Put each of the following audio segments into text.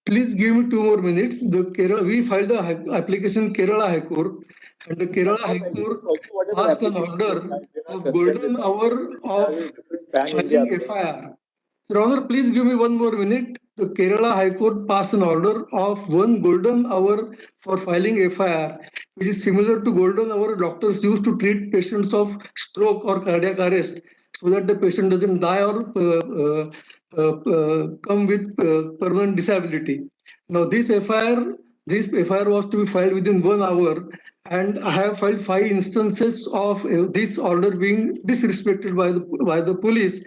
Please give me 2 more minutes. We filed the application Kerala High Court, and the Kerala High Court passed an order of golden hour of filing FIR. Your Honor, please give me 1 more minute. The Kerala High Court passed an order of 1 golden hour for filing FIR, which is similar to golden hour doctors use to treat patients of stroke or cardiac arrest, so that the patient doesn't die or come with permanent disability. Now, this FIR was to be filed within 1 hour, and I have filed 5 instances of this order being disrespected by the police.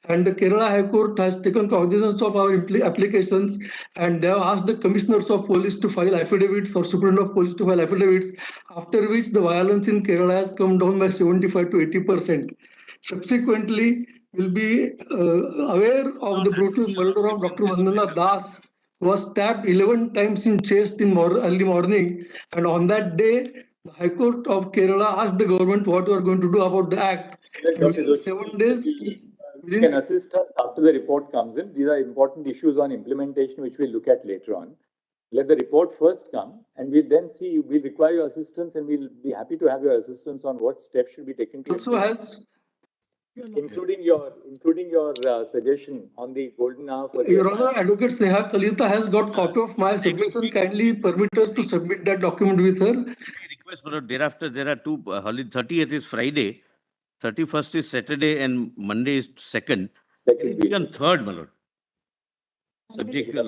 And the Kerala High Court has taken cognizance of our applications, and they have asked the commissioners of police to file affidavits or superintendent of police to file affidavits, after which the violence in Kerala has come down by 75 to 80%. Subsequently, we'll be aware of the brutal murder of Dr. Vandana Das, who was stabbed 11 times in chest in early morning. And on that day, the High Court of Kerala asked the government what we are going to do about the act. And within 7 days, you can assist us after the report comes in. These are important issues on implementation, which we'll look at later on. Let the report first come, and we'll then see. We'll require your assistance, and we'll be happy to have your assistance on what steps should be taken to also has, including your suggestion on the golden hour for the Your Honor, Advocate Sneha Kalita has got copy of my submission. Kindly permit us to submit that document with her. Request, but thereafter there are two holidays. 30th is Friday, 31st is Saturday, and Monday is second. Second week. On third, my lord. Subject to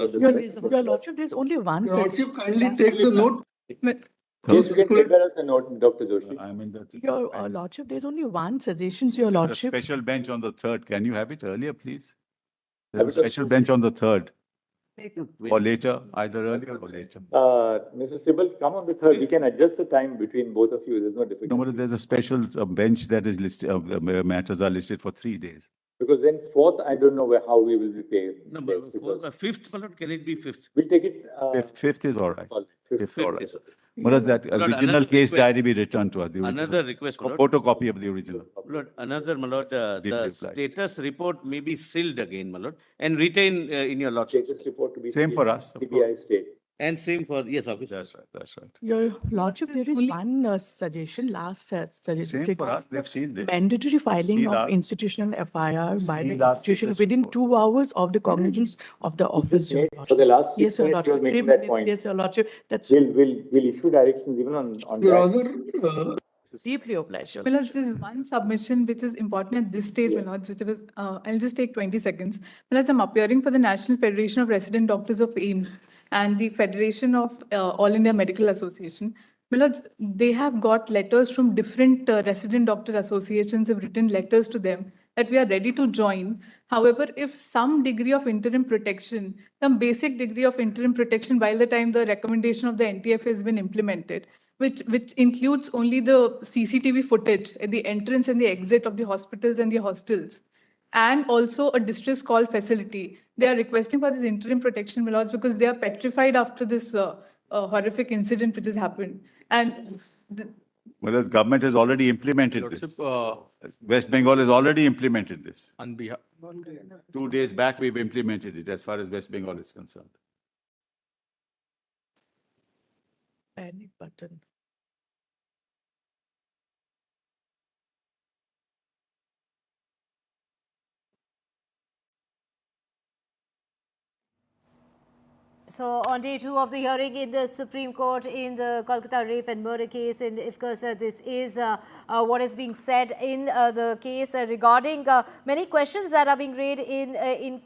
Your Lordship, there's only one. Your Lordship, kindly take the note. Yes, you can prepare us a note, Dr. Joshi. I mean that. Your Lordship, there's only one suggestion, Your The Lordship. special bench on the 3rd. Can you have it earlier, please? There's a special bench on the 3rd. Or later, either earlier or later. Mr. Sybil, come on the 3rd. We can adjust the time between both of you. There's no difficulty. No, but there's a special bench that is listed, matters are listed for 3 days. Because then 4th, I don't know how we will be paid. No, but 5th, my lord, can it be 5th? We'll take it. Fifth is all right. Fifth. All right. What is that? Original case diary be returned to us. The original. Another request, my lord. Photocopy of the original. Lord, another, my lord, the reply. status report may be sealed again, my lord, and retain in your lordship. Status report to be Same for us. CBI state. And same for, yes, obviously. That's right. Your Lordship, there is one suggestion, last suggestion. Same for us. They've seen this. Mandatory filing See of that. institutional FIR by the See that institution status within report. 2 hours of the cognizance of the office. Your For the Lordship. last 6 Yes, Your minutes, you Lordship. were 3 making that minutes. point. Yes, Your Lordship. That's We'll issue directions even on Your that. Honor, deeply obliged. Your Well, Lordship. there's one submission which is important at this stage, my lords, which was, I'll just take 20 seconds. Well, as I'm appearing for the National Federation of Resident Doctors of AIIMS and the Federation of All India Medical Association, my lords, they have got letters from different resident doctor associations have written letters to them that we are ready to join. However, if some degree of interim protection, some basic degree of interim protection by the time the recommendation of the NTF has been implemented, which includes only the CCTV footage at the entrance and the exit of the hospitals and the hostels, and also a distress call facility. They are requesting for this interim protection, my lords, because they are petrified after this horrific incident which has happened. And Well, the government has already implemented this. West Bengal has already implemented this. On behalf, 2 days back, we've implemented it as far as West Bengal is concerned. Panic button. So on day 2 of the hearing in the Supreme Court in the Kolkata rape and murder case, and of course this is what is being said in the case regarding many questions that are being raised in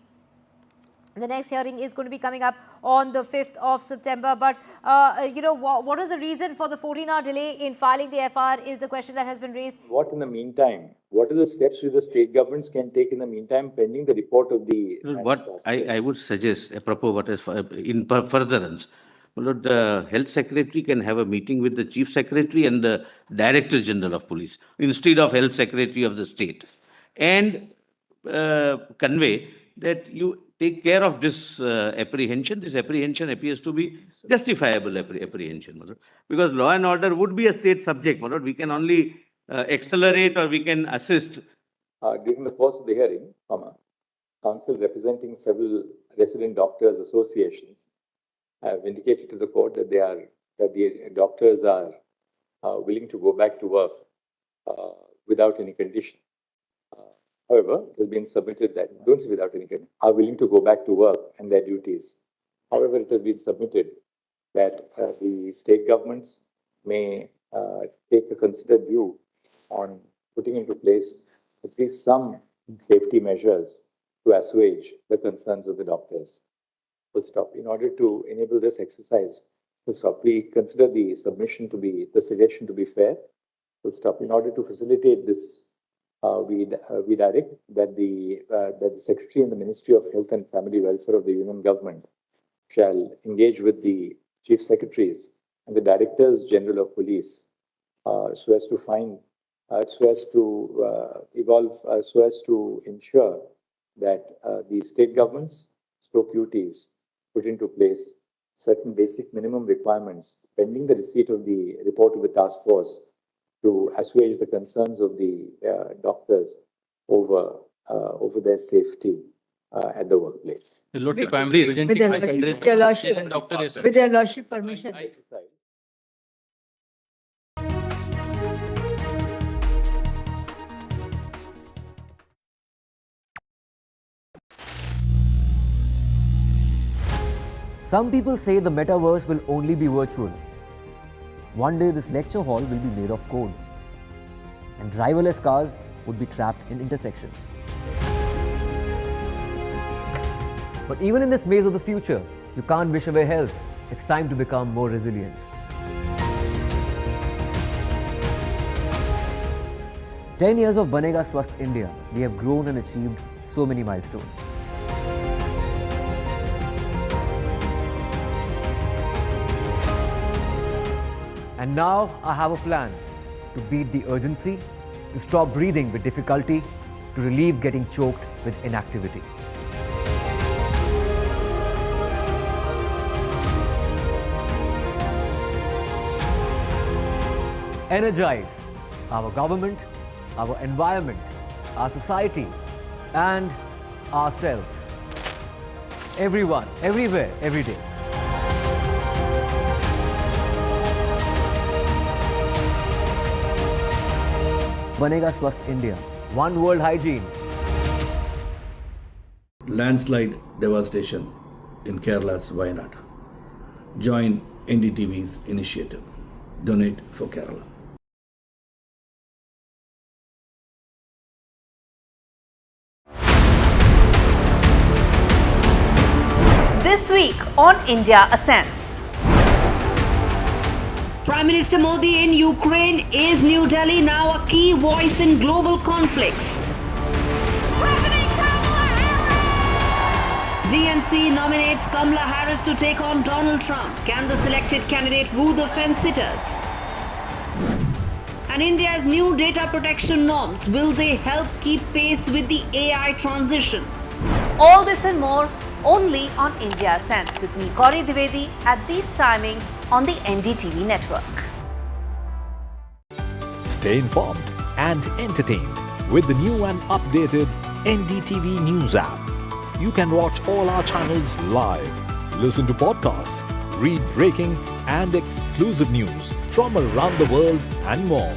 the next hearing is going to be coming up on the 5th of September. But, you know, what is the reason for the 14-hour delay in filing the FR is the question that has been raised. What in the meantime? What are the steps which the state governments can take in the meantime pending the report of the... What I would suggest, apropos what is in furtherance, the health secretary can have a meeting with the chief secretary and the director general of police instead of health secretary of the state, and convey that you take care of this apprehension. This apprehension appears to be justifiable apprehension, because law and order would be a state subject. We can only accelerate or we can assist. During the course of the hearing, counsel representing several resident doctors associations have indicated to the court that the doctors are willing to go back to work without any condition. However, it has been submitted that, don't say without any condition, are willing to go back to work and their duties. However, it has been submitted that the state governments may take a considered view on putting into place at least some safety measures to assuage the concerns of the doctors. Full stop. In order to enable this exercise, full stop, we consider the suggestion to be fair. Full stop. In order to facilitate this, we direct that the Secretary in the Ministry of Health and Family Welfare of the Union Government shall engage with the Chief Secretaries and the Directors General of Police so as to ensure that the state governments, stroke UTs, put into place certain basic minimum requirements pending the receipt of the report of the task force to assuage the concerns of the doctors over their safety at the workplace. With your lordship permission. Some people say the metaverse will only be virtual. One day this lecture hall will be made of code, and driverless cars would be trapped in intersections. But even in this maze of the future, you can't wish away health. It's time to become more resilient. "10 years of Banega Swasth India, we have grown and achieved so many milestones. And now I have a plan to beat the urgency, to stop breathing with difficulty, to relieve getting choked with inactivity. Energize our government, our environment, our society, and ourselves. Everyone, everywhere, every day. Banega Swasth India. One world hygiene. Landslide devastation in Kerala's Wayanad. Join NDTV's initiative. Donate for Kerala. This week on India Ascends. Prime Minister Modi in Ukraine. Is New Delhi now a key voice in global conflicts? DNC nominates Kamala Harris to take on Donald Trump. Can the selected candidate woo the fence-sitters? And India's new data protection norms, will they help keep pace with the AI transition? All this and more only on India Ascends with me, Gauri Dwivedi, at these timings on the NDTV network. Stay informed and entertained with the new and updated NDTV News app. You can watch all our channels live, listen to podcasts, read breaking and exclusive news from around the world and more.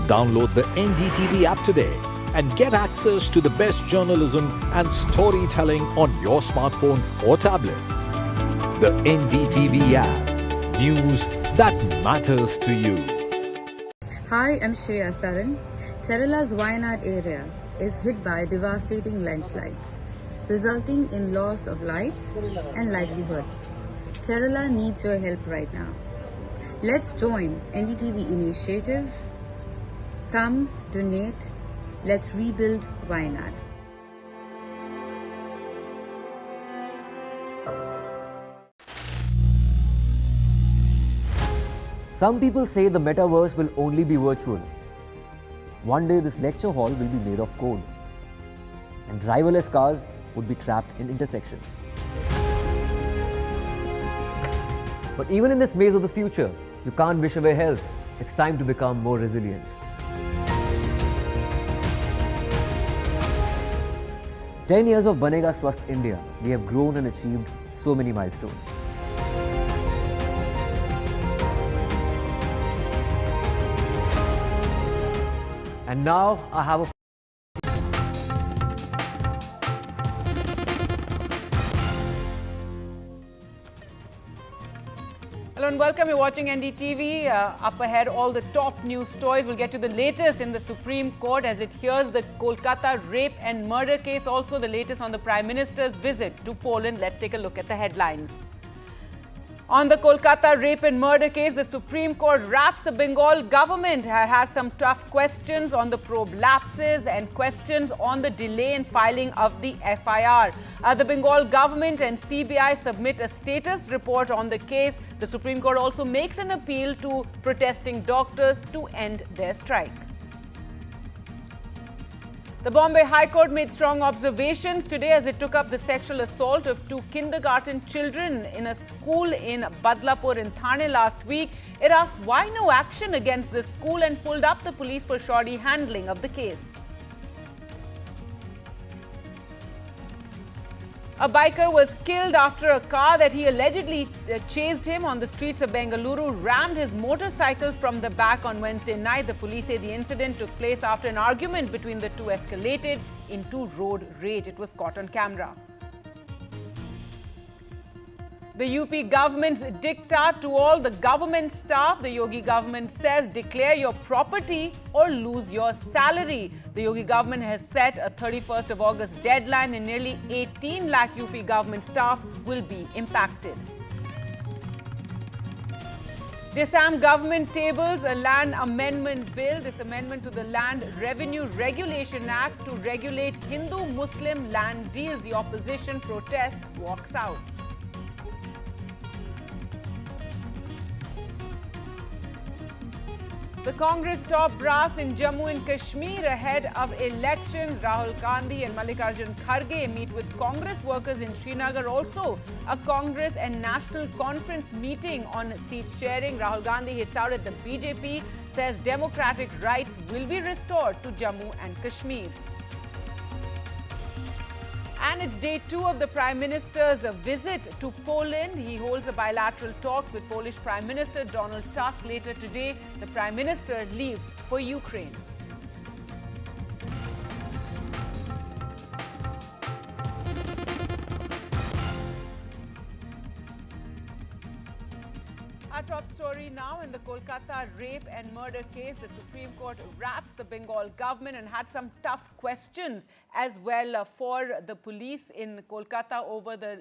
Download the NDTV app today and get access to the best journalism and storytelling on your smartphone or tablet. The NDTV app. News that matters to you. Hi, I'm Shreya Saran. Kerala's Wayanad area is hit by devastating landslides, resulting in loss of lives and livelihood. Kerala needs your help right now. Let's join NDTV initiative. Come, donate. Let's rebuild Wayanad. Some people say the metaverse will only be virtual. One day this lecture hall will be made of code, and driverless cars would be trapped in intersections. But even in this maze of the future, you can't wish away health. It's time to become more resilient. 10 years of Banega Swasth India, we have grown and achieved so many milestones. And now I have a Hello and welcome. You're watching NDTV. Up ahead, all the top news stories. We'll get to the latest in the Supreme Court as it hears the Kolkata rape and murder case. Also, the latest on the Prime Minister's visit to Poland. Let's take a look at the headlines. On the Kolkata rape and murder case, the Supreme Court wraps the Bengal government. Has some tough questions on the probe lapses and questions on the delay in filing of the FIR. The Bengal government and CBI submit a status report on the case. The Supreme Court also makes an appeal to protesting doctors to end their strike. The Bombay High Court made strong observations today as it took up the sexual assault of 2 kindergarten children in a school in Badlapur in Thane last week. It asked why no action against the school and pulled up the police for shoddy handling of the case. A biker was killed after a car that he allegedly chased him on the streets of Bengaluru rammed his motorcycle from the back on Wednesday night. The police say the incident took place after an argument between the two escalated into road rage. It was caught on camera. The UP government's diktat to all the government staff. The Yogi government says declare your property or lose your salary. The Yogi government has set a 31st of August deadline and nearly 18 lakh UP government staff will be impacted. The Assam government tables a land amendment bill. This amendment to the Land Revenue Regulation Act to regulate Hindu-Muslim land deals. The opposition protest walks out. The Congress top brass in Jammu and Kashmir ahead of elections. Rahul Gandhi and Mallikarjun Kharge meet with Congress workers in Srinagar. Also, a Congress and National Conference meeting on seat sharing. Rahul Gandhi hits out at the BJP, says democratic rights will be restored to Jammu and Kashmir. And it's day 2 of the Prime Minister's visit to Poland. He holds a bilateral talks with Polish Prime Minister Donald Tusk. Later today, the Prime Minister leaves for Ukraine. Our top story now in the Kolkata rape and murder case. The Supreme Court wraps the Bengal government and had some tough questions as well for the police in Kolkata over the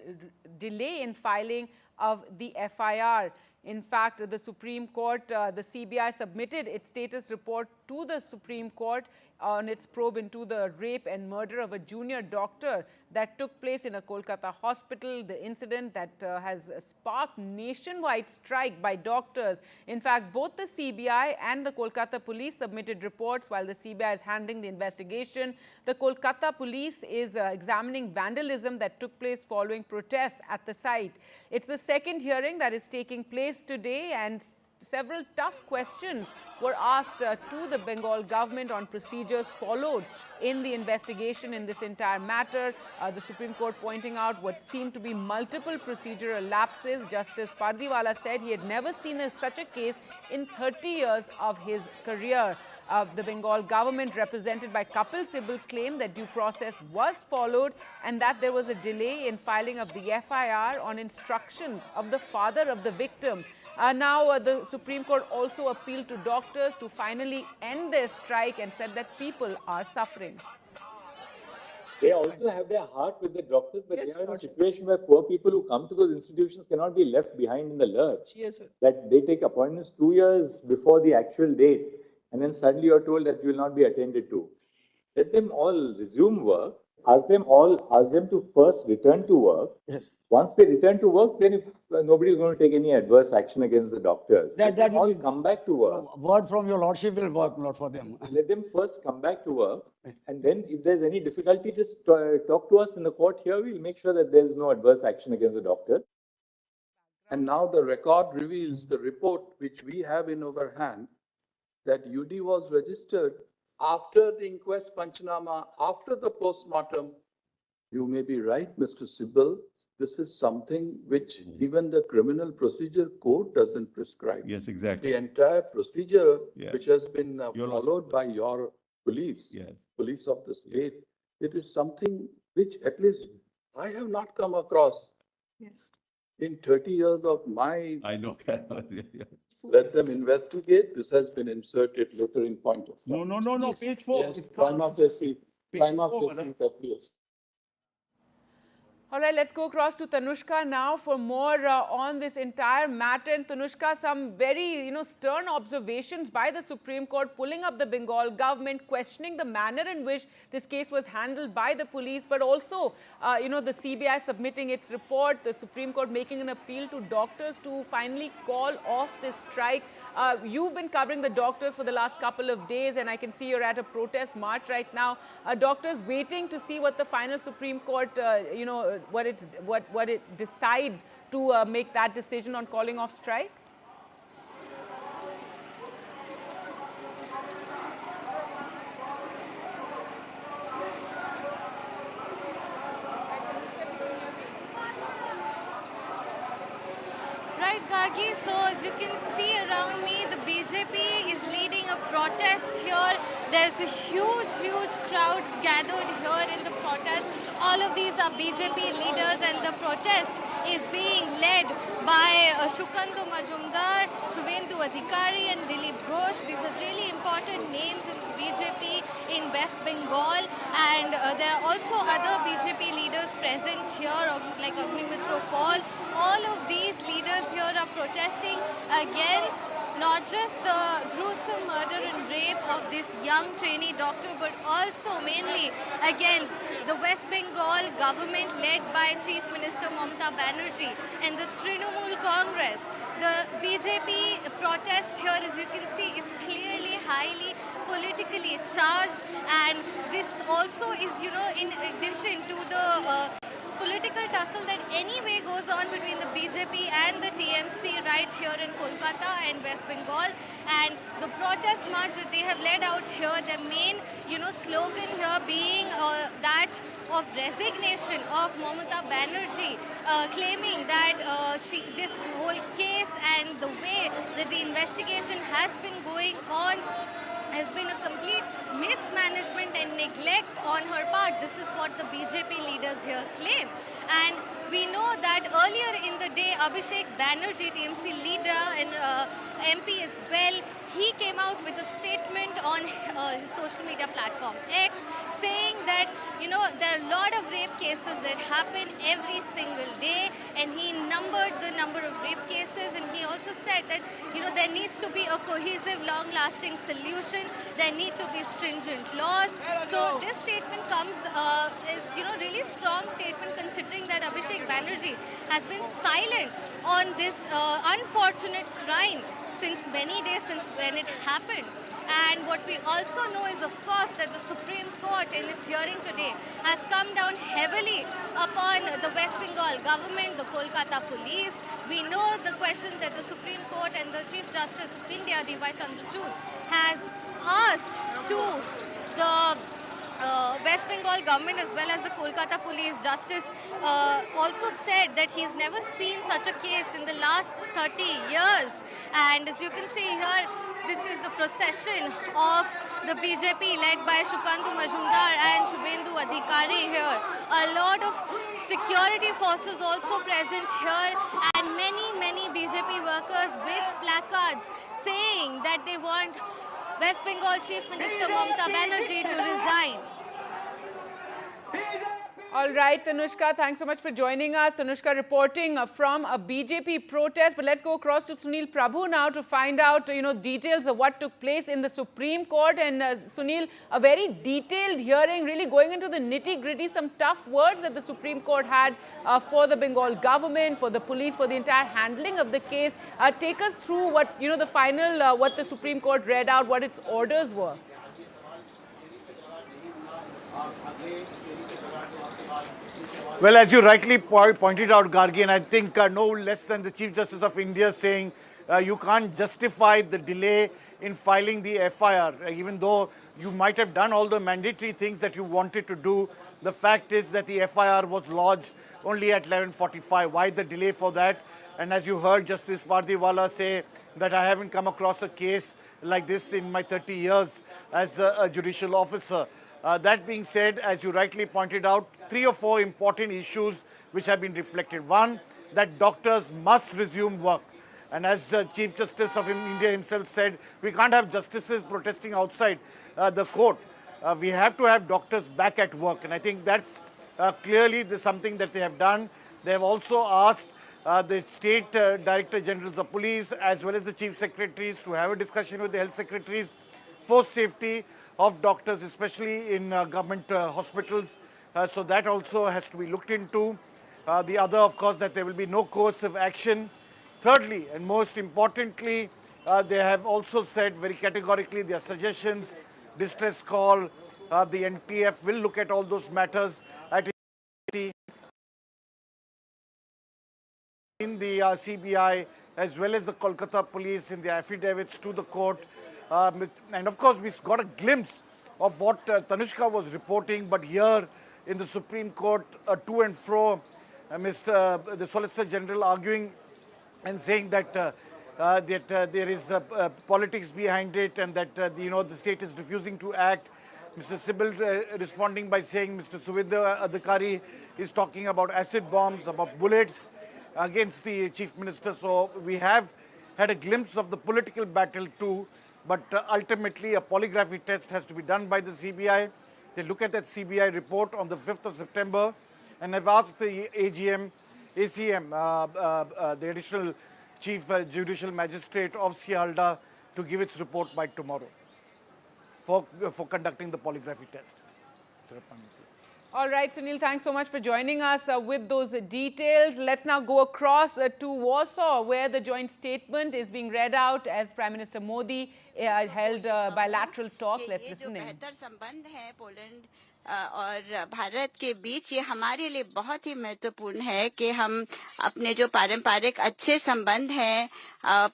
delay in filing of the FIR. In fact, the Supreme Court, the CBI submitted its status report to the Supreme Court on its probe into the rape and murder of a junior doctor that took place in a Kolkata hospital, the incident that has sparked nationwide strike by doctors. In fact, both the CBI and the Kolkata police submitted reports while the CBI is handling the investigation. The Kolkata police is examining vandalism that took place following protests at the site. It's the second hearing that is taking place today, and several tough questions were asked to the Bengal government on procedures followed in the investigation in this entire matter. The Supreme Court pointing out what seemed to be multiple procedural lapses. Justice Pardiwala said he had never seen such a case in 30 years of his career. The Bengal government, represented by Kapil Sibal, claimed that due process was followed and that there was a delay in filing of the FIR on instructions of the father of the victim. Now, the Supreme Court also appealed to doctors to finally end their strike and said that people are suffering. They also have their heart with the doctors, but they are in a situation where poor people who come to those institutions cannot be left behind in the lurch. Yes, sir. That they take appointments 2 years before the actual date, and then suddenly you are told that you will not be attended to. Let them all resume work. Ask them to first return to work. Yes. Once they return to work, then if nobody is going to take any adverse action against the doctors. That all will come back to work. Word from your lordship will work not for them. Let them first come back to work, and then if there's any difficulty, just talk to us in the court here. We'll make sure that there is no adverse action against the doctors. And now the record reveals the report which we have in our hand that UD was registered after the inquest Panchanama, after the postmortem. You may be right, Mr. Sibal. This is something which even the Criminal Procedure Code doesn't prescribe. Yes, exactly. The entire procedure Yeah. which has been followed by your police, Yes. police of the state, it is something which at least I have not come across Yes. in 30 years of my, I know. let them investigate. This has been inserted later in point of No, time. no, no, no, page 4. Yes, It's prima facie, prima four, facie madam. it appears. All right, let's go across to Tanushka now for more on this entire matter. And Tanushka, some very, stern observations by the Supreme Court pulling up the Bengal government, questioning the manner in which this case was handled by the police, but also, the CBI submitting its report, the Supreme Court making an appeal to doctors to finally call off this strike. You've been covering the doctors for the last couple of days, and I can see you're at a protest march right now. Doctors waiting to see what the final Supreme Court, what it decides to make that decision on calling off strike? Right, Gargi. So as you can see around me, the BJP is leading a protest here. There's a huge crowd gathered here in the protest. All of these are BJP leaders, and the protest is being led by Shukantu Majumdar, Shuvendu Adhikari and Dilip Ghosh. These are really important names in the BJP in West Bengal, and there are also other BJP leaders present here, like Agnimitra Paul. All of these leaders here are protesting against not just the gruesome murder and rape of this young trainee doctor, but also mainly against the West Bengal government led by Chief Minister Mamata Banerjee and the Trinamool Congress. The BJP protest here, as you can see, is clearly highly politically charged, and this also is, in addition to the political tussle that anyway goes on between the BJP and the TMC right here in Kolkata and West Bengal. And the protest march that they have led out here, their main, slogan here being that of resignation of Mamata Banerjee, claiming that this whole case and the way that the investigation has been going on has been a complete mismanagement and neglect on her part. This is what the BJP leaders here claim. And we know that earlier in the day, Abhishek Banerjee, TMC leader and MP as well, he came out with a statement on his social media platform X, saying that, there are a lot of rape cases that happen every single day, and he numbered the number of rape cases, and he also said that, there needs to be a cohesive, long-lasting solution. There need to be stringent laws. So this statement comes, is, really strong statement, considering that Abhishek Banerjee has been silent on this unfortunate crime since many days, since when it happened. And what we also know is, of course, that the Supreme Court in its hearing today has come down heavily upon the West Bengal government, the Kolkata police. We know the questions that the Supreme Court and the Chief Justice of India, D.Y. Chandrachud, has asked to the West Bengal government as well as the Kolkata police. Justice also said that he's never seen such a case in the last 30 years. And as you can see here, this is the procession of the BJP led by Shukantu Majumdar and Shuvendu Adhikari here. A lot of security forces also present here, and many BJP workers with placards saying that they want West Bengal Chief Minister Mamata Banerjee to resign. All right, Tanushka, thanks so much for joining us. Tanushka reporting from a BJP protest. But let's go across to Sunil Prabhu now to find out, details of what took place in the Supreme Court. And Sunil, a very detailed hearing, really going into the nitty-gritty, some tough words that the Supreme Court had for the Bengal government, for the police, for the entire handling of the case. Take us through what, the final, what the Supreme Court read out, what its orders were. Well, as you rightly pointed out, Gargi, and I think no less than the Chief Justice of India saying you can't justify the delay in filing the FIR, even though you might have done all the mandatory things that you wanted to do. The fact is that the FIR was lodged only at 11:45. Why the delay for that? And as you heard Justice Pardiwala say that I haven't come across a case like this in my 30 years as a judicial officer. That being said, as you rightly pointed out, 3 or 4 important issues which have been reflected. One, that doctors must resume work. And as Chief Justice of India himself said, we can't have justices protesting outside the court. We have to have doctors back at work. And I think that's clearly something that they have done. They have also asked the state director generals of police as well as the chief secretaries to have a discussion with the health secretaries for safety of doctors, especially in government hospitals. So that also has to be looked into. The other, of course, that there will be no coercive action. Thirdly, and most importantly, they have also said very categorically their suggestions, distress call, the NTF will look at all those matters at in the CBI as well as the Kolkata police in the affidavits to the court. And of course, we got a glimpse of what Tanushka was reporting, but here in the Supreme Court, to and fro, the Solicitor General arguing and saying that there is politics behind it and that the state is refusing to act. Mr. Sibbal responding by saying Mr. Suvidya Adhikari is talking about acid bombs, about bullets against the Chief Minister. So we have had a glimpse of the political battle too, but ultimately a polygraphy test has to be done by the CBI. They look at that CBI report on the 5th of September, and I've asked the ACM, the additional Chief Judicial Magistrate of Sialda, to give its report by tomorrow for conducting the polygraphy test. All right, Sunil, thanks so much for joining us with those details. Let's now go across to Warsaw, where the joint statement is being read out as Prime Minister Modi held bilateral talks. Let's listen in. और भारत के बीच ये हमारे लिए बहुत ही महत्वपूर्ण है कि हम अपने जो पारंपरिक अच्छे संबंध हैं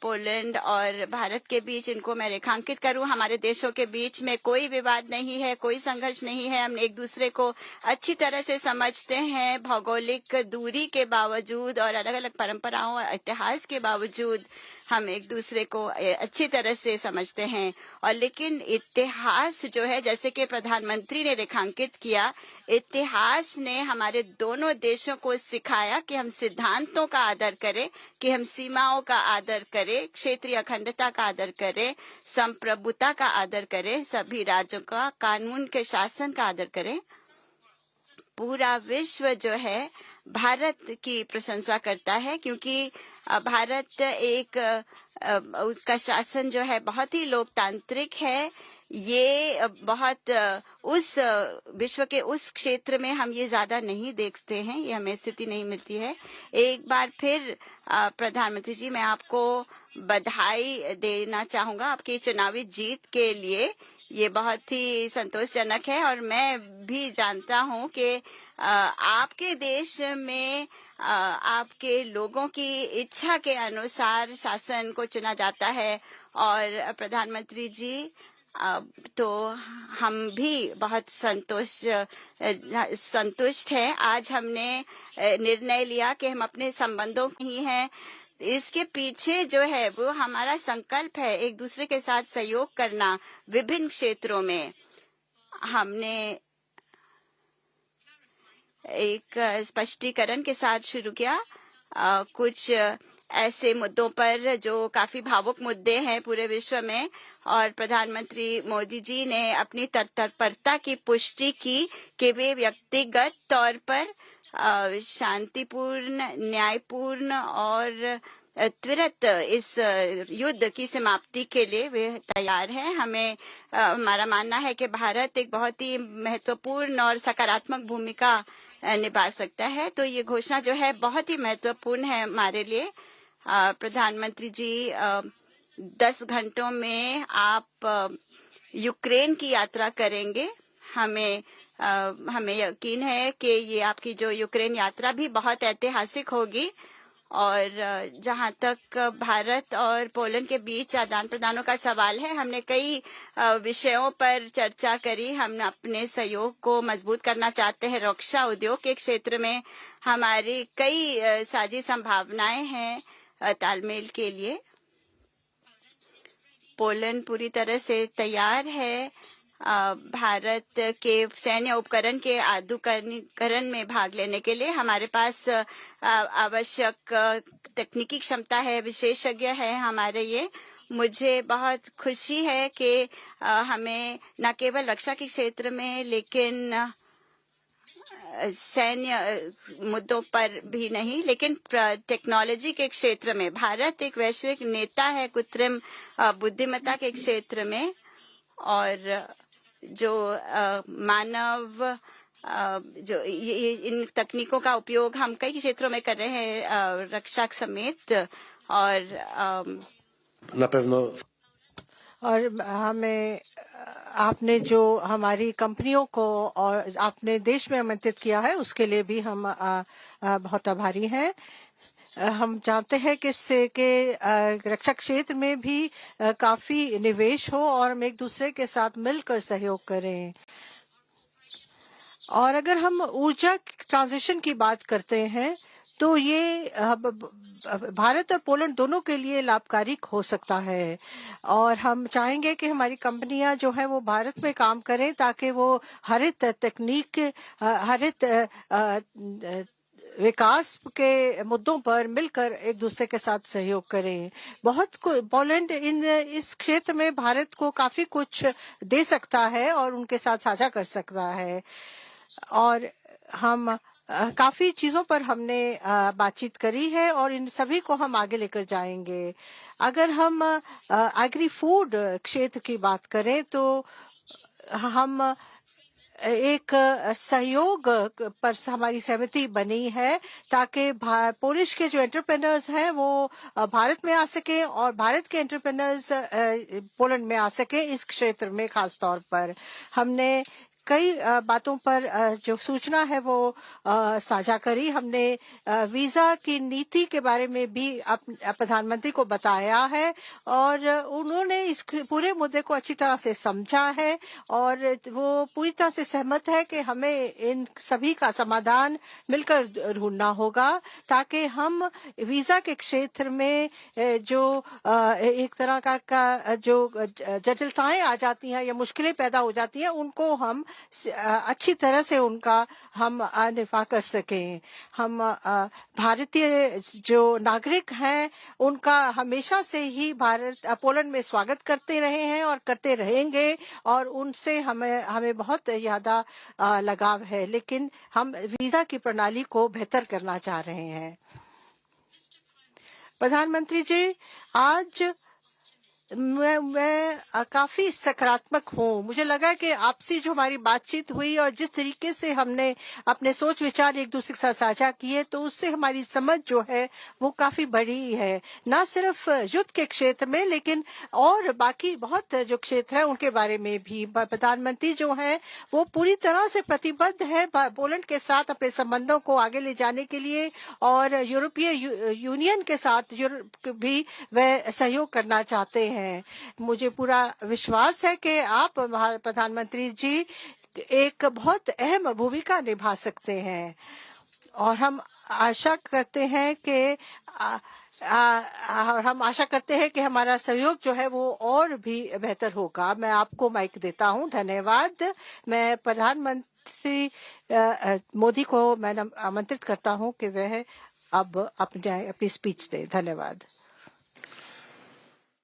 पोलैंड और भारत के बीच, इनको मैं रेखांकित करूं। हमारे देशों के बीच में कोई विवाद नहीं है, कोई संघर्ष नहीं है, हम एक दूसरे को अच्छी तरह से समझते हैं। भौगोलिक दूरी के बावजूद और अलग अलग परंपराओं और इतिहास के बावजूद हम एक दूसरे को अच्छी तरह से समझते हैं। और लेकिन इतिहास जो है, जैसे कि प्रधानमंत्री ने रेखांकित किया, इतिहास ने हमारे दोनों देशों को सिखाया कि हम सिद्धांतों का आदर करें, कि हम सीमाओं का आदर करें, क्षेत्रीय अखंडता का आदर करें, संप्रभुता का आदर करें, सभी राज्यों का कानून के शासन का आदर करें। पूरा विश्व जो है भारत की प्रशंसा करता है, क्योंकि भारत एक उसका शासन जो है बहुत ही लोकतांत्रिक है। ये बहुत उस विश्व के उस क्षेत्र में हम ये ज्यादा नहीं देखते हैं, ये हमें स्थिति नहीं मिलती है। एक बार फिर प्रधानमंत्री जी, मैं आपको बधाई देना चाहूंगा आपकी चुनावी जीत के लिए। ये बहुत ही संतोषजनक है और मैं भी जानता हूं कि आपके देश में आपके लोगों की इच्छा के अनुसार शासन को चुना जाता है। और प्रधानमंत्री जी, तो हम भी बहुत संतुष्ट हैं। आज हमने निर्णय लिया कि हम अपने संबंधों ही हैं, इसके पीछे जो है वो हमारा संकल्प है एक दूसरे के साथ सहयोग करना विभिन्न क्षेत्रों में। हमने एक स्पष्टीकरण के साथ शुरू किया कुछ ऐसे मुद्दों पर जो काफी भावुक मुद्दे हैं पूरे विश्व में, और प्रधानमंत्री मोदी जी ने अपनी तत्परता की पुष्टि की कि वे व्यक्तिगत तौर पर शांतिपूर्ण, न्यायपूर्ण और त्वरित इस युद्ध की समाप्ति के लिए वे तैयार हैं। हमारा मानना है कि भारत एक बहुत ही महत्वपूर्ण और सकारात्मक भूमिका निभा सकता है। तो ये घोषणा जो है बहुत ही महत्वपूर्ण है हमारे लिए। प्रधानमंत्री जी, 10 घंटों में आप यूक्रेन की यात्रा करेंगे। हमें यकीन है कि ये आपकी जो यूक्रेन यात्रा भी बहुत ऐतिहासिक होगी। और जहां तक भारत और पोलैंड के बीच आदान प्रदानों का सवाल है, हमने कई विषयों पर चर्चा करी। हम अपने सहयोग को मजबूत करना चाहते हैं। रक्षा उद्योग के क्षेत्र में हमारी कई साझी संभावनाएं हैं तालमेल के लिए। पोलैंड पूरी तरह से तैयार है भारत के सैन्य उपकरण के आधुनिकीकरण में भाग लेने के लिए। हमारे पास आवश्यक तकनीकी क्षमता है, विशेषज्ञ है हमारे ये। मुझे बहुत खुशी है कि हमें न केवल रक्षा के क्षेत्र में लेकिन सैन्य मुद्दों पर भी नहीं, लेकिन टेक्नोलॉजी के क्षेत्र में भारत एक वैश्विक नेता है कृत्रिम बुद्धिमत्ता के क्षेत्र में। और जो मानव जो इन तकनीकों का उपयोग हम कई क्षेत्रों में कर रहे हैं, रक्षा समेत। और हमें आपने जो हमारी कंपनियों को और आपने देश में आमंत्रित किया है उसके लिए भी हम बहुत आभारी हैं। हम जानते हैं कि इससे के रक्षा क्षेत्र में भी काफी निवेश हो और हम एक दूसरे के साथ मिलकर सहयोग करें। और अगर हम ऊर्जा ट्रांजिशन की बात करते हैं तो ये भारत और पोलैंड दोनों के लिए लाभकारी हो सकता है। और हम चाहेंगे कि हमारी कंपनियां जो है वो भारत में काम करें ताकि वो हरित तकनीक, हरित विकास के मुद्दों पर मिलकर एक दूसरे के साथ सहयोग करें। पोलैंड इस क्षेत्र में भारत को काफी कुछ दे सकता है और उनके साथ साझा कर सकता है। और हम काफी चीजों पर हमने बातचीत करी है और इन सभी को हम आगे लेकर जाएंगे। अगर हम एग्री फूड क्षेत्र की बात करें तो हम एक सहयोग पर हमारी सहमति बनी है ताकि पोलिश के जो एंटरप्रेन्योर्स हैं वो भारत में आ सके और भारत के एंटरप्रेन्योर्स पोलैंड में आ सके। इस क्षेत्र में खास तौर पर हमने कई बातों पर जो सूचना है वो साझा करी। हमने वीजा की नीति के बारे में भी प्रधानमंत्री को बताया है और उन्होंने इस पूरे मुद्दे को अच्छी तरह से समझा है और वो पूरी तरह से सहमत है कि हमें इन सभी का समाधान मिलकर ढूंढना होगा ताकि हम वीजा के क्षेत्र में जो एक तरह का जो जटिलताएं आ जाती हैं या मुश्किलें पैदा हो जाती हैं उनको हम अच्छी तरह से उनका हम निफा कर सकें। हम भारतीय जो नागरिक हैं उनका हमेशा से ही पोलैंड में स्वागत करते रहे हैं और करते रहेंगे और उनसे हमें बहुत ज्यादा लगाव है, लेकिन हम वीजा की प्रणाली को बेहतर करना चाह रहे हैं। प्रधानमंत्री जी, आज मैं काफी सकारात्मक हूँ। मुझे लगा कि आपसी जो हमारी बातचीत हुई और जिस तरीके से हमने अपने सोच विचार एक दूसरे के साथ साझा किए तो उससे हमारी समझ जो है वो काफी बड़ी है, न सिर्फ युद्ध के क्षेत्र में लेकिन और बाकी बहुत जो क्षेत्र है उनके बारे में भी। प्रधानमंत्री जो है वो पूरी तरह से प्रतिबद्ध है पोलैंड के साथ अपने संबंधों को आगे ले जाने के लिए और यूरोपीय यूनियन के साथ भी वह सहयोग करना चाहते हैं। मुझे पूरा विश्वास है कि आप प्रधानमंत्री जी एक बहुत अहम भूमिका निभा सकते हैं और हम आशा करते हैं कि हमारा सहयोग जो है वो और भी बेहतर होगा। मैं आपको माइक देता हूं। धन्यवाद। मैं प्रधानमंत्री मोदी को मैं आमंत्रित करता हूं कि वह अब अपनी स्पीच दे। धन्यवाद।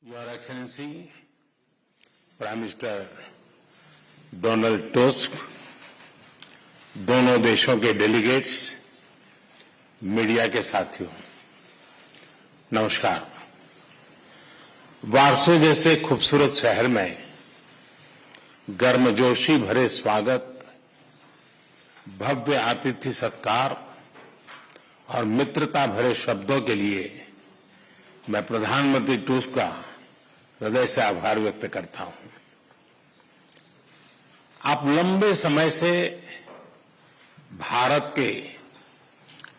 Your Excellency, Prime Minister Donald tusk, दोनों देशों के डेलीगेट्स, मीडिया के साथियों, नमस्कार। वारसो जैसे खूबसूरत शहर में गर्मजोशी भरे स्वागत, भव्य आतिथ्य सत्कार और मित्रता भरे शब्दों के लिए मैं प्रधानमंत्री टस्क का हृदय से आभार व्यक्त करता हूं। आप लंबे समय से भारत के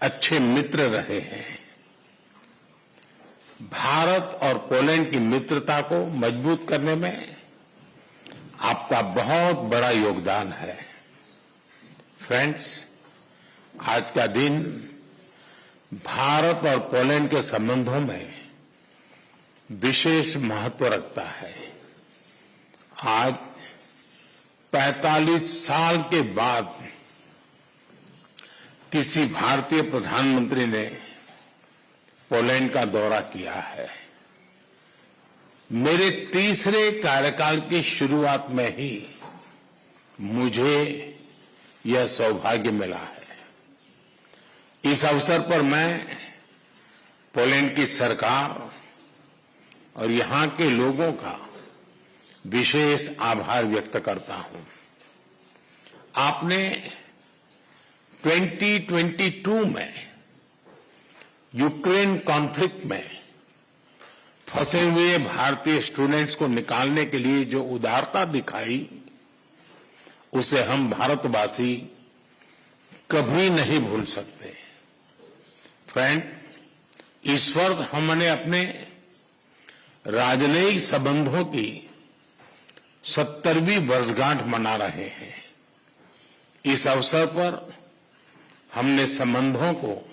अच्छे मित्र रहे हैं। भारत और पोलैंड की मित्रता को मजबूत करने में आपका बहुत बड़ा योगदान है। फ्रेंड्स, आज का दिन भारत और पोलैंड के संबंधों में विशेष महत्व रखता है। आज 45 साल के बाद किसी भारतीय प्रधानमंत्री ने पोलैंड का दौरा किया है। मेरे तीसरे कार्यकाल की शुरुआत में ही मुझे यह सौभाग्य मिला है। इस अवसर पर मैं पोलैंड की सरकार और यहाँ के लोगों का विशेष आभार व्यक्त करता हूं। आपने 2022 में यूक्रेन कॉन्फ्लिक्ट में फंसे हुए भारतीय स्टूडेंट्स को निकालने के लिए जो उदारता दिखाई, उसे हम भारतवासी कभी नहीं भूल सकते। फ्रेंड, इस वर्ष हमने अपने राजनयिक संबंधों की 70वीं वर्षगांठ मना रहे हैं। इस अवसर पर हमने संबंधों को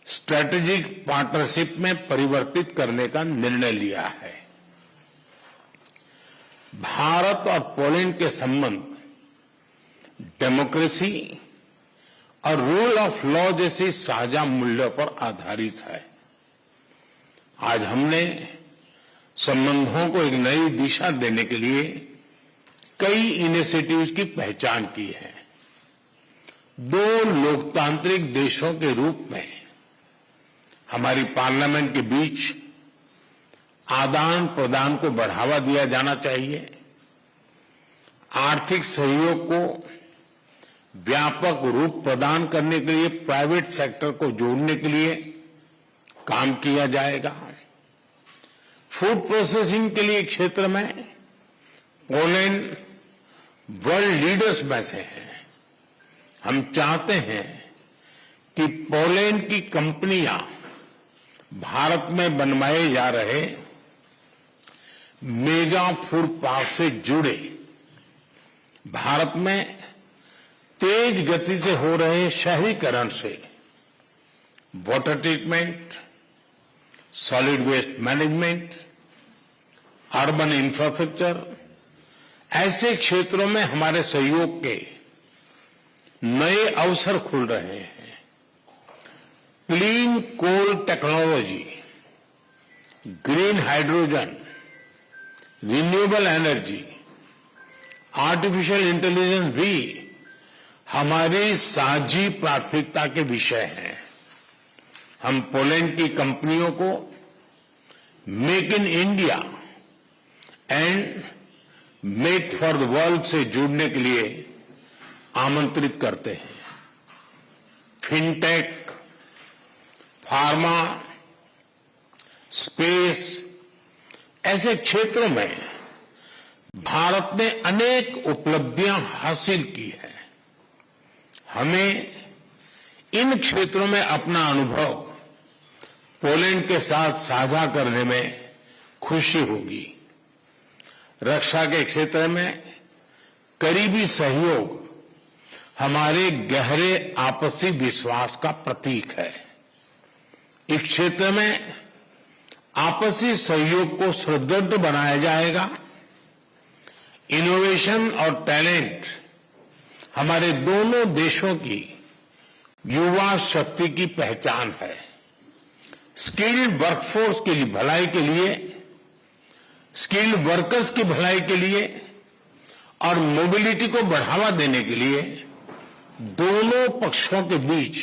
स्ट्रेटेजिक पार्टनरशिप में परिवर्तित करने का निर्णय लिया है। भारत और पोलैंड के संबंध डेमोक्रेसी और रूल ऑफ लॉ जैसी साझा मूल्यों पर आधारित है। आज हमने संबंधों को एक नई दिशा देने के लिए कई इनिशिएटिव्स की पहचान की है। दो लोकतांत्रिक देशों के रूप में हमारी पार्लियामेंट के बीच आदान प्रदान को बढ़ावा दिया जाना चाहिए। आर्थिक सहयोग को व्यापक रूप प्रदान करने के लिए प्राइवेट सेक्टर को जोड़ने के लिए काम किया जाएगा। फूड प्रोसेसिंग के लिए क्षेत्र में पोलैंड वर्ल्ड लीडर्स में से है। हम चाहते हैं कि पोलैंड की कंपनियां भारत में बनवाए जा रहे मेगा फूड पार्क से जुड़े भारत में तेज गति से हो रहे शहरीकरण से water treatment, solid waste management, urban infrastructure, ऐसे क्षेत्रों में हमारे सहयोग के नए अवसर खुल रहे हैं। Clean coal technology, green hydrogen, renewable energy, artificial intelligence भी हमारी साझी प्राथमिकता के विषय हैं। हम पोलैंड की कंपनियों को make in India and make for the world से जुड़ने के लिए आमंत्रित करते हैं। फिनटेक, फार्मा, स्पेस, ऐसे क्षेत्रों में भारत ने अनेक उपलब्धियां हासिल की है। हमें इन क्षेत्रों में अपना अनुभव पोलैंड के साथ साझा करने में खुशी होगी। रक्षा के क्षेत्र में करीबी सहयोग हमारे गहरे आपसी विश्वास का प्रतीक है। इस क्षेत्र में आपसी सहयोग को सुदृढ़ बनाया जाएगा। इनोवेशन और टैलेंट हमारे दोनों देशों की युवा शक्ति की पहचान है। स्किल्ड वर्कफोर्स की भलाई के लिए, स्किल्ड वर्कर्स की भलाई के लिए और मोबिलिटी को बढ़ावा देने के लिए दोनों पक्षों के बीच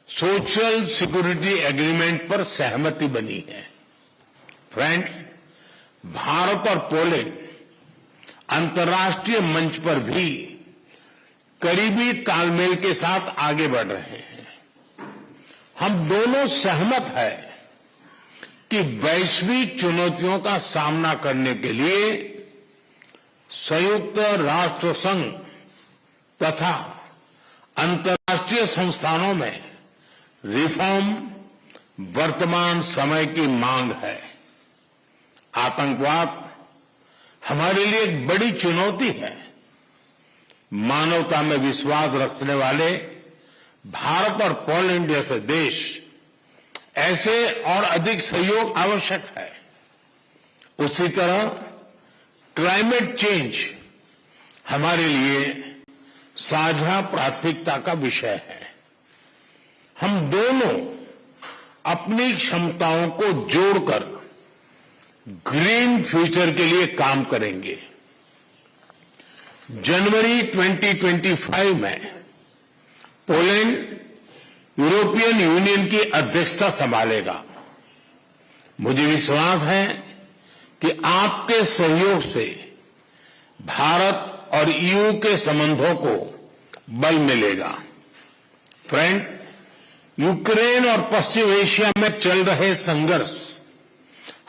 सोशल सिक्योरिटी एग्रीमेंट पर सहमति बनी है। फ्रेंड्स, भारत और पोलैंड अंतर्राष्ट्रीय मंच पर भी करीबी तालमेल के साथ आगे बढ़ रहे हैं। हम दोनों सहमत है कि वैश्विक चुनौतियों का सामना करने के लिए संयुक्त राष्ट्र संघ तथा अंतर्राष्ट्रीय संस्थानों में रिफॉर्म वर्तमान समय की मांग है। आतंकवाद हमारे लिए एक बड़ी चुनौती है। मानवता में विश्वास रखने वाले भारत और पोलैंड जैसे देश ऐसे और अधिक सहयोग आवश्यक है। उसी तरह क्लाइमेट चेंज हमारे लिए साझा प्राथमिकता का विषय है। हम दोनों अपनी क्षमताओं को जोड़कर ग्रीन फ्यूचर के लिए काम करेंगे। जनवरी 2025 में पोलैंड यूरोपियन यूनियन की अध्यक्षता संभालेगा। मुझे विश्वास है कि आपके सहयोग से भारत और ईयू के संबंधों को बल मिलेगा। फ्रेंड, यूक्रेन और पश्चिम एशिया में चल रहे संघर्ष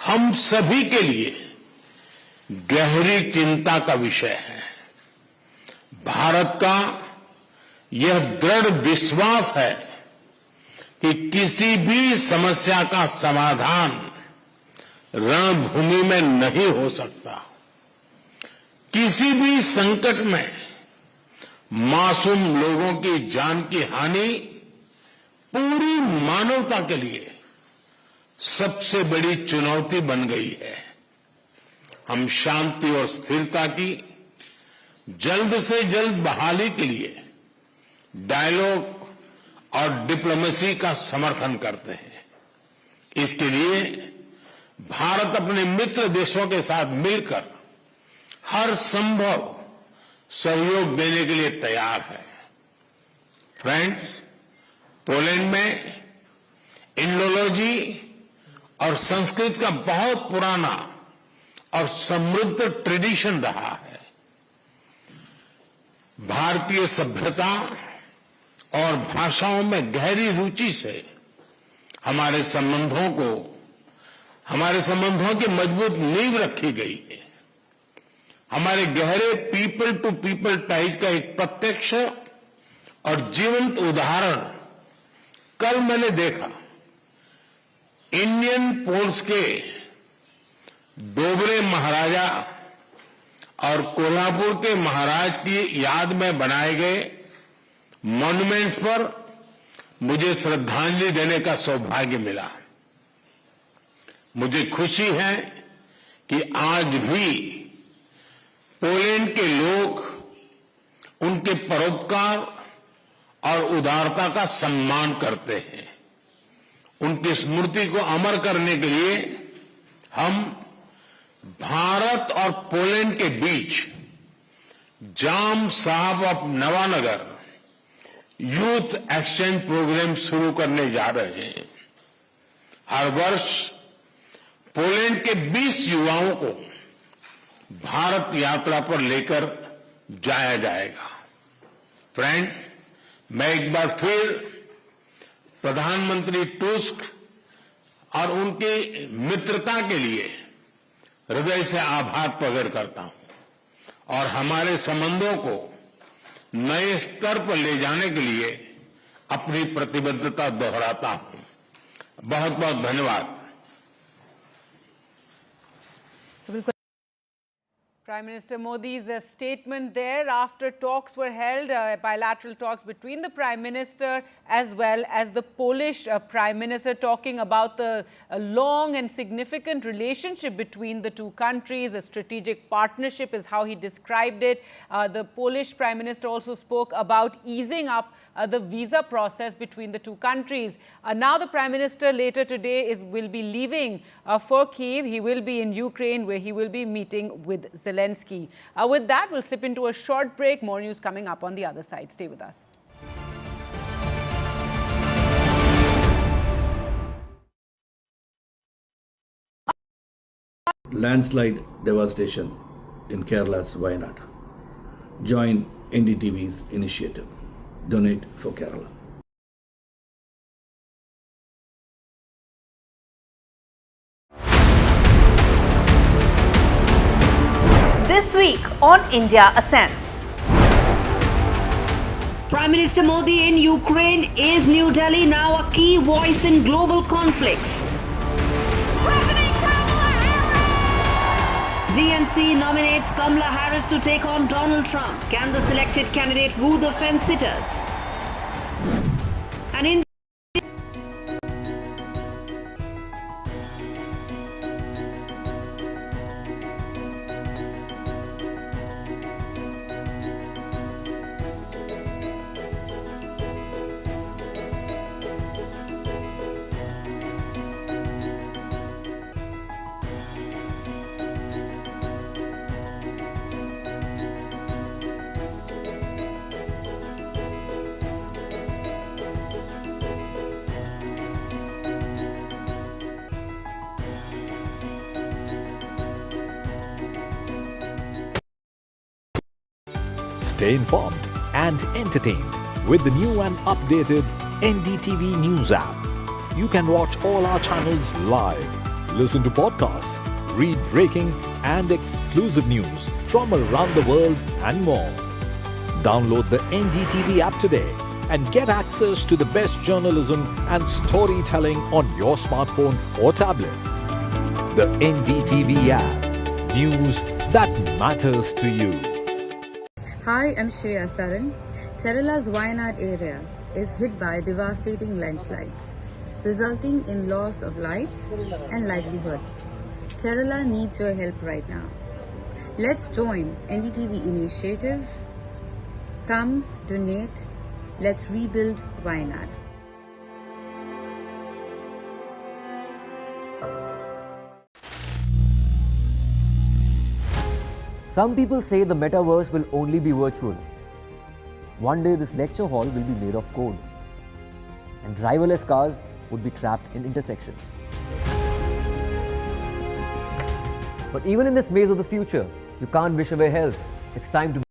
हम सभी के लिए गहरी चिंता का विषय है। भारत का यह दृढ़ विश्वास है कि किसी भी समस्या का समाधान रणभूमि में नहीं हो सकता। किसी भी संकट में मासूम लोगों की जान की हानि पूरी मानवता के लिए सबसे बड़ी चुनौती बन गई है। हम शांति और स्थिरता की जल्द से जल्द बहाली के लिए डायलॉग और डिप्लोमेसी का समर्थन करते हैं। इसके लिए भारत अपने मित्र देशों के साथ मिलकर हर संभव सहयोग देने के लिए तैयार है। फ्रेंड्स, पोलैंड में इंडोलॉजी और संस्कृत का बहुत पुराना और समृद्ध ट्रेडिशन रहा है। भारतीय सभ्यता और भाषाओं में गहरी रुचि से हमारे संबंधों की मजबूत नींव रखी गई है। हमारे गहरे पीपल टू पीपल टाइज का एक प्रत्यक्ष और जीवंत उदाहरण कल मैंने देखा। इंडियन फोर्स के डोगरे महाराजा और कोल्हापुर के महाराज की याद में बनाए गए मॉन्यूमेंट्स पर मुझे श्रद्धांजलि देने का सौभाग्य मिला। मुझे खुशी है कि आज भी पोलैंड के लोग उनके परोपकार और उदारता का सम्मान करते हैं। उनकी स्मृति को अमर करने के लिए हम भारत और पोलैंड के बीच Jam Sahab of Nawanagar youth exchange programme शुरू करने जा रहे हैं। हर वर्ष पोलैंड के 20 युवाओं को भारत यात्रा पर लेकर जाया जाएगा। फ्रेंड्स, मैं एक बार फिर प्रधानमंत्री टुस्क और उनकी मित्रता के लिए हृदय से आभार प्रकट करता हूं और हमारे संबंधों को नए स्तर पर ले जाने के लिए अपनी प्रतिबद्धता दोहराता हूं। बहुत बहुत धन्यवाद। Prime Minister Modi's statement there after talks were held, bilateral talks between the Prime Minister as well as the Polish Prime Minister, talking about the long and significant relationship between the two countries. A strategic partnership is how he described it. The Polish Prime Minister also spoke about easing up the visa process between the two countries. Now the Prime Minister later today will be leaving for Kyiv. He will be in Ukraine, where he will be meeting with Zelensky. With that, we'll slip into a short break. More news coming up on the other side. Stay with us. Landslide devastation in Kerala's Wayanad. Join NDTV's initiative. Donate for Kerala. This week on India Ascends. Prime Minister Modi in Ukraine. Is New Delhi now a key voice in global conflicts? DNC nominates Kamala Harris to take on Donald Trump. Can the selected candidate woo the fence-sitters? And in Stay informed and entertained with the new and updated NDTV News app. You can watch all our channels live, listen to podcasts, read breaking and exclusive news from around the world and more. Download the NDTV app today and get access to the best journalism and storytelling on your smartphone or tablet. The NDTV app. News that matters to you. Hi, I'm Shreya Saran. Kerala's Wayanad area is hit by devastating landslides, resulting in loss of lives and livelihood. Kerala needs your help right now. Let's join NDTV initiative. Come, donate. Let's rebuild Wayanad. Some people say the metaverse will only be virtual. One day this lecture hall will be made of code, and driverless cars would be trapped in intersections. But even in this maze of the future, you can't wish away health. It's time to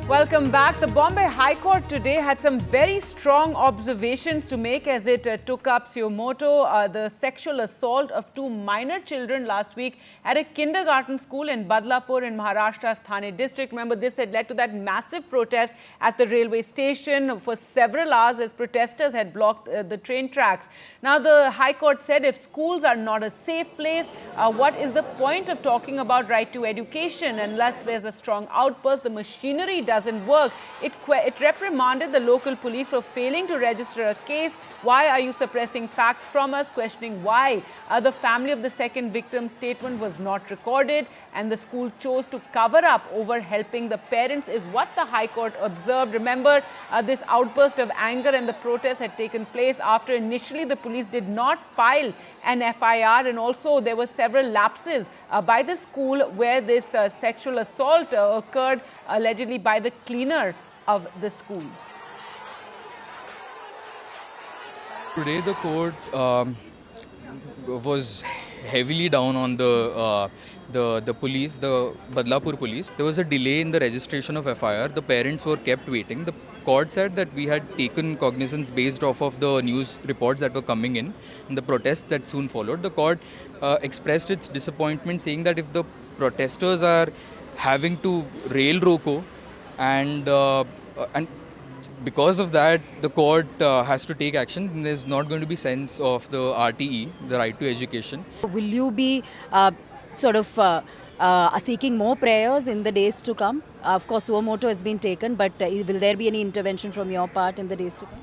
Welcome back. The Bombay High Court today had some very strong observations to make as it took up suo moto the sexual assault of two minor children last week at a kindergarten school in Badlapur in Maharashtra's Thane district. Remember, this had led to that massive protest at the railway station for several hours as protesters had blocked the train tracks. Now, the High Court said if schools are not a safe place, what is the point of talking about right to education unless there's a strong outburst? The machinery doesn't work. It reprimanded the local police for failing to register a case. Why are you suppressing facts from us? Questioning why the family of the second victim's statement was not recorded and the school chose to cover up over helping the parents is what the High Court observed. Remember, this outburst of anger and the protest had taken place after initially the police did not file an FIR, and also there were several lapses by the school where this sexual assault occurred allegedly by the cleaner of the school. Today the court was heavily down on the police, the Badlapur police. There was a delay in the registration of FIR. The parents were kept waiting. The court said that we had taken cognizance based off of the news reports that were coming in and the protests that soon followed. The court expressed its disappointment, saying that if the protesters are having to rail roko and because of that the court has to take action, there's not going to be sense of the RTE, the right to education. Will you be seeking more prayers in the days to come? Of course, suo moto has been taken, but will there be any intervention from your part in the days to come?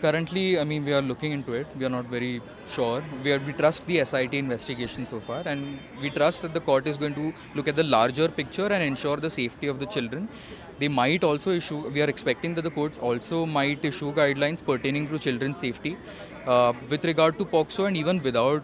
Currently, we are looking into it. We are not very sure. We trust the SIT investigation so far, and we trust that the court is going to look at the larger picture and ensure the safety of the children. They might also issue, we are expecting that the courts also might issue guidelines pertaining to children's safety with regard to POCSO, and even without,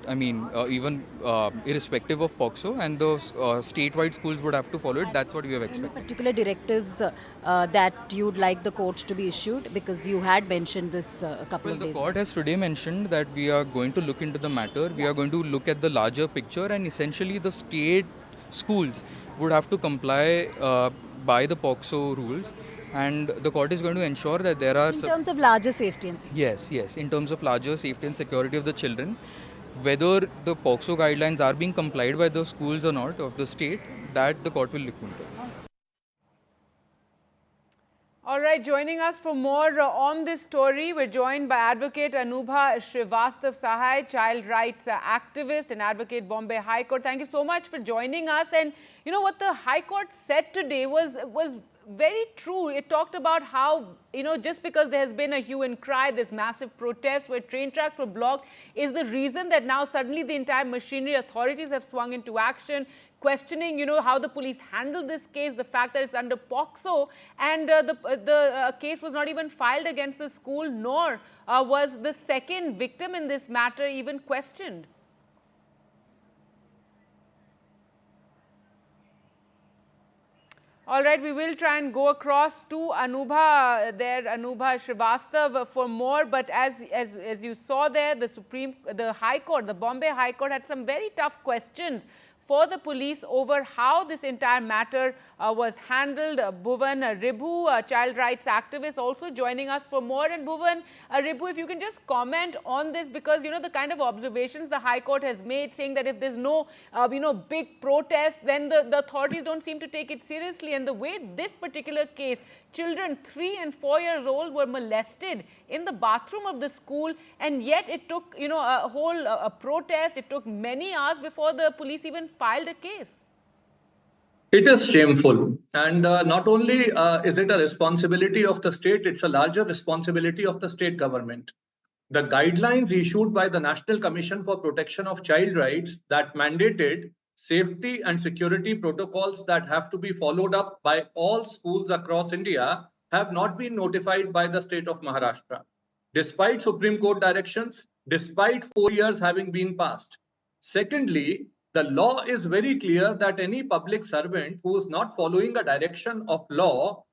irrespective of POCSO, and those statewide schools would have to follow it. That's what we have expected. Any particular directives that you'd like the courts to be issued? Because you had mentioned this a couple of days ago. The court has today mentioned that we are going to look into the matter. We are going to look at the larger picture, and essentially the state schools would have to comply by the POCSO rules, and the court is going to ensure that there are... In terms of larger safety and security. Yes, in terms of larger safety and security of the children, whether the POCSO guidelines are being complied by the schools or not of the state, that the court will look into. All right, joining us for more on this story, we're joined by Advocate Anubha Srivastav Sahai, child rights activist and advocate, Bombay High Court. Thank you so much for joining us. And you know what the High Court said today was very true. It talked about how, just because there has been a hue and cry, this massive protest where train tracks were blocked, is the reason that now suddenly the entire machinery authorities have swung into action, questioning, how the police handled this case, the fact that it's under POCSO, and the case was not even filed against the school, nor was the second victim in this matter even questioned. All right, we will try and go across to Anubha Anubha Srivastav for more. But as you saw there, the High Court, the Bombay High Court had some very tough questions for the police over how this entire matter was handled. Bhuvan Ribhu, a child rights activist, also joining us for more. And Bhuvan Ribhu, if you can just comment on this, because the kind of observations the High Court has made, saying that if there's no big protest, then the authorities don't seem to take it seriously. And the way this particular case, children 3 and 4 years old were molested in the bathroom of the school, and yet it took a whole protest. It took many hours before the police even filed a case. It is shameful. And not only is it a responsibility of the state, it's a larger responsibility of the state government. The guidelines issued by the National Commission for Protection of Child Rights that mandated safety and security protocols that have to be followed up by all schools across India have not been notified by the state of Maharashtra, despite Supreme Court directions, despite 4 years having been passed. Secondly, the law is very clear that any public servant who is not following a direction of law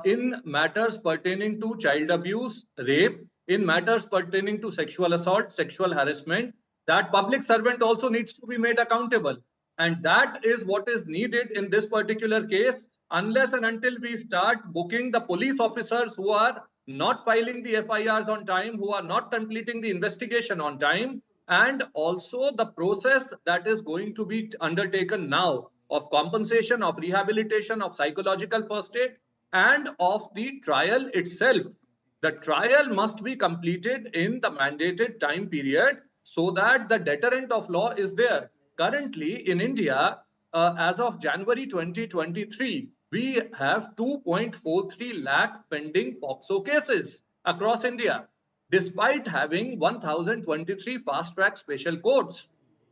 in matters pertaining to child abuse, rape, in matters pertaining to sexual assault, sexual harassment, that public servant also needs to be made accountable. And that is what is needed in this particular case, unless and until we start booking the police officers who are not filing the FIRs on time, who are not completing the investigation on time, and also the process that is going to be undertaken now of compensation, of rehabilitation, of psychological first aid, and of the trial itself. The trial must be completed in the mandated time period so that the deterrent of law is there. Currently in India, as of January 2023, we have 2.43 lakh pending POCSO cases across India, despite having 1,023 fast-track special courts.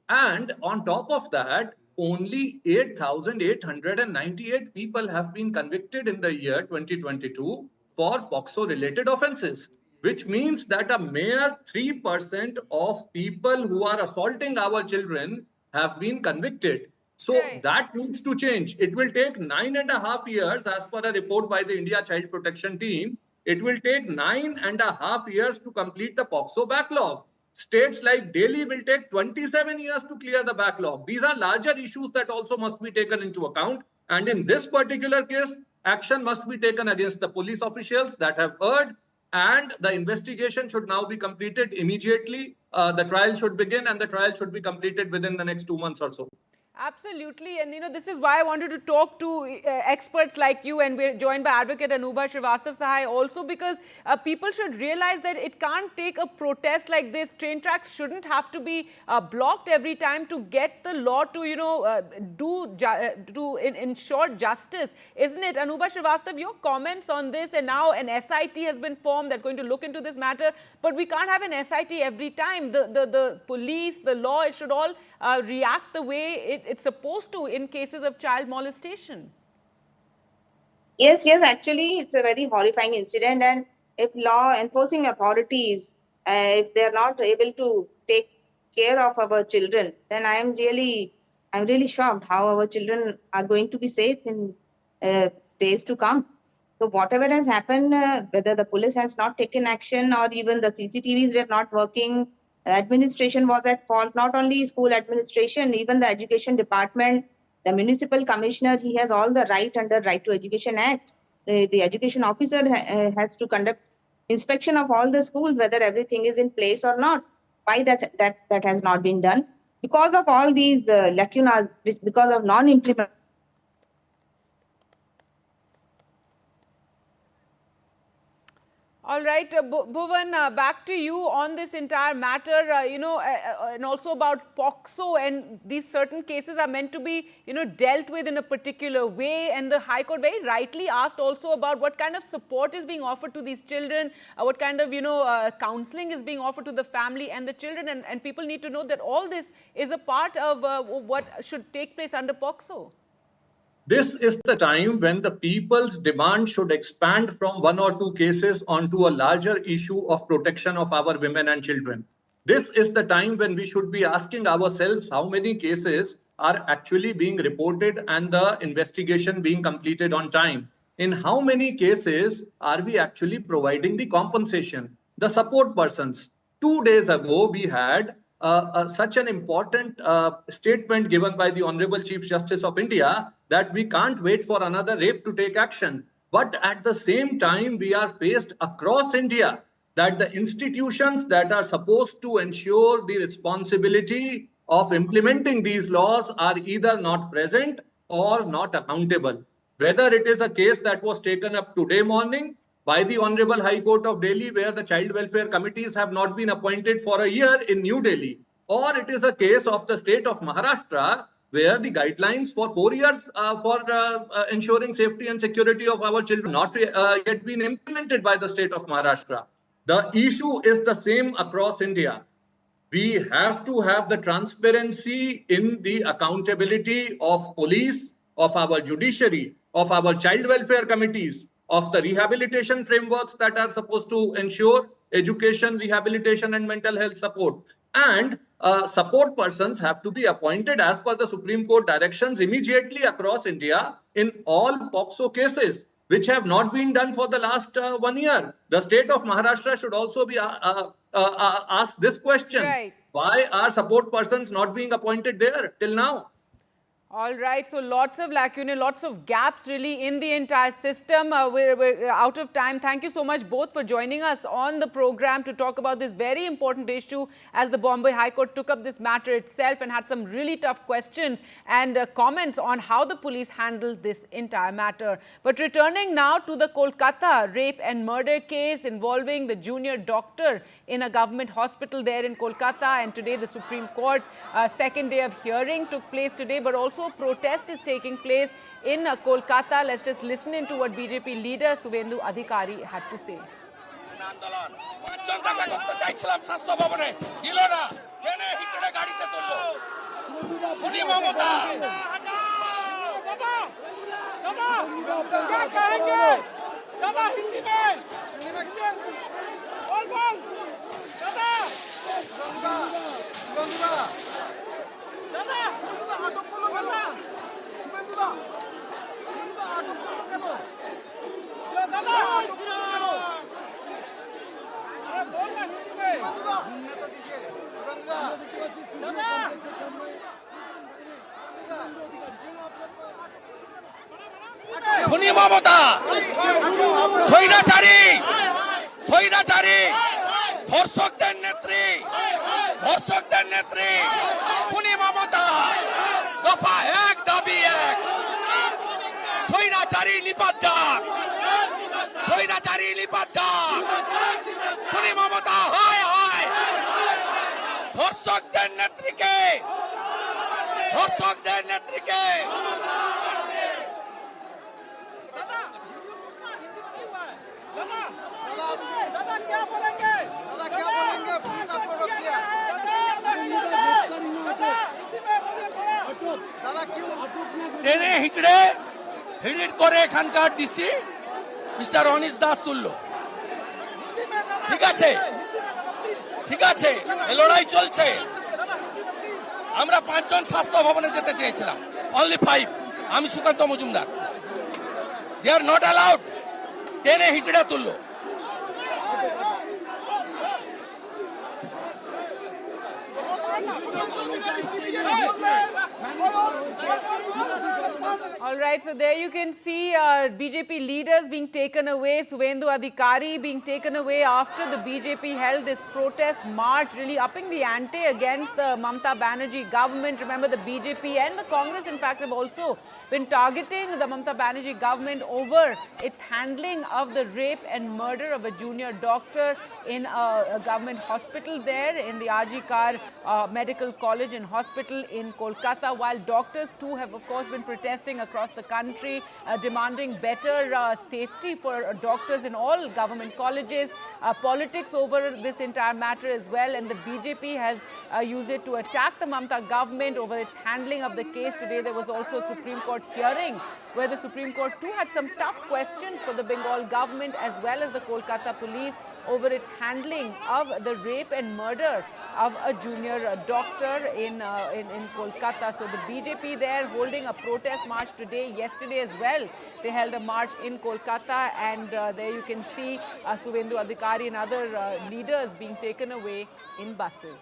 And on top of that, only 8,898 people have been convicted in the year 2022 for POCSO-related offenses, which means that a mere 3% of people who are assaulting our children have been convicted. So that needs to change. It will take 9.5 years, as per a report by the India Child Protection Team. It will take 9.5 years to complete the POCSO backlog. States like Delhi will take 27 years to clear the backlog. These are larger issues that also must be taken into account. And in this particular case, action must be taken against the police officials that have erred, and the investigation should now be completed immediately. The trial should begin, and the trial should be completed within the next 2 months or so. Absolutely. And this is why I wanted to talk to experts like you, and we're joined by Advocate Anubha Srivastav Sahai also, because people should realize that it can't take a protest like this. Train tracks shouldn't have to be blocked every time to get the law to, ensure justice, isn't it? Anubha Srivastav, your comments on this, and now an SIT has been formed that's going to look into this matter, but we can't have an SIT every time. The police, the law, it should all react the way it's supposed to in cases of child molestation. Yes, actually, it's a very horrifying incident. And if law enforcing authorities, if they're not able to take care of our children, then I'm really shocked how our children are going to be safe in days to come. So whatever has happened, whether the police has not taken action or even the CCTVs were not working, administration was at fault, not only school administration, even the education department, the municipal commissioner, he has all the right under Right to Education Act. The education officer has to conduct inspection of all the schools, whether everything is in place or not. Why that has not been done? Because of all these lacunas, because of non-implementation. All right, Bhuvan, back to you on this entire matter, and also about POCSO, and these certain cases are meant to be, dealt with in a particular way. And the High Court very rightly asked also about what kind of support is being offered to these children, what kind of, counseling is being offered to the family and the children. And people need to know that all this is a part of what should take place under POCSO. This is the time when the people's demand should expand from 1 or 2 cases onto a larger issue of protection of our women and children. This is the time when we should be asking ourselves how many cases are actually being reported and the investigation being completed on time? In how many cases are we actually providing the compensation, the support persons? 2 days ago, we had such an important statement given by the Honorable Chief Justice of India that we can't wait for another rape to take action. But at the same time, we are faced across India that the institutions that are supposed to ensure the responsibility of implementing these laws are either not present or not accountable. Whether it is a case that was taken up today morning by the Honorable High Court of Delhi, where the child welfare committees have not been appointed for a year in New Delhi, or it is a case of the state of Maharashtra, where the guidelines for 4 years for ensuring safety and security of our children not yet been implemented by the state of Maharashtra. The issue is the same across India. We have to have the transparency in the accountability of police, of our judiciary, of our child welfare committees, of the rehabilitation frameworks that are supposed to ensure education, rehabilitation, and mental health support. And support persons have to be appointed as per the Supreme Court directions immediately across India in all POCSO cases, which have not been done for the last 1 year. The state of Maharashtra should also be asked this question. Right. Why are support persons not being appointed there till now? All right, so lots of lacunae, lots of gaps really in the entire system. We're out of time. Thank you so much both for joining us on the program to talk about this very important issue, as the Bombay High Court took up this matter itself and had some really tough questions and comments on how the police handled this entire matter. But returning now to the Kolkata rape and murder case involving the junior doctor in a government hospital there in Kolkata, and today the Supreme Court second day of hearing took place today, but also a protest is taking place in Kolkata. Let's just listen into what BJP leader Suvendu Adhikari had to say. খুনি মমতা স্বৈরাচারী ধর্ষকদের নেত্রী খুনি মমতা দফা 1 দাবি 1 স্বৈরাচারী নিপাত যাক খুনি মমতা হায় ধর্ষকদের নেত্রীকে টেনে হিচড়ে হিড়িট করে এখানকার ডিসি মিস্টার অনিশ দাস তুললো। ঠিক আছে এই লড়াই চলছে। আমরা 5 জন স্বাস্থ্য ভবনে যেতে চেয়েছিলাম, অনলি 5। আমি সুকান্ত মজুমদার, দে আর নট অ্যালাউড। টেনে হিচড়ে তুললো। All right, so there you can see BJP leaders being taken away, Suvendu Adhikari being taken away after the BJP held this protest march, really upping the ante against the Mamata Banerjee government. Remember, the BJP and the Congress, in fact, have also been targeting the Mamata Banerjee government over its handling of the rape and murder of a junior doctor in a government hospital there in the RG Kar Medical College and Hospital in Kolkata, while doctors too have, of course, been protesting across the country, demanding better safety for doctors in all government colleges. Politics over this entire matter as well, and the BJP has used it to attack the Mamata government over its handling of the case. Today there was also a Supreme Court hearing where the Supreme Court too had some tough questions for the Bengal government as well as the Kolkata police over its handling of the rape and murder of a junior doctor in Kolkata. So the BJP there holding a protest march today, yesterday as well. They held a march in Kolkata, and there you can see Suvendu Adhikari and other leaders being taken away in buses.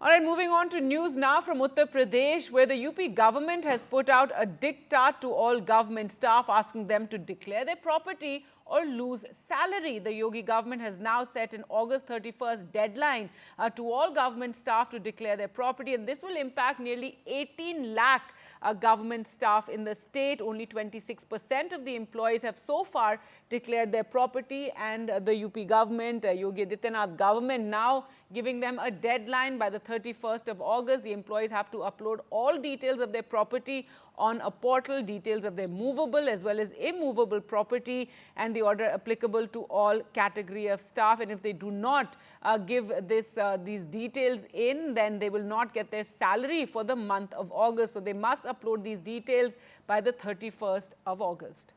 All right, moving on to news now from Uttar Pradesh, where the UP government has put out a diktat to all government staff, asking them to declare their property or lose salary. The Yogi government has now set an August 31st deadline to all government staff to declare their property, and this will impact nearly 18 lakh government staff in the state. Only 26% of the employees have so far declared their property, and the UP government, Yogi Adityanath government, now giving them a deadline by the 31st of August. The employees have to upload all details of their property on a portal, details of their movable as well as immovable property, and the order applicable to all category of staff. And if they do not give these details in, then they will not get their salary for the month of August. So they must upload these details by the 31st of August.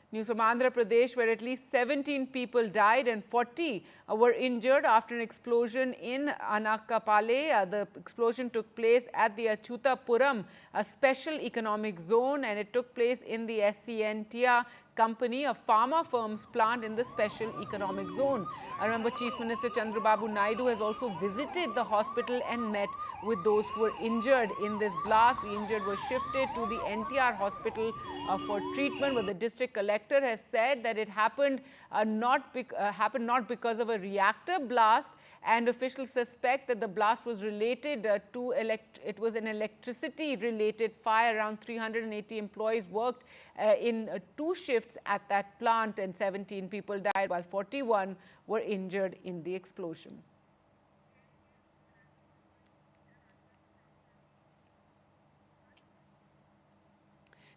News from Andhra Pradesh, where at least 17 people died and 40 were injured after an explosion in Anakapale. The explosion took place at the Achutapuram, a special economic zone, and it took place in the SCNTIA company, a pharma firm's plant in the special economic zone. I remember Chief Minister Chandrababu Naidu has also visited the hospital and met with those who were injured in this blast. The injured were shifted to the NTR hospital for treatment, but the district collector has said that it happened not because of a reactor blast, and officials suspect that the blast was related to it was an electricity related fire. Around 380 employees worked in 2 shifts at that plant, and 17 people died while 41 were injured in the explosion.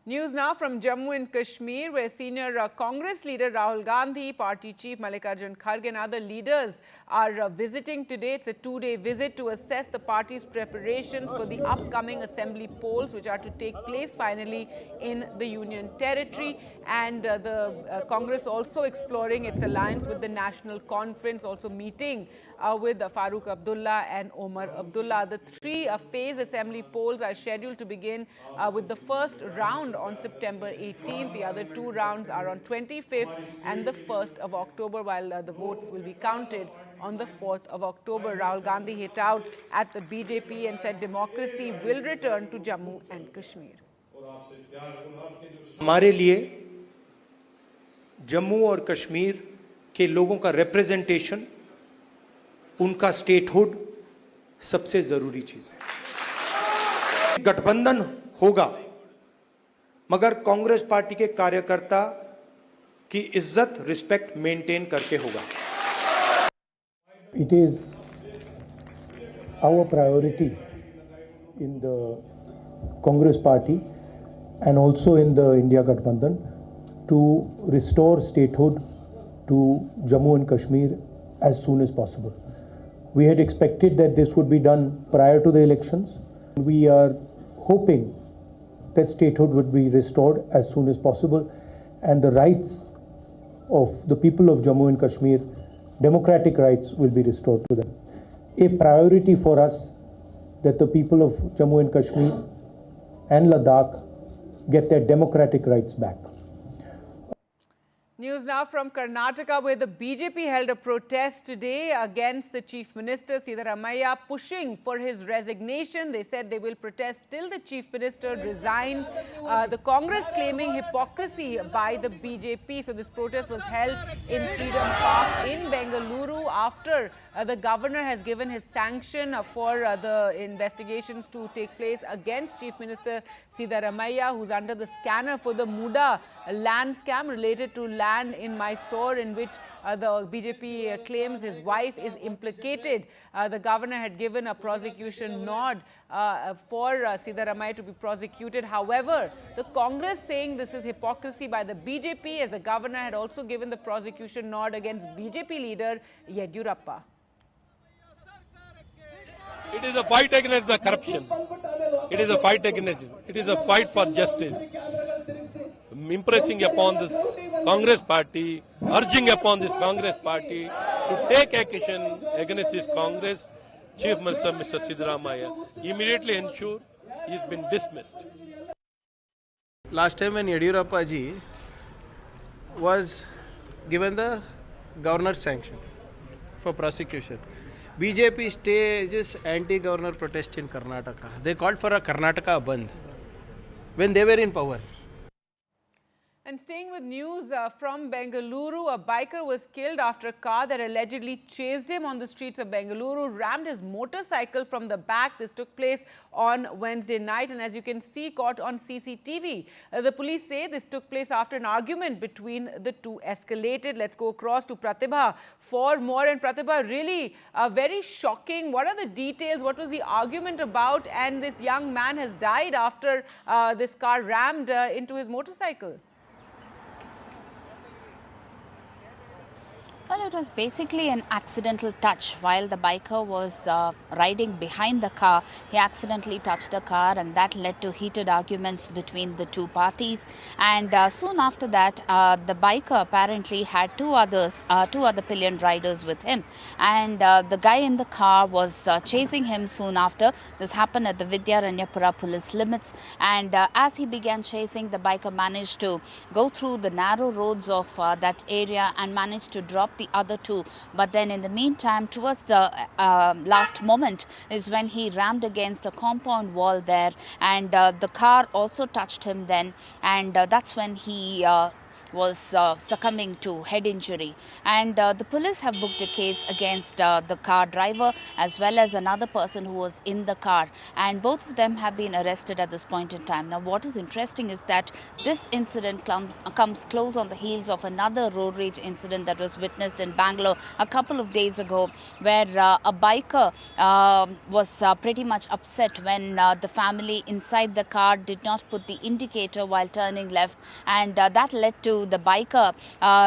News now from Jammu and Kashmir, where senior Congress leader Rahul Gandhi, party chief Mallikarjun Kharge and other leaders are visiting today. It's a 2-day visit to assess the party's preparations for the upcoming assembly polls, which are to take place finally in the Union Territory. And the Congress also exploring its alliance with the National Conference, also meeting with Farooq Abdullah and Omar Abdullah. The 3-phase assembly polls are scheduled to begin with the first round on September 18th. The other 2 rounds are on 25th and the 1st of October, while the votes will be counted on the 4th of October. Rahul Gandhi hit out at the BJP and said democracy will return to Jammu and Kashmir. हमारे लिए जम्मू और कश्मीर के लोगों का representation, उनका statehood सबसे जरूरी चीज है। गठबंधन होगा, मगर कांग्रेस पार्टी के कार्यकर्ता की इज्जत, रिस्पेक्ट मेंटेन करके होगा। It is our priority in the Congress party and also in the India Gathbandhan to restore statehood to Jammu and Kashmir as soon as possible. We had expected that this would be done prior to the elections. We are hoping that statehood would be restored as soon as possible, and the rights of the people of Jammu and Kashmir, democratic rights, will be restored to them. A priority for us that the people of Jammu and Kashmir and Ladakh get their democratic rights back. News now from Karnataka, where the BJP held a protest today against the Chief Minister, Siddaramaiah, pushing for his resignation. They said they will protest till the Chief Minister resigns. The Congress claiming hypocrisy by the BJP. So this protest was held in Freedom Park in Bengaluru after the governor has given his sanction for the investigations to take place against Chief Minister Siddaramaiah, who's under the scanner for the Muda land scam related to land in Mysore, in which the BJP claims his wife is implicated. The governor had given a prosecution nod for Siddaramaiah to be prosecuted. However, the Congress saying this is hypocrisy by the BJP, as the governor had also given the prosecution nod against BJP leader Yediyurappa. It is a fight against the corruption. It is a fight against it. It is a fight for justice. Impressing upon this Congress party, urging upon this Congress party to take action against this Congress Chief Minister, Mr. Siddaramaiah. Immediately ensure he has been dismissed. Last time when Yediyurappa ji was given the governor's sanction for prosecution, BJP stages anti-governor protest in Karnataka. They called for a Karnataka Bandh when they were in power. And staying with news from Bengaluru, a biker was killed after a car that allegedly chased him on the streets of Bengaluru rammed his motorcycle from the back. This took place on Wednesday night and, as you can see, caught on CCTV. The police say this took place after an argument between the two escalated. Let's go across to Pratibha for more. And Pratibha, really very shocking. What are the details? What was the argument about? And this young man has died after this car rammed into his motorcycle. Well, it was basically an accidental touch. While the biker was riding behind the car, he accidentally touched the car, and that led to heated arguments between the two parties. And soon after that, the biker apparently had two other pillion riders with him. And the guy in the car was chasing him soon after. This happened at the Vidyaranyapura police limits. And as he began chasing, the biker managed to go through the narrow roads of that area and managed to drop the other two. But then in the meantime, towards the last moment is when he rammed against a compound wall there, and the car also touched him then, and that's when he was succumbing to head injury. And the police have booked a case against the car driver as well as another person who was in the car, and both of them have been arrested at this point in time. Now, what is interesting is that this incident comes close on the heels of another road rage incident that was witnessed in Bangalore a couple of days ago, where a biker was pretty much upset when the family inside the car did not put the indicator while turning left, and that led to the biker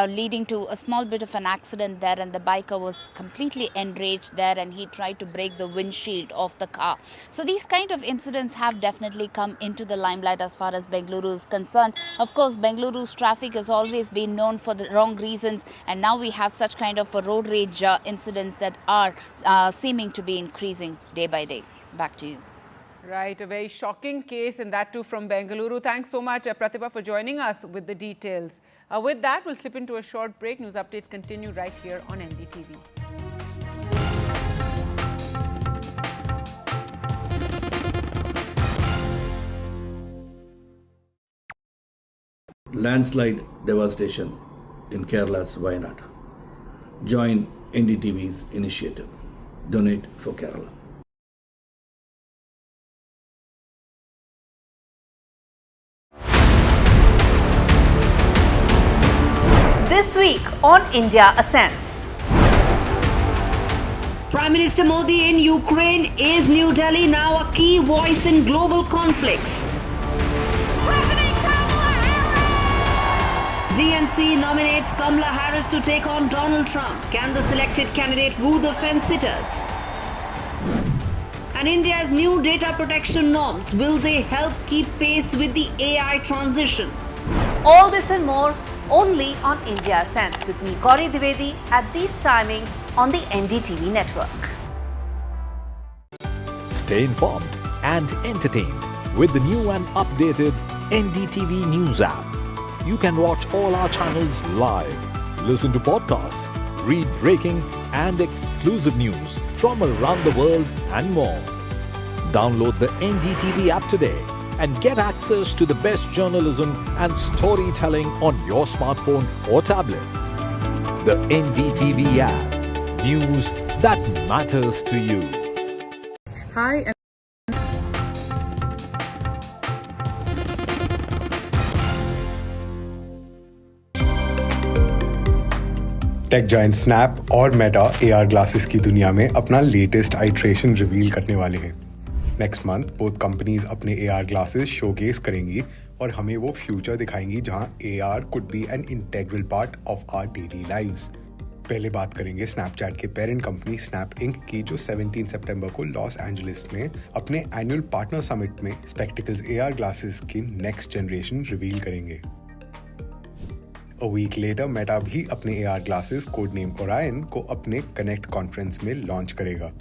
leading to a small bit of an accident there, and the biker was completely enraged there and he tried to break the windshield of the car. So these kind of incidents have definitely come into the limelight as far as Bengaluru is concerned. Of course, Bengaluru's traffic has always been known for the wrong reasons, and now we have such kind of a road rage incidents that are seeming to be increasing day by day. Back to you. Right, a very shocking case, and that too from Bengaluru. Thanks so much, Pratibha, for joining us with the details. With that, we'll slip into a short break. News updates continue right here on NDTV. Landslide devastation in Kerala's Wayanad. Join NDTV's initiative. Donate for Kerala. This week on India Ascends. Prime Minister Modi in Ukraine. Is New Delhi now a key voice in global conflicts? DNC nominates Kamala Harris to take on Donald Trump. Can the selected candidate woo the fence-sitters? And India's new data protection norms, will they help keep pace with the AI transition? All this and more only on India Ascends with me, Gauri Dwivedi, at these timings on the NDTV network. Stay informed and entertained with the new and updated NDTV News app. You can watch all our channels live, listen to podcasts, read breaking and exclusive news from around the world and more. Download the NDTV app today and get access to the best journalism and storytelling on your smartphone or tablet. The NDTV app. News that matters to you. Hi. Tech giant snap और Meta AR glasses की दुनिया में अपना latest iteration reveal करने वाले हैं। Next month both companies अपने AR glasses showcase करेंगी और हमें वो फ्यूचर दिखाएंगी जहां AR could be an integral part of our daily lives. पहले बात करेंगे स्नैपचैट के पेरेंट कंपनी स्नैप इंक की, जो 17 सितंबर को लॉस एंजलिस में अपने एनुअल पार्टनर समिट में स्पेक्टिकल्स AR ग्लासेस की नेक्स्ट जनरेशन रिवील करेंगे। A week later, मेटा भी अपने AR glasses code name Orion को अपने कनेक्ट कॉन्फ्रेंस में लॉन्च करेगा।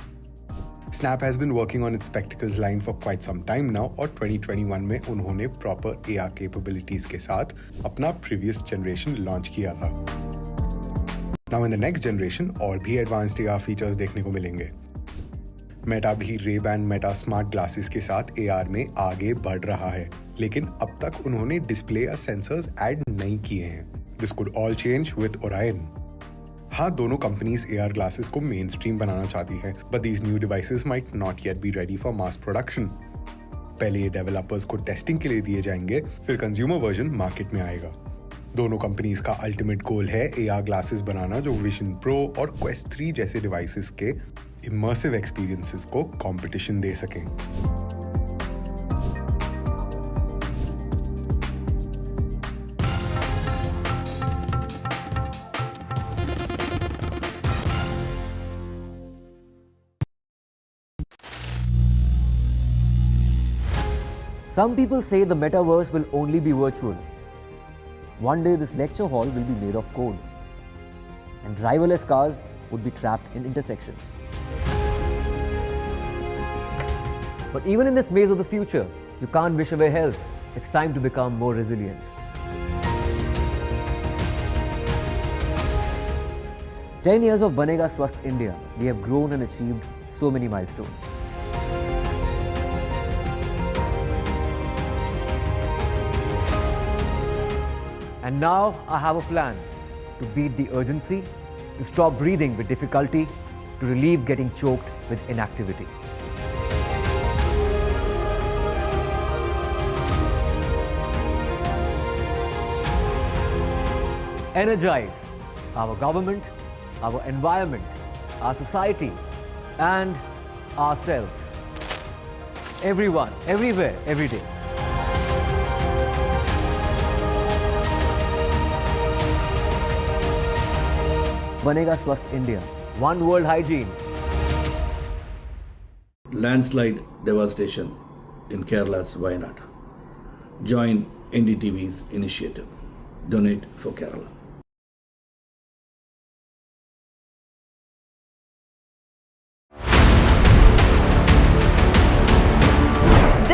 Snap has been working on its spectacles line for quite some time now और 2021 में उन्होंने प्रॉपर AR capabilities के साथ अपना प्रीवियस जनरेशन लॉन्च किया था। Now in the next generation और भी एडवांस्ड AR फीचर्स देखने को मिलेंगे। मेटा भी Ray-Ban मेटा स्मार्ट ग्लासेस के साथ AR में आगे बढ़ रहा है, लेकिन अब तक उन्होंने डिस्प्ले या सेंसर्स ऐड नहीं किए हैं। This could all change with Orion. हाँ, दोनों कंपनीज AR ग्लासेस को मेन स्ट्रीम बनाना चाहती हैं, but these new devices might not yet be ready for mass production. पहले ये डेवलपर्स को टेस्टिंग के लिए दिए जाएंगे, फिर कंज्यूमर वर्जन मार्केट में आएगा। दोनों कंपनीज का अल्टीमेट गोल है AR ग्लासेस बनाना जो विजन प्रो और Quest 3 जैसे डिवाइसेस के इमर्सिव एक्सपीरियंसेस को कंपटीशन दे सकें। Some people say the metaverse will only be virtual. One day this lecture hall will be made of code, and driverless cars would be trapped in intersections. But even in this maze of the future, you can't wish away health. It's time to become more resilient. "10 years of Banega Swasth India, we have grown and achieved so many milestones. And now I have a plan to beat the urgency, to stop breathing with difficulty, to relieve getting choked with inactivity. Energize our government, our environment, our society, and ourselves. Everyone, everywhere, every day. Banega Swasth India. One world hygiene." Landslide devastation in Kerala's Wayanad. Join NDTV's initiative. Donate for Kerala.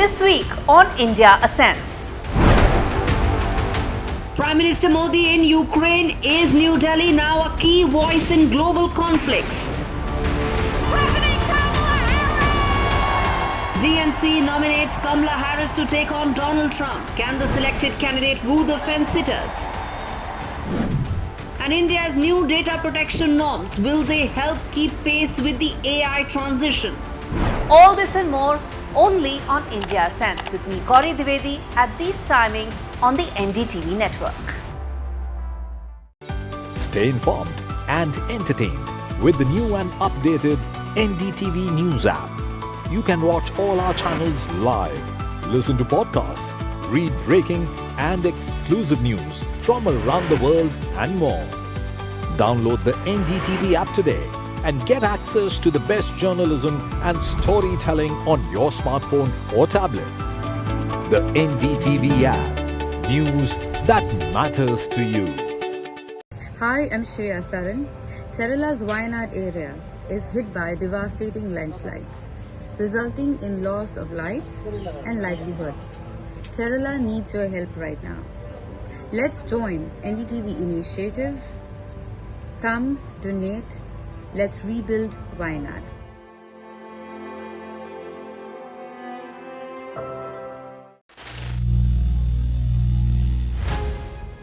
This week on India Ascends. Prime Minister Modi in Ukraine. Is New Delhi now a key voice in global conflicts? DNC nominates Kamala Harris to take on Donald Trump. Can the selected candidate woo the fence-sitters? And India's new data protection norms, will they help keep pace with the AI transition? All this and more only on India Ascends with me, Gauri Dwivedi, at these timings on the NDTV network. Stay informed and entertained with the new and updated NDTV News app. You can watch all our channels live, listen to podcasts, read breaking and exclusive news from around the world and more. Download the NDTV app today and get access to the best journalism and storytelling on your smartphone or tablet. The NDTV app. News that matters to you. Hi, I'm Shreya Saran. Kerala's Wayanad area is hit by devastating landslides, resulting in loss of lives and livelihood. Kerala needs your help right now. Let's join NDTV initiative. Come, donate. Let's rebuild Wayanad.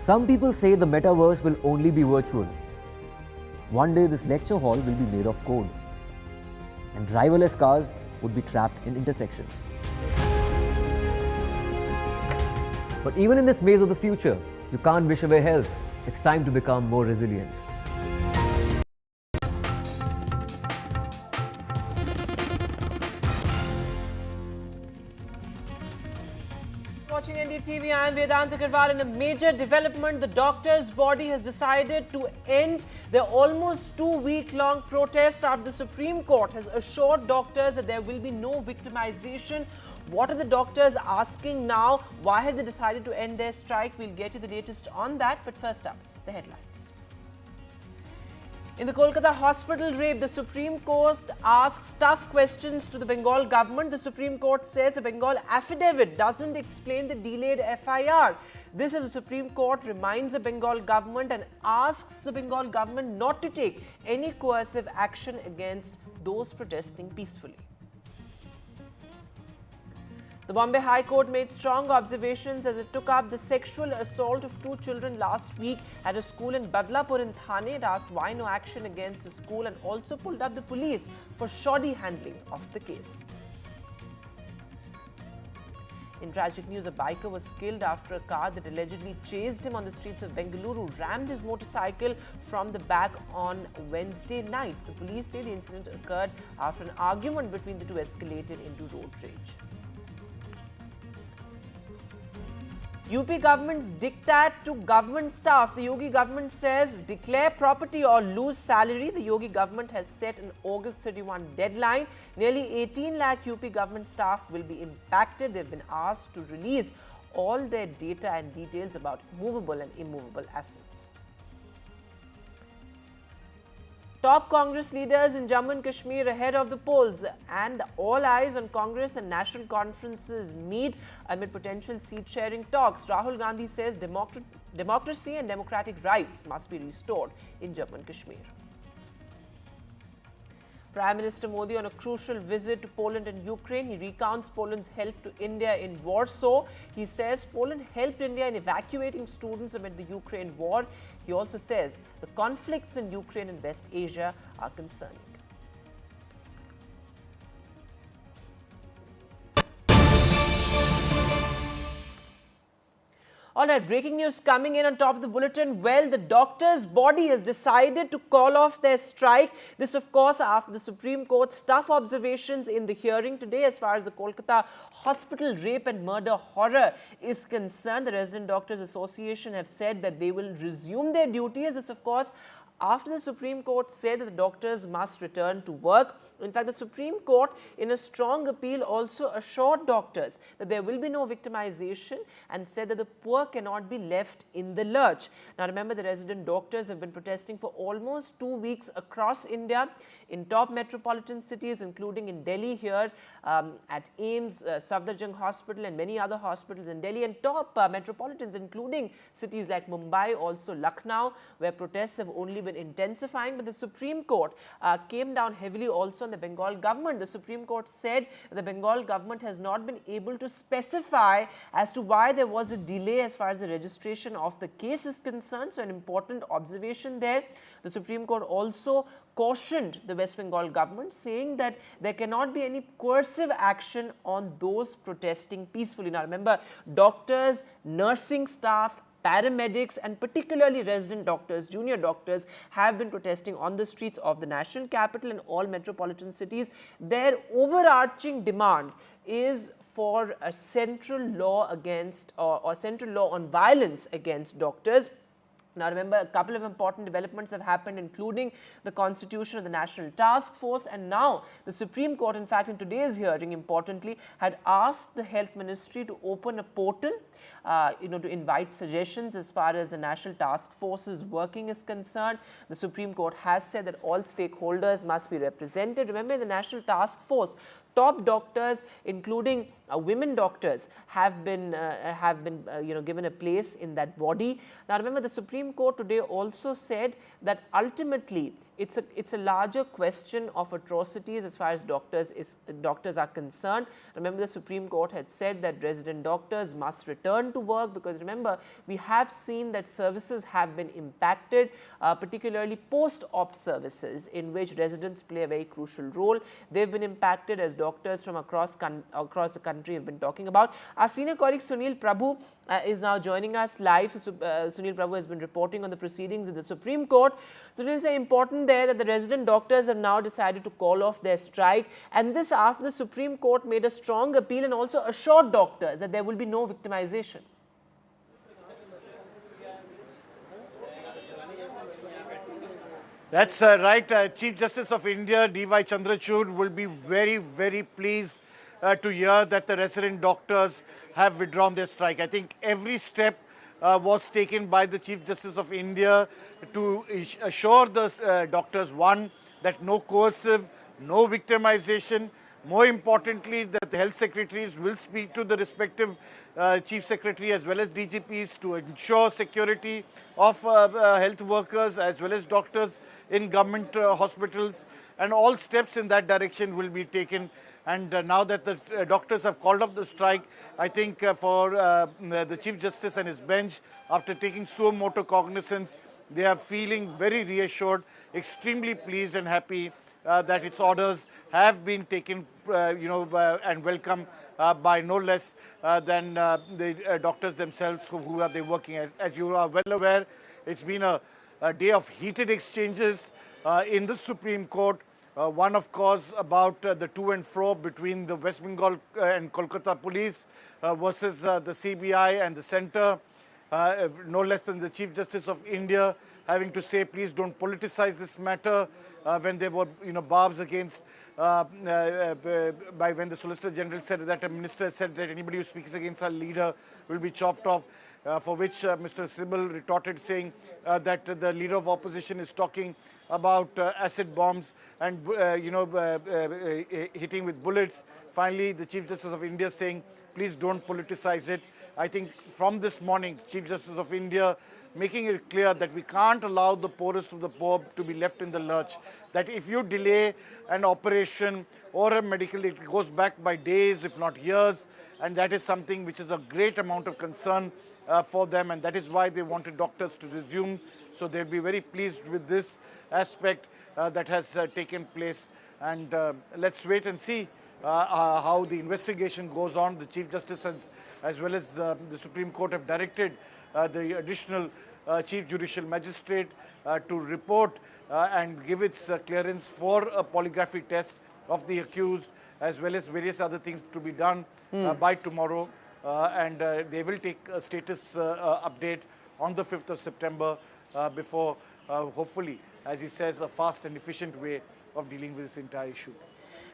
Some people say the metaverse will only be virtual. One day this lecture hall will be made of code, and driverless cars would be trapped in intersections. But even in this maze of the future, you can't wish away health. It's time to become more resilient. watching NDTV. I am Vedanta Karwal. In a major development, the doctors' body has decided to end their almost 2-week-long protest after the Supreme Court has assured doctors that there will be no victimization. What are the doctors asking now? Why have they decided to end their strike? We'll get you the latest on that. But first up, the headlines. In the Kolkata hospital rape, the Supreme Court asks tough questions to the Bengal government. The Supreme Court says a Bengal affidavit doesn't explain the delayed FIR. This, as the Supreme Court reminds the Bengal government and asks the Bengal government not to take any coercive action against those protesting peacefully. The Bombay High Court made strong observations as it took up the sexual assault of 2 children last week at a school in Badlapur in Thane. It asked why no action against the school and also pulled up the police for shoddy handling of the case. In tragic news, a biker was killed after a car that allegedly chased him on the streets of Bengaluru rammed his motorcycle from the back on Wednesday night. The police say the incident occurred after an argument between the two escalated into road rage. UP government's diktat to government staff. The Yogi government says declare property or lose salary. The Yogi government has set an August 31 deadline. Nearly 18 lakh UP government staff will be impacted. They've been asked to release all their data and details about movable and immovable assets. Top Congress leaders in Jammu and Kashmir ahead of the polls, and all eyes on Congress and national conferences meet amid potential seat-sharing talks. Rahul Gandhi says democracy and democratic rights must be restored in Jammu and Kashmir. Prime Minister Modi on a crucial visit to Poland and Ukraine. He recounts Poland's help to India in Warsaw. He says Poland helped India in evacuating students amid the Ukraine war. He also says the conflicts in Ukraine and West Asia are concerning. All right, breaking news coming in on top of the bulletin. Well, the doctors' body has decided to call off their strike. This, of course, after the Supreme Court's tough observations in the hearing today as far as the Kolkata hospital rape and murder horror is concerned. The Resident Doctors Association have said that they will resume their duties. This, of course, after the Supreme Court said that the doctors must return to work. In fact, the Supreme Court, in a strong appeal, also assured doctors that there will be no victimization and said that the poor cannot be left in the lurch. Now, remember, the resident doctors have been protesting for almost 2 weeks across India in top metropolitan cities, including in Delhi here at AIIMS, Safdarjung Hospital and many other hospitals in Delhi, and top metropolitans, including cities like Mumbai, also Lucknow, where protests have only been intensifying. But the Supreme Court came down heavily also on the Bengal government. The Supreme Court said the Bengal government has not been able to specify as to why there was a delay as far as the registration of the case is concerned. So an important observation there. The Supreme Court also cautioned the West Bengal government, saying that there cannot be any coercive action on those protesting peacefully. Now remember, doctors, nursing staff, paramedics and particularly resident doctors, junior doctors have been protesting on the streets of the national capital and all metropolitan cities. Their overarching demand is for a central law against or central law on violence against doctors. Now remember, a couple of important developments have happened, including the constitution of the National Task Force, and now the Supreme Court, in fact in today's hearing importantly, had asked the Health Ministry to open a portal to invite suggestions as far as the National Task Force's working is concerned. The Supreme Court has said that all stakeholders must be represented. Remember, the National Task Force, top doctors, including women doctors, have been given a place in that body. Now, remember, the Supreme Court today also said that ultimately it's a larger question of atrocities as far as doctors are concerned. Remember, the Supreme Court had said that resident doctors must return to work because remember, we have seen that services have been impacted, particularly post-op services in which residents play a very crucial role. They've been impacted, as doctors from across the country have been talking about. Our senior colleague Sunil Prabhu is now joining us live. So, Sunil Prabhu has been reporting on the proceedings in the Supreme Court. Sunil, say important from there that the resident doctors have now decided to call off their strike, and this after the Supreme Court made a strong appeal and also assured doctors that there will be no victimization. That's right. Chief Justice of India, D.Y. Chandrachud, will be very, very pleased to hear that the resident doctors have withdrawn their strike. I think every step was taken by the Chief Justice of India to assure the doctors, one, that no coercive, no victimization. More importantly, that the health secretaries will speak to the respective chief secretary as well as DGPs to ensure security of health workers as well as doctors in government hospitals, and all steps in that direction will be taken. And now that the doctors have called off the strike, I think for the Chief Justice and his bench, after taking suo motu cognizance, they are feeling very reassured, extremely pleased and happy that its orders have been taken, and welcome by no less than the doctors themselves who are they working. As you are well aware, it's been a day of heated exchanges in the Supreme Court. One, of course, about the to and fro between the West Bengal and Kolkata police versus the CBI and the centre. No less than the Chief Justice of India having to say, please don't politicize this matter, when there were, barbs against, when the Solicitor General said that a minister said that anybody who speaks against our leader will be chopped off, for which Mr. Sibal retorted saying that the leader of opposition is talking about acid bombs and, hitting with bullets. Finally, the Chief Justice of India saying, please don't politicize it. I think from this morning, Chief Justice of India making it clear that we can't allow the poorest of the poor to be left in the lurch. That if you delay an operation or a medical, it goes back by days, if not years, and that is something which is a great amount of concern for them, and that is why they wanted doctors to resume. So they'll be very pleased with this aspect that has taken place, and let's wait and see how the investigation goes on. The Chief Justice as well as the Supreme Court have directed the additional Chief Judicial Magistrate to report and give its clearance for a polygraphy test of the accused, as well as various other things to be done by tomorrow. And they will take a status update on the 5th of September before, hopefully, as he says, a fast and efficient way of dealing with this entire issue.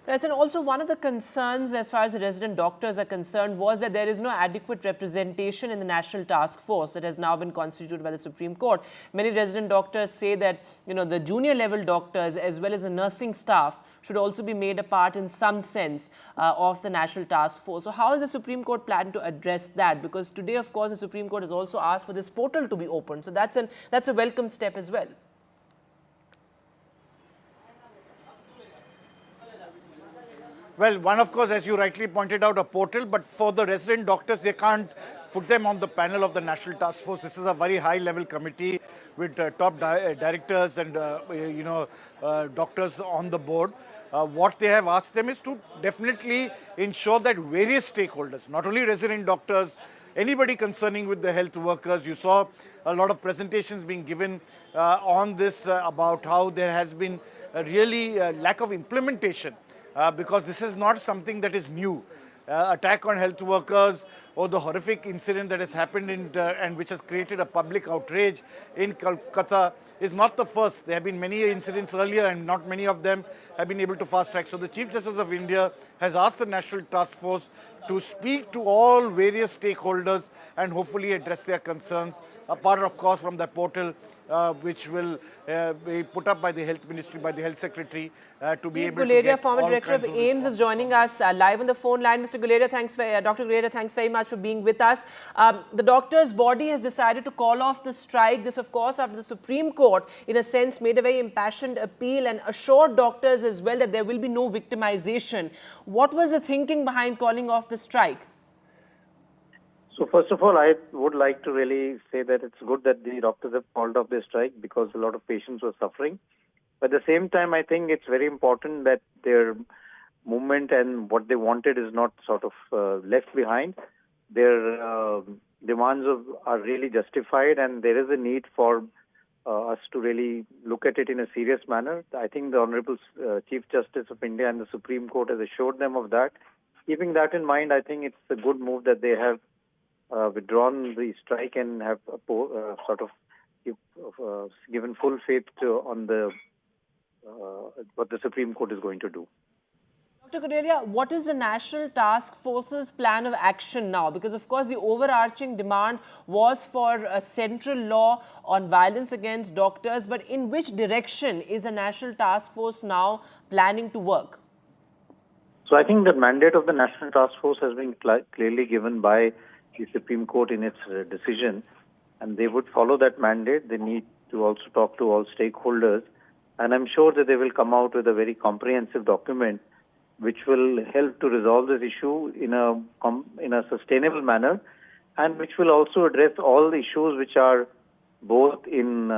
Yes, and also one of the concerns as far as the resident doctors are concerned was that there is no adequate representation in the National Task Force that has now been constituted by the Supreme Court. Many resident doctors say that, the junior level doctors as well as the nursing staff should also be made a part in some sense of the National Task Force. So how is the Supreme Court planning to address that? Because today, of course, the Supreme Court has also asked for this portal to be opened. So that's a welcome step as well. Well, one, of course, as you rightly pointed out, a portal, but for the resident doctors, they can't put them on the panel of the National Task Force. This is a very high-level committee with top directors and, doctors on the board. What they have asked them is to definitely ensure that various stakeholders, not only resident doctors, anybody concerning with the health workers, you saw a lot of presentations being given on this about how there has been a really lack of implementation. Because this is not something that is new. Attack on health workers or the horrific incident that has happened and which has created a public outrage in Kolkata is not the first. There have been many incidents earlier and not many of them have been able to fast track. So the Chief Justice of India has asked the National Task Force to speak to all various stakeholders and hopefully address their concerns, apart of course from the portal which will be put up by the Health Ministry, by the Health Secretary to be able to get former director of AIIMS, is joining us live on the phone line. Mr. Guleria, Dr. Guleria, thanks very much for being with us. The doctors' body has decided to call off the strike. This, of course, after the Supreme Court, in a sense, made a very impassioned appeal and assured doctors as well that there will be no victimization. What was the thinking behind calling off the strike? So first of all, I would like to really say that it's good that the doctors have called off their strike because a lot of patients were suffering. But at the same time, I think it's very important that their movement and what they wanted is not sort of left behind. Their demands are really justified, and there is a need for us to really look at it in a serious manner. I think the Honorable Chief Justice of India and the Supreme Court has assured them of that. Keeping that in mind, I think it's a good move that they have withdrawn the strike and have given full faith on the what the Supreme Court is going to do. Dr. Koderia, what is the National Task Force's plan of action now? Because, of course, the overarching demand was for a central law on violence against doctors. But in which direction is a National Task Force now planning to work? So I think the mandate of the National Task Force has been clearly given by the Supreme Court in its decision. And they would follow that mandate. They need to also talk to all stakeholders. And I'm sure that they will come out with a very comprehensive document which will help to resolve this issue in a sustainable manner, and which will also address all the issues which are both in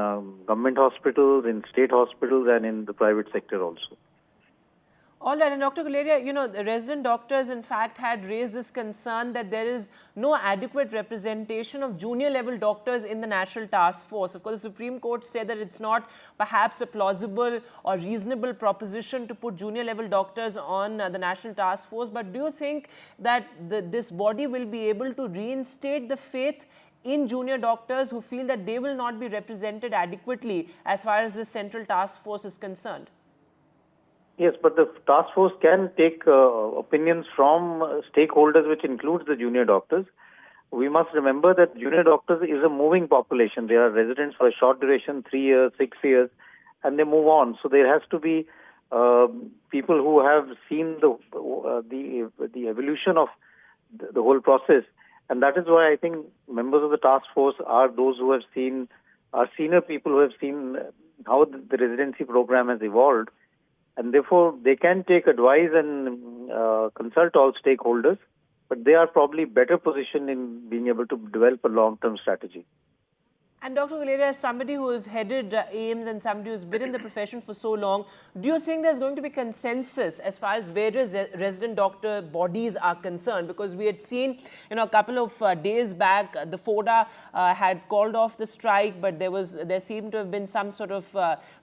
government hospitals, in state hospitals, and in the private sector also. All right, and Dr. Guleria, the resident doctors in fact had raised this concern that there is no adequate representation of junior level doctors in the National Task Force. Of course, the Supreme Court said that it's not perhaps a plausible or reasonable proposition to put junior level doctors on the National Task Force. But do you think that this body will be able to reinstate the faith in junior doctors who feel that they will not be represented adequately as far as the Central Task Force is concerned? Yes, but the task force can take opinions from stakeholders, which includes the junior doctors. We must remember that junior doctors is a moving population. They are residents for a short duration, 3 years, 6 years, and they move on. So there has to be people who have seen the evolution of the whole process. And that is why I think members of the task force are those who have seen, are senior people who have seen how the residency program has evolved. And therefore, they can take advice and consult all stakeholders, but they are probably better positioned in being able to develop a long-term strategy. And Dr. Guleria, as somebody who has headed AIIMS and somebody who's been in the profession for so long, do you think there's going to be consensus as far as various resident doctor bodies are concerned? Because we had seen, a couple of days back, the FODA had called off the strike, but there seemed to have been some sort of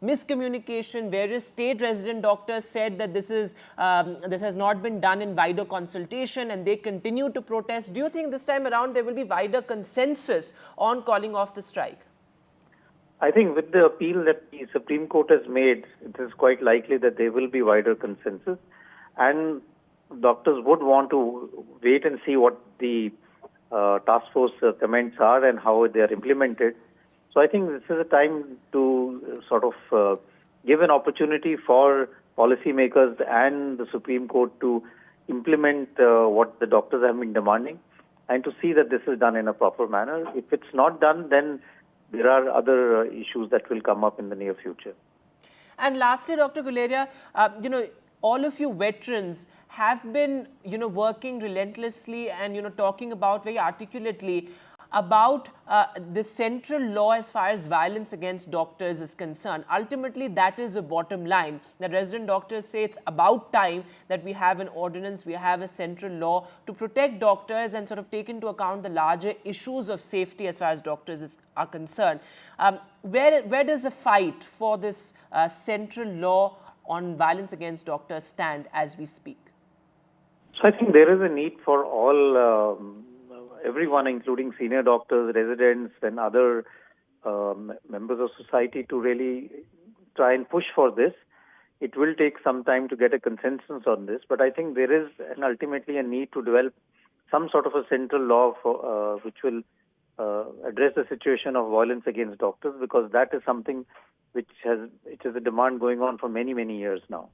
miscommunication. Various state resident doctors said that this has not been done in wider consultation, and they continue to protest. Do you think this time around there will be wider consensus on calling off the strike? I think with the appeal that the Supreme Court has made, it is quite likely that there will be wider consensus, and doctors would want to wait and see what the task force comments are and how they are implemented. So I think this is a time to sort of give an opportunity for policymakers and the Supreme Court to implement what the doctors have been demanding, and to see that this is done in a proper manner. If it's not done, then there are other issues that will come up in the near future. And lastly, Dr. Guleria, all of you veterans have been, working relentlessly and, talking about very articulately about the central law as far as violence against doctors is concerned. Ultimately, that is the bottom line. The resident doctors say it's about time that we have an ordinance, we have a central law to protect doctors and sort of take into account the larger issues of safety as far as doctors are concerned. Where does the fight for this central law on violence against doctors stand as we speak? So I think there is a need for all everyone, including senior doctors, residents, and other members of society, to really try and push for this. It will take some time to get a consensus on this, but I think there is ultimately a need to develop some sort of a central law for, which will address the situation of violence against doctors, because that is something which is a demand going on for many, many years now.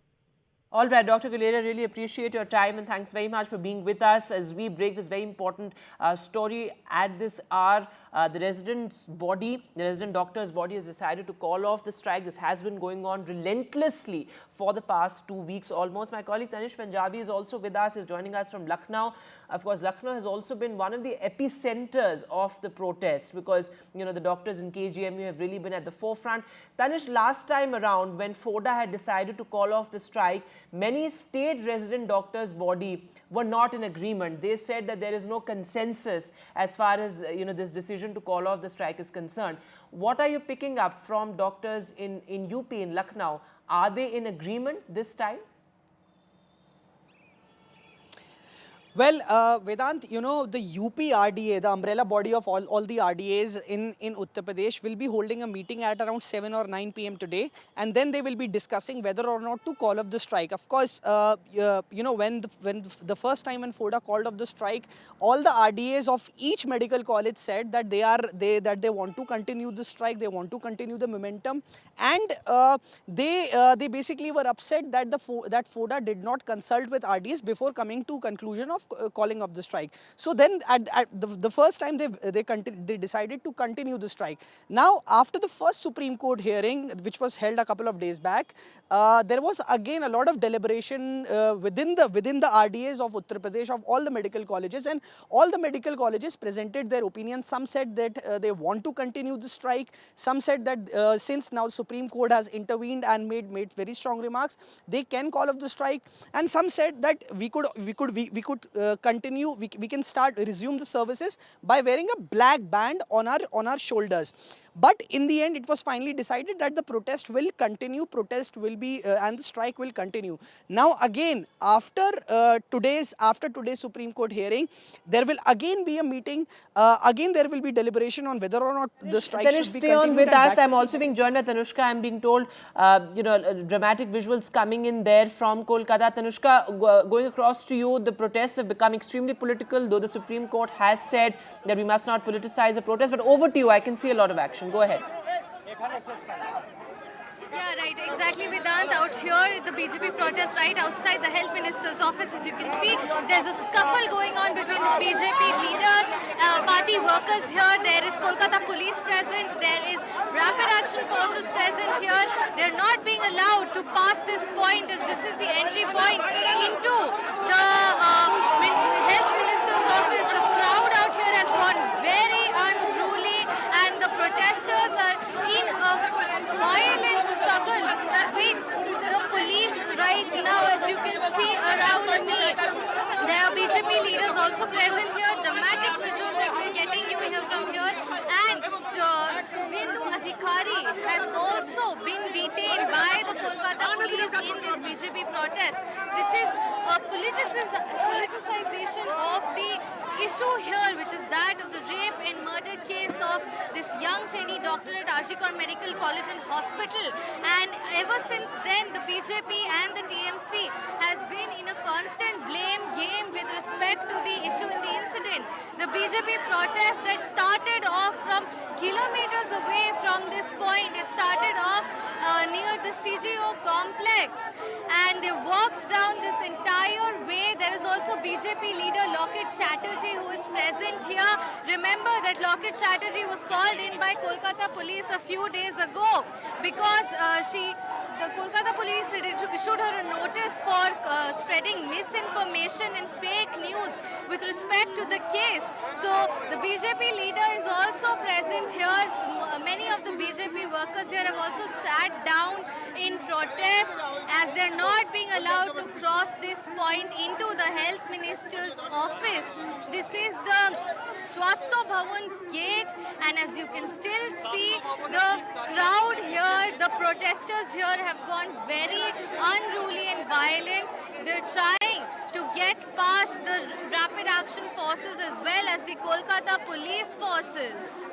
All right, Dr. Guleria, really appreciate your time and thanks very much for being with us as we break this very important story at this hour. The resident doctor's body has decided to call off the strike. This has been going on relentlessly for the past 2 weeks almost. My colleague Tanish Punjabi is also with us, is joining us from Lucknow. Of course, Lucknow has also been one of the epicenters of the protest because, the doctors in KGMU have really been at the forefront. Tanish, last time around when FODA had decided to call off the strike, many state resident doctors' body were not in agreement. They said that there is no consensus as far as this decision to call off the strike is concerned. What are you picking up from doctors in UP, in Lucknow? Are they in agreement this time? Well, Vedant, the UP RDA, the umbrella body of all the RDAs in Uttar Pradesh, will be holding a meeting at around 7 or 9 p.m. today, and then they will be discussing whether or not to call off the strike. Of course, when the first time when FODA called off the strike, all the RDAs of each medical college said that they want to continue the strike, they want to continue the momentum, and they basically were upset that that FODA did not consult with RDAs before coming to conclusion of calling off the strike. So then at the first time they decided to continue the strike. Now after the first Supreme Court hearing, which was held a couple of days back, there was again a lot of deliberation within the RDAs of Uttar Pradesh, of all the medical colleges, and all the medical colleges presented their opinion. Some said that they want to continue the strike. Some said that since now Supreme Court has intervened and made very strong remarks, they can call off the strike. And some said that we could continue, we can resume the services by wearing a black band on our shoulders. But in the end, it was finally decided that the protest will continue, and the strike will continue. Now again, after today's Supreme Court hearing, there will again be a meeting. Again, there will be deliberation on whether or not the strike should be stay on continued. with us. I'm also being joined by Tanushka. I'm being told, dramatic visuals coming in there from Kolkata. Tanushka, going across to you, the protests have become extremely political, though the Supreme Court has said that we must not politicize the protest. But over to you, I can see a lot of action. Go ahead. Yeah, right, exactly, Vedant. Out here at the BJP protest, right outside the Health Minister's office, as you can see, there's a scuffle going on between the BJP leaders, party workers here. There is Kolkata police present, there is rapid action forces present here. They're not being allowed to pass this point, as this is the entry point into the Health Minister's office. The crowd out here has gone very unruly, and the protesters are in a violent struggle with the police right now, as you can see around me. There are BJP leaders also present here. Dramatic visuals that we're getting you here from here. And Bindu Adhikari has also been detained by the Kolkata police in this BJP protest. This is a politicization of the issue here, which is that of the rape and murder case of this young trainee doctor at Arjikar Medical College and Hospital. And ever since then, the BJP and the TMC has been in a constant blame game with respect to the issue in the incident. The BJP protest that started off from kilometers away from this point, it started off near the CGO complex, and they walked down this entire way. There is also BJP leader Locket Chatterjee who is present here. Remember that Locket Chatterjee was called in by Kolkata police a few days ago because the Kolkata police had issued her a notice for spreading misinformation and fake news with respect to the case. So the BJP leader is also present here. Many of the BJP workers here have also sat down in protest as they're not being allowed to cross this point into the Health Minister's office. This is the Swasthya Bhavan's gate, and as you can still see, the crowd here, the protesters here have gone very unruly and violent. They're trying to get past the rapid action forces as well as the Kolkata police forces.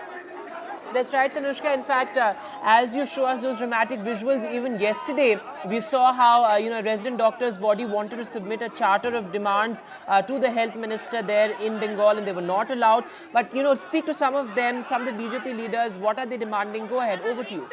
That's right, Tanushka. In fact, as you show us those dramatic visuals, even yesterday, we saw how, a resident doctor's body wanted to submit a charter of demands to the health minister there in Bengal, and they were not allowed. But, speak to some of them, some of the BJP leaders. What are they demanding? Go ahead, over to you.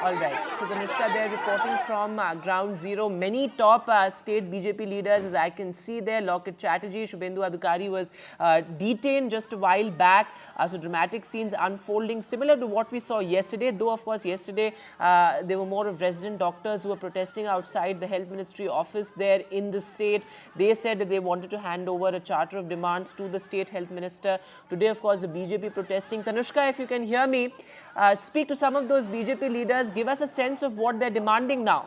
All right. So Tanushka there reporting from ground zero. Many top state BJP leaders, as I can see there, Locket Chatterjee, Shubhendu Adhikari was detained just a while back. So dramatic scenes unfolding, similar to what we saw yesterday. Though, of course, yesterday there were more of resident doctors who were protesting outside the Health Ministry office there in the state. They said that they wanted to hand over a charter of demands to the state health minister. Today, of course, the BJP protesting. Tanushka, if you can hear me, speak to some of those BJP leaders. Give us a sense of what they're demanding now.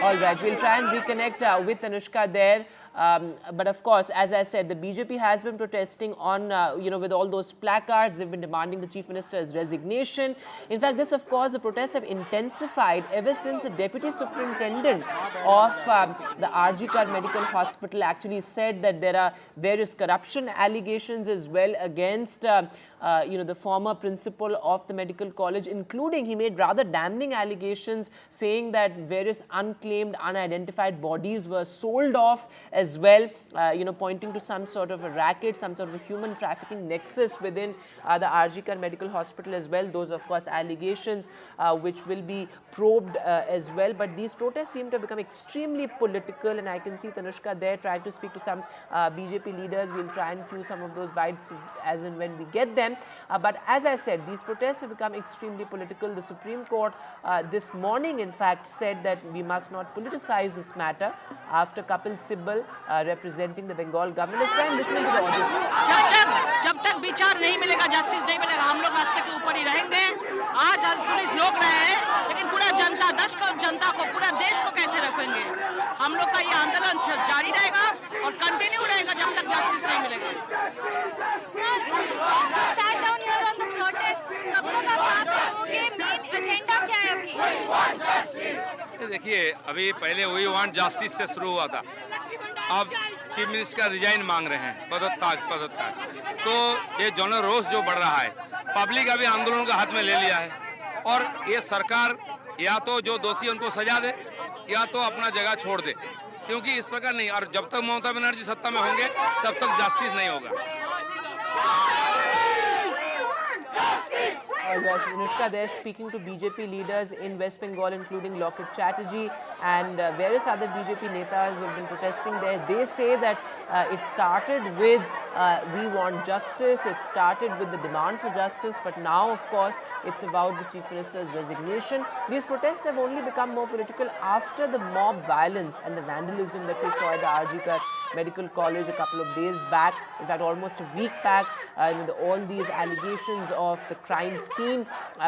All right, we'll try and reconnect with Tanushka there. But of course, as I said, the BJP has been protesting on, with all those placards. They've been demanding the Chief Minister's resignation. In fact, this, of course, the protests have intensified ever since the Deputy Superintendent of the RG Kar Medical Hospital actually said that there are various corruption allegations as well against the former principal of the medical college, including he made rather damning allegations saying that various unclaimed, unidentified bodies were sold off as well, pointing to some sort of a racket, some sort of a human trafficking nexus within the RG Kar Medical Hospital as well. Those, of course, allegations which will be probed as well. But these protests seem to have become extremely political, and I can see Tanushka there trying to speak to some BJP leaders. We'll try and cue some of those bites as and when we get them. But as I said, these protests have become extremely political. The Supreme Court this morning, in fact, said that we must not politicize this matter after Kapil Sibal representing the Bengal government. Let's try and listen to the audio. जब तक विचार नहीं मिलेगा, justice नहीं मिलेगा, हम लोग रास्ते के ऊपर ही रहेंगे। आज पुलिस रोक रहे हैं, लेकिन पूरा जनता, 10 करोड़ जनता को, पूरा देश को कैसे रखेंगे? हम लोग का ये आंदोलन जारी रहेगा और कंटिन्यू रहेगा जब तक जस्टिस नहीं मिलेगा। Sat down here on the protest. कब तक आप यहाँ पे रहोगे? मेन एजेंडा क्या है अभी? देखिए, अभी पहले वही वांट जस्टिस से शुरू हुआ था। अब चीफ मिनिस्टर का रिजाइन मांग रहे हैं, पदत्याग। तो ये जनरल रोष जो बढ़ रहा है, पब्लिक अभी आंदोलन का हाथ में ले लिया है और ये सरकार या तो जो दोषी उनको सजा दे या तो अपना जगह छोड़ दे, क्योंकि इस प्रकार नहीं। और जब तक ममता बनर्जी सत्ता में होंगे तब तक जस्टिस नहीं होगा। Anushka there speaking to BJP leaders in West Bengal, including Locket Chatterjee and various other BJP netas who have been protesting there. They say that it started with we want justice, it started with the demand for justice, but now, of course, it's about the Chief Minister's resignation. These protests have only become more political after the mob violence and the vandalism that we saw at the RG Kar Medical College a couple of days back, in fact almost a week back, all these allegations of the crime scene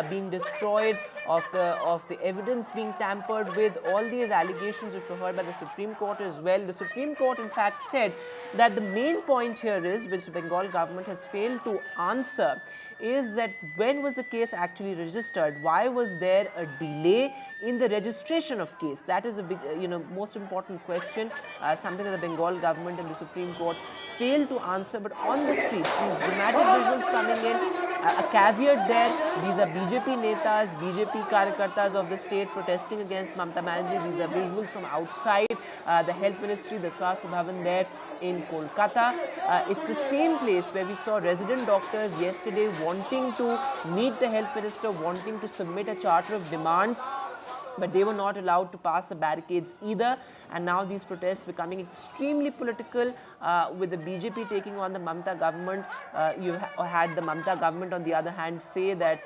being destroyed, of the evidence being tampered with, all these allegations which were heard by the Supreme Court as well. The Supreme Court in fact said that the main point here is, which the Bengal government has failed to answer, is that when was the case actually registered? Why was there a delay in the registration of case? That is a big, most important question, something that the Bengal government and the Supreme Court failed to answer. But on the streets, these dramatic visuals coming in, a caveat there, these are BJP netas, BJP karyakartas of the state protesting against Mamata Banerjee. These are visuals from outside the Health Ministry, the Swasthya Bhavan there in Kolkata. It's the same place where we saw resident doctors yesterday wanting to meet the Health Minister, wanting to submit a charter of demands, but they were not allowed to pass the barricades either. And now these protests becoming extremely political, with the BJP taking on the Mamata government. You had the Mamata government on the other hand say that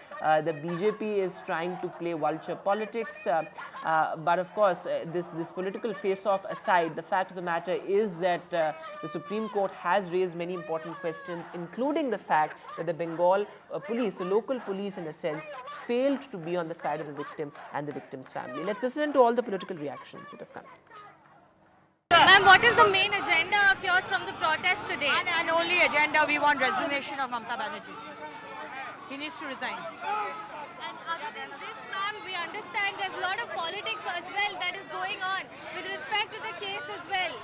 the BJP is trying to play vulture politics. But of course, this political face-off aside, the fact of the matter is that the Supreme Court has raised many important questions, including the fact that the Bengal police, the local police in a sense, failed to be on the side of the victim and the victim's family. Let's listen to all the political reactions that have come. Ma'am, what is the main agenda of yours from the protest today? And only agenda, we want resignation of Mamata Banerjee. He needs to resign. And other than this, ma'am, we understand there's a lot of politics as well that is going on with respect to the case as well.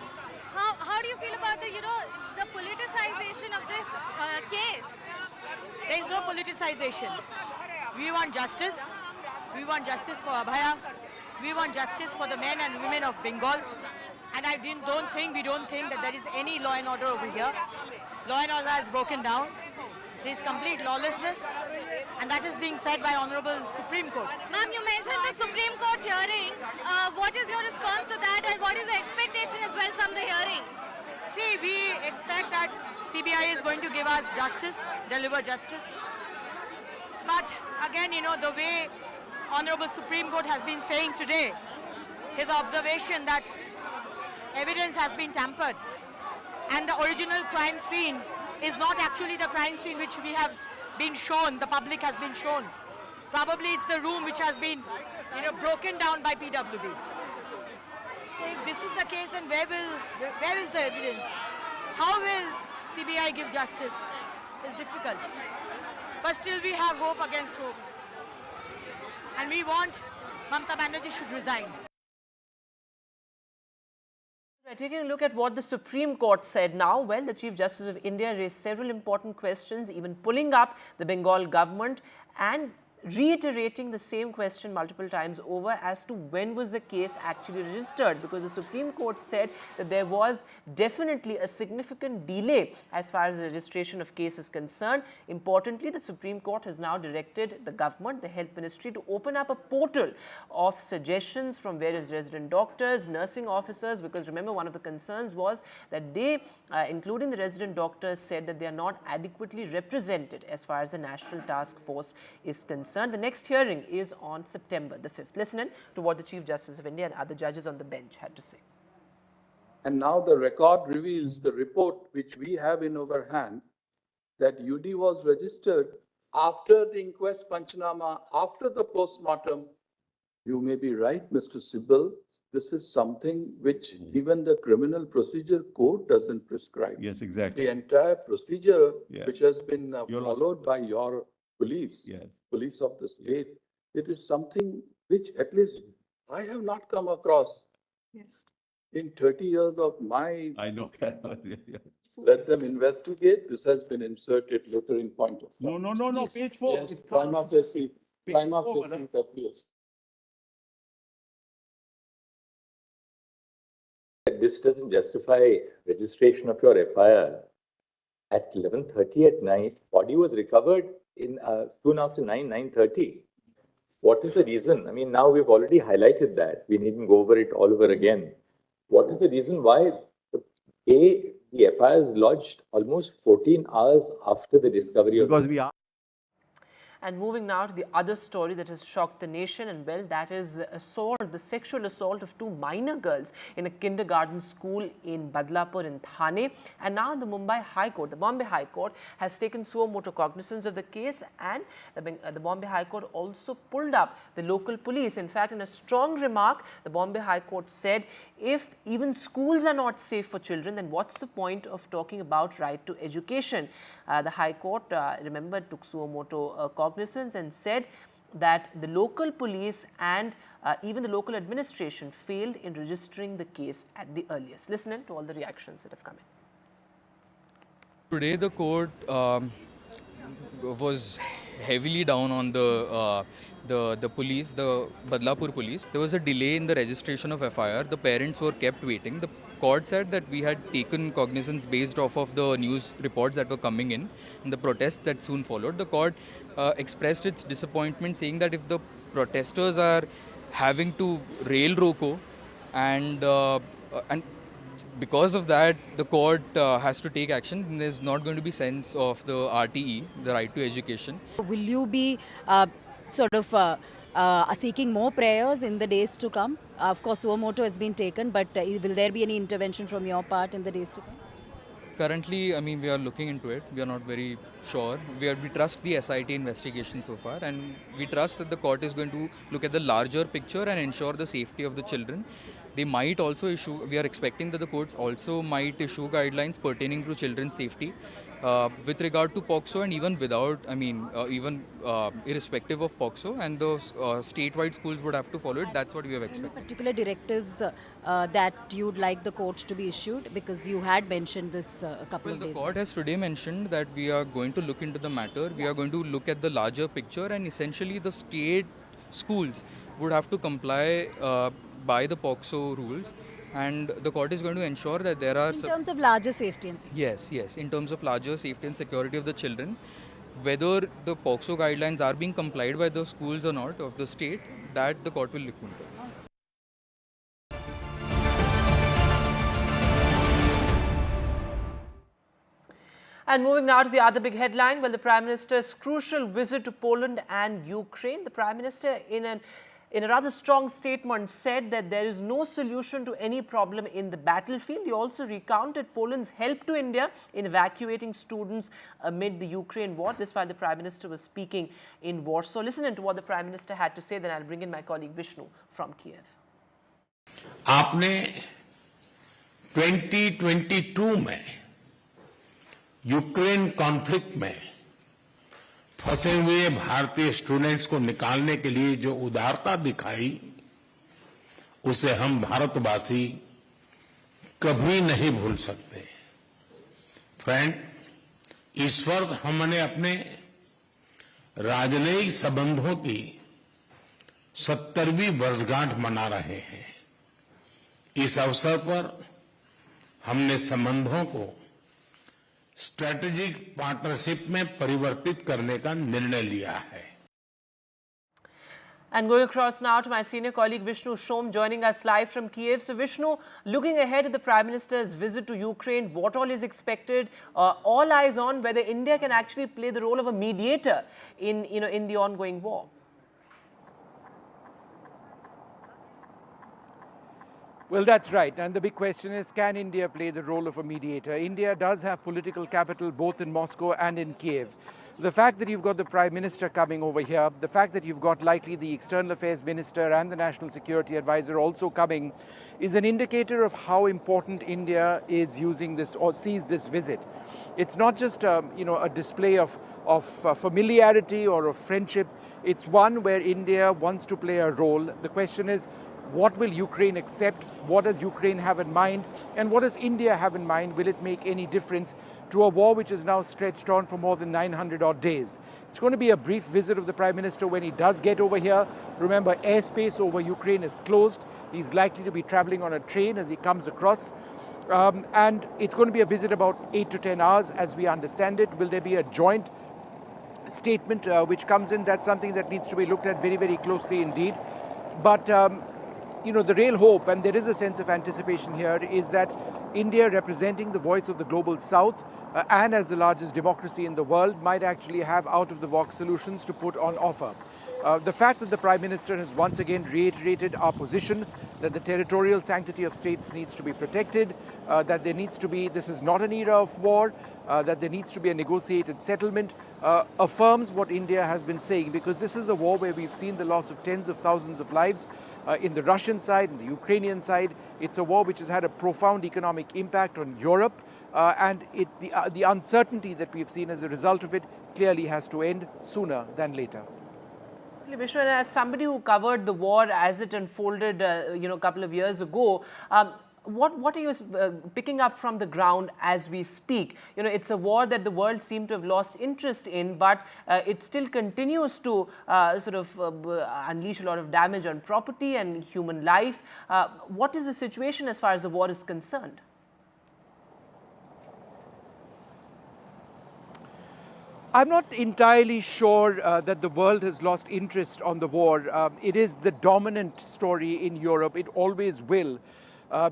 How do you feel about the politicization of this case? There is no politicization. We want justice. We want justice for Abhaya. We want justice for the men and women of Bengal. And we don't think that there is any law and order over here. Law and order has broken down. There is complete lawlessness, and that is being said by Honorable Supreme Court. Ma'am, you mentioned the Supreme Court hearing. What is your response to that, and what is the expectation as well from the hearing? See, we expect that CBI is going to give us justice, deliver justice. But again, the way Honorable Supreme Court has been saying today, his observation that evidence has been tampered and the original crime scene is not actually the crime scene which we have been shown, the public has been shown. Probably it's the room which has been, broken down by PWD. So if this is the case, then where is the evidence? How will CBI give justice? It's difficult. But still we have hope against hope. And we want Mamata Banerjee should resign. Taking a look at what the Supreme Court said now, well, the Chief Justice of India raised several important questions, even pulling up the Bengal government and reiterating the same question multiple times over as to when was the case actually registered, because the Supreme Court said that there was definitely a significant delay as far as the registration of case is concerned. Importantly, the Supreme Court has now directed the government, the Health Ministry, to open up a portal of suggestions from various resident doctors, nursing officers, because remember, one of the concerns was that they, including the resident doctors, said that they are not adequately represented as far as the National Task Force is concerned. The next hearing is on September the 5th. Listen in to what the Chief Justice of India and other judges on the bench had to say. And now the record reveals the report which we have in our hand that UD was registered after the inquest Panchanama, after the post-mortem. You may be right, Mr. Sibal. This is something which even the Criminal Procedure Code doesn't prescribe. Yes, exactly. The entire procedure which has been followed by your police, police of the state, it is something which at least I have not come across in 30 years of my... I know. Let them investigate. This has been inserted later in point of time. No, page 4. Yes, prima facie it appears. This doesn't justify registration of your FIR. At 11:30 at night, body was recovered in soon after 9:30. What is the reason? I mean, now we've already highlighted that. We needn't go over it all over again. What is the reason why the FIR is lodged almost 14 hours after the discovery of... Because we are... And moving now to the other story that has shocked the nation, and well, that is the sexual assault of 2 minor girls in a kindergarten school in Badlapur in Thane. And now the Bombay High Court has taken suo motu cognizance of the case, and the Bombay High Court also pulled up the local police. In fact, in a strong remark, the Bombay High Court said, if even schools are not safe for children, then what's the point of talking about right to education? The High Court, remember, took suo motu cognizance and said that the local police and even the local administration failed in registering the case at the earliest. Listen in to all the reactions that have come in. Today the court was heavily down on the police, the Badlapur police. There was a delay in the registration of FIR. The parents were kept waiting. The court said that we had taken cognizance based off of the news reports that were coming in and the protests that soon followed. The court expressed its disappointment, saying that if the protesters are having to rail ROCO and because of that the court has to take action, and there's not going to be sense of the RTE, the right to education. Will you be seeking more prayers in the days to come? Of course, suo motu has been taken, but will there be any intervention from your part in the days to come? Currently, I mean, we are looking into it. We are not very sure. We trust the SIT investigation so far, and we trust that the court is going to look at the larger picture and ensure the safety of the children. They might also issue, we are expecting that the courts also might issue guidelines pertaining to children's safety with regard to POCSO, and even without, I mean, irrespective of POCSO, and those statewide schools would have to follow it. That's what we have expected. Any particular directives that you'd like the court to be issued? Because you had mentioned this a couple of days ago. The court has today mentioned that we are going to look into the matter. We are going to look at the larger picture, and essentially the state schools would have to comply by the POCSO rules. and the court is going to ensure that there are... In terms of larger safety and security. Yes, in terms of larger safety and security of the children, whether the POCSO guidelines are being complied by the schools or not of the state, that the court will look into. And moving now to the other big headline, well, the Prime Minister's crucial visit to Poland and Ukraine. The Prime Minister, in a rather strong statement, said that there is no solution to any problem in the battlefield. He also recounted Poland's help to India in evacuating students amid the Ukraine war. This while the Prime Minister was speaking in Warsaw. Listen in to what the Prime Minister had to say, then I'll bring in my colleague Vishnu from Kiev. आपने 2022 में Ukraine conflict में फंसे हुए भारतीय students को निकालने के लिए जो उदारता दिखाई, उसे हम भारतवासी कभी नहीं भूल सकते। फ्रेंड, इस वर्ष हमने अपने राजनयिक संबंधों की 70वीं वर्षगांठ मना रहे हैं। इस अवसर पर हमने संबंधों को स्ट्रेटेजिक पार्टनरशिप में परिवर्तित करने का निर्णय लिया है। And going across now to my senior colleague Vishnu Shom joining us live from Kiev. So Vishnu, looking ahead at the Prime Minister's visit to Ukraine, what all is expected? All eyes on whether India can actually play the role of a mediator in the ongoing war. Well, that's right. And the big question is, can India play the role of a mediator? India does have political capital both in Moscow and in Kiev. The fact that you've got the Prime Minister coming over here, the fact that you've got likely the External Affairs Minister and the National Security Advisor also coming is an indicator of how important India is using this or sees this visit. It's not just a display of familiarity or of friendship. It's one where India wants to play a role. The question is, what will Ukraine accept? What does Ukraine have in mind? And what does India have in mind? Will it make any difference to a war which is now stretched on for more than 900 odd days? It's going to be a brief visit of the Prime Minister when he does get over here. Remember, airspace over Ukraine is closed. He's likely to be traveling on a train as he comes across. And it's going to be a visit about 8 to 10 hours as we understand it. Will there be a joint statement which comes in? That's something that needs to be looked at very, very closely indeed. But the real hope, and there is a sense of anticipation here, is that India, representing the voice of the global south and as the largest democracy in the world, might actually have out-of-the-box solutions to put on offer. The fact that the Prime Minister has once again reiterated our position that the territorial sanctity of states needs to be protected, that there needs to be, this is not an era of war, that there needs to be a negotiated settlement, affirms what India has been saying, because this is a war where we've seen the loss of tens of thousands of lives in the Russian side, in the Ukrainian side. It's a war which has had a profound economic impact on Europe, and the uncertainty that we've seen as a result of it clearly has to end sooner than later. Vishnu, as somebody who covered the war as it unfolded, a couple of years ago, what are you picking up from the ground as we speak? It's a war that the world seemed to have lost interest in, but it still continues to unleash a lot of damage on property and human life. What is the situation as far as the war is concerned? I'm not entirely sure that the world has lost interest on the war. It is the dominant story in Europe. It always will.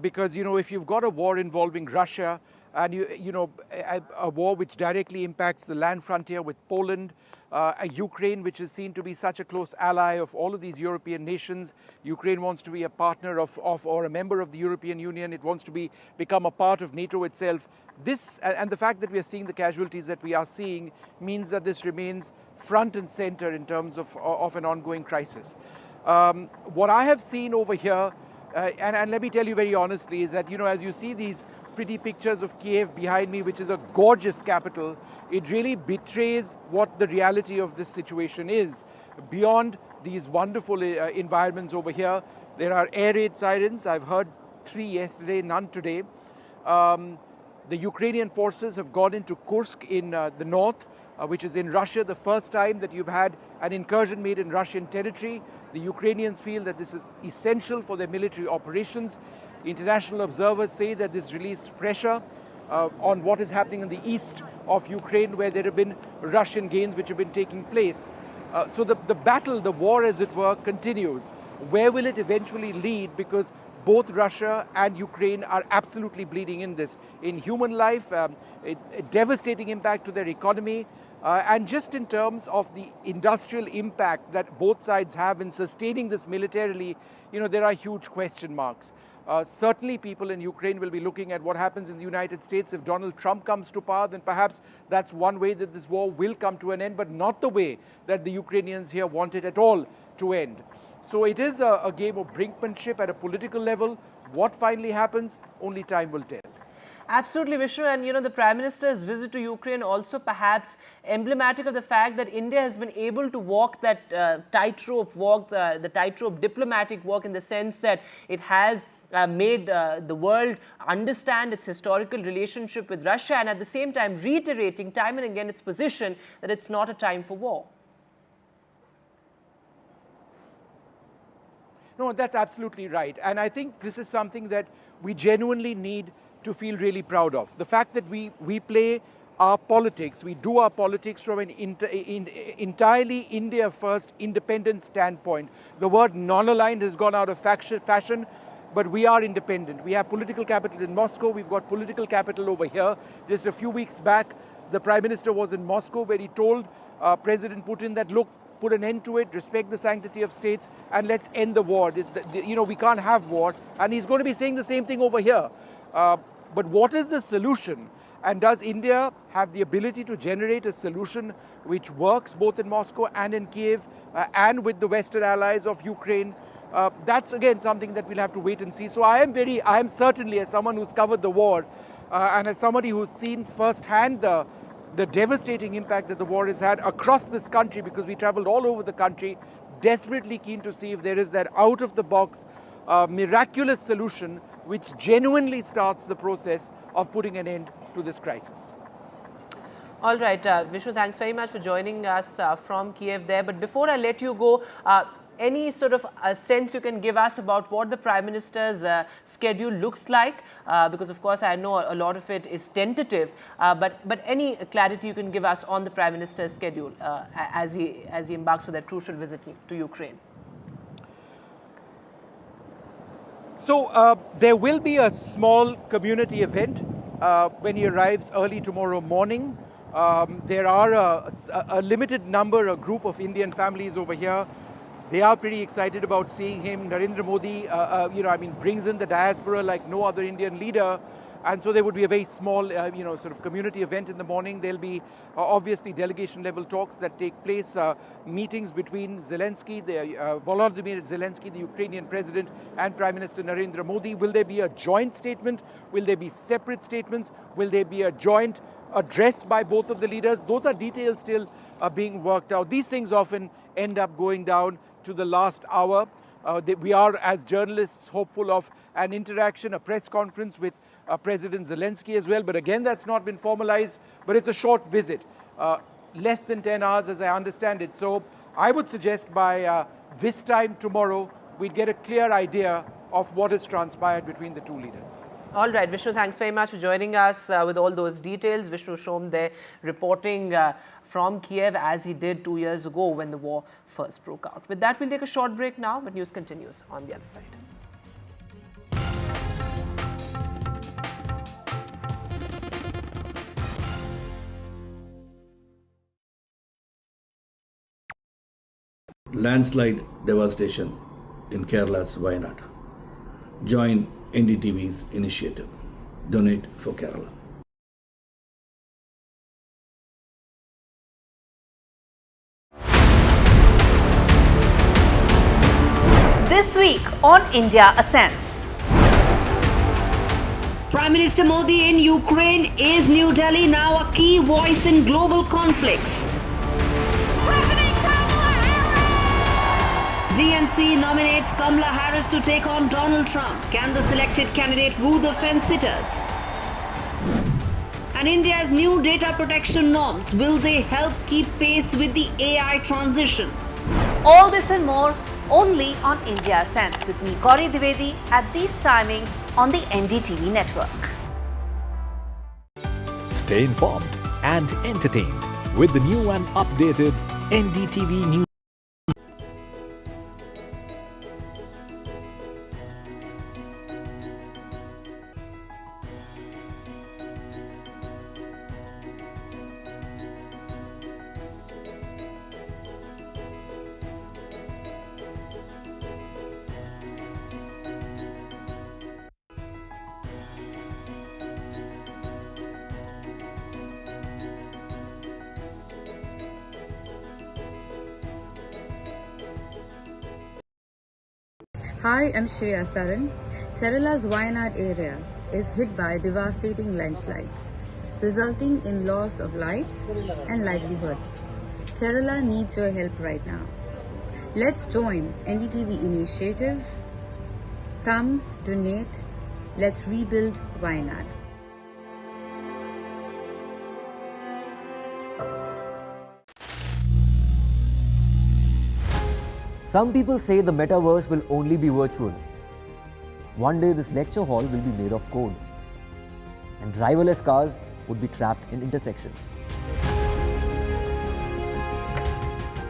Because, if you've got a war involving Russia and, a war which directly impacts the land frontier with Poland, a Ukraine which is seen to be such a close ally of all of these European nations. Ukraine wants to be a partner of or a member of the European Union. It wants to become a part of NATO itself. This, and the fact that we are seeing the casualties that we are seeing, means that this remains front and center in terms of an ongoing crisis. What I have seen over here, and let me tell you very honestly, is that, as you see these pretty pictures of Kiev behind me, which is a gorgeous capital, it really betrays what the reality of this situation is. Beyond these wonderful environments over here, there are air raid sirens. I've heard 3 yesterday, none today. The Ukrainian forces have gone into Kursk in the north, which is in Russia, the first time that you've had an incursion made in Russian territory. The Ukrainians feel that this is essential for their military operations. International observers say that this released pressure on what is happening in the east of Ukraine, where there have been Russian gains which have been taking place. So the battle, the war as it were, continues. Where will it eventually lead? Because both Russia and Ukraine are absolutely bleeding in this, in human life, a devastating impact to their economy, and just in terms of the industrial impact that both sides have in sustaining this militarily, there are huge question marks. Certainly people in Ukraine will be looking at what happens in the United States. If Donald Trump comes to power, then perhaps that's one way that this war will come to an end, but not the way that the Ukrainians here want it at all to end. So it is a game of brinkmanship at a political level. What finally happens, only time will tell. Absolutely, Vishnu. And the Prime Minister's visit to Ukraine also perhaps emblematic of the fact that India has been able to walk that tightrope walk, the tightrope diplomatic walk, in the sense that it has made the world understand its historical relationship with Russia, and at the same time reiterating time and again its position that it's not a time for war. No, that's absolutely right. And I think this is something that we genuinely need to feel really proud of. The fact that we play our politics, we do our politics from an entirely India-first independent standpoint. The word non-aligned has gone out of fashion, but we are independent. We have political capital in Moscow, we've got political capital over here. Just a few weeks back, the Prime Minister was in Moscow, where he told President Putin that, look, put an end to it, respect the sanctity of states, and let's end the war. We can't have war. And he's going to be saying the same thing over here. But what is the solution? And does India have the ability to generate a solution which works both in Moscow and in Kiev and with the Western allies of Ukraine? That's again something that we'll have to wait and see. So I am certainly, as someone who's covered the war and as somebody who's seen firsthand the devastating impact that the war has had across this country, because we traveled all over the country, desperately keen to see if there is that out-of-the-box miraculous solution which genuinely starts the process of putting an end to this crisis. All right, Vishnu, thanks very much for joining us from Kiev there. But before I let you go, any sort of sense you can give us about what the Prime Minister's schedule looks like? Because of course I know a lot of it is tentative, but any clarity you can give us on the Prime Minister's schedule as he embarks for that crucial visit to Ukraine? So there will be a small community event when he arrives early tomorrow morning. There are a limited number, a group of Indian families over here. They are pretty excited about seeing him. Narendra Modi, brings in the diaspora like no other Indian leader. And so there would be a very small, sort of community event in the morning. There'll be obviously delegation level talks that take place, meetings between Zelensky, Volodymyr Zelensky, the Ukrainian president, and Prime Minister Narendra Modi. Will there be a joint statement? Will there be separate statements? Will there be a joint address by both of the leaders? Those are details still being worked out. These things often end up going down to the last hour. We are, as journalists, hopeful of an interaction, a press conference with President Zelensky as well. But again, that's not been formalized. But it's a short visit, less than 10 hours as I understand it. So I would suggest by this time tomorrow, we'd get a clear idea of what has transpired between the two leaders. All right, Vishnu, thanks very much for joining us with all those details. Vishnu Shom there reporting from Kiev as he did 2 years ago when the war first broke out. With that, we'll take a short break now, but news continues on the other side. Landslide devastation in Kerala's Wayanad. Join NDTV's initiative. Donate for Kerala. This week on India Ascends. Prime Minister Modi in Ukraine. Is New Delhi now a key voice in global conflicts? DNC nominates Kamala Harris to take on Donald Trump. Can the selected candidate woo the fence-sitters? And India's new data protection norms, will they help keep pace with the AI transition? All this and more only on India Sense with me, Gauri Dwivedi, at these timings on the NDTV network. Stay informed and entertained with the new and updated NDTV News. Hi, I'm Shreya Saran. Kerala's Wayanad area is hit by devastating landslides, resulting in loss of lives and livelihood. Kerala needs your help right now. Let's join NDTV initiative. Come, donate. Let's rebuild Wayanad. Some people say the metaverse will only be virtual. One day this lecture hall will be made of code, and driverless cars would be trapped in intersections.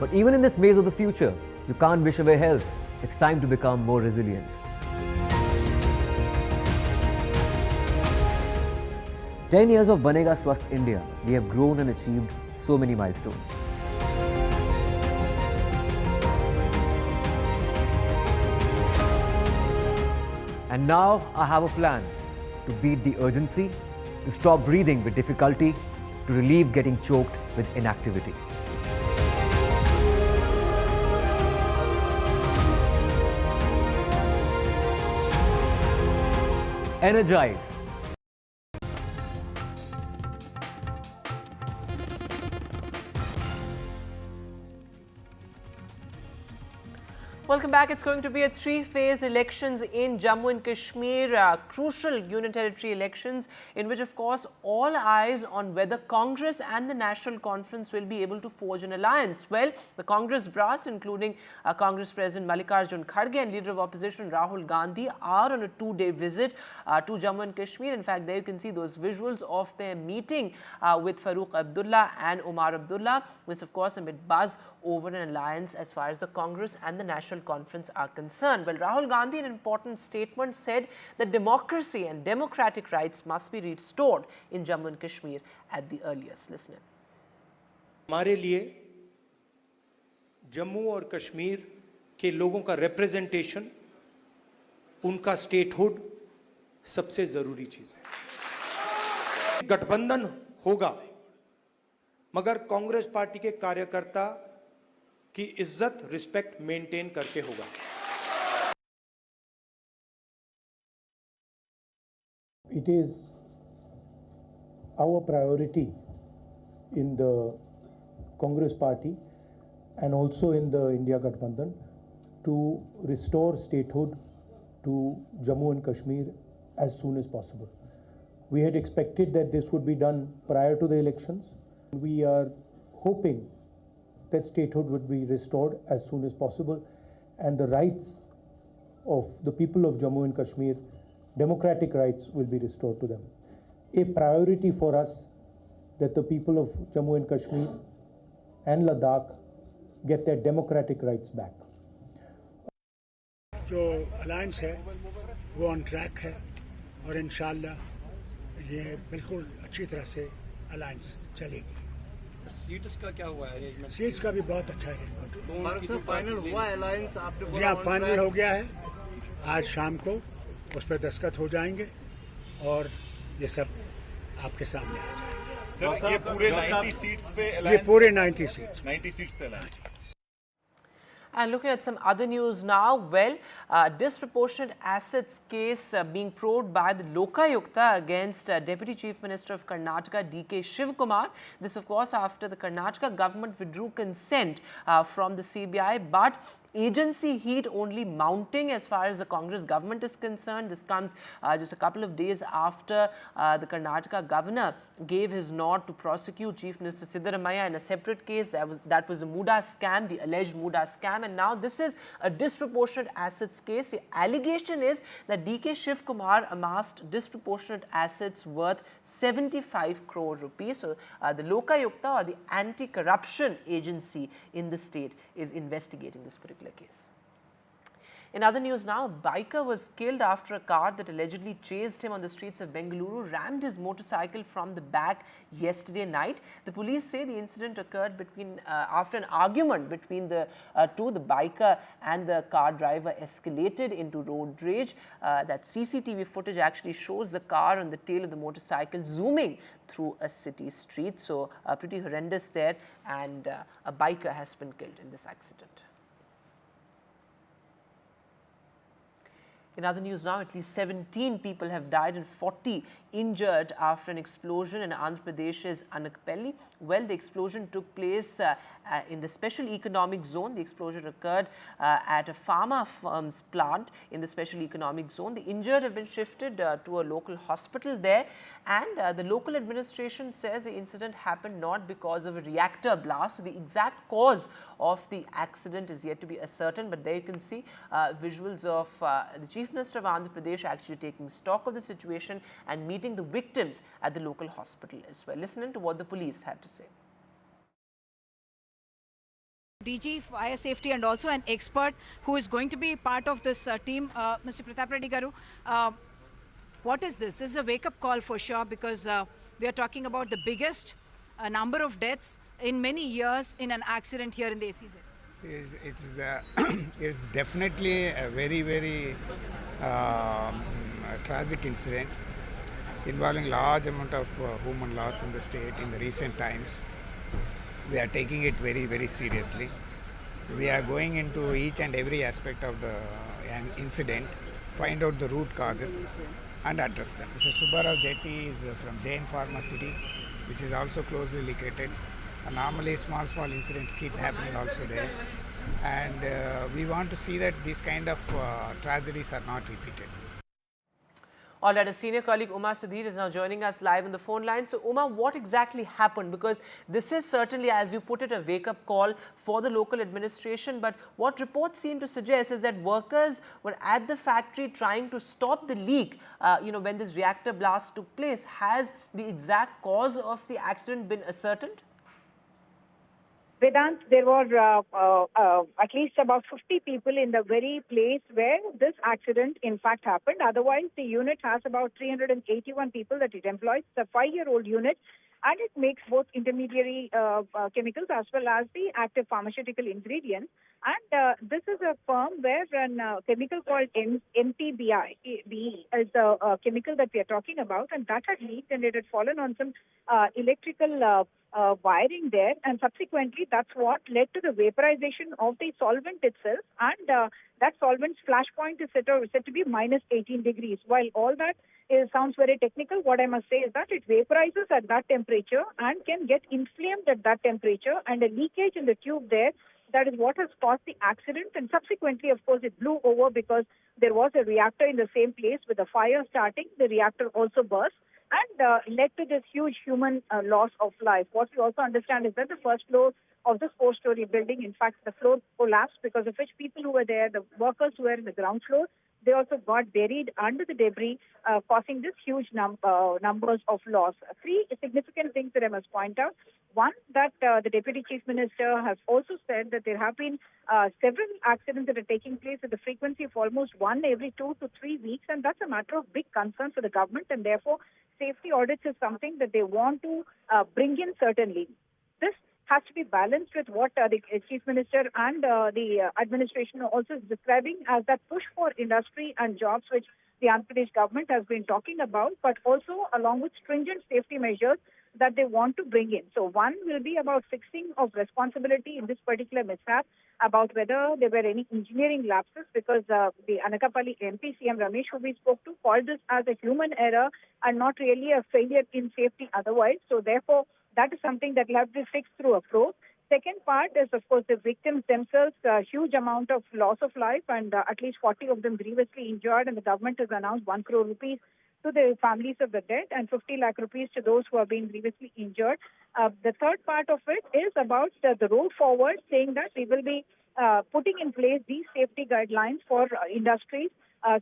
But even in this maze of the future, you can't wish away health. It's time to become more resilient. 10 years of Banega Swasth India, we have grown and achieved so many milestones. And now I have a plan to beat the urgency, to stop breathing with difficulty, to relieve getting choked with inactivity. Energize. Welcome back. It's going to be a three-phase elections in Jammu and Kashmir, crucial Union Territory elections in which, of course, all eyes on whether Congress and the National Conference will be able to forge an alliance. Well, the Congress brass, including Congress President Mallikarjun Kharge and Leader of Opposition Rahul Gandhi, are on a two-day visit to Jammu and Kashmir. In fact, there you can see those visuals of their meeting with Farooq Abdullah and Omar Abdullah, which, of course, amid buzz over an alliance as far as the Congress and the National Conference are concerned. Well, Rahul Gandhi, in an important statement, said that democracy and democratic rights must be restored in Jammu and Kashmir at the earliest. Listen in. हमारे लिए जम्मू और कश्मीर के लोगों का representation, उनका statehood सबसे जरूरी चीज है। गठबंधन होगा, मगर कांग्रेस पार्टी के कार्यकर्ता की इज्जत, रिस्पेक्ट मेंटेन करके होगा। It is our priority in the Congress party and also in the India Gathbandhan to restore statehood to Jammu and Kashmir as soon as possible. We had expected that this would be done prior to the elections. We are hoping that statehood would be restored as soon as possible and the rights of the people of Jammu and Kashmir, democratic rights, will be restored to them. A priority for us that the people of Jammu and Kashmir and Ladakh get their democratic rights back. जो alliance है वो on track है और इंशाल्लाह ये बिल्कुल अच्छी तरह से अलायंस चलेगी। सीट्स का क्या हुआ है? सीट्स का भी बहुत अच्छा अरेंजमेंट फाइनल हुआ अलायंस आपने? जी हाँ, फाइनल हो गया है। आज शाम को उस पर दस्तखत हो जाएंगे और ये सब आपके सामने आ जाएगा। सर, ये पूरे 90 सीट्स पे ये पूरे 90 सीट्स पे alliance. And looking at some other news now, well, disproportionate assets case being probed by the Lokayukta against Deputy Chief Minister of Karnataka, D.K. Shivkumar. This, of course, after the Karnataka government withdrew consent from the CBI, but agency heat only mounting as far as the Congress government is concerned. This comes just a couple of days after the Karnataka governor gave his nod to prosecute Chief Minister Siddaramaiah in a separate case. That was a Muda scam, the alleged Muda scam, and now this is a disproportionate assets case. The allegation is that DK Shiv Kumar amassed disproportionate assets worth 75 crore rupees. So the Lokayukta, or the anti-corruption agency in the state, is investigating this particular case. In other news now, a biker was killed after a car that allegedly chased him on the streets of Bengaluru rammed his motorcycle from the back yesterday night. The police say the incident occurred after an argument between the two. The biker and the car driver escalated into road rage. That CCTV footage actually shows the car on the tail of the motorcycle zooming through a city street. So pretty horrendous there, and a biker has been killed in this accident. In other news now, at least 17 people have died and 40 injured after an explosion in Andhra Pradesh's Anakapalli. Well, the explosion took place in the special economic zone. The explosion occurred at a pharma firm's plant in the special economic zone. The injured have been shifted to a local hospital there, and the local administration says the incident happened not because of a reactor blast. So the exact cause of the accident is yet to be ascertained, but there you can see visuals of the Chief Minister of Andhra Pradesh actually taking stock of the situation and meeting the victims at the local hospital as well. Listen to what the police had to say. DG Fire Safety and also an expert who is going to be part of this team, Mr. Pratap Reddy Garu. What is this? This is a wake-up call for sure, because we are talking about the biggest number of deaths in many years in an accident here in the SEZ. It's definitely a very, very tragic incident involving large amount of human loss in the state in the recent times. We are taking it very, very seriously. We are going into each and every aspect of the incident, find out the root causes and address them. Mr. Subbarao Jetty is from Jain Pharma City, which is also closely located. Normally small incidents keep happening also there, and we want to see that these kind of tragedies are not repeated. All right, a senior colleague, Uma Sudhir, is now joining us live on the phone line. So, Uma, what exactly happened? Because this is certainly, as you put it, a wake-up call for the local administration. But what reports seem to suggest is that workers were at the factory trying to stop the leak, when this reactor blast took place. Has the exact cause of the accident been ascertained? Vedant, there were at least about 50 people in the very place where this accident in fact happened. Otherwise, the unit has about 381 people that it employs. It's a 5-year-old unit, and it makes both intermediary chemicals as well as the active pharmaceutical ingredients. And this is a firm where a chemical called MTBI is the chemical that we are talking about, and that had leaked and it had fallen on some electrical wiring there, and subsequently that's what led to the vaporization of the solvent itself, and that solvent's flash point is said to be minus 18 degrees. While all that sounds very technical, what I must say is that it vaporizes at that temperature and can get inflamed at that temperature, and a leakage in the tube there, that is what has caused the accident. And subsequently, of course, it blew over because there was a reactor in the same place. With the fire starting, the reactor also burst and led to this huge human loss of life. What we also understand is that the first floor of this 4-story building, in fact, the floor collapsed, because of which people who were there, the workers who were in the ground floor, they also got buried under the debris, causing this huge numbers of loss. 3 significant things that I must point out. One, that the Deputy Chief Minister has also said that there have been several accidents that are taking place at the frequency of almost 1 every 2 to 3 weeks, and that's a matter of big concern for the government, and therefore safety audits is something that they want to bring in certainly. This has to be balanced with what the Chief Minister and the administration also is describing as that push for industry and jobs, which the Andhra Pradesh government has been talking about, but also along with stringent safety measures that they want to bring in. So one will be about fixing of responsibility in this particular mishap, about whether there were any engineering lapses, because the Anakapalli MP, CM Ramesh, who we spoke to, called this as a human error and not really a failure in safety otherwise. So therefore, that is something that will have to be fixed through a probe. Second part is, of course, the victims themselves, a huge amount of loss of life, and at least 40 of them grievously injured, and the government has announced 1 crore rupees to the families of the dead and 50 lakh rupees to those who have been grievously injured. The third part of it is about the road forward, saying that we will be putting in place these safety guidelines for industries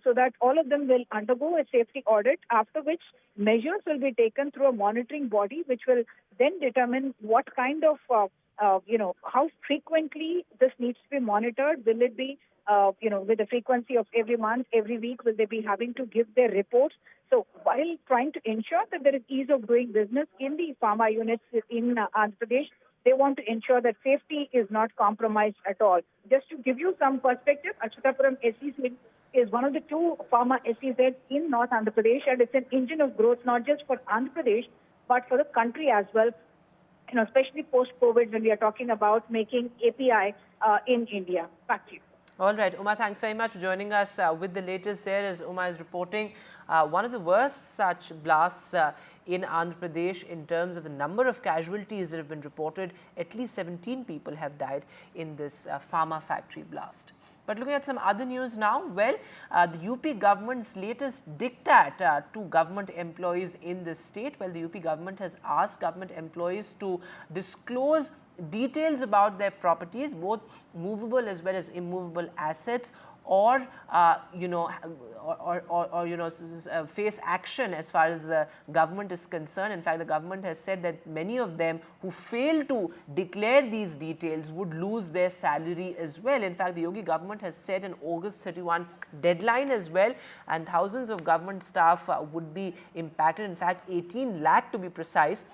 so that all of them will undergo a safety audit, after which measures will be taken through a monitoring body, which will then determine what kind of, how frequently this needs to be monitored. Will it be, with the frequency of every month, every week, will they be having to give their reports? So while trying to ensure that there is ease of doing business in the pharma units in Andhra Pradesh, they want to ensure that safety is not compromised at all. Just to give you some perspective, Achutapuram SEZ is one of the 2 pharma SEZs in North Andhra Pradesh, and it's an engine of growth not just for Andhra Pradesh but for the country as well. Especially post-COVID, when we are talking about making API in India. Back to you. All right, Uma, thanks very much for joining us with the latest there. As Uma is reporting, one of the worst such blasts in Andhra Pradesh in terms of the number of casualties that have been reported. At least 17 people have died in this pharma factory blast. But looking at some other news now, well, the UP government's latest diktat to government employees in this state, well, the UP government has asked government employees to disclose details about their properties, both movable as well as immovable assets, or face action as far as the government is concerned. In fact, the government has said that many of them who fail to declare these details would lose their salary as well. In fact, the Yogi government has set an August 31 deadline as well, and thousands of government staff would be impacted. In fact, 18 lakh to be precise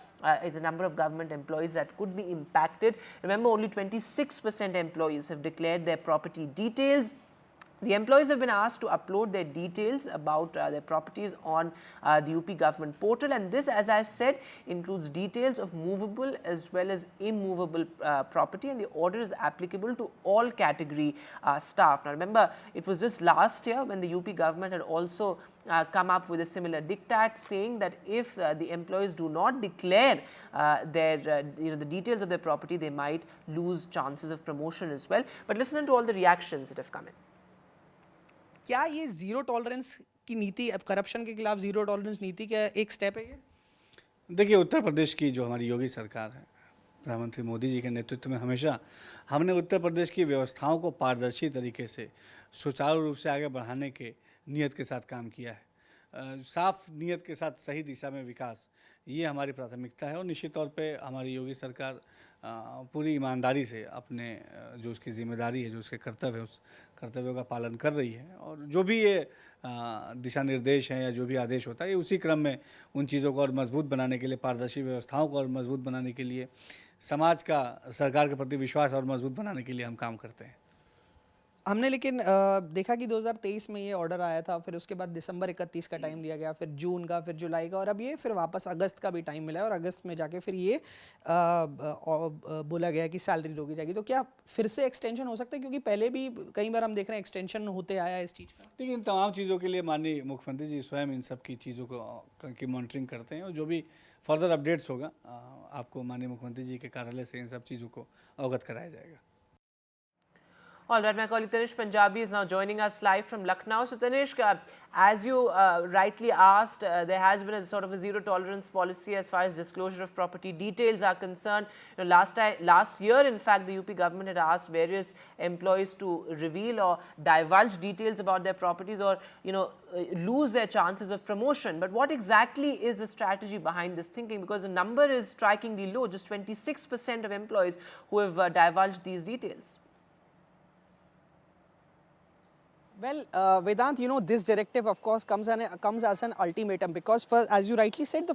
is the number of government employees that could be impacted. Remember, only 26% employees have declared their property details. The employees have been asked to upload their details about their properties on the UP government portal, and this, as I said, includes details of movable as well as immovable property, and the order is applicable to all category staff. Now remember, it was just last year when the UP government had also come up with a similar diktat, saying that if the employees do not declare the details of their property, they might lose chances of promotion as well. But listen to all the reactions that have come in. क्या ये zero tolerance की नीति, अब corruption के खिलाफ zero tolerance नीति का एक स्टेप है ये? देखिए, उत्तर प्रदेश की जो हमारी योगी सरकार है, प्रधानमंत्री मोदी जी के नेतृत्व में हमेशा हमने उत्तर प्रदेश की व्यवस्थाओं को पारदर्शी तरीके से सुचारू रूप से आगे बढ़ाने के नियत के साथ काम किया है। साफ नियत के साथ सही दिशा में विकास, ये हमारी प्राथमिकता है, और निश्चित तौर पे हमारी योगी सरकार पूरी ईमानदारी से अपने जो उसकी जिम्मेदारी है, जो उसके कर्तव्य है, उस कर्तव्यों का पालन कर रही है। और जो भी ये दिशा निर्देश हैं या जो भी आदेश होता है, ये उसी क्रम में उन चीज़ों को और मजबूत बनाने के लिए, पारदर्शी व्यवस्थाओं को और मजबूत बनाने के लिए, समाज का सरकार के प्रति विश्वास और मजबूत बनाने के लिए हम काम करते हैं। हमने लेकिन देखा कि 2023 में ये ऑर्डर आया था, फिर उसके बाद दिसंबर 31 का टाइम दिया गया, फिर जून का, फिर जुलाई का, और अब ये फिर वापस अगस्त का भी टाइम मिला है, और अगस्त में जाके फिर ये बोला गया कि सैलरी रोकी जाएगी। तो क्या फिर से एक्सटेंशन हो सकता है, क्योंकि पहले भी कई बार हम देख रहे हैं एक्सटेंशन होते आया है इस चीज़ का? लेकिन इन तमाम चीज़ों के लिए माननीय मुख्यमंत्री जी स्वयं इन सब की चीज़ों की मॉनिटरिंग करते हैं, और जो भी फर्दर अपडेट्स होगा आपको माननीय मुख्यमंत्री जी के कार्यालय से इन सब चीज़ों को अवगत कराया जाएगा। All right, my colleague Tanish Punjabi is now joining us live from Lucknow. So Tanish, as you rightly asked, there has been a sort of a zero tolerance policy as far as disclosure of property details are concerned. Last year, in fact, the UP government had asked various employees to reveal or divulge details about their properties, or lose their chances of promotion. But what exactly is the strategy behind this thinking? Because the number is strikingly low, just 26% of employees who have divulged these details. Well, Vedant, this directive, of course, comes as an ultimatum, because, as you rightly said,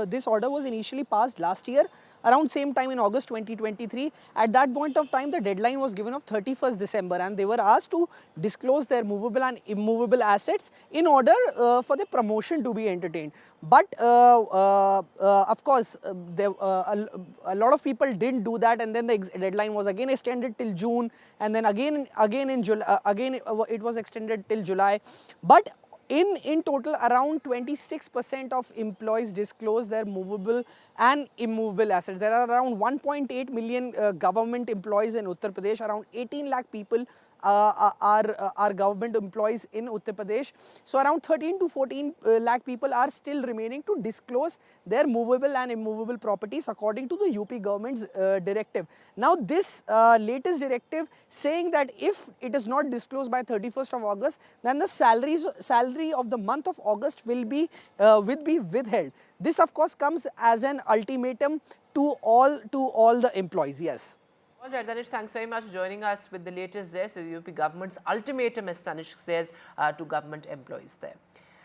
this order was initially passed last year, around same time in August 2023. At that point of time, the deadline was given of 31st December, and they were asked to disclose their movable and immovable assets in order for the promotion to be entertained. But of course, a lot of people didn't do that, and then the deadline was again extended till June, and then again in July, again it was extended till July. But in total, around 26% of employees disclose their movable and immovable assets. There are around 1.8 million government employees in Uttar Pradesh. Around 18 lakh people are government employees in Uttar Pradesh. So around 13 to 14 lakh people are still remaining to disclose their movable and immovable properties according to the UP government's directive. Now this latest directive saying that if it is not disclosed by 31st of August, then the salary of the month of August will be withheld. This of course comes as an ultimatum to all the employees. Yes. All right, Tanish, thanks very much for joining us with the latest there. So the UP government's ultimatum, as Tanish says, to government employees there.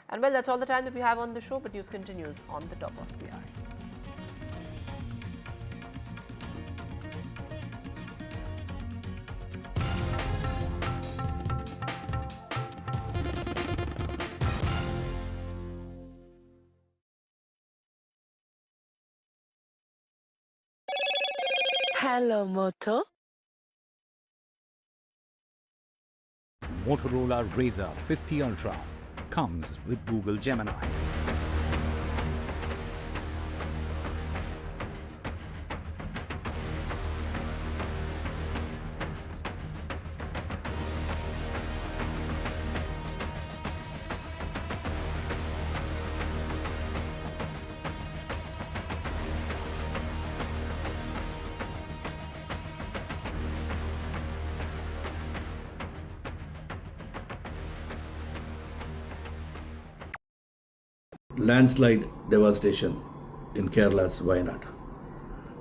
And well, that's all the time that we have on the show, but news continues on the top of the hour. Hello, Moto. Motorola Razr 50 Ultra comes with Google Gemini. Landslide devastation in Kerala's Wayanad.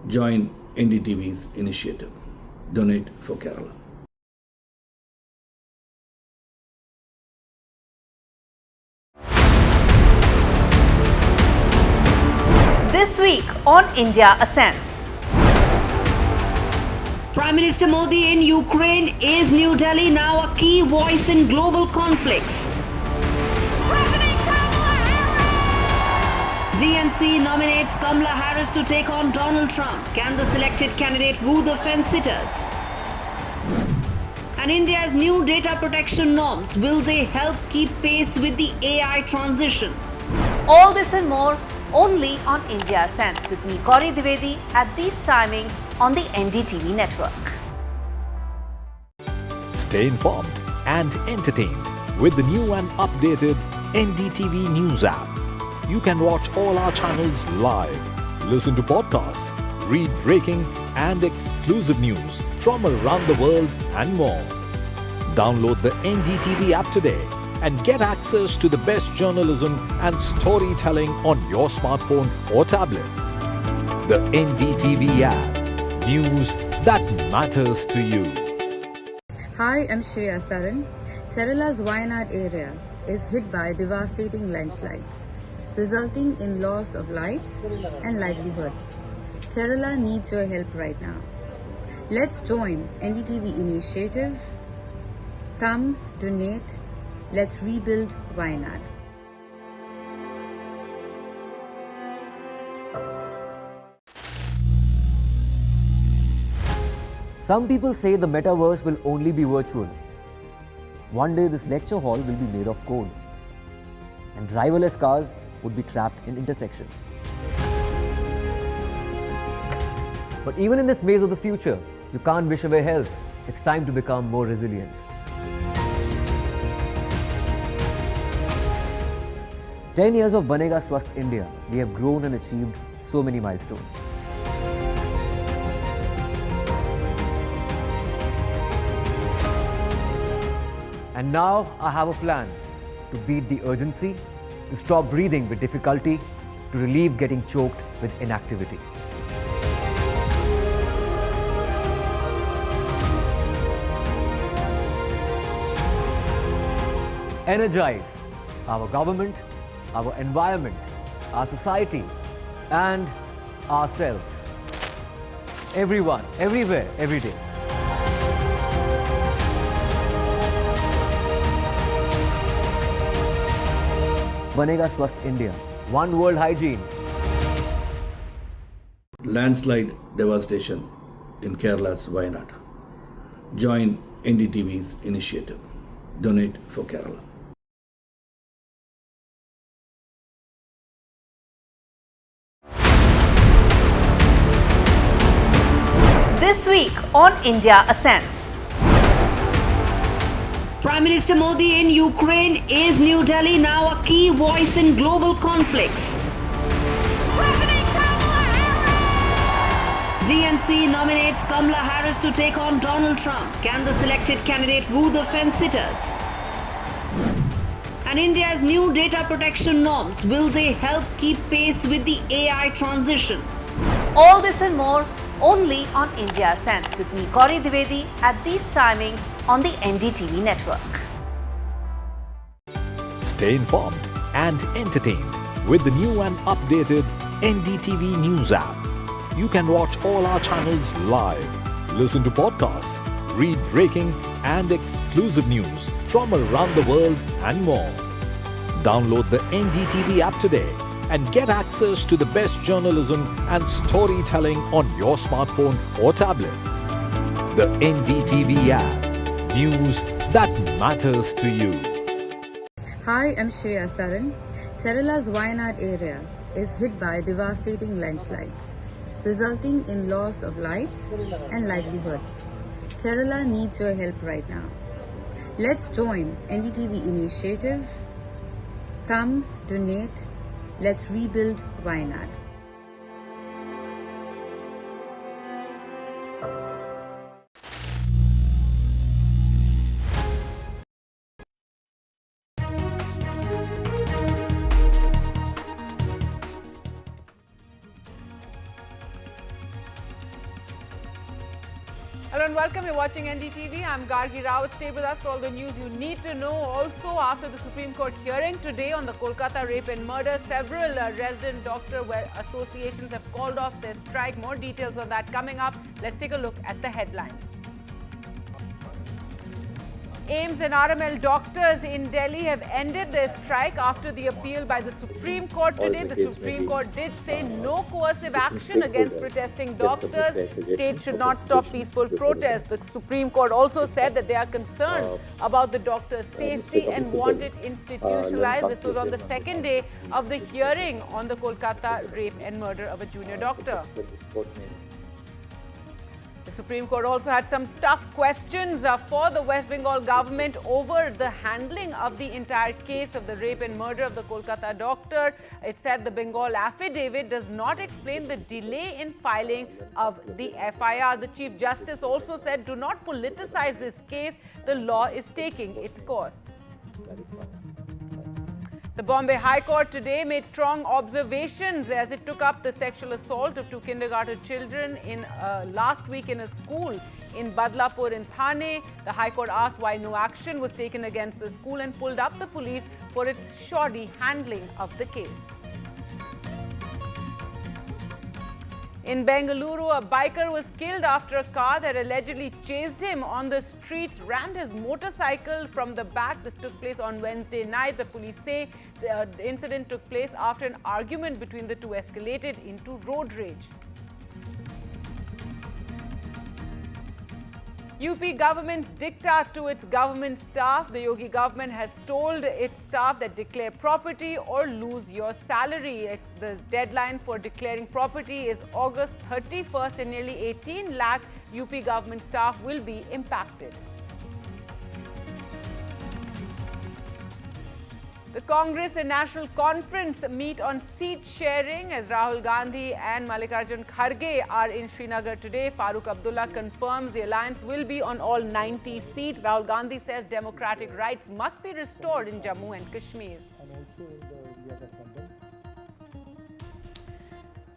Join NDTV's initiative. Donate for Kerala. This week on India Ascends. Prime Minister Modi in Ukraine. Is New Delhi now a key voice in global conflicts? DNC nominates Kamala Harris to take on Donald Trump. Can the selected candidate woo the fence-sitters? And India's new data protection norms, will they help keep pace with the AI transition? All this and more only on India Ascends with me, Gauri Dwivedi, at these timings on the NDTV network. Stay informed and entertained with the new and updated NDTV News app. You can watch all our channels live, listen to podcasts, read breaking and exclusive news from around the world and more. Download the NDTV app today and get access to the best journalism and storytelling on your smartphone or tablet. The NDTV app. News that matters to you. Hi, I'm Shreya Saran. Kerala's Wayanad area is hit by devastating landslides, resulting in loss of lives and livelihood. Kerala needs your help right now. Let's join NDTV initiative. Come, donate. Let's rebuild Wayanad. Some people say the metaverse will only be virtual. One day this lecture hall will be made of code, and driverless cars would be trapped in intersections. But even in this maze of the future, you can't wish away health. It's time to become more resilient. "10 years of Banega Swasth India, we have grown and achieved so many milestones. And now I have a plan to beat the urgency, to stop breathing with difficulty, to relieve getting choked with inactivity. Energize our government, our environment, our society, and ourselves. Everyone, everywhere, every day. Banega Swasth India. One world hygiene. Landslide devastation in Kerala's Wayanad. Join NDTV's initiative. Donate for Kerala. This week on India Ascends. Prime Minister Modi in Ukraine. Is New Delhi now a key voice in global conflicts? DNC nominates Kamala Harris to take on Donald Trump. Can the selected candidate woo the fence-sitters? And India's new data protection norms, will they help keep pace with the AI transition? All this and more only on India Ascends with me, Gauri Dwivedi, at these timings on the NDTV network. Stay informed and entertained with the new and updated NDTV News app. You can watch all our channels live, listen to podcasts, read breaking and exclusive news from around the world and more. Download the NDTV app today and get access to the best journalism and storytelling on your smartphone or tablet. The NDTV app. News that matters to you. Hi, I'm Shreya Saran. Kerala's Wayanad area is hit by devastating landslides, resulting in loss of lives and livelihood. Kerala needs your help right now. Let's join NDTV initiative. Come, donate. Let's rebuild Wayanad. Hello and welcome. You're watching NDTV. I'm Gargi Rao. Stay with us for all the news you need to know. Also, after the Supreme Court hearing today on the Kolkata rape and murder, several resident doctor associations have called off their strike. More details on that coming up. Let's take a look at the headlines. AIIMS and RML doctors in Delhi have ended their strike after the appeal by the Supreme Court today. The Supreme Court did say no coercive action against protesting doctors. States should not stop peaceful protests. The Supreme Court also said that they are concerned about the doctors' safety and want it institutionalized. This was on the second day of the hearing on the Kolkata rape and murder of a junior doctor. The Supreme Court also had some tough questions for the West Bengal government over the handling of the entire case of the rape and murder of the Kolkata doctor. It said the Bengal affidavit does not explain the delay in filing of the FIR. The Chief Justice also said, do not politicize this case. The law is taking its course. The Bombay High Court today made strong observations as it took up the sexual assault of two kindergarten children in last week in a school in Badlapur in Thane. The High Court asked why no action was taken against the school and pulled up the police for its shoddy handling of the case. In Bengaluru, a biker was killed after a car that allegedly chased him on the streets rammed his motorcycle from the back. This took place on Wednesday night. The police say the incident took place after an argument between the two escalated into road rage. UP government's diktat to its government staff. The Yogi government has told its staff that declare property or lose your salary. The deadline for declaring property is August 31st and nearly 18 lakh UP government staff will be impacted. The Congress and National Conference meet on seat sharing as Rahul Gandhi and Mallikarjun Kharge are in Srinagar today. Farooq Abdullah confirms the alliance will be on all 90 seats. Rahul Gandhi says democratic rights must be restored in Jammu and Kashmir.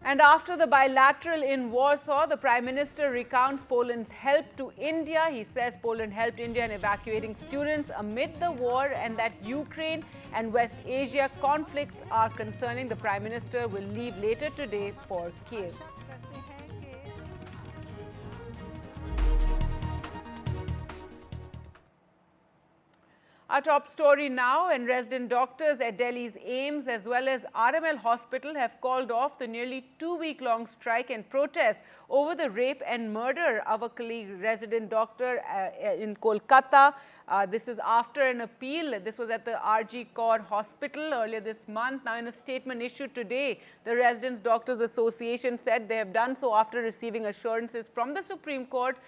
And after the bilateral in Warsaw, the Prime Minister recounts Poland's help to India. He says Poland helped India in evacuating students amid the war and that Ukraine and West Asia conflicts are concerning. The Prime Minister will leave later today for Kiev. Our top story now, and resident doctors at Delhi's AIIMS as well as RML Hospital have called off the nearly 2-week-long strike and protest over the rape and murder of a colleague resident doctor in Kolkata. This is after an appeal. This was at the RG Kaur Hospital earlier this month. Now, in a statement issued today, the Residents Doctors Association said they have done so after receiving assurances from the Supreme Court,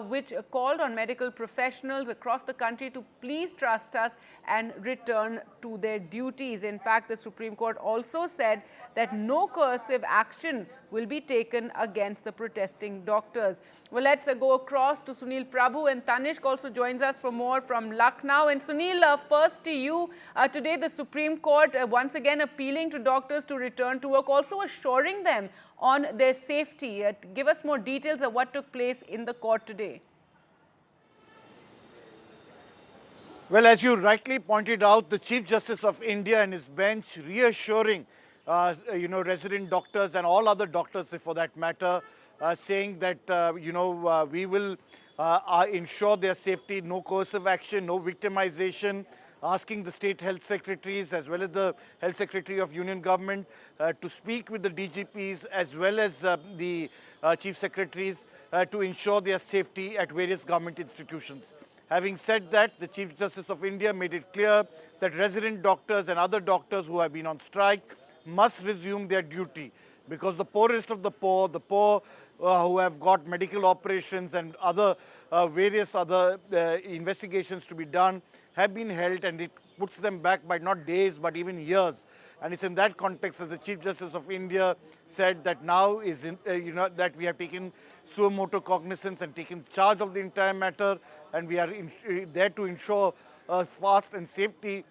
which called on medical professionals across the country to please trust us and return to their duties. In fact, the Supreme Court also said that no coercive action will be taken against the protesting doctors. Well, let's go across to Sunil Prabhu, and Tanishq also joins us for more from Lucknow. And Sunil, first to you. Today, the Supreme Court once again appealing to doctors to return to work, also assuring them on their safety. Give us more details of what took place in the court today. Well, as you rightly pointed out, the Chief Justice of India and his bench reassuring, resident doctors and all other doctors for that matter, saying that, we will ensure their safety, no coercive action, no victimization, asking the state health secretaries as well as the health secretary of union government to speak with the DGPs as well as the chief secretaries to ensure their safety at various government institutions. Having said that, the Chief Justice of India made it clear that resident doctors and other doctors who have been on strike must resume their duty, because the poorest of the poor who have got medical operations and other various other investigations to be done have been held, and it puts them back by not days but even years. And it's in that context that the Chief Justice of India said that now is that we have taken suo motu cognizance and taken charge of the entire matter, and we are there to ensure fast and safety,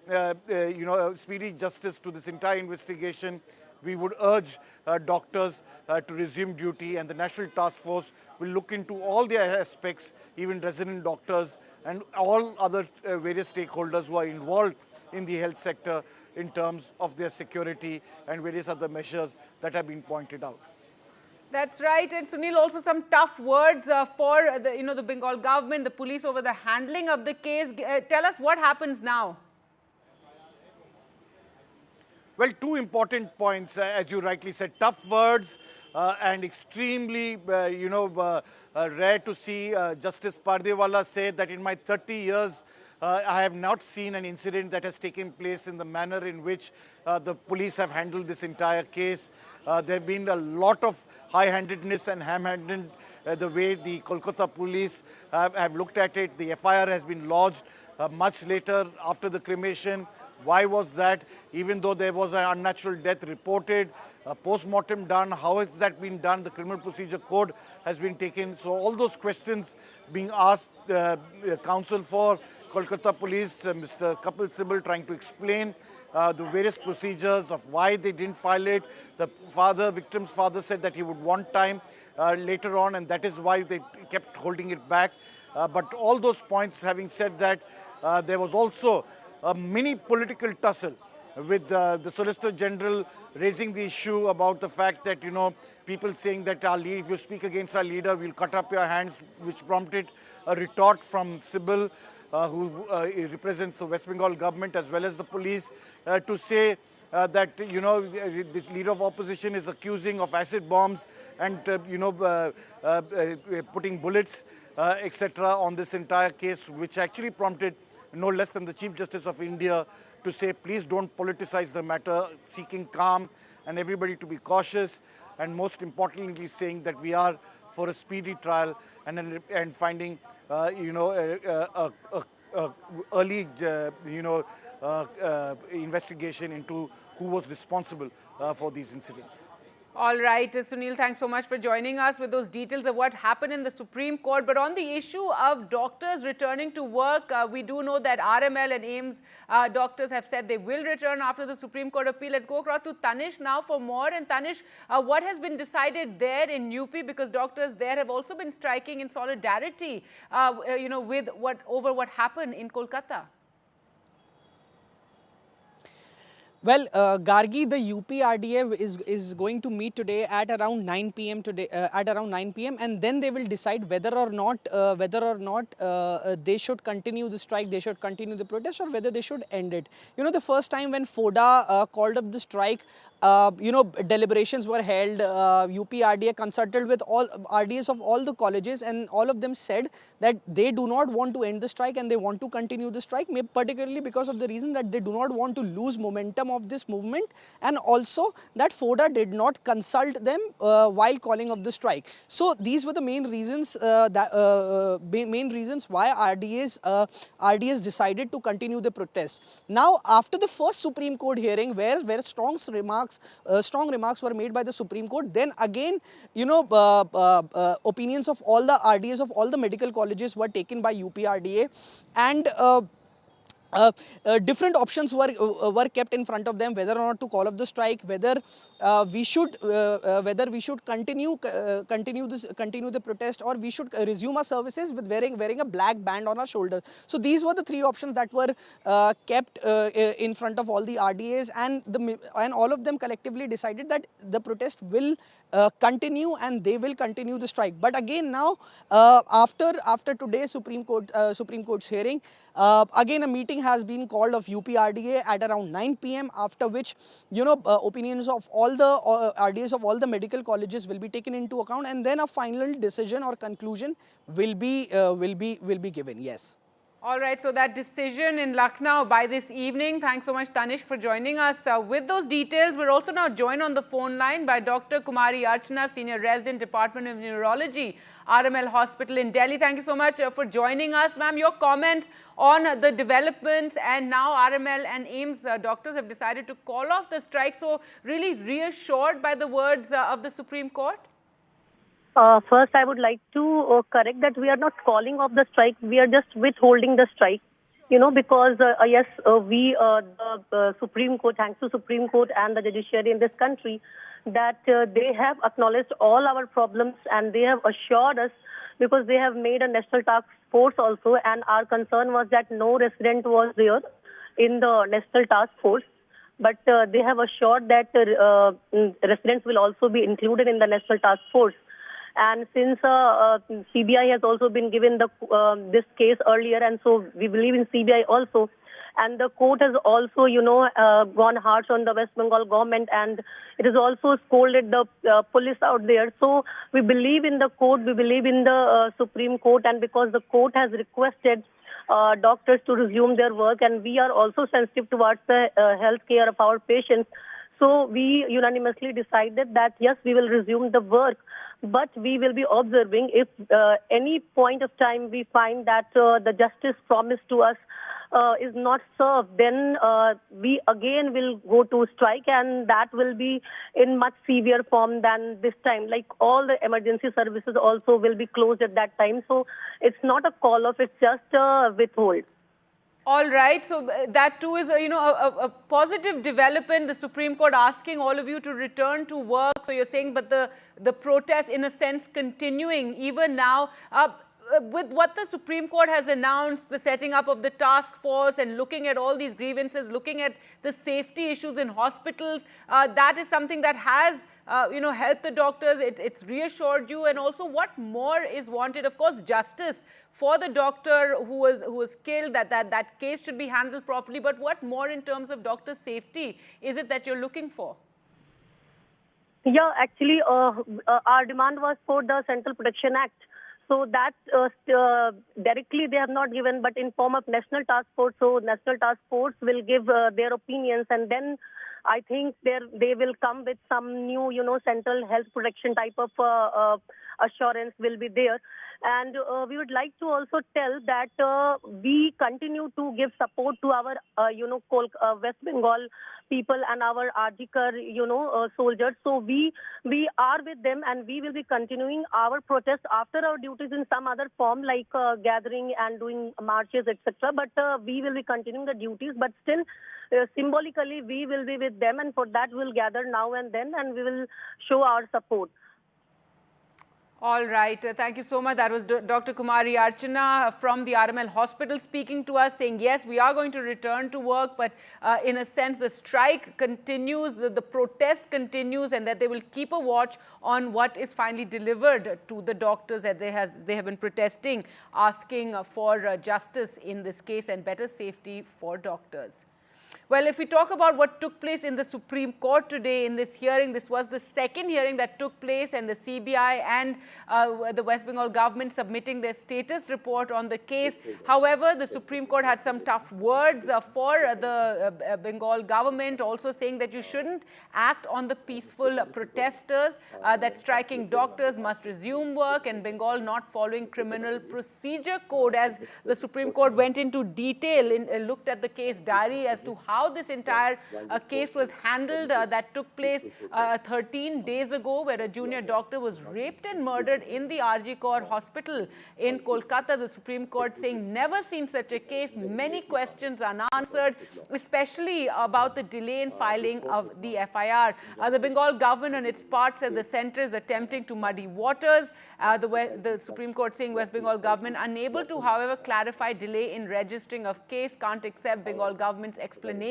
speedy justice to this entire investigation. We would urge doctors to resume duty, and the National Task Force will look into all their aspects, even resident doctors and all other various stakeholders who are involved in the health sector in terms of their security and various other measures that have been pointed out. That's right. And Sunil, also some tough words for the Bengal government, the police over the handling of the case. Tell us what happens now. Well, two important points, as you rightly said, tough words and extremely, rare to see Justice Pardewala say that in my 30 years, I have not seen an incident that has taken place in the manner in which the police have handled this entire case. There have been a lot of high-handedness and ham-handed the way the Kolkata police have looked at it. The FIR has been lodged much later after the cremation. Why was that? Even though there was an unnatural death reported, post-mortem done, how has that been done? The Criminal Procedure Code has been taken. So all those questions being asked, counsel for Kolkata Police, Mr. Kapil Sibal, trying to explain the various procedures of why they didn't file it. The victim's father said that he would want time later on, and that is why they kept holding it back. But all those points, having said that, there was also a mini political tussle with the Solicitor General raising the issue about the fact that, people saying that if you speak against our leader, we'll cut up your hands, which prompted a retort from Sibal, who represents the West Bengal government as well as the police, to say that, this leader of opposition is accusing of acid bombs and, putting bullets, etc. on this entire case, which actually prompted no less than the Chief Justice of India to say, please don't politicize the matter, seeking calm and everybody to be cautious, and most importantly saying that we are for a speedy trial and finding, early, investigation into who was responsible for these incidents. All right, Sunil, thanks so much for joining us with those details of what happened in the Supreme Court. But on the issue of doctors returning to work, we do know that RML and AIIMS doctors have said they will return after the Supreme Court appeal. Let's go across to Tanishq now for more. And Tanishq, what has been decided there in UP, because doctors there have also been striking in solidarity, with what happened in Kolkata? Well, Gargi, the UPRDA is going to meet today at around 9 p.m. and then they will decide whether or not they should continue the strike, they should continue the protest, or whether they should end it. You know, the first time when FODA called up the strike, deliberations were held. UPRDA consulted with all RDAs of all the colleges, and all of them said that they do not want to end the strike and they want to continue the strike, particularly because of the reason that they do not want to lose momentum of this movement, and also that FODA did not consult them while calling of the strike. So these were the main reasons why RDAs decided to continue the protest. Now, after the first Supreme Court hearing, where strong remarks were made by the Supreme Court, then again, opinions of all the RDAs of all the medical colleges were taken by UPRDA, and different options were kept in front of them, whether or not to call off the strike, whether we should continue the protest, or we should resume our services with wearing a black band on our shoulders. So these were the three options that were kept in front of all the RDAs, and all of them collectively decided that the protest will continue and they will continue the strike. But again, now after today's Supreme Court's hearing, again a meeting has been called of UPRDA at around 9 p.m. after which opinions of all the RDAs of all the medical colleges will be taken into account, and then a final decision or conclusion will be given. Yes. All right, so that decision in Lucknow by this evening. Thanks so much, Tanishq, for joining us. With those details, we're also now joined on the phone line by Dr. Kumari Archana, Senior Resident, Department of Neurology, RML Hospital in Delhi. Thank you so much for joining us. Ma'am, your comments on the developments, and now RML and AIIMS doctors have decided to call off the strike. So really reassured by the words of the Supreme Court? First, I would like to correct that we are not calling off the strike. We are just withholding the strike. Because yes, the Supreme Court, thanks to Supreme Court and the judiciary in this country, that they have acknowledged all our problems, and they have assured us, because they have made a national task force also, and our concern was that no resident was there in the national task force. But they have assured that residents will also be included in the national task force. And since CBI has also been given this case earlier, and so we believe in CBI also. And the court has also, gone harsh on the West Bengal government, and it has also scolded the police out there. So we believe in the court, we believe in the Supreme Court, and because the court has requested doctors to resume their work, and we are also sensitive towards the health care of our patients. So we unanimously decided that yes, we will resume the work, but we will be observing if any point of time we find that the justice promised to us is not served, then we again will go to strike, and that will be in much severe form than this time. Like all the emergency services also will be closed at that time. So it's not a call off, it's just a withhold. All right, so that too is a positive development. The Supreme Court asking all of you to return to work. So you're saying, but the protest in a sense continuing even now. With what the Supreme Court has announced, the setting up of the task force and looking at all these grievances, looking at the safety issues in hospitals, that is something that has helped the doctors. It's reassured you, and also what more is wanted? Of course, justice for the doctor who was killed. That case should be handled properly. But what more in terms of doctor safety is it that you're looking for? Yeah, actually, our demand was for the Central Protection Act. So that directly they have not given, but in form of National Task Force. So National Task Force will give their opinions, and then I think they will come with some new, central health protection type of assurance will be there. And we would like to also tell that we continue to give support to our, West Bengal people and our Arjikar, soldiers. So we are with them, and we will be continuing our protest after our duties in some other form, like gathering and doing marches, etc. But we will be continuing the duties. But still, symbolically, we will be with them, and for that we'll gather now and then, and we will show our support. All right. Thank you so much. That was Dr. Kumari Archana from the RML hospital speaking to us, saying, yes, we are going to return to work, but in a sense, the strike continues, the protest continues, and that they will keep a watch on what is finally delivered to the doctors as they have been protesting, asking for justice in this case and better safety for doctors. Well, if we talk about what took place in the Supreme Court today in this hearing, this was the second hearing that took place, and the CBI and the West Bengal government submitting their status report on the case. However, the Supreme Court had some tough words for the Bengal government, also saying that you shouldn't act on the peaceful protesters, that striking doctors must resume work, and Bengal not following criminal procedure code. As the Supreme Court went into detail, looked at the case diary as to how this entire case was handled that took place 13 days ago, where a junior doctor was raped and murdered in the RG Kaur hospital in Kolkata. The Supreme Court saying never seen such a case, many questions unanswered, especially about the delay in filing of the FIR. The Bengal government on its part said the centre is attempting to muddy waters. The Supreme Court saying West Bengal government unable to, however, clarify delay in registering of case, can't accept Bengal government's explanation,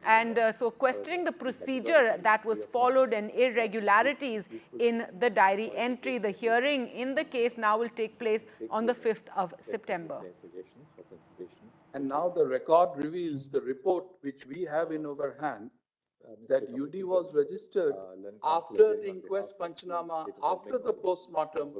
and so questioning the procedure that was followed and irregularities in the diary entry. The hearing in the case now will take place on the 5th of September. And now the record reveals the report which we have in our hand, that UD was registered after the inquest Panchanama, after the post-mortem.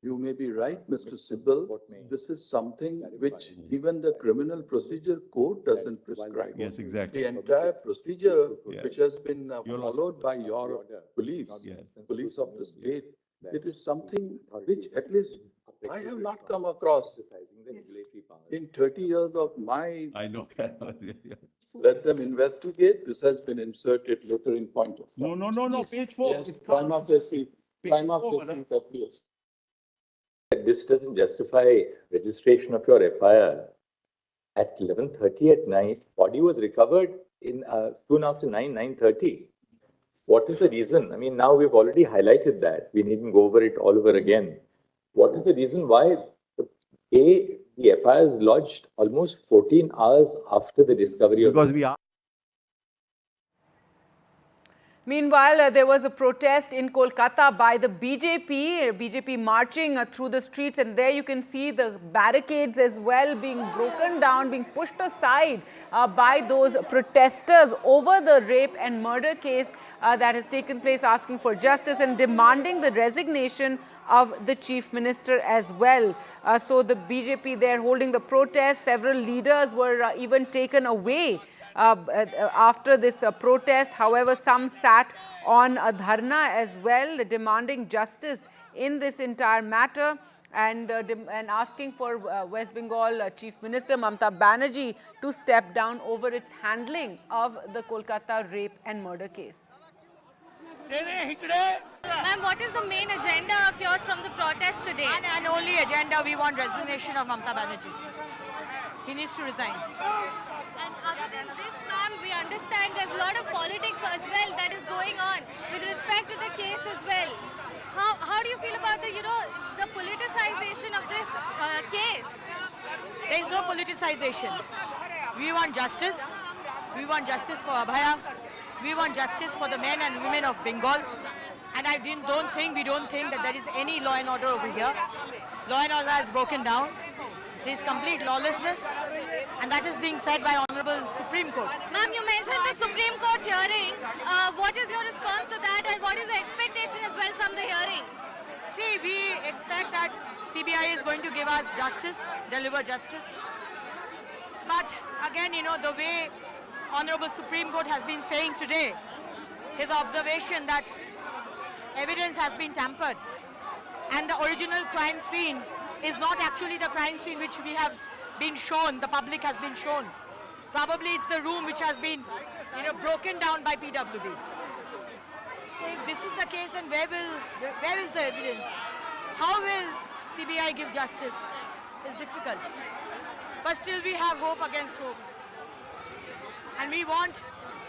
You may be right, Mr. Sibal. This is something which even the criminal procedure code doesn't prescribe. Yes, exactly. The entire procedure which has been followed by your police, police of the state, it is something which at least I have not come across in 30 years of my... I know. Let them investigate. This has been inserted later in point of time. No. Page 4. Yes, prima facie it appears. This doesn't justify registration of your FIR. At 11:30 at night, body was recovered in soon after 9:30. What is the reason? I mean, now we've already highlighted that. We needn't go over it all over again. What is the reason why the FIR is lodged almost 14 hours after the discovery of... Because we are... Meanwhile, there was a protest in Kolkata by the BJP marching through the streets, and there you can see the barricades as well being broken down, being pushed aside by those protesters over the rape and murder case that has taken place, asking for justice and demanding the resignation of the chief minister as well. So the BJP there holding the protest, several leaders were even taken away after this protest. However, some sat on a dharna as well, demanding justice in this entire matter, and asking for West Bengal Chief Minister Mamata Banerjee to step down over its handling of the Kolkata rape and murder case. Ma'am, what is the main agenda of yours from the protest today? And only agenda, we want resignation of Mamata Banerjee. He needs to resign. And other than this, ma'am, we understand there's a lot of politics as well that is going on with respect to the case as well. How do you feel about the politicization of this case? There is no politicization. We want justice. We want justice for Abhaya. We want justice for the men and women of Bengal. And we don't think that there is any law and order over here. Law and order has broken down. There is complete lawlessness, and that is being said by Honorable Supreme Court. Ma'am, you mentioned the Supreme Court hearing. What is your response to that, and what is the expectation as well from the hearing? See, we expect that CBI is going to give us justice, deliver justice. But again, the way Honorable Supreme Court has been saying today, his observation that evidence has been tampered and the original crime scene is not actually the crime scene which we have been shown, the public has been shown. Probably it's the room which has been, broken down by PWD. So if this is the case, then where is the evidence? How will CBI give justice? It's difficult. But still we have hope against hope. And we want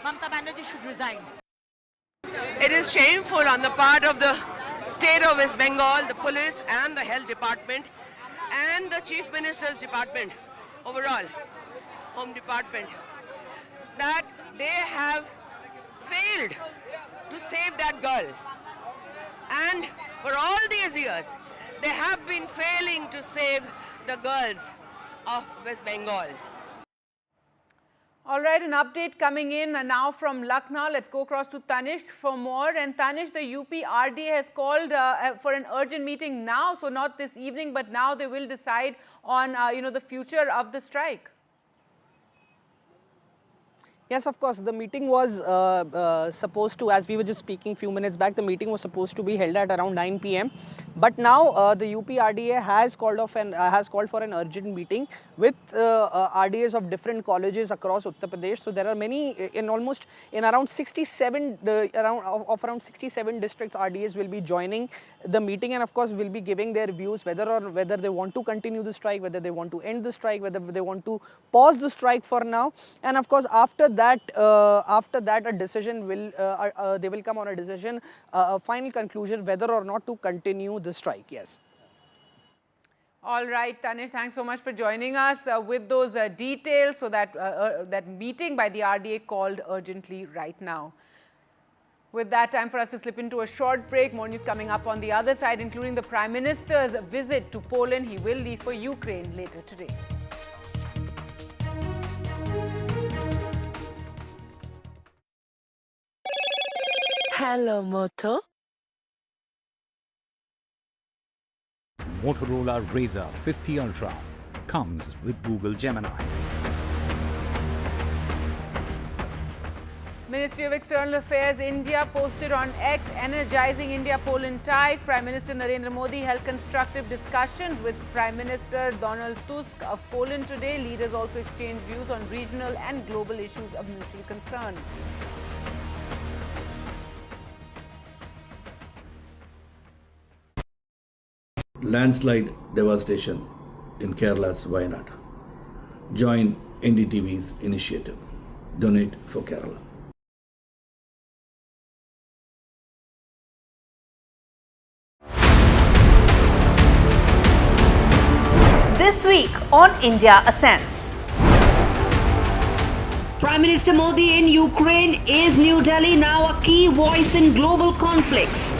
Mamata Banerjee should resign. It is shameful on the part of the State of West Bengal, the police and the health department and the Chief Minister's department, overall, Home Department, that they have failed to save that girl. And for all these years, they have been failing to save the girls of West Bengal. All right, an update coming in now from Lucknow. Let's go across to Tanishq for more. And Tanishq, the UP RDA has called for an urgent meeting now, so not this evening, but now they will decide on the future of the strike. Yes, of course. The meeting was supposed to, as we were just speaking a few minutes back, the meeting was supposed to be held at around 9 p.m. But now the UP RDA has called for an urgent meeting with RDAs of different colleges across Uttar Pradesh. So there are many in around 67 around 67 districts. RDAs will be joining the meeting, and of course will be giving their views whether they want to continue the strike, whether they want to end the strike, whether they want to pause the strike for now, and of course after that a decision will they will come on a decision, a final conclusion whether or not to continue the strike. Yes. All right, Tanishq, thanks so much for joining us with those details. So that meeting by the RDA called urgently right now. With that, time for us to slip into a short break. More news coming up on the other side, including the Prime Minister's visit to Poland. He will leave for Ukraine later today. Hello, Moto. Motorola Razr 50 Ultra comes with Google Gemini. Ministry of External Affairs India posted on X, energizing India-Poland ties. Prime Minister Narendra Modi held constructive discussions with Prime Minister Donald Tusk of Poland today. Leaders also exchanged views on regional and global issues of mutual concern. Landslide devastation in Kerala's Wayanad. Join NDTV's initiative. Donate for Kerala. This week on India Ascends. Prime Minister Modi in Ukraine. Is New Delhi now a key voice in global conflicts?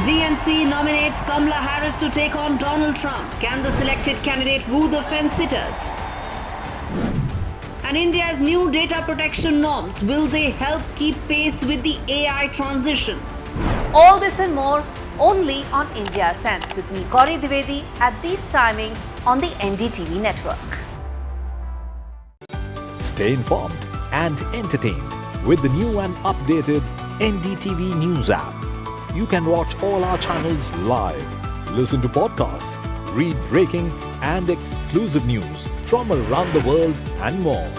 DNC nominates Kamala Harris to take on Donald Trump. Can the selected candidate woo the fence-sitters? And India's new data protection norms, will they help keep pace with the AI transition? All this and more only on India Ascends with me, Gauri Dwivedi, at these timings on the NDTV network. Stay informed and entertained with the new and updated NDTV News app. You can watch all our channels live, listen to podcasts, read breaking and exclusive news from around the world and more.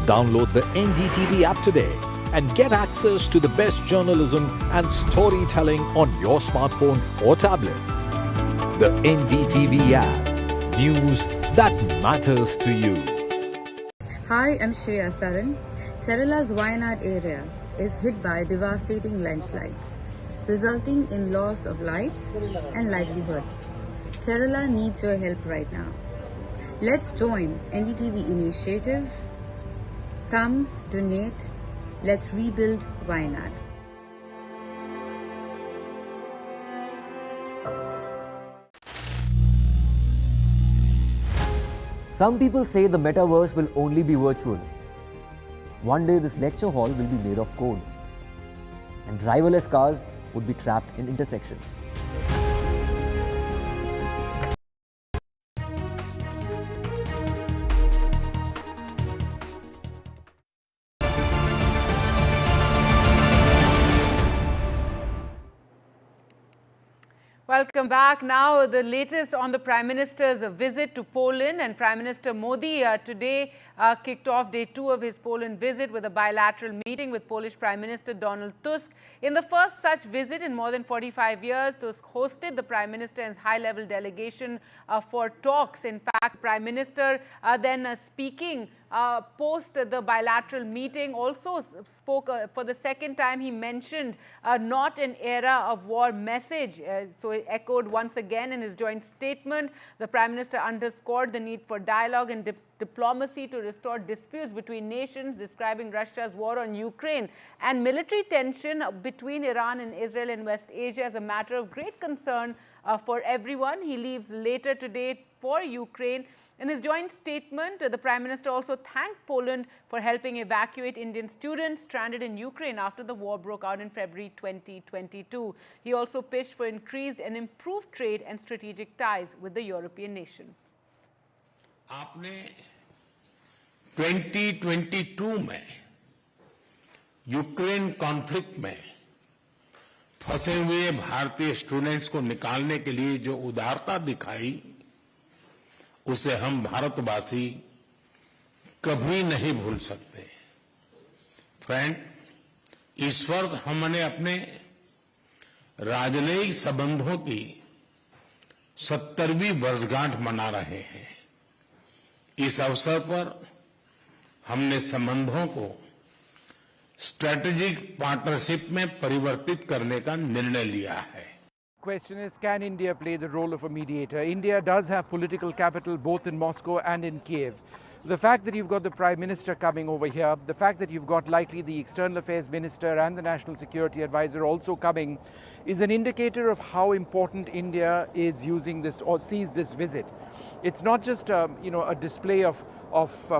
Download the NDTV app today and get access to the best journalism and storytelling on your smartphone or tablet. The NDTV app. News that matters to you. Hi, I'm Shreya Saran. Kerala's Wayanad area is hit by devastating landslides, resulting in loss of lives and livelihood. Kerala needs your help right now. Let's join NDTV initiative. Come, donate. Let's rebuild Wayanad. Some people say the metaverse will only be virtual. One day this lecture hall will be made of code, and driverless cars would be trapped in intersections. Welcome back. Now, the latest on the Prime Minister's visit to Poland, and Prime Minister Modi today kicked off day 2 of his Poland visit with a bilateral meeting with Polish Prime Minister Donald Tusk. In the first such visit in more than 45 years, Tusk hosted the Prime Minister and his high-level delegation for talks. In fact, Prime Minister then speaking post the bilateral meeting also spoke for the second time. He mentioned not an era of war message. So he echoed once again in his joint statement. The Prime Minister underscored the need for dialogue and diplomacy to restore disputes between nations, describing Russia's war on Ukraine and military tension between Iran and Israel in West Asia as a matter of great concern for everyone. He leaves later today for Ukraine. In his joint statement, the Prime Minister also thanked Poland for helping evacuate Indian students stranded in Ukraine after the war broke out in February 2022. He also pitched for increased and improved trade and strategic ties with the European nation. आपने 2022 में Ukraine conflict में फंसे हुए भारतीय students को निकालने के लिए जो उदारता दिखाई, उसे हम भारतवासी कभी नहीं भूल सकते। फ्रेंड, इस वर्ष हमने अपने राजनयिक संबंधों की 70वीं वर्षगांठ मना रहे हैं। इस अवसर पर हमने संबंधों को स्ट्रेटेजिक पार्टनरशिप में परिवर्तित करने का निर्णय लिया है। Question is, can India play the role of a mediator? India does have political capital both in Moscow and in Kiev. The fact that you've got the Prime Minister coming over here, the fact that you've got likely the External Affairs Minister and the National Security Advisor also coming is an indicator of how important India is using this or sees this visit. It's not just a display of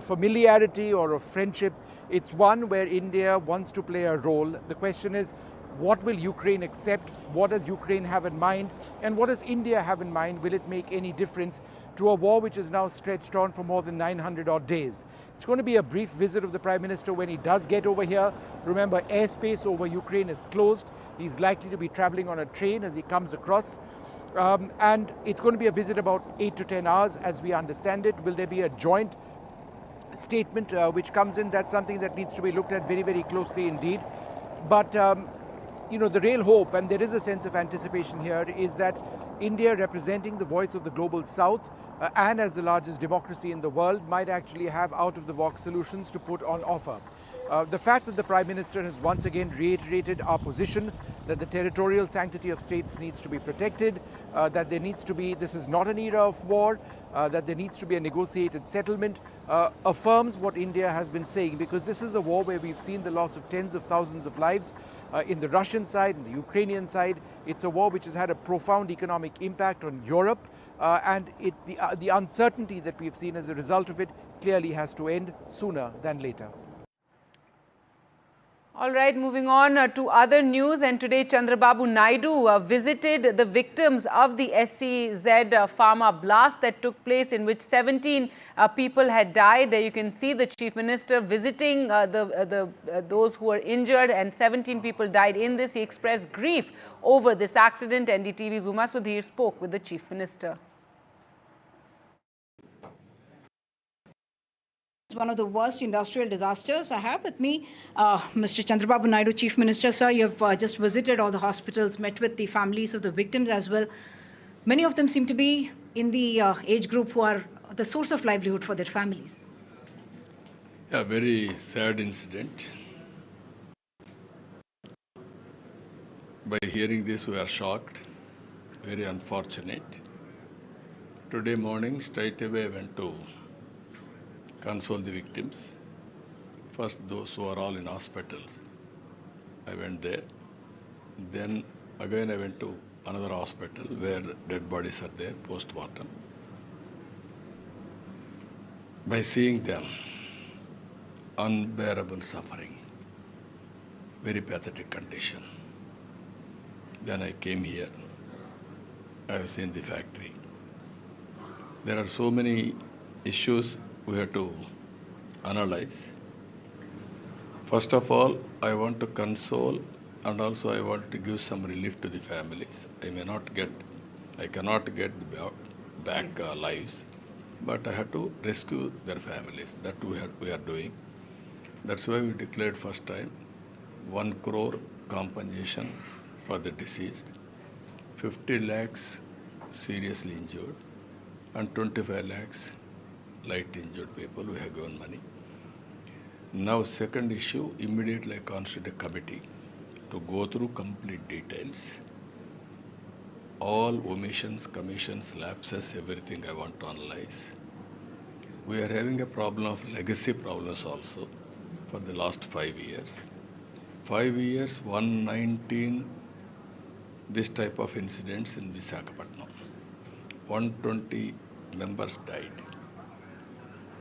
familiarity or of friendship. It's one where India wants to play a role. The question is, what will Ukraine accept? What does Ukraine have in mind? And what does India have in mind? Will it make any difference to a war which is now stretched on for more than 900 odd days? It's going to be a brief visit of the Prime Minister when he does get over here. Remember, airspace over Ukraine is closed. He's likely to be traveling on a train as he comes across. And it's going to be a visit about 8 to 10 hours as we understand it. Will there be a joint statement which comes in? That's something that needs to be looked at very, very closely indeed. But the real hope, and there is a sense of anticipation here, is that India, representing the voice of the global south and as the largest democracy in the world, might actually have out-of-the-box solutions to put on offer. The fact that the Prime Minister has once again reiterated our position that the territorial sanctity of states needs to be protected, that there needs to be, this is not an era of war, that there needs to be a negotiated settlement, affirms what India has been saying, because this is a war where we've seen the loss of tens of thousands of lives in the Russian side, in the Ukrainian side. It's a war which has had a profound economic impact on Europe, and the uncertainty that we've seen as a result of it clearly has to end sooner than later. All right, moving on to other news. And today, Chandrababu Naidu visited the victims of the SEZ pharma blast that took place, in which 17 people had died. There you can see the Chief Minister visiting those who were injured, and 17 people died in this. He expressed grief over this accident. NDTV's Uma Sudhir spoke with the Chief Minister. One of the worst industrial disasters. I have with me Mr. Chandrababu Naidu, Chief Minister. Sir, you've just visited all the hospitals, met with the families of the victims as well. Many of them seem to be in the age group who are the source of livelihood for their families. A very sad incident. By hearing this, we are shocked, very unfortunate. Today morning, straight away I went to console the victims. First, those who are all in hospitals. I went there. Then again I went to another hospital where dead bodies are there, post-mortem. By seeing them, unbearable suffering, very pathetic condition. Then I came here. I have seen the factory. There are so many issues we have to analyze. First of all, I want to console, and also I want to give some relief to the families. I cannot get back lives, but I had to rescue their families. That we are doing. That's why we declared first time 1 crore compensation for the deceased, 50 lakhs seriously injured, and 25 lakhs light injured people we have given money. Now second issue, immediately I constituted a committee to go through complete details. All omissions, commissions, lapses, everything I want to analyze. We are having a problem of legacy problems also for the last 5 years. 5 years, 119 this type of incidents in Visakhapatnam. 120 members died.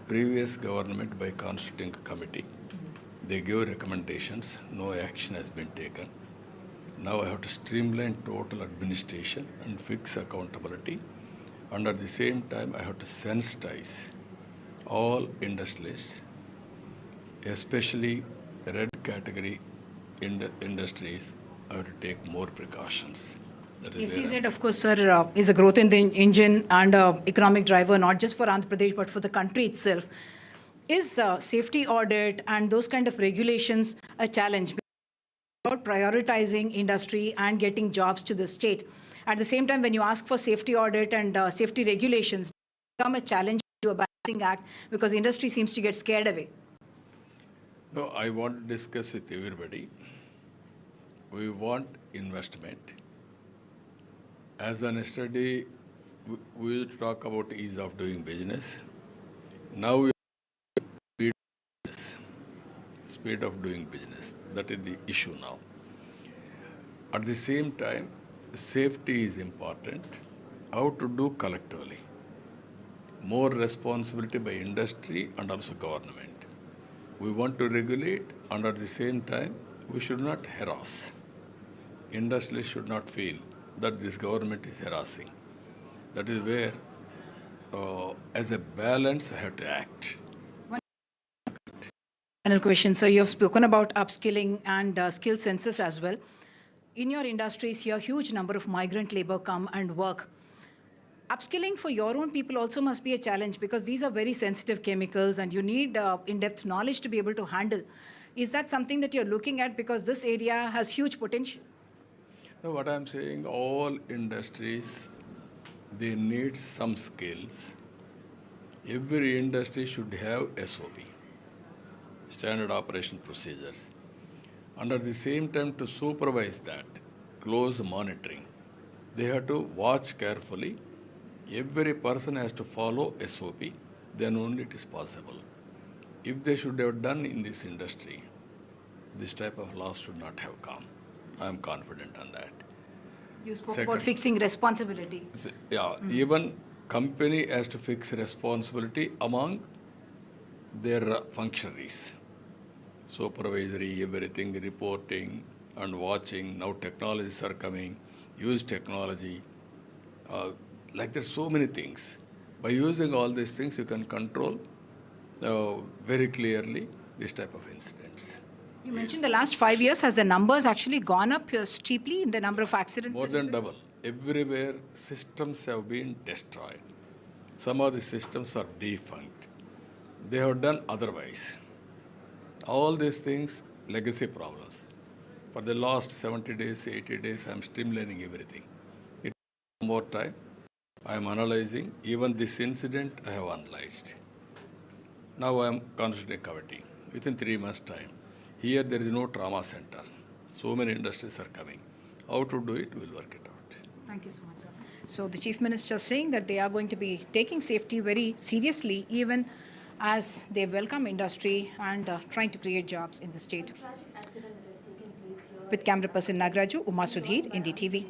Previous government, by constituting a committee, they gave recommendations, no action has been taken. Now I have to streamline total administration and fix accountability. And at the same time, I have to sensitize all industrialists, especially red category industries. I have to take more precautions. SEZ, of course, sir, is a growth in the engine and economic driver, not just for Andhra Pradesh, but for the country itself. Is safety audit and those kind of regulations a challenge? About prioritizing industry and getting jobs to the state. At the same time, when you ask for safety audit and safety regulations, become a challenge to a balancing act because industry seems to get scared away. No, I want to discuss with everybody. We want investment. As on yesterday, we will talk about ease of doing business. Now we are speed of doing business. That is the issue now. At the same time, safety is important. How to do collectively. More responsibility by industry and also government. We want to regulate, and at the same time, we should not harass. Industry should not feel that this government is harassing. That is where, as a balance, I have to act. Final question. So you have spoken about upskilling and skill census as well. In your industries here, huge number of migrant labor come and work. Upskilling for your own people also must be a challenge because these are very sensitive chemicals and you need in-depth knowledge to be able to handle. Is that something that you're looking at because this area has huge potential? No, what I'm saying, all industries, they need some skills. Every industry should have SOP, standard operation procedures. And at the same time, to supervise that, close monitoring, they have to watch carefully. Every person has to follow SOP, then only it is possible. If they should have done in this industry, this type of loss should not have come. I am confident on that. You spoke about fixing responsibility. Yeah, even company has to fix responsibility among their functionaries. Supervisory, everything, reporting and watching. Now technologies are coming. Use technology. Like there's so many things. By using all these things, you can control very clearly this type of incidents. You mentioned the last 5 years. Has the numbers actually gone up steeply in the number of accidents? More than double. Everywhere systems have been destroyed. Some of the systems are defunct. They have done otherwise. All these things, legacy problems. For the last 70 days, 80 days, I am streamlining everything. It takes more time. I am analyzing. Even this incident, I have analyzed. Now I am constituting a committee within 3 months' time. Here there is no trauma center. So many industries are coming. How to do it, we'll work it out. Thank you so much, sir. So the Chief Minister is saying that they are going to be taking safety very seriously, even as they welcome industry and trying to create jobs in the state. With camera person Nagraju, Uma Sudhir, NDTV.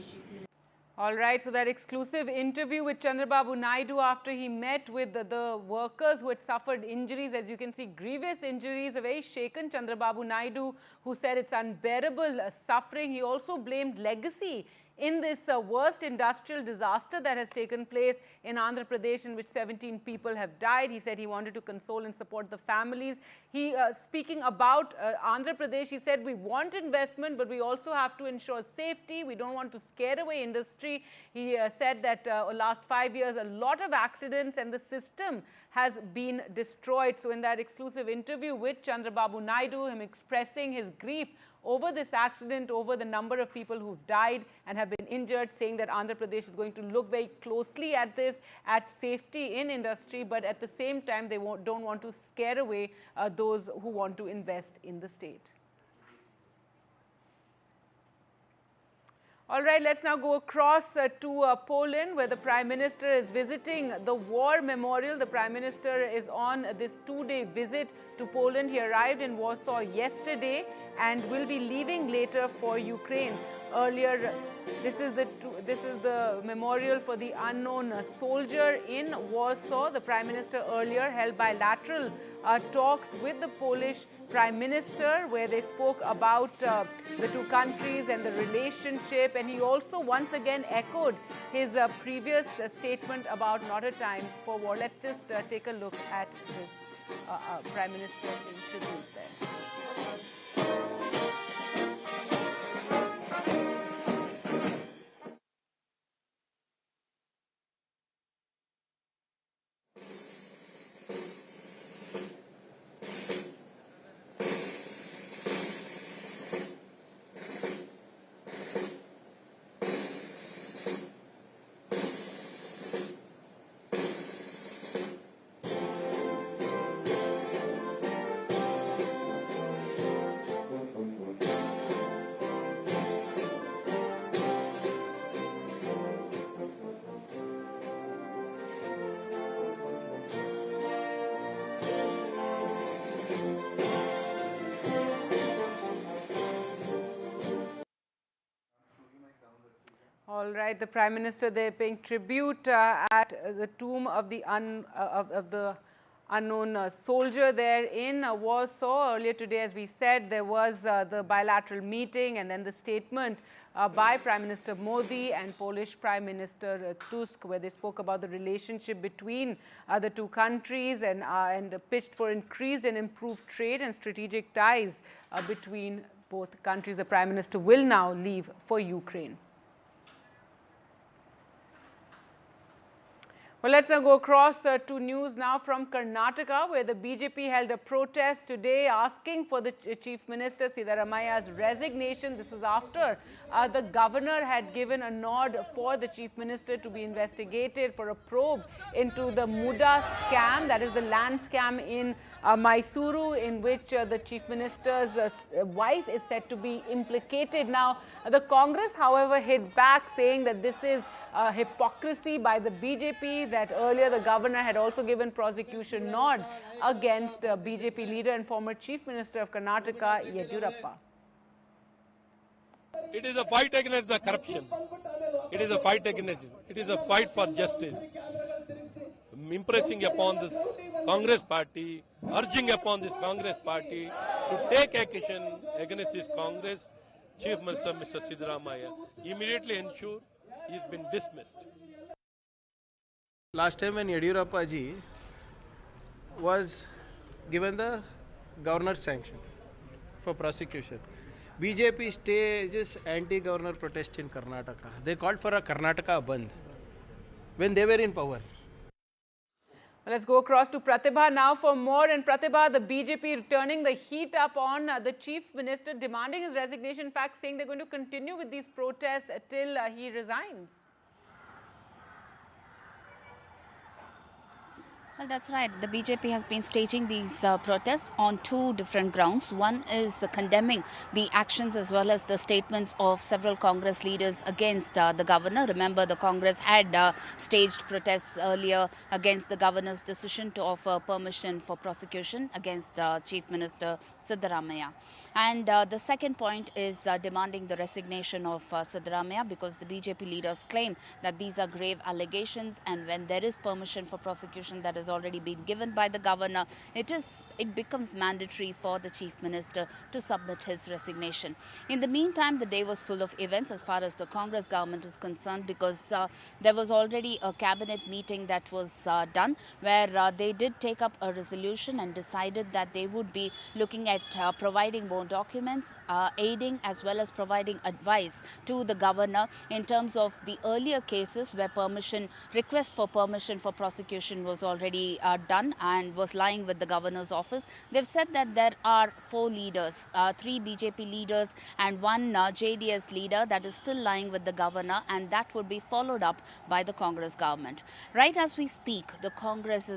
All right, so that exclusive interview with Chandrababu Naidu after he met with the workers who had suffered injuries, as you can see, grievous injuries, a very shaken Chandrababu Naidu who said it's unbearable suffering. He also blamed legacy in this worst industrial disaster that has taken place in Andhra Pradesh, in which 17 people have died. He said he wanted to console and support the families. He, speaking about Andhra Pradesh, he said, we want investment, but we also have to ensure safety. We don't want to scare away industry. He said that last 5 years, a lot of accidents and the system has been destroyed. So in that exclusive interview with Chandrababu Naidu, him expressing his grief over this accident, over the number of people who've died and have been injured, saying that Andhra Pradesh is going to look very closely at this, at safety in industry, but at the same time, they don't want to scare away those who want to invest in the state. All right, let's now go across to Poland, where the Prime Minister is visiting the War Memorial. The Prime Minister is on this 2-day visit to Poland. He arrived in Warsaw yesterday and will be leaving later for Ukraine. Earlier, this is the memorial for the unknown soldier in Warsaw. The Prime Minister earlier held bilateral talks with the Polish Prime Minister, where they spoke about the two countries and the relationship, and he also once again echoed his previous statement about not a time for war. Let's just take a look at this Prime Minister interview there. All right, the Prime Minister there paying tribute at the tomb of the unknown soldier there in Warsaw. Earlier today, as we said, there was the bilateral meeting and then the statement by Prime Minister Modi and Polish Prime Minister Tusk, where they spoke about the relationship between the two countries and pitched for increased and improved trade and strategic ties between both countries. The Prime Minister will now leave for Ukraine. Well, let's now go across to news now from Karnataka, where the BJP held a protest today asking for the Chief Minister Siddaramaia's resignation. This is after the governor had given a nod for the Chief Minister to be investigated for a probe into the Muda scam, that is the land scam in Mysuru, in which the Chief Minister's wife is said to be implicated. Now, the Congress, however, hit back, saying that this is hypocrisy by the BJP, that earlier the governor had also given prosecution nod against BJP leader and former Chief Minister of Karnataka, Yediyurappa. It is a fight against the corruption. It is a fight against it. It is a fight for justice. Impressing upon this Congress party, urging upon this Congress party to take action against this Congress Chief Minister, Mr. Siddaramaiah. Immediately ensure he's been dismissed. Last time when Yediyurappa ji was given the governor's sanction for prosecution, BJP stages anti-governor protest in Karnataka. They called for a Karnataka Bandh when they were in power. Let's go across to Pratibha now for more. And Pratibha, the BJP turning the heat up on the Chief Minister, demanding his resignation, in fact saying they're going to continue with these protests till he resigns. Well, that's right. The BJP has been staging these protests on two different grounds. One is condemning the actions as well as the statements of several Congress leaders against the governor. Remember, the Congress had staged protests earlier against the governor's decision to offer permission for prosecution against Chief Minister Siddaramaiah. And the second point is demanding the resignation of Siddaramaiah, because the BJP leaders claim that these are grave allegations, and when there is permission for prosecution that is has already been given by the governor, it becomes mandatory for the chief minister to submit his resignation. In the meantime, the day was full of events as far as the Congress government is concerned, because there was already a cabinet meeting that was done where they did take up a resolution and decided that they would be looking at providing more documents, aiding as well as providing advice to the governor in terms of the earlier cases where request for permission for prosecution was already done and was lying with the governor's office. They've said that there are 4 leaders, 3 BJP leaders and 1 JDS leader that is still lying with the governor, and that would be followed up by the Congress government. Right as we speak, the Congress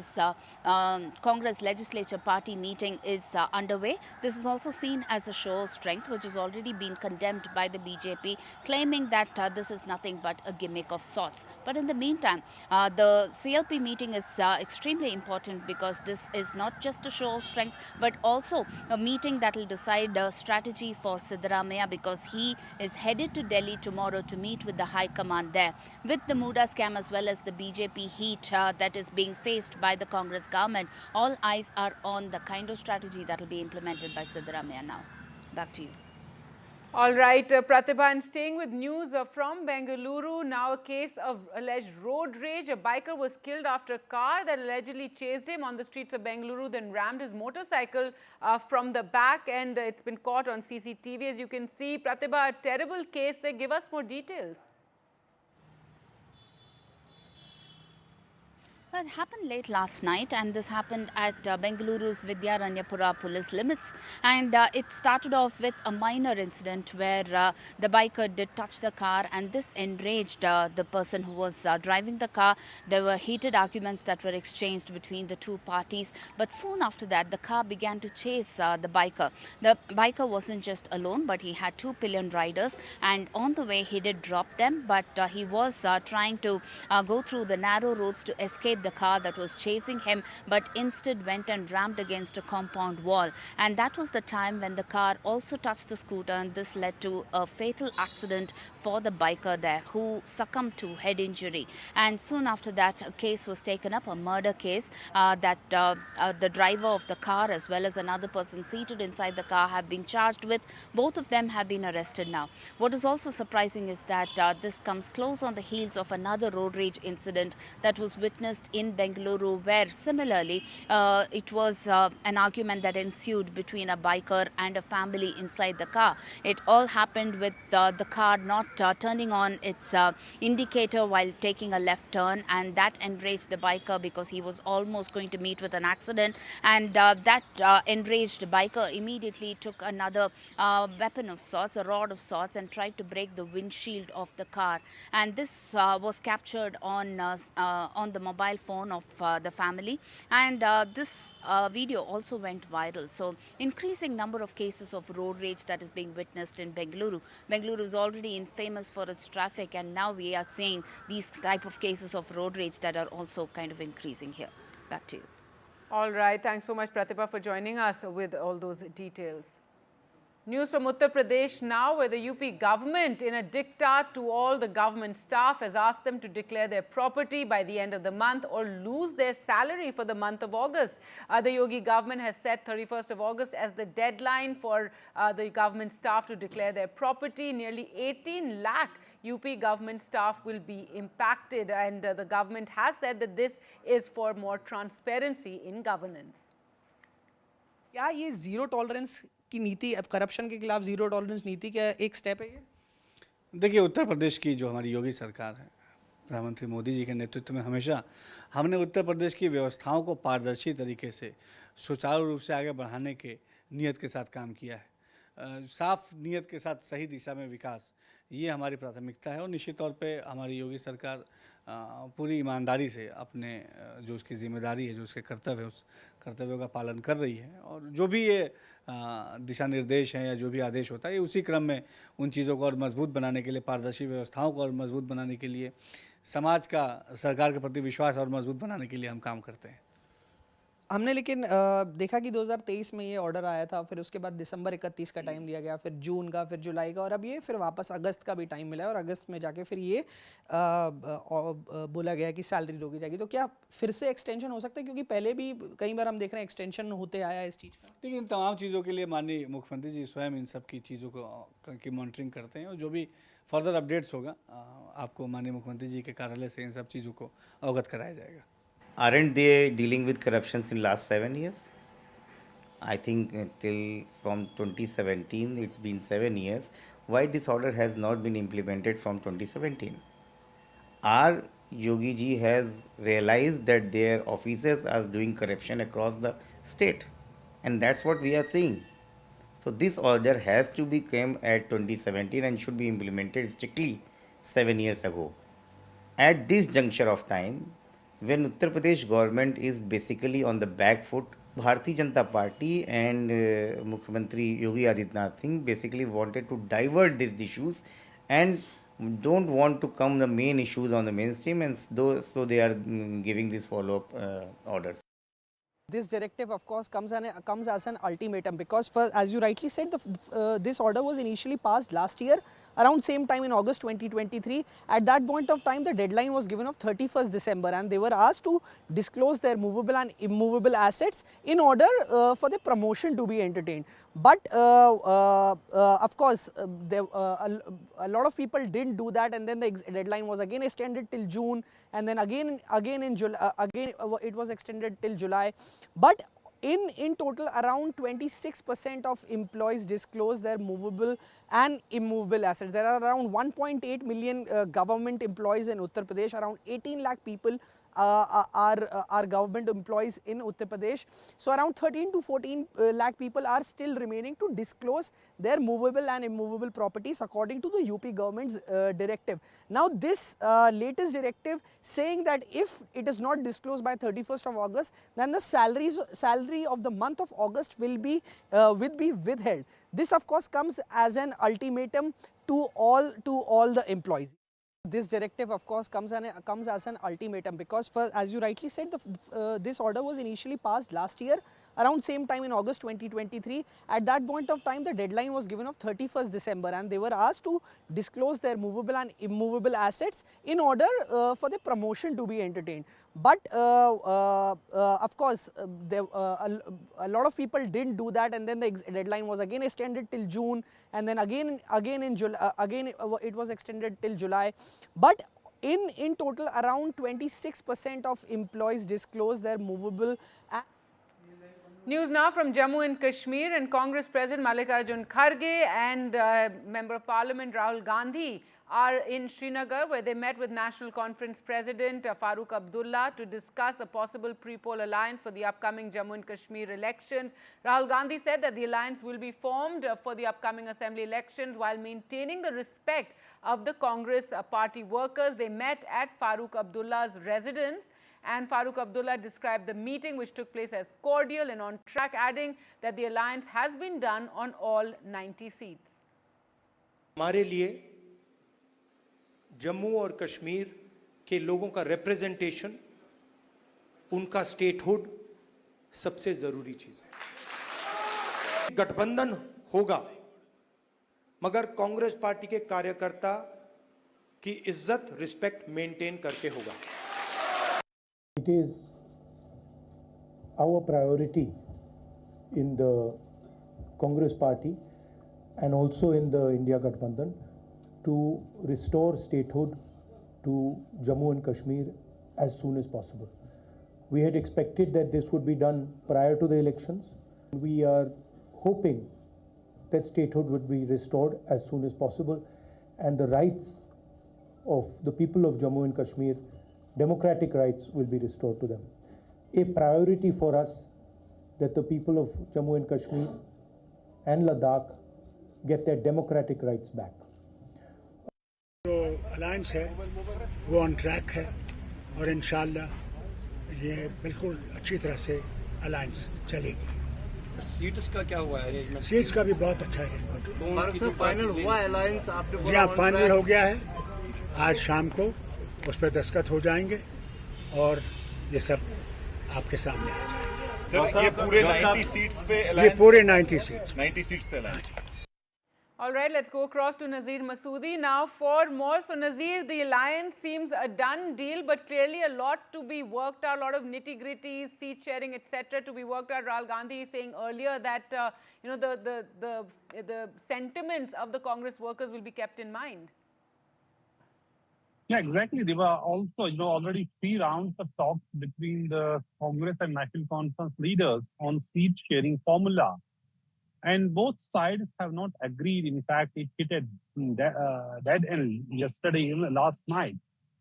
Legislature Party meeting is underway. This is also seen as a show of strength, which has already been condemned by the BJP, claiming that this is nothing but a gimmick of sorts. But in the meantime, the CLP meeting is extremely important, because this is not just a show of strength, but also a meeting that will decide the strategy for Siddaramaiah, because he is headed to Delhi tomorrow to meet with the High Command there. With the Muda scam as well as the BJP heat that is being faced by the Congress government, all eyes are on the kind of strategy that will be implemented by Siddaramaiah now. Back to you. All right, Pratibha, and staying with news from Bengaluru, now a case of alleged road rage. A biker was killed after a car that allegedly chased him on the streets of Bengaluru, then rammed his motorcycle from the back, and it's been caught on CCTV. As you can see, Pratibha, a terrible case. They give us more details. Well, it happened late last night, and this happened at Bengaluru's Vidyaranyapura police limits. And it started off with a minor incident where the biker did touch the car, and this enraged the person who was driving the car. There were heated arguments that were exchanged between the two parties. But soon after that, the car began to chase the biker. The biker wasn't just alone, but he had 2 pillion riders. And on the way, he did drop them, but he was trying to go through the narrow roads to escape the car that was chasing him, but instead went and rammed against a compound wall. And that was the time when the car also touched the scooter, and this led to a fatal accident for the biker there, who succumbed to head injury. And soon after that, a case was taken up, a murder case, that the driver of the car as well as another person seated inside the car have been charged with. Both of them have been arrested now. What is also surprising is that this comes close on the heels of another road rage incident that was witnessed in Bengaluru, where similarly it was an argument that ensued between a biker and a family inside the car. It all happened with the car not turning on its indicator while taking a left turn, and that enraged the biker because he was almost going to meet with an accident. And that enraged biker immediately took another weapon of sorts, a rod of sorts, and tried to break the windshield of the car. And this was captured on the mobile phone of the family, and this video also went viral. So increasing number of cases of road rage that is being witnessed in Bengaluru. Bengaluru is already infamous for its traffic, and now we are seeing these type of cases of road rage that are also kind of increasing here. Back to you. All right, thanks so much, Pratibha, for joining us with all those details. News from Uttar Pradesh now, where the UP government, in a diktat to all the government staff, has asked them to declare their property by the end of the month or lose their salary for the month of August. The Yogi government has set 31st of August as the deadline for the government staff to declare their property. Nearly 18 lakh UP government staff will be impacted, and the government has said that this is for more transparency in governance. क्या ये zero tolerance की नीति, अब corruption के खिलाफ zero tolerance नीति का एक स्टेप है ये? देखिए, उत्तर प्रदेश की जो हमारी योगी सरकार है, प्रधानमंत्री मोदी जी के नेतृत्व में हमेशा हमने उत्तर प्रदेश की व्यवस्थाओं को पारदर्शी तरीके से सुचारू रूप से आगे बढ़ाने के नियत के साथ काम किया है। साफ नियत के साथ सही दिशा में विकास, ये हमारी प्राथमिकता है, और निश्चित तौर पे हमारी योगी सरकार पूरी ईमानदारी से अपने जो उसकी जिम्मेदारी है, जो उसके कर्तव्य है, उस कर्तव्यों का पालन कर रही है। और जो भी ये दिशा निर्देश हैं या जो भी आदेश होता है, ये उसी क्रम में उन चीज़ों को और मजबूत बनाने के लिए, पारदर्शी व्यवस्थाओं को और मजबूत बनाने के लिए, समाज का सरकार के प्रति विश्वास और मजबूत बनाने के लिए हम काम करते हैं। हमने लेकिन देखा कि 2023 में ये ऑर्डर आया था, फिर उसके बाद दिसंबर 31 का टाइम दिया गया, फिर जून का, फिर जुलाई का, और अब ये फिर वापस अगस्त का भी टाइम मिला है, और अगस्त में जाके फिर ये बोला गया है कि सैलरी रोकी जाएगी। तो क्या फिर से एक्सटेंशन हो सकता है, क्योंकि पहले भी कई बार हम देख रहे हैं एक्सटेंशन होते आया है इस चीज़ का? लेकिन तमाम चीज़ों के लिए माननीय मुख्यमंत्री जी स्वयं इन सब की चीज़ों को की मॉनिटरिंग करते हैं, और जो भी फर्दर अपडेट्स होगा आपको माननीय मुख्यमंत्री जी के कार्यालय से इन सब चीज़ों को अवगत कराया जाएगा। Aren't they dealing with corruptions in last 7 years? I think till from 2017, it's been 7 years. Why this order has not been implemented from 2017? Our Yogi ji has realized that their officers are doing corruption across the state, and that's what we are seeing. So this order has to be came at 2017 and should be implemented strictly 7 years ago. At this juncture of time, when Uttar Pradesh government is basically on the back foot, Bharatiya Janata Party and Mukhyamantri Yogi Adityanath Singh basically wanted to divert these issues and don't want to come the main issues on the mainstream, and so they are giving these follow-up orders. This directive, of course, comes as an ultimatum, because, as you rightly said, this order was initially passed last year, around same time in August 2023. At that point of time, the deadline was given of 31st December, and they were asked to disclose their movable and immovable assets in order for the promotion to be entertained. But of course, a lot of people didn't do that, and then the deadline was again extended till June, and then again in July, again it was extended till July. But in total, around 26% of employees disclose their movable and immovable assets. There are around 1.8 million government employees in Uttar Pradesh. Around 18 lakh people are government employees in Uttar Pradesh. So around 13 to 14 lakh people are still remaining to disclose their movable and immovable properties according to the UP government's directive. Now this latest directive saying that if it is not disclosed by 31st of August, then the salary of the month of August will be withheld. This of course comes as an ultimatum to all the employees. This directive, of course, comes as an ultimatum, because, as you rightly said, this order was initially passed last year, around same time in August 2023. At that point of time, the deadline was given of 31st December, and they were asked to disclose their movable and immovable assets in order for the promotion to be entertained. But of course, a lot of people didn't do that, and then the deadline was again extended till June, and then again in July, again it was extended till July. But in total, around 26% of employees disclose their movable. News now from Jammu and Kashmir, and Congress President Mallikarjun Kharge and Member of Parliament Rahul Gandhi are in Srinagar, where they met with National Conference President Farooq Abdullah to discuss a possible pre-poll alliance for the upcoming Jammu and Kashmir elections. Rahul Gandhi said that the alliance will be formed for the upcoming assembly elections while maintaining the respect of the Congress party workers. They met at Farooq Abdullah's residence, and Farooq Abdullah described the meeting, which took place, as cordial and on track, adding that the alliance has been done on all 90 seats. हमारे लिए जम्मू और कश्मीर के लोगों का representation, उनका statehood सबसे जरूरी चीज है। गठबंधन होगा, मगर कांग्रेस पार्टी के कार्यकर्ता की इज्जत, रिस्पेक्ट मेंटेन करके होगा। It is our priority in the Congress party and also in the India Gathbandhan to restore statehood to Jammu and Kashmir as soon as possible. We had expected that this would be done prior to the elections. We are hoping that statehood would be restored as soon as possible, and the rights of the people of Jammu and Kashmir, democratic rights, will be restored to them. A priority for us that the people of Jammu and Kashmir and Ladakh get their democratic rights back. जो alliance है वो on track है, और इंशाल्लाह ये बिल्कुल अच्छी तरह से अलायंस चलेगी। सीट्स का क्या हुआ है? सीट्स का भी बहुत अच्छा अरेंजमेंट फाइनल हुआ अलायंस, आपने जी हाँ, फाइनल हो गया है। आज शाम को उस पर दस्तखत हो जाएंगे और ये सब आपके सामने आ जाएगा। सर ये पूरे 90 सीट्स पे ये पूरे 90 सीट्स 90 सीट्स पे alliance. All right, let's go across to Nazir Masoodi now for more. So Nazir, the alliance seems a done deal, but clearly a lot to be worked out, a lot of nitty-gritties, seat sharing, etc. to be worked out. Rahul Gandhi is saying earlier that the sentiments of the Congress workers will be kept in mind. Yeah, exactly. There were also, already 3 rounds of talks between the Congress and National Conference leaders on seat sharing formula. And both sides have not agreed. In fact, it hit a dead end yesterday, last night,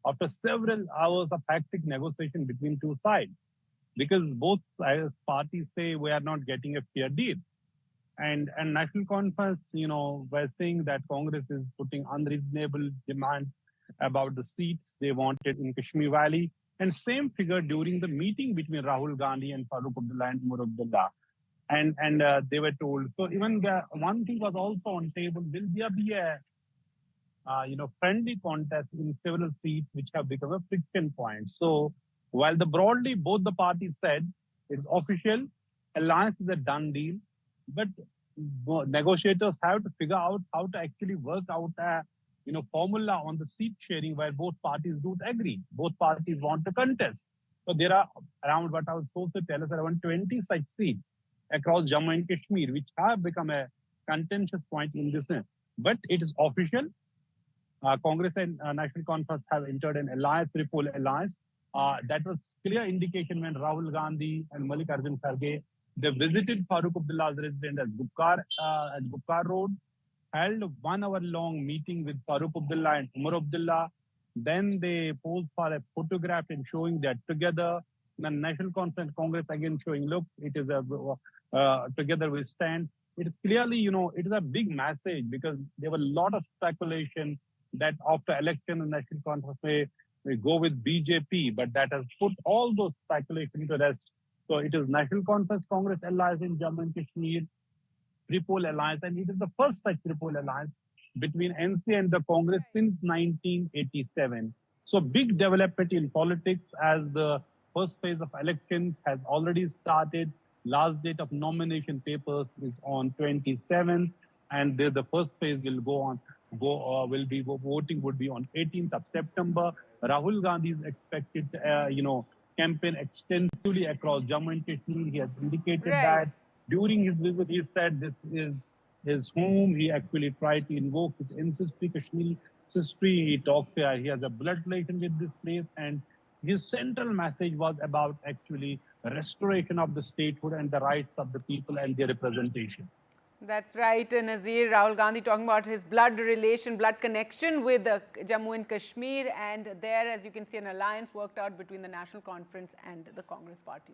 after several hours of hectic negotiation between 2 sides, because both parties say we are not getting a fair deal. And National Conference, were saying that Congress is putting unreasonable demand about the seats they wanted in Kashmir Valley. And same figure during the meeting between Rahul Gandhi and Farooq Abdullah and Umar Abdullah. And they were told. So even one thing was also on table, will there be a friendly contest in several seats which have become a friction point. So while broadly both the parties said it's official, alliance is a done deal, but negotiators have to figure out how to actually work out a formula on the seat sharing where both parties don't agree. Both parties want to contest. So there are around, what I was supposed to tell us, around 20 such seats across Jammu and Kashmir, which have become a contentious point in this. But it is official. Congress and National Conference have entered an alliance, triple alliance. That was clear indication when Rahul Gandhi and Mallikarjun Kharge, they visited Farooq Abdullah's residence at Gupkar Road, held a 1 hour long meeting with Farooq Abdullah and Umar Abdullah. Then they posed for a photograph and showing that together. The National Conference Congress again showing, look, it is together we stand. It is clearly, it is a big message because there were a lot of speculation that after election the National Conference may go with BJP, but that has put all those speculation to rest. So it is National Conference Congress alliance in Jammu and Kashmir, triple alliance, and it is the first such triple alliance between NC and the Congress since 1987. So big development in politics as the first phase of elections has already started. Last date of nomination papers is on 27th, and the first phase will voting would be on 18th of September. Rahul Gandhi is expected, campaign extensively across Jammu and Kashmir. He has indicated that during his visit, he said this is his home. He actually tried to invoke his ancestry, Kashmiri history. He talked, he has a blood relation with this place, and his central message was about actually restoration of the statehood and the rights of the people and their representation. That's right, Nazir. Rahul Gandhi talking about his blood relation, blood connection with Jammu and Kashmir, and there, as you can see, an alliance worked out between the National Conference and the Congress Party.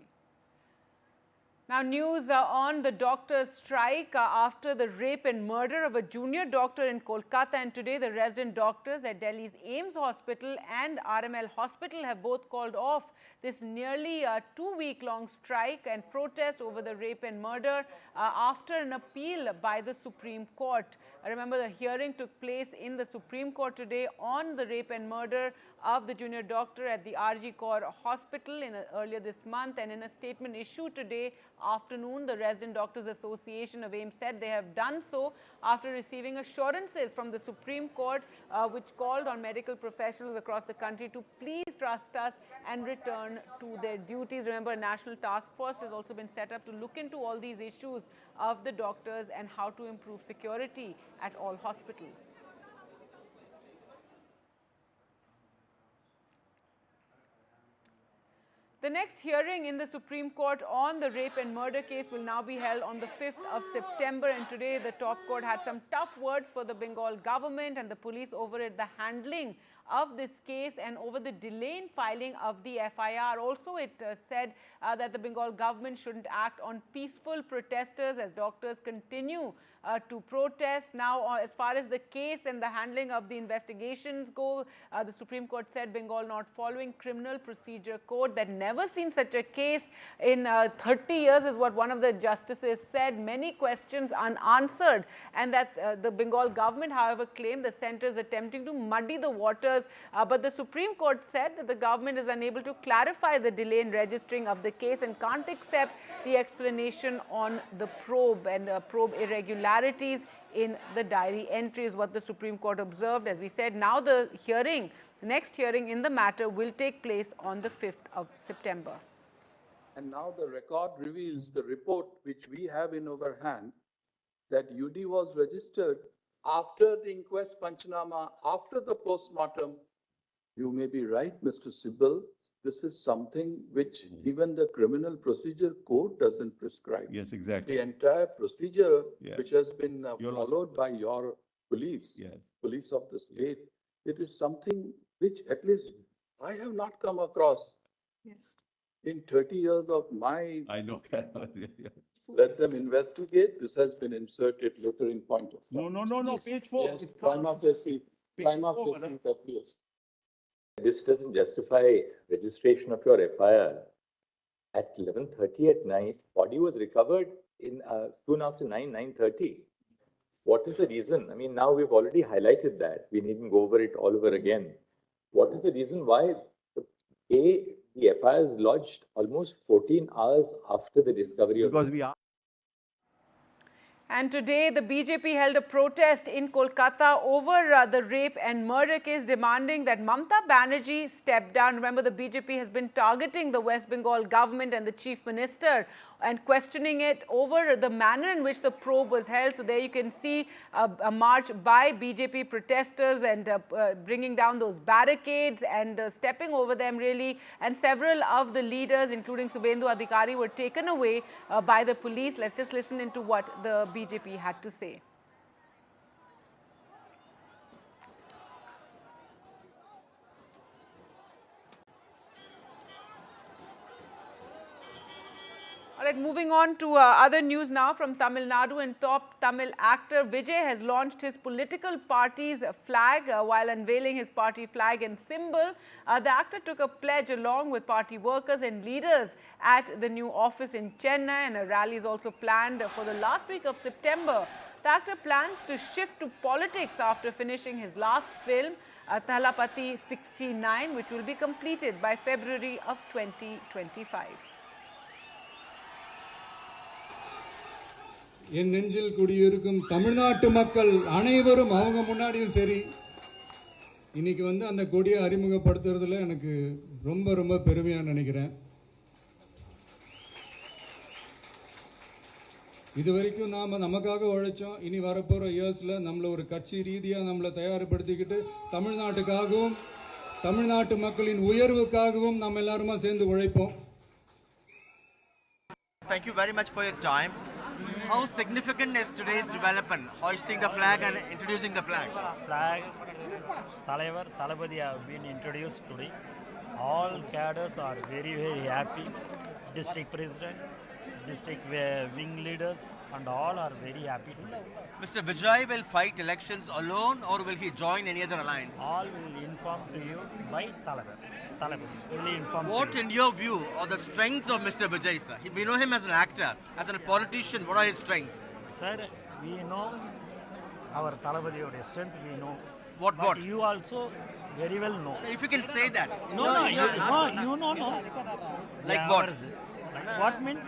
Now, news on the doctors' strike after the rape and murder of a junior doctor in Kolkata, and today the resident doctors at Delhi's AIIMS Hospital and RML Hospital have both called off this nearly 2-week-long strike and protest over the rape and murder after an appeal by the Supreme Court. Remember, the hearing took place in the Supreme Court today on the rape and murder of the junior doctor at the RG Kaur Hospital earlier this month, and in a statement issued today afternoon, the Resident Doctors Association of AIIMS said they have done so after receiving assurances from the Supreme Court, which called on medical professionals across the country to please trust us and return to their duties. Remember, a national task force has also been set up to look into all these issues of the doctors and how to improve security at all hospitals. The next hearing in the Supreme Court on the rape and murder case will now be held on the 5th of September, and today the top court had some tough words for the Bengal government and the police over the handling of this case and over the delay in filing of the FIR. Also, it said that the Bengal government shouldn't act on peaceful protesters as doctors continue to protest. Now, as far as the case and the handling of the investigations go, the Supreme Court said Bengal not following criminal procedure code. That never seen such a case in 30 years is what one of the justices said. Many questions unanswered, and that the Bengal government, however, claimed the centre is attempting to muddy the waters doctors. But the Supreme Court said that the government is unable to clarify the delay in registering of the case and can't accept the explanation on the probe and probe irregularities in the diary entry is what the Supreme Court observed. As we said, now the next hearing in the matter will take place on the 5th of September. And now the record reveals the report which we have in our hand that UD was registered after the inquest Panchanama, after the postmortem. You may be right, Mr. Sibal. This is something which even the Criminal Procedure Code doesn't prescribe. Yes, exactly. The entire procedure which has been followed by your police, police of the state, it is something which at least I have not come across. Yes. In 30 years of my, I know. let them investigate. This has been inserted later in point of time. No. Page 4. Yes, prima facie it appears. This doesn't justify registration of your FIR. At 11:30 at night, body was recovered in soon after 9:30. What is the reason? I mean, now we've already highlighted that. We needn't go over it all over again. What is the reason why the FIR is lodged almost 14 hours after the discovery of... Because we are... And today, the BJP held a protest in Kolkata over the rape and murder case, demanding that Mamata Banerjee step down. Remember, the BJP has been targeting the West Bengal government and the chief minister and questioning it over the manner in which the probe was held. So there you can see a march by BJP protesters and bringing down those barricades and stepping over them really. And several of the leaders, including Subhendu Adhikari, were taken away by the police. Let's just listen into what the BJP had to say. All right, moving on to other news now from Tamil Nadu, and top Tamil actor Vijay has launched his political party's flag while unveiling his party flag and symbol. The actor took a pledge along with party workers and leaders at the new office in Chennai, and a rally is also planned for the last week of September. The actor plans to shift to politics after finishing his last film, Thalapathy 69, which will be completed by February of 2025. என் நெஞ்சில் குடியிருக்கும் தமிழ்நாட்டு மக்கள் அனைவரும் அவங்க முன்னாடியும் சரி இன்னைக்கு வந்து அந்த கொடியை அறிமுகப்படுத்துறதுல எனக்கு ரொம்ப ரொம்ப பெருமையா நினைக்கிறேன். இதுவரைக்கும் நாம நமக்காக உழைச்சோம். இனி வரப்போற இயர்ஸ்ல நம்மள ஒரு கட்சி ரீதியா நம்மள தயார்படுத்திக்கிட்டு தமிழ்நாட்டுக்காகவும் தமிழ்நாட்டு மக்களின் உயர்வுக்காகவும் நாம எல்லாரும் சேர்ந்து உழைப்போம். Thank you very much for your time. How significant is today's development, hoisting the flag and introducing the flag? Flag, Talaivar, Thalapathy have been introduced today. All cadres are very, very happy. District president, district wing leaders, and all are very happy today. Mr. Vijay will fight elections alone, or will he join any other alliance? All will inform to you by Talaivar. Will inform what, in your view, are the strengths of Mr. Vijay, sir? We know him as an actor, as a politician. What are his strengths? Sir, we know our Thalapathiyoda strength. We know. What? You also very well know. If you can say that. You know. Like what? What means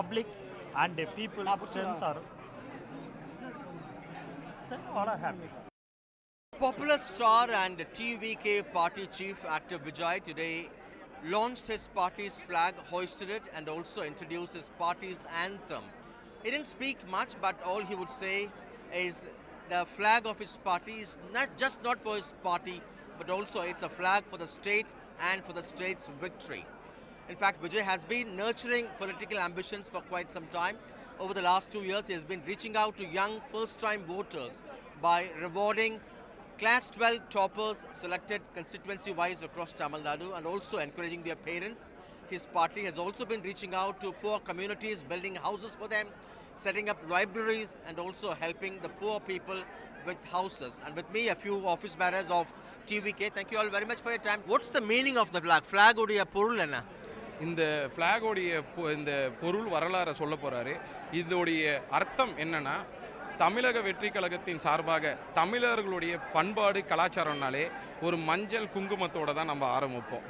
public and the people strength are. Then all are happy. Popular star and TVK party chief actor Vijay today launched his party's flag, hoisted it, and also introduced his party's anthem. He didn't speak much, but all he would say is the flag of his party is not for his party, but also it's a flag for the state and for the state's victory. In fact, Vijay has been nurturing political ambitions for quite some time. Over the last 2 years, he has been reaching out to young first-time voters by rewarding Class 12 toppers selected constituency-wise across Tamil Nadu and also encouraging their parents. His party has also been reaching out to poor communities, building houses for them, setting up libraries and also helping the poor people with houses. And with me, a few office bearers of TVK. Thank you all very much for your time. What's the meaning of the flag? Flag udiya porul enna? இந்த ஃப்ளாகோடைய இந்த பொருள் வரலாறை சொல்ல போகிறாரு. இதோடைய அர்த்தம் என்னன்னா, தமிழக வெற்றி கழகத்தின் சார்பாக தமிழர்களுடைய பண்பாடு கலாச்சாரம்னாலே ஒரு மஞ்சள் குங்குமத்தோடு தான் நம்ம ஆரம்பிப்போம்.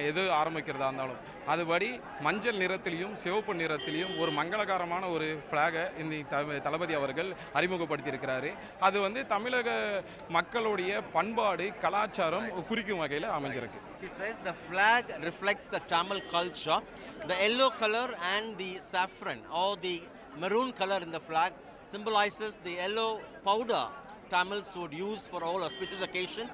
எது ஆரம்பிக்கிறதா இருந்தாலும் அதுபடி மஞ்சள் நிறத்திலையும் சிவப்பு நிறத்திலையும் ஒரு மங்களகரமான ஒரு ஃப்ளாகை இந்த தளபதி அவர்கள் அறிமுகப்படுத்தியிருக்கிறாரு. அது வந்து தமிழக மக்களுடைய பண்பாடு கலாச்சாரம் குறிக்கும் வகையில் அமைஞ்சிருக்கு. He says the flag reflects the Tamil culture. The yellow color and the saffron or the maroon color in the flag symbolizes the yellow powder Tamils would use for all auspicious occasions.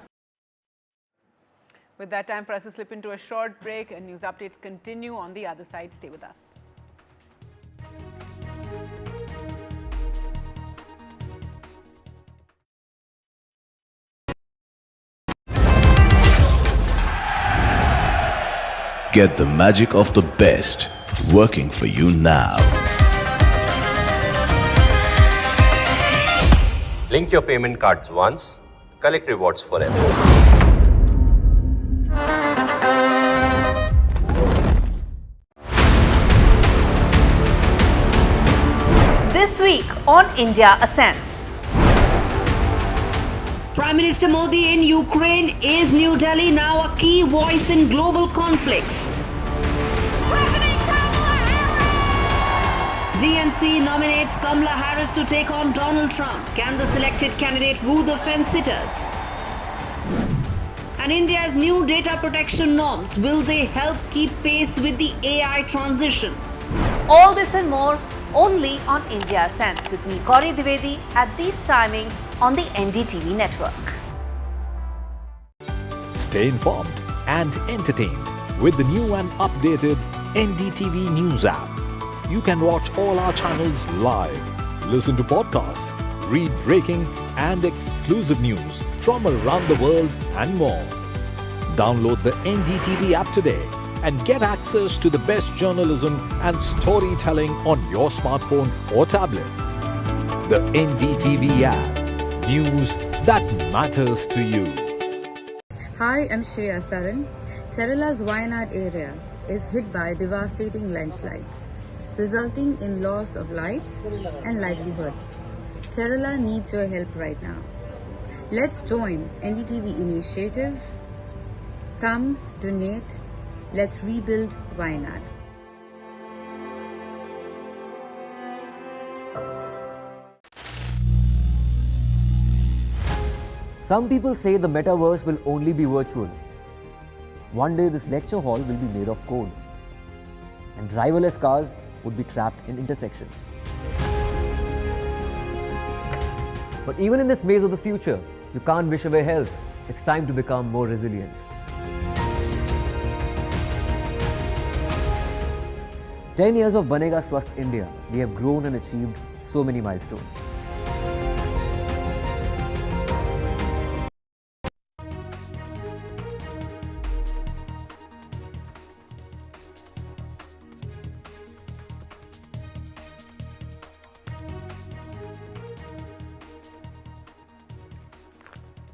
With that, time for us to slip into a short break, and news updates continue on the other side. Stay with us. Get the magic of the best working for you now. Link your payment cards once, collect rewards forever. This week on India Ascends. Prime Minister Modi in Ukraine. Is New Delhi now a key voice in global conflicts? DNC nominates Kamala Harris to take on Donald Trump. Can the selected candidate woo the fence-sitters? And India's new data protection norms, will they help keep pace with the AI transition? All this and more only on India Ascends with me, Gauri Dwivedi, at these timings on the NDTV network. Stay informed and entertained with the new and updated NDTV News app. You can watch all our channels live, listen to podcasts, read breaking and exclusive news from around the world and more. Download the NDTV app today and get access to the best journalism and storytelling on your smartphone or tablet. The NDTV app. News that matters to you. Hi, I'm Shreya Saran. Kerala's Wayanad area is hit by devastating landslides, resulting in loss of lives and livelihood. Kerala needs your help right now. Let's join NDTV initiative. Come, donate. Let's rebuild Wayanad. Some people say the metaverse will only be virtual. One day this lecture hall will be made of code, and driverless cars would be trapped in intersections. But even in this maze of the future, you can't wish away health. It's time to become more resilient. 10 years of Banega Swasth India, we have grown and achieved so many milestones.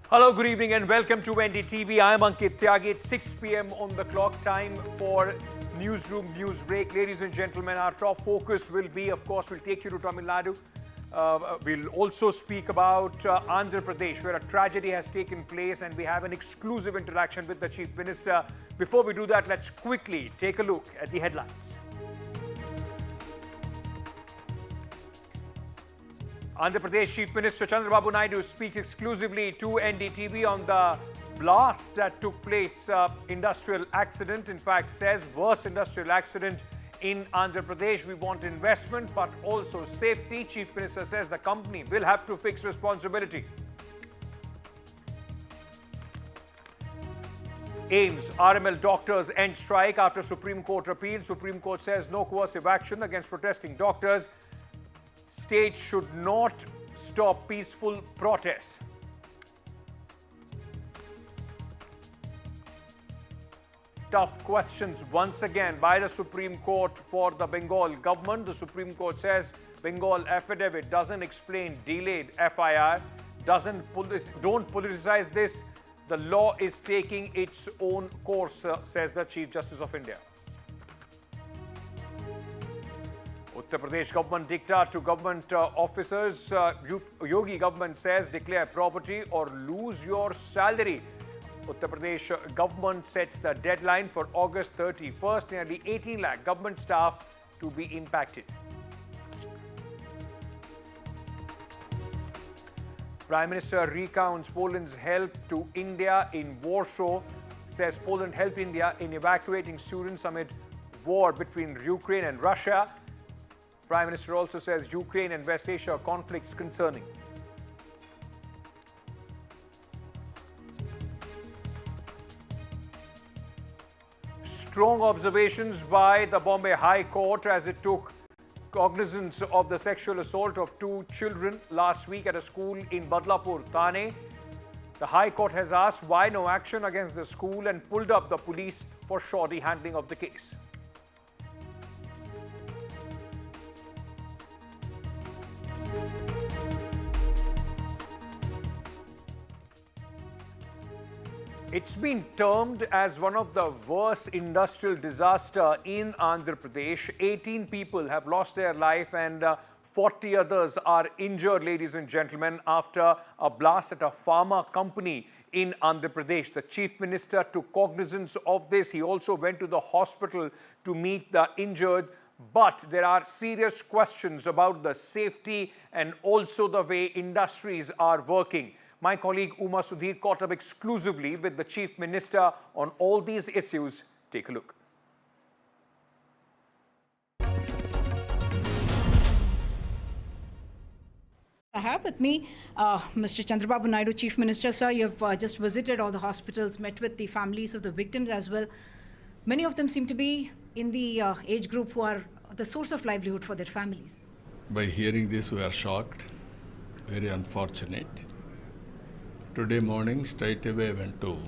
Hello, good evening and welcome to NDTV. I am Ankit Tyagi. It's 6 p.m. on the clock, time for Newsroom News Break. Ladies and gentlemen, our top focus will be, of course, we'll take you to Tamil Nadu. We'll also speak about Andhra Pradesh, where a tragedy has taken place, and we have an exclusive interaction with the Chief Minister. Before we do that, let's quickly take a look at the headlines. Andhra Pradesh Chief Minister Chandrababu Naidu speaks exclusively to NDTV on the blast that took place, industrial accident. In fact, says worst industrial accident in Andhra Pradesh. We want investment, but also safety. Chief Minister says the company will have to fix responsibility. AIIMS RML doctors end strike after Supreme Court appeal. Supreme Court says no coercive action against protesting doctors. State should not stop peaceful protests. Tough questions once again by the Supreme Court for the Bengal government. The Supreme Court says Bengal affidavit doesn't explain delayed FIR, don't politicize this. The law is taking its own course, says the Chief Justice of India. Uttar Pradesh government dicta to government officers. Yogi government says declare property or lose your salary. Uttar Pradesh government sets the deadline for August 31st. Nearly 18 lakh government staff to be impacted. Prime Minister recounts Poland's help to India in Warsaw. Says Poland helped India in evacuating students amid war between Ukraine and Russia. Prime Minister also says Ukraine and West Asia conflicts concerning. Strong observations by the Bombay High Court as it took cognizance of the sexual assault of 2 children last week at a school in Badlapur, Thane. The High Court has asked why no action against the school and pulled up the police for shoddy handling of the case. It's been termed as one of the worst industrial disasters in Andhra Pradesh. 18 people have lost their life and 40 others are injured, ladies and gentlemen, after a blast at a pharma company in Andhra Pradesh. The Chief Minister took cognizance of this. He also went to the hospital to meet the injured. But there are serious questions about the safety and also the way industries are working. My colleague Uma Sudhir caught up exclusively with the Chief Minister on all these issues. Take a look. I have with me Mr. Chandrababu Naidu, Chief Minister. Sir, you've just visited all the hospitals, met with the families of the victims as well. Many of them seem to be in the age group who are the source of livelihood for their families. By hearing this, we are shocked, very unfortunate. Today morning, straight away I went to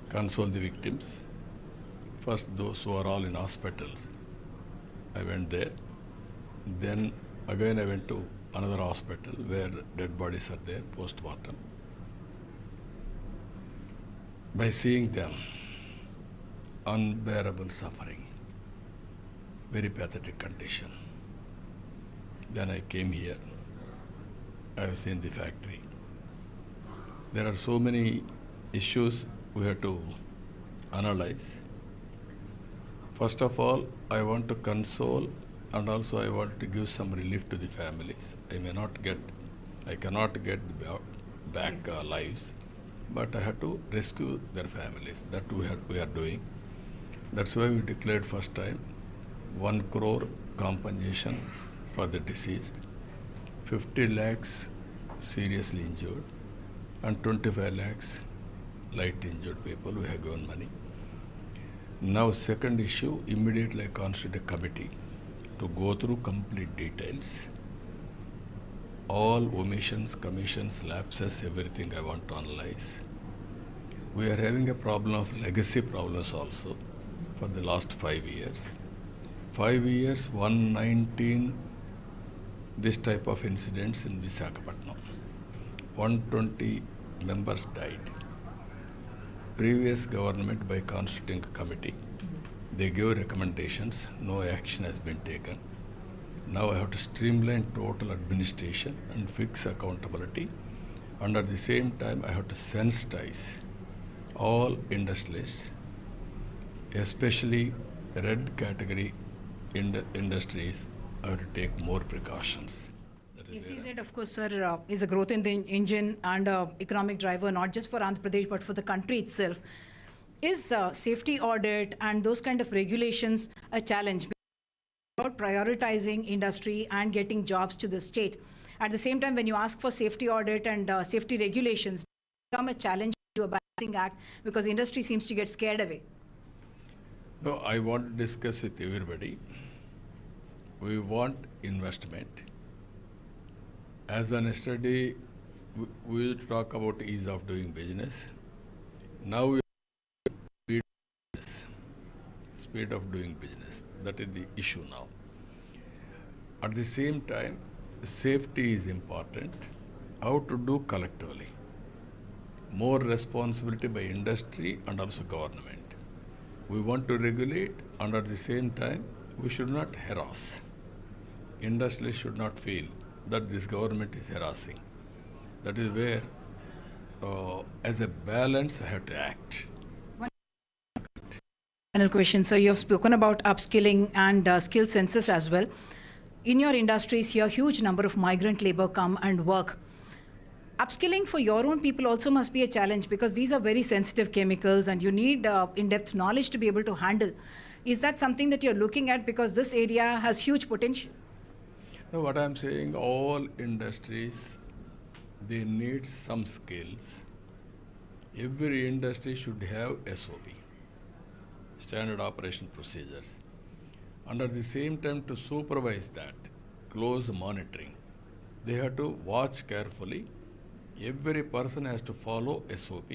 console the victims. First, those who are all in hospitals. I went there. Then again I went to another hospital where dead bodies are there, post-mortem. By seeing them, unbearable suffering, very pathetic condition. Then I came here. I have seen the factory. There are so many issues we have to analyze. First of all, I want to console and also I want to give some relief to the families. I cannot get back lives, but I have to rescue their families. That we are doing. That's why we declared first time 1 crore compensation for the deceased, 50 lakhs seriously injured, and 25 lakhs light injured people. We have given money. Now, second issue, immediately I constituted a committee to go through complete details. All omissions, commissions, lapses, everything I want to analyze. We are having a problem of legacy problems also for the last 5 years. 5 years, 119 this type of incidents in Visakhapatnam. 120 members died. Previous government, by constituting a committee, they gave recommendations, no action has been taken. Now I have to streamline total administration and fix accountability. And at the same time, I have to sensitize all industrialists, especially red category industries. I have to take more precautions. SEZ, of course, sir, is a growth in the engine and economic driver, not just for Andhra Pradesh, but for the country itself. Is safety audit and those kind of regulations a challenge? About prioritizing industry and getting jobs to the state. At the same time, when you ask for safety audit and safety regulations, become a challenge to a balancing act because industry seems to get scared away. No, I want to discuss with everybody. We want investment. As on yesterday, we will talk about ease of doing business. Now we are speed of doing business. That is the issue now. At the same time, safety is important. How to do collectively. More responsibility by industry and also government. We want to regulate and at the same time, we should not harass. industry should not feel that this government is harassing. That is where, as a balance, I have to act. Final question. So you have spoken about upskilling and skill census as well. In your industries here, huge number of migrant labor come and work. Upskilling for your own people also must be a challenge because these are very sensitive chemicals and you need in-depth knowledge to be able to handle. Is that something that you're looking at because this area has huge potential? No, what I'm saying, all industries, they need some skills. Every industry should have SOP, standard operation procedures. Under the same time, to supervise that, close monitoring, they have to watch carefully. Every person has to follow SOP,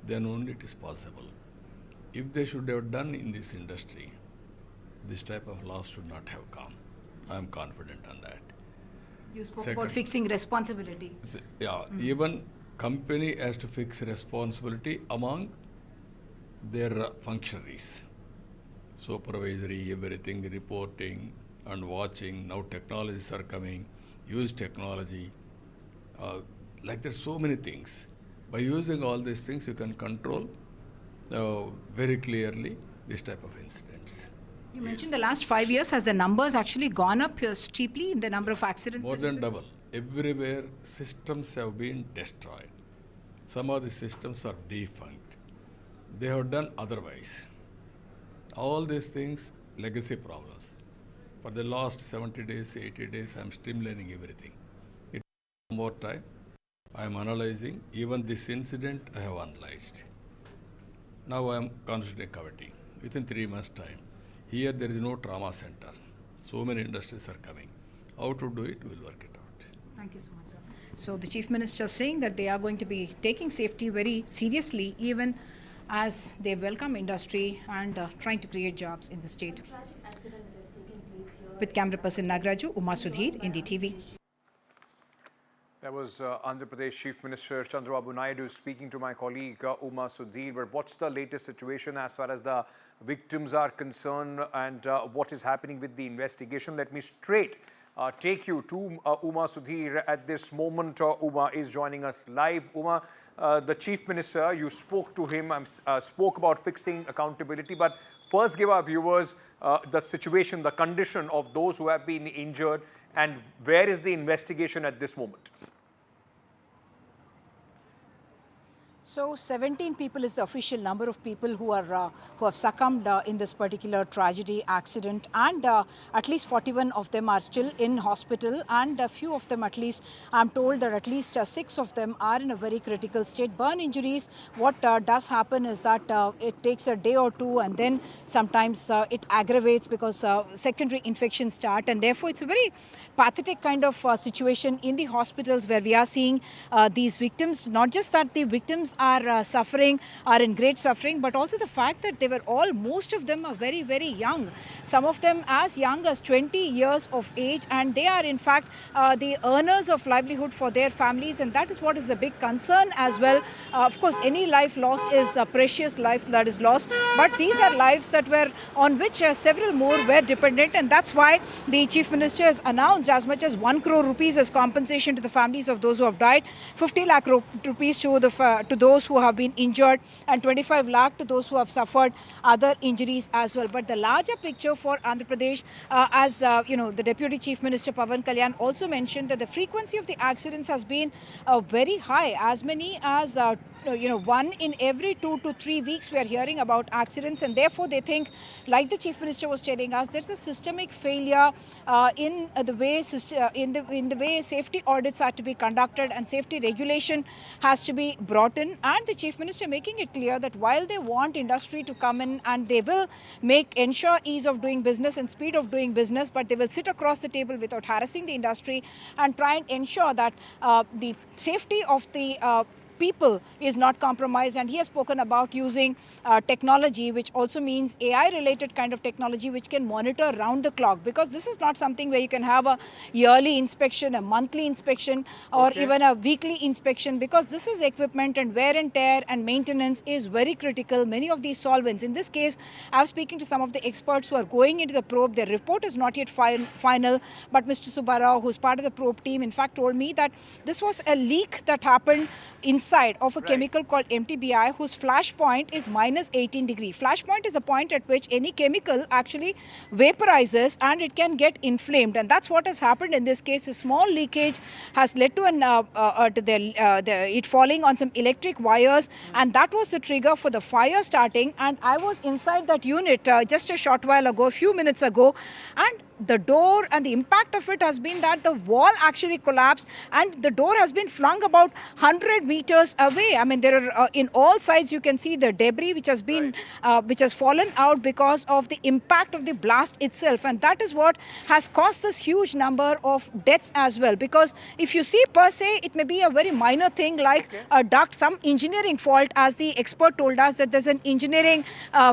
then only it is possible. If they should have done in this industry, this type of loss should not have come. I am confident on that. You spoke about fixing responsibility. Yeah, even company has to fix responsibility among their functionaries. Supervisory, everything, reporting and watching. Now technologies are coming, use technology. Like there's so many things. By using all these things, you can control very clearly this type of incidents. You mentioned the last 5 years, has the numbers actually gone up steeply in the number of accidents? More than double. Everywhere systems have been destroyed. Some of the systems are defunct. They have done otherwise. All these things, legacy problems. For the last 70 days, 80 days, I'm streamlining everything. It takes more time. I am analyzing. Even this incident, I have analyzed. Now I am constituting a committee. Within 3 months' time. Here there is no trauma center. So many industries are coming. How to do it, we'll work it out. Thank you so much, sir. So the Chief Minister is saying that they are going to be taking safety very seriously, even as they welcome industry and trying to create jobs in the state. With camera person Nagraju, Uma Sudhir, NDTV. That was Andhra Pradesh Chief Minister Chandrababu Naidu speaking to my colleague Uma Sudhir. But what's the latest situation as far as the victims are concerned and what is happening with the investigation? Let me straight take you to Uma Sudhir at this moment. Uma is joining us live. Uma, the Chief Minister, you spoke to him, spoke about fixing accountability, but first give our viewers the situation, the condition of those who have been injured and where is the investigation at this moment? So 17 people is the official number of people who have succumbed in this particular tragedy accident, and at least 41 of them are still in hospital, and a few of them, at least I'm told that at least 6 of them are in a very critical state. Burn injuries, what does happen is that it takes a day or two and then sometimes it aggravates because secondary infections start, and therefore it's a very pathetic kind of situation in the hospitals where we are seeing these victims. Not just that the victims are suffering, are in great suffering, but also the fact that they were all, most of them are very, very young. Some of them as young as 20 years of age, and they are in fact the earners of livelihood for their families, and that is what is a big concern as well. Of course, any life lost is a precious life that is lost, but these are lives that were on which several more were dependent, and that's why the Chief Minister has announced as much as 1 crore rupees as compensation to the families of those who have died, 50 lakh rupees to those who have been injured, and 25 lakh to those who have suffered other injuries as well. But the larger picture for Andhra Pradesh, as you know, the Deputy Chief Minister Pavan Kalyan also mentioned that the frequency of the accidents has been very high, as many as 1 in every 2 to 3 weeks we are hearing about accidents, and therefore they think, like the Chief Minister was telling us, there's a systemic failure in the way safety audits are to be conducted and safety regulation has to be brought in. And the Chief Minister making it clear that while they want industry to come in and they will ensure ease of doing business and speed of doing business, but they will sit across the table without harassing the industry and try and ensure that the safety of the people is not compromised. And he has spoken about using technology, which also means AI-related kind of technology, which can monitor round the clock, because this is not something where you can have a yearly inspection, a monthly inspection, or even a weekly inspection, because this is equipment and wear and tear and maintenance is very critical. Many of these solvents, in this case, I was speaking to some of the experts who are going into the probe. Their report is not yet final, but Mr. Subbarao, who's part of the probe team, in fact told me that this was a leak that happened inside of a chemical called MTBI, whose flash point is minus 18 degree. Flash point is a point at which any chemical actually vaporizes and it can get inflamed, and that's what has happened in this case. A small leakage has led to it falling on some electric wires, and that was the trigger for the fire starting. And I was inside that unit just a short while ago, a few minutes ago, and the door, and the impact of it has been that the wall actually collapsed and the door has been flung about 100 meters away. I mean, there are in all sides you can see the debris which has been which has fallen out because of the impact of the blast itself, and that is what has caused this huge number of deaths as well. Because if you see per se, it may be a very minor thing like a duct, some engineering fault, as the expert told us that there's an engineering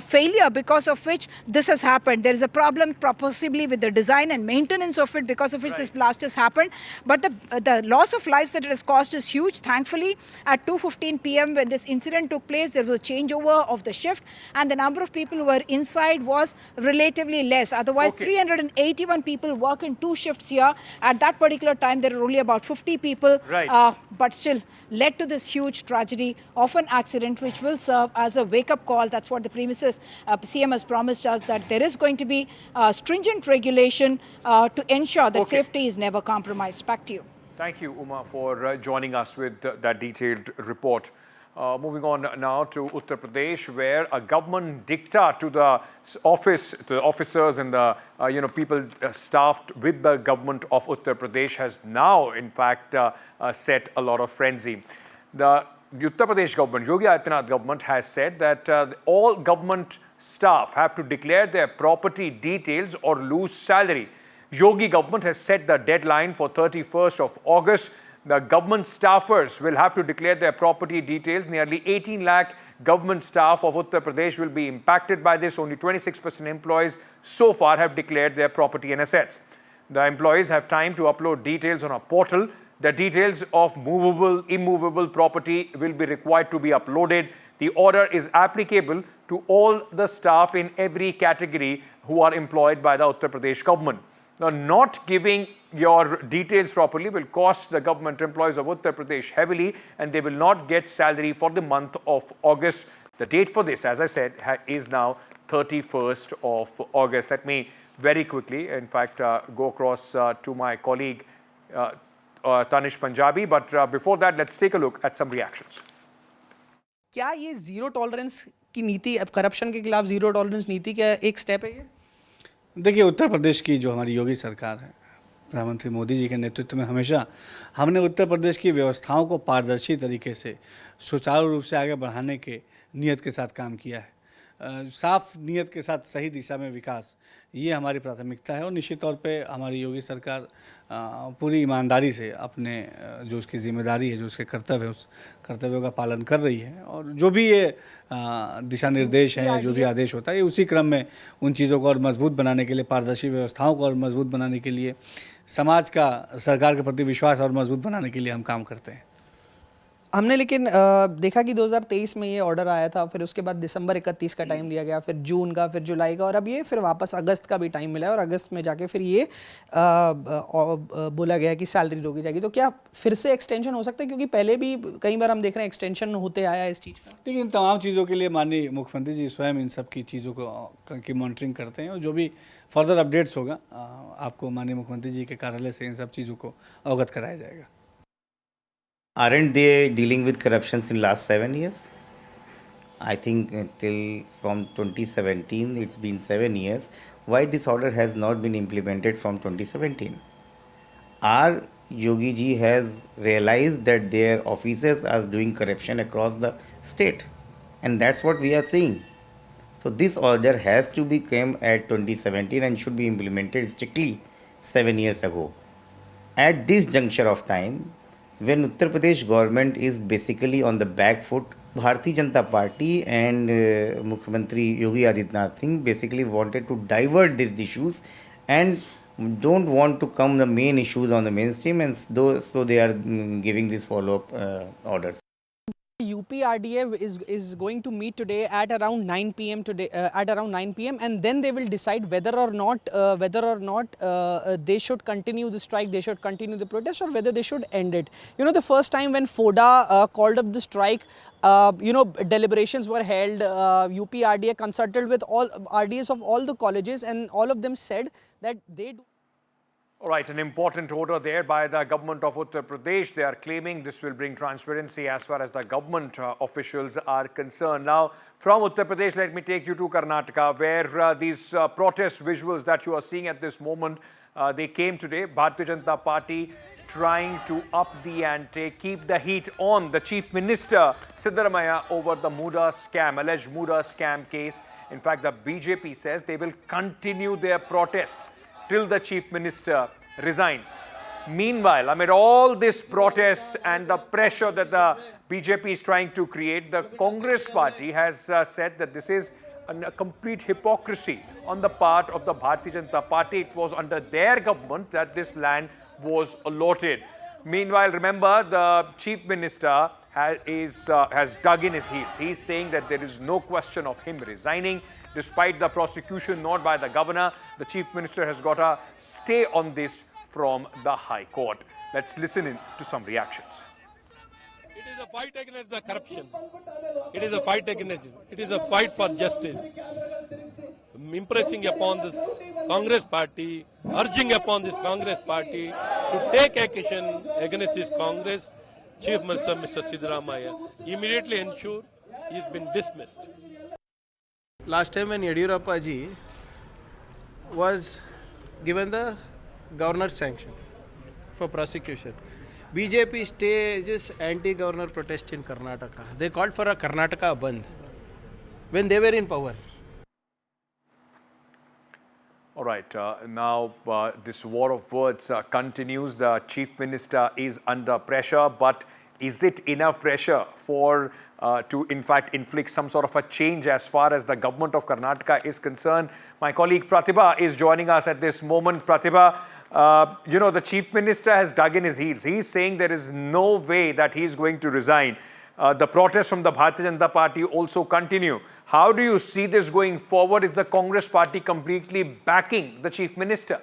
failure because of which this has happened. There is a problem possibly with the design and maintenance of it, because of which this blast has happened. But the loss of lives that it has caused is huge. Thankfully, at 2:15 p.m. when this incident took place, there was a changeover of the shift, and the number of people who were inside was relatively less. Otherwise, 381 people work in 2 shifts here. At that particular time, there were only about 50 people, but still led to this huge tragedy of an accident, which will serve as a wake-up call. That's what the premises CM has promised us, that there is going to be stringent regulation to ensure that safety is never compromised. Back to you. Thank you, Uma, for joining us with that detailed report. Moving on now to Uttar Pradesh, where a government dicta to the officers and the people staffed with the government of Uttar Pradesh has now, in fact, set a lot of frenzy. The Uttar Pradesh government, Yogi Adityanath government, has said that all government staff have to declare their property details or lose salary. Yogi government has set the deadline for 31st of August. The government staffers will have to declare their property details. Nearly 18 lakh government staff of Uttar Pradesh will be impacted by this. Only 26% employees so far have declared their property and assets. The employees have time to upload details on a portal. The details of movable, immovable property will be required to be uploaded. The order is applicable to all the staff in every category who are employed by the Uttar Pradesh government. Now, not giving your details properly will cost the government employees of Uttar Pradesh heavily, and they will not get salary for the month of August. The date for this, as I said, is now 31st of August. Let me very quickly, in fact, go across to my colleague Tanish Punjabi. But before that, let's take a look at some reactions. क्या ये zero tolerance की नीति, अब corruption के खिलाफ zero tolerance नीति का एक स्टेप है ये? देखिए, उत्तर प्रदेश की जो हमारी योगी सरकार है, प्रधानमंत्री मोदी जी के नेतृत्व में हमेशा हमने उत्तर प्रदेश की व्यवस्थाओं को पारदर्शी तरीके से सुचारू रूप से आगे बढ़ाने के नियत के साथ काम किया है। साफ नियत के साथ सही दिशा में विकास, ये हमारी प्राथमिकता है, और निश्चित तौर पे हमारी योगी सरकार पूरी ईमानदारी से अपने जो उसकी जिम्मेदारी है, जो उसके कर्तव्य है, उस कर्तव्यों का पालन कर रही है। और जो भी ये दिशा निर्देश हैं, जो भी आदेश होता है, ये उसी क्रम में उन चीज़ों को और मजबूत बनाने के लिए, पारदर्शी व्यवस्थाओं को और मजबूत बनाने के लिए, समाज का सरकार के प्रति विश्वास और मजबूत बनाने के लिए हम काम करते हैं। हमने लेकिन देखा कि 2023 में ये ऑर्डर आया था, फिर उसके बाद दिसंबर 31 का टाइम दिया गया, फिर जून का, फिर जुलाई का, और अब ये फिर वापस अगस्त का भी टाइम मिला है, और अगस्त में जाके फिर ये बोला गया कि सैलरी रोकी जाएगी। तो क्या फिर से एक्सटेंशन हो सकता है, क्योंकि पहले भी कई बार हम देख रहे हैं एक्सटेंशन होते आया है इस चीज़ का? लेकिन इन तमाम चीज़ों के लिए माननीय मुख्यमंत्री जी स्वयं इन सब की चीज़ों की मॉनिटरिंग करते हैं, और जो भी फर्दर अपडेट्स होगा आपको माननीय मुख्यमंत्री जी के कार्यालय से इन सब चीज़ों को अवगत कराया जाएगा। Aren't they dealing with corruptions in last 7 years? I think till from 2017, it's been 7 years. Why this order has not been implemented from 2017? Our Yogi ji has realized that their officers are doing corruption across the state, and that's what we are seeing. So this order has to be came at 2017 and should be implemented strictly 7 years ago. At this juncture of time, when Uttar Pradesh government is basically on the back foot. Bharatiya Janata Party and Mukhyamantri Yogi Adityanath Singh basically wanted to divert these issues and don't want to come the main issues on the mainstream, and so they are giving these follow-up orders. UPRDA is going to meet today at around 9 p.m. today at around 9 p.m. and then they will decide whether or not they should continue the strike, they should continue the protest, or whether they should end it. You know, the first time when FODA called up the strike, you know, deliberations were held. UPRDA consulted with all RDAs of all the colleges, and all of them said that they do. All right, an important order there by the government of Uttar Pradesh. They are claiming this will bring transparency as far as the government officials are concerned. Now, from Uttar Pradesh, let me take you to Karnataka, where these protest visuals that you are seeing at this moment, they came today. Bharatiya Janata Party trying to up the ante, keep the heat on the Chief Minister Siddaramaiah over the Muda scam, alleged Muda scam case. In fact, the BJP says they will continue their protest till the Chief Minister resigns. Meanwhile, amid all this protest and the pressure that the BJP is trying to create, the Congress party has said that this is a complete hypocrisy on the part of the Bharatiya Janata Party. It was under their government that this land was allotted. Meanwhile, remember, the Chief Minister has dug in his heels. He's saying that there is no question of him resigning. Despite the prosecution not by the governor, the Chief Minister has got a stay on this from the High Court. Let's listen in to some reactions. It is a fight against the corruption. It is a fight against it. It is a fight for justice. Impressing upon this Congress party, urging upon this Congress party to take action against this Congress Chief Minister, Mr. Siddaramaiah, immediately ensure he has been dismissed. Last time when Yadurappa ji was given the governor's sanction for prosecution, BJP stages anti-governor protest in Karnataka. They called for a Karnataka Bandh when they were in power. All right, now this war of words continues. The Chief Minister is under pressure, but is it enough pressure for to in fact inflict some sort of a change as far as the government of Karnataka is concerned? My colleague Pratibha is joining us at this moment. Pratibha, you know, the Chief Minister has dug in his heels. He's saying there is no way that he's going to resign. The protests from the Bharatiya Janata Party also continue. How do you see this going forward? Is the Congress party completely backing the Chief Minister?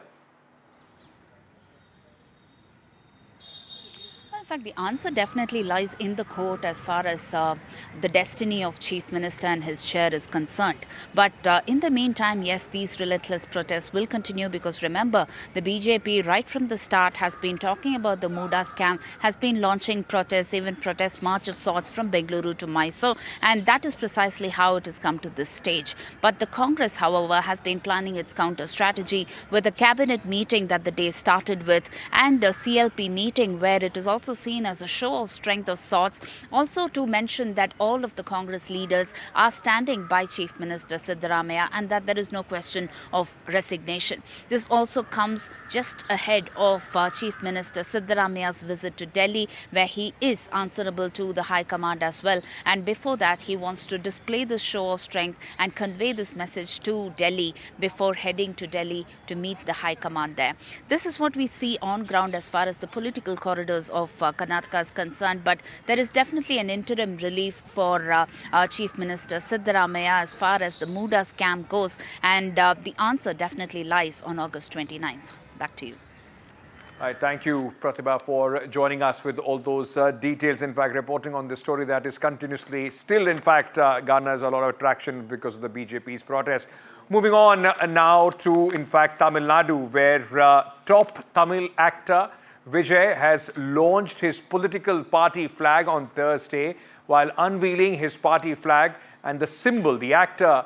In fact, the answer definitely lies in the court as far as the destiny of Chief Minister and his chair is concerned. But in the meantime, yes, these relentless protests will continue because remember, the BJP right from the start has been talking about the Muda scam, has been launching protests, even protest march of sorts from Bengaluru to Mysore, and that is precisely how it has come to this stage. But the Congress, however, has been planning its counter strategy with a cabinet meeting that the day started with and a CLP meeting where it is also seen as a show of strength of sorts. Also to mention that all of the Congress leaders are standing by Chief Minister Siddaramaiah and that there is no question of resignation. This also comes just ahead of Chief Minister Siddaramaiah's visit to Delhi, where he is answerable to the High Command as well. And before that, he wants to display this show of strength and convey this message to Delhi before heading to Delhi to meet the High Command there. This is what we see on ground as far as the political corridors of Karnataka is concerned, but there is definitely an interim relief for Chief Minister Siddaramaiah as far as the Muda scam goes, and the answer definitely lies on August 29th. Back to you. All right, thank you, Pratibha, for joining us with all those details. In fact, reporting on this story that is continuously still, in fact, garners a lot of traction because of the BJP's protest. Moving on now to, in fact, Tamil Nadu, where top Tamil actor Vijay has launched his political party flag on Thursday while unveiling his party flag and the symbol, the actor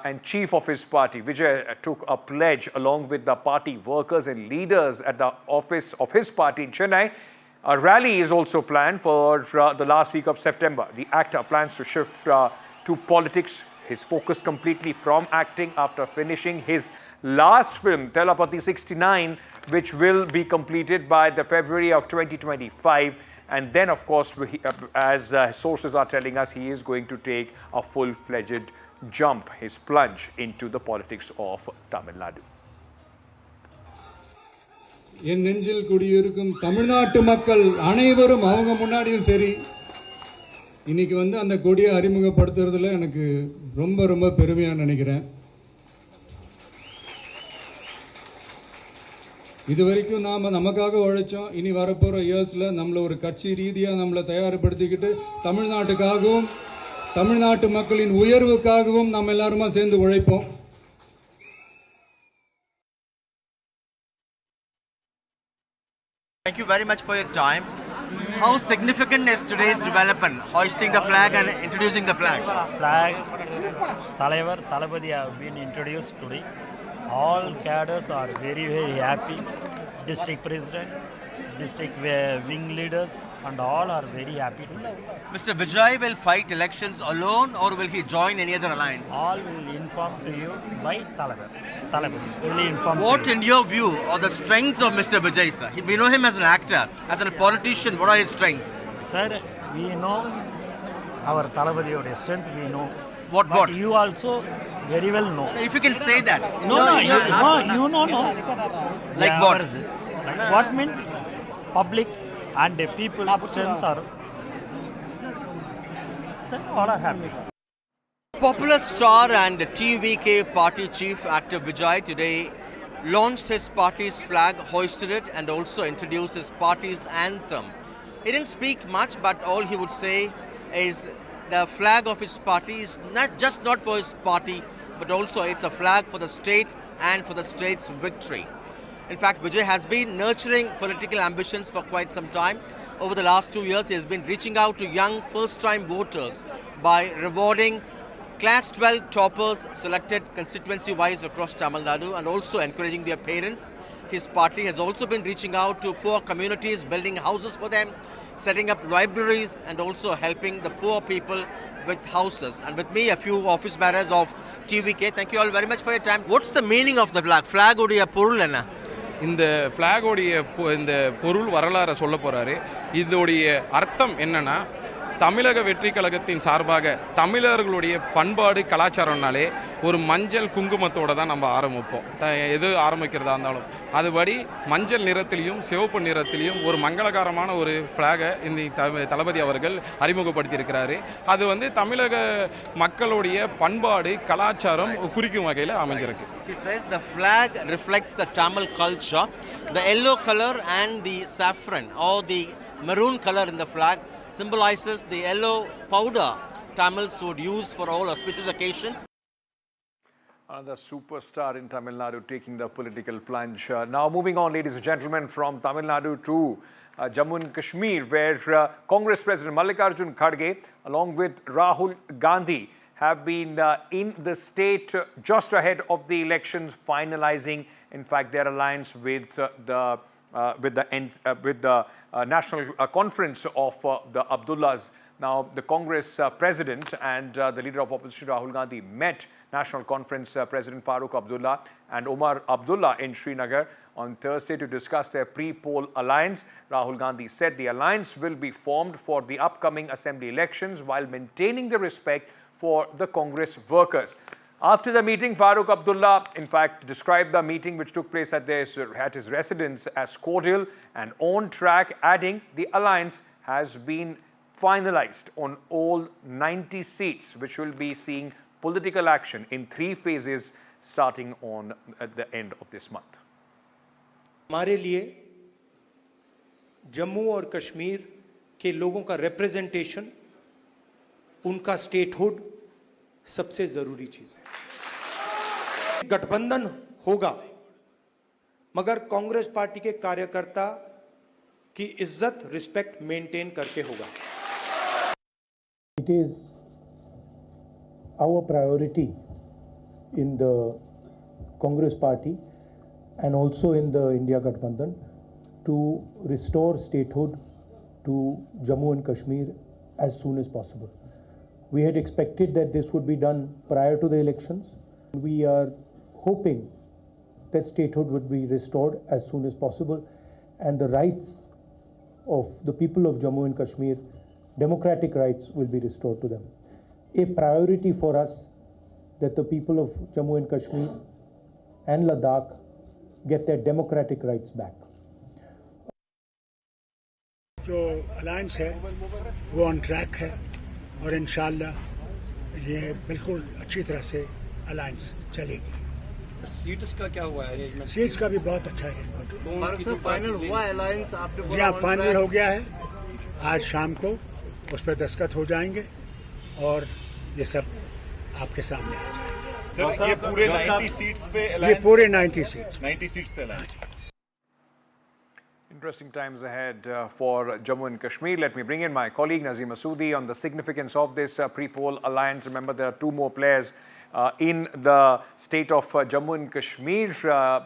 and chief of his party. Vijay took a pledge along with the party workers and leaders at the office of his party in Chennai. A rally is also planned for the last week of September. The actor plans to shift to politics, his focus completely from acting after finishing his last film, Thalapathy 69, which will be completed by the February of 2025. And then, of course, as sources are telling us, he is going to take a full-fledged jump, his plunge into the politics of Tamil Nadu. என் நெஞ்சில் குடியிருக்கும் தமிழ்நாட்டு மக்கள் அனைவரும் அவங்க முன்னாடியும் சரி இன்னைக்கு அந்த கொடியை அறிமுகப்படுத்துறதுல எனக்கு ரொம்ப ரொம்ப பெருமையா நினைக்கிறேன். இதுவரைக்கும் நமக்காக உழைச்சோம். இனி வரப்போற இயர்ஸ்ல நம்மள ஒரு கட்சி ரீதியா நம்மள தயார்படுத்திக்கிட்டு தமிழ்நாட்டுக்காகவும் தமிழ்நாட்டு மக்களின் உயர்வுக்காகவும் நம்ம எல்லாருமா சேர்ந்து உழைப்போம். Thank you very much for your time. How significant is today's development, hoisting the flag and introducing the flag? Flag, Talaivar, Talapati have been introduced today. All cadres are very, very happy. District President, district wing leaders and all are very happy today. Mr. Vijay will fight elections alone or will he join any other alliance? All will inform to you by Talaivar. Will inform what in your view are the strengths of Mr. Vijay, sir? We know him as an actor, as a politician. What are his strengths? Sir, we know our Talapati's strength, we know. What? You also very well know. If you can say that. No, you know. Like what? What means public and people strength are, then all are happy. Popular star and TVK party chief actor Vijay today launched his party's flag, hoisted it and also introduced his party's anthem. He didn't speak much, but all he would say is the flag of his party is not for his party, but also it's a flag for the state and for the state's victory. In fact, Vijay has been nurturing political ambitions for quite some time. Over the last 2 years, he has been reaching out to young first-time voters by rewarding Class 12 toppers selected constituency-wise across Tamil Nadu and also encouraging their parents. His party has also been reaching out to poor communities, building houses for them, setting up libraries and also helping the poor people with houses. And with me, a few office bearers of TVK. Thank you all very much for your time. What's the meaning of the flag? Flag udiya porul enna? இந்த ஃப்ளாகோடைய இந்த பொருள் வரலாறை சொல்ல போகிறாரு. இதோடைய அர்த்தம் என்னன்னா, தமிழக வெற்றி கழகத்தின் சார்பாக தமிழர்களுடைய பண்பாடு கலாச்சாரம்னாலே ஒரு மஞ்சள் குங்குமத்தோடு தான் நம்ம ஆரம்பிப்போம். எது ஆரம்பிக்கிறதா இருந்தாலும் அதுபடி மஞ்சள் நிறத்திலையும் சிவப்பு நிறத்திலையும் ஒரு மங்களகரமான ஒரு ஃப்ளாகை இந்த தளபதி அவர்கள் அறிமுகப்படுத்தியிருக்கிறாரு. அது தமிழக மக்களுடைய பண்பாடு கலாச்சாரம் குறிக்கும் வகையில் அமைஞ்சிருக்கு. He says the flag reflects the Tamil culture. The yellow color and the saffron or the maroon color in the flag symbolizes the yellow powder Tamils would use for all auspicious occasions. Another superstar in Tamil Nadu taking the political plunge. Now moving on, ladies and gentlemen, from Tamil Nadu to Jammu and Kashmir, where Congress President Mallikarjun Kharge along with Rahul Gandhi have been in the state just ahead of the elections, finalizing in fact their alliance with the National Conference of the Abdullahs. Now, the Congress President and the leader of opposition Rahul Gandhi met National Conference President Farooq Abdullah and Omar Abdullah in Srinagar on Thursday to discuss their pre-poll alliance. Rahul Gandhi said the alliance will be formed for the upcoming assembly elections while maintaining the respect for the Congress workers. After the meeting, Farooq Abdullah, in fact, described the meeting which took place at his residence as cordial and on track, adding the alliance has been finalized on all 90 seats, which will be seeing political action in 3 phases starting at the end of this month. हमारे लिए जम्मू और कश्मीर के लोगों का representation, उनका statehood सबसे जरूरी चीज है. गठबंधन होगा मगर कांग्रेस पार्टी के कार्यकर्ता की इज्जत, रिस्पेक्ट मेंटेन करके होगा. It is our priority in the Congress party and also in the India Gathbandhan to restore statehood to Jammu and Kashmir as soon as possible. We had expected that this would be done prior to the elections. We are hoping that statehood would be restored as soon as possible and the rights of the people of Jammu and Kashmir, democratic rights will be restored to them. A priority for us that the people of Jammu and Kashmir and Ladakh get their democratic rights back. जो alliance है वो on track है और इंशाल्लाह ये बिल्कुल अच्छी तरह से अलायंस चलेगी। सीट्स का क्या हुआ है? सीट्स का भी बहुत अच्छा अरेंजमेंट फाइनल हुआ अलायंस आपने जी हाँ, फाइनल हो गया है। आज शाम को उस पर दस्तखत हो जाएंगे और ये सब आपके सामने आ जाएगा। सर, ये पूरे 90 सीट्स पे ये पूरे 90 सीट्स पे alliance. Interesting times ahead for Jammu and Kashmir. Let me bring in my colleague Nazim Masoodi on the significance of this pre-poll alliance. Remember, there are two more players in the state of Jammu and Kashmir.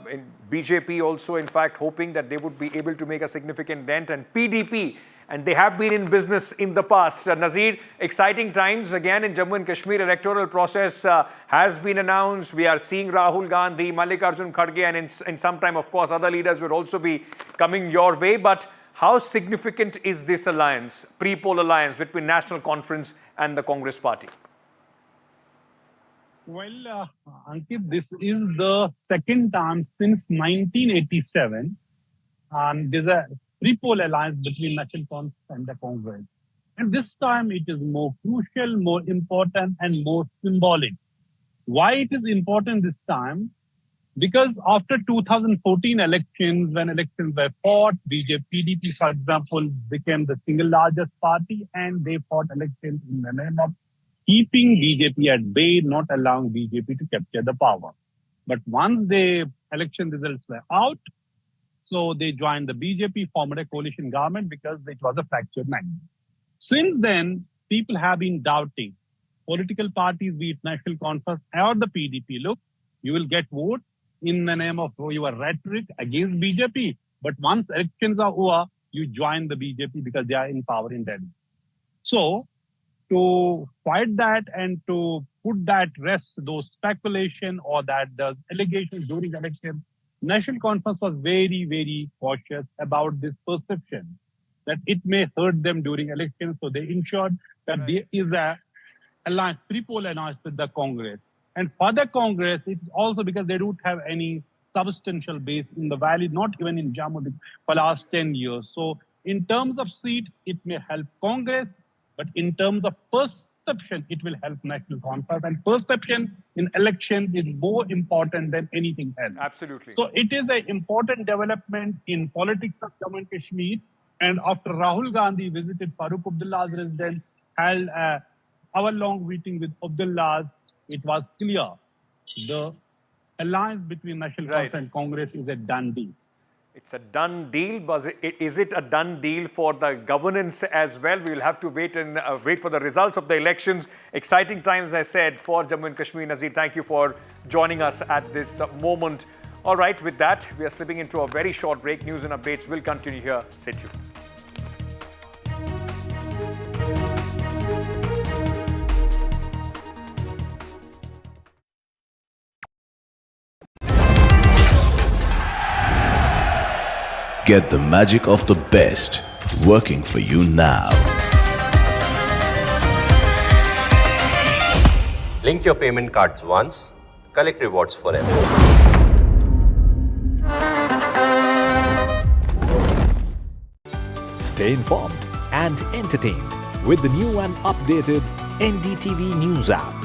In BJP also, in fact, hoping that they would be able to make a significant dent, and PDP, and they have been in business in the past. Nazir, exciting times again in Jammu and Kashmir. Electoral process has been announced. We are seeing Rahul Gandhi, Mallikarjun Kharge, and in some time, of course, other leaders will also be coming your way. But how significant is this alliance, pre-poll alliance between National Conference and the Congress Party? Well, Ankit, this is the second time since 1987 there's a pre-poll alliance between National Conference and the Congress. And this time it is more crucial, more important, and more symbolic. Why it is important this time? Because after 2014 elections, when elections were fought, PDP, for example, became the single largest party, and they fought elections in the name of keeping BJP at bay, not allowing BJP to capture the power. But once the election results were out, so they joined the BJP, formed a coalition government because it was a fractured mandate. Since then, people have been doubting political parties, be it National Conference or the PDP. Look, you will get votes in the name of your rhetoric against BJP. But once elections are over, you join the BJP because they are in power in Delhi. So, to fight that and to put that rest, those speculation or that the allegations during the election, National Conference was very, very cautious about this perception that it may hurt them during elections. So they ensured that there is a alliance, pre-poll alliance with the Congress. And for the Congress, it's also because they don't have any substantial base in the valley, not even in Jammu for the last 10 years. So in terms of seats, it may help Congress, but in terms of perception, it will help National Conference. And perception in election is more important than anything else. Absolutely. So it is an important development in politics of Jammu and Kashmir. And after Rahul Gandhi visited Farooq Abdullah's residence, held an hour-long meeting with Abdullah's, it was clear the alliance between National Conference and Congress is a done deal. It's a done deal, but is it a done deal for the governance as well? We will have to wait and wait for the results of the elections. Exciting times, I said, for Jammu and Kashmir. Nazir, thank you for joining us at this moment. All right, with that, we are slipping into a very short break. News and updates will continue here. Stay tuned. Get the magic of the best working for you now. Link your payment cards once, collect rewards forever. Stay informed and entertained with the new and updated NDTV News app.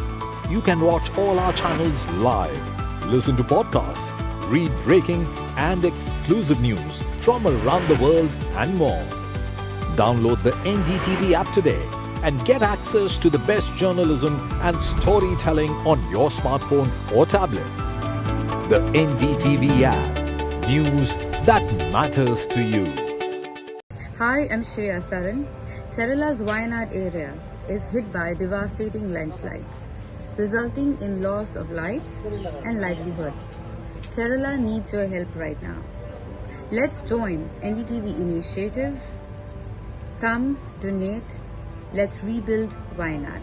You can watch all our channels live, listen to podcasts, read breaking and exclusive news from around the world and more. Download the NDTV app today and get access to the best journalism and storytelling on your smartphone or tablet. The NDTV app. News that matters to you. Hi, I'm Shreya Saran. Kerala's Wayanad area is hit by devastating landslides, resulting in loss of lives and livelihood. Kerala needs your help right now. Let's join NDTV initiative. Come, donate. Let's rebuild Wayanad.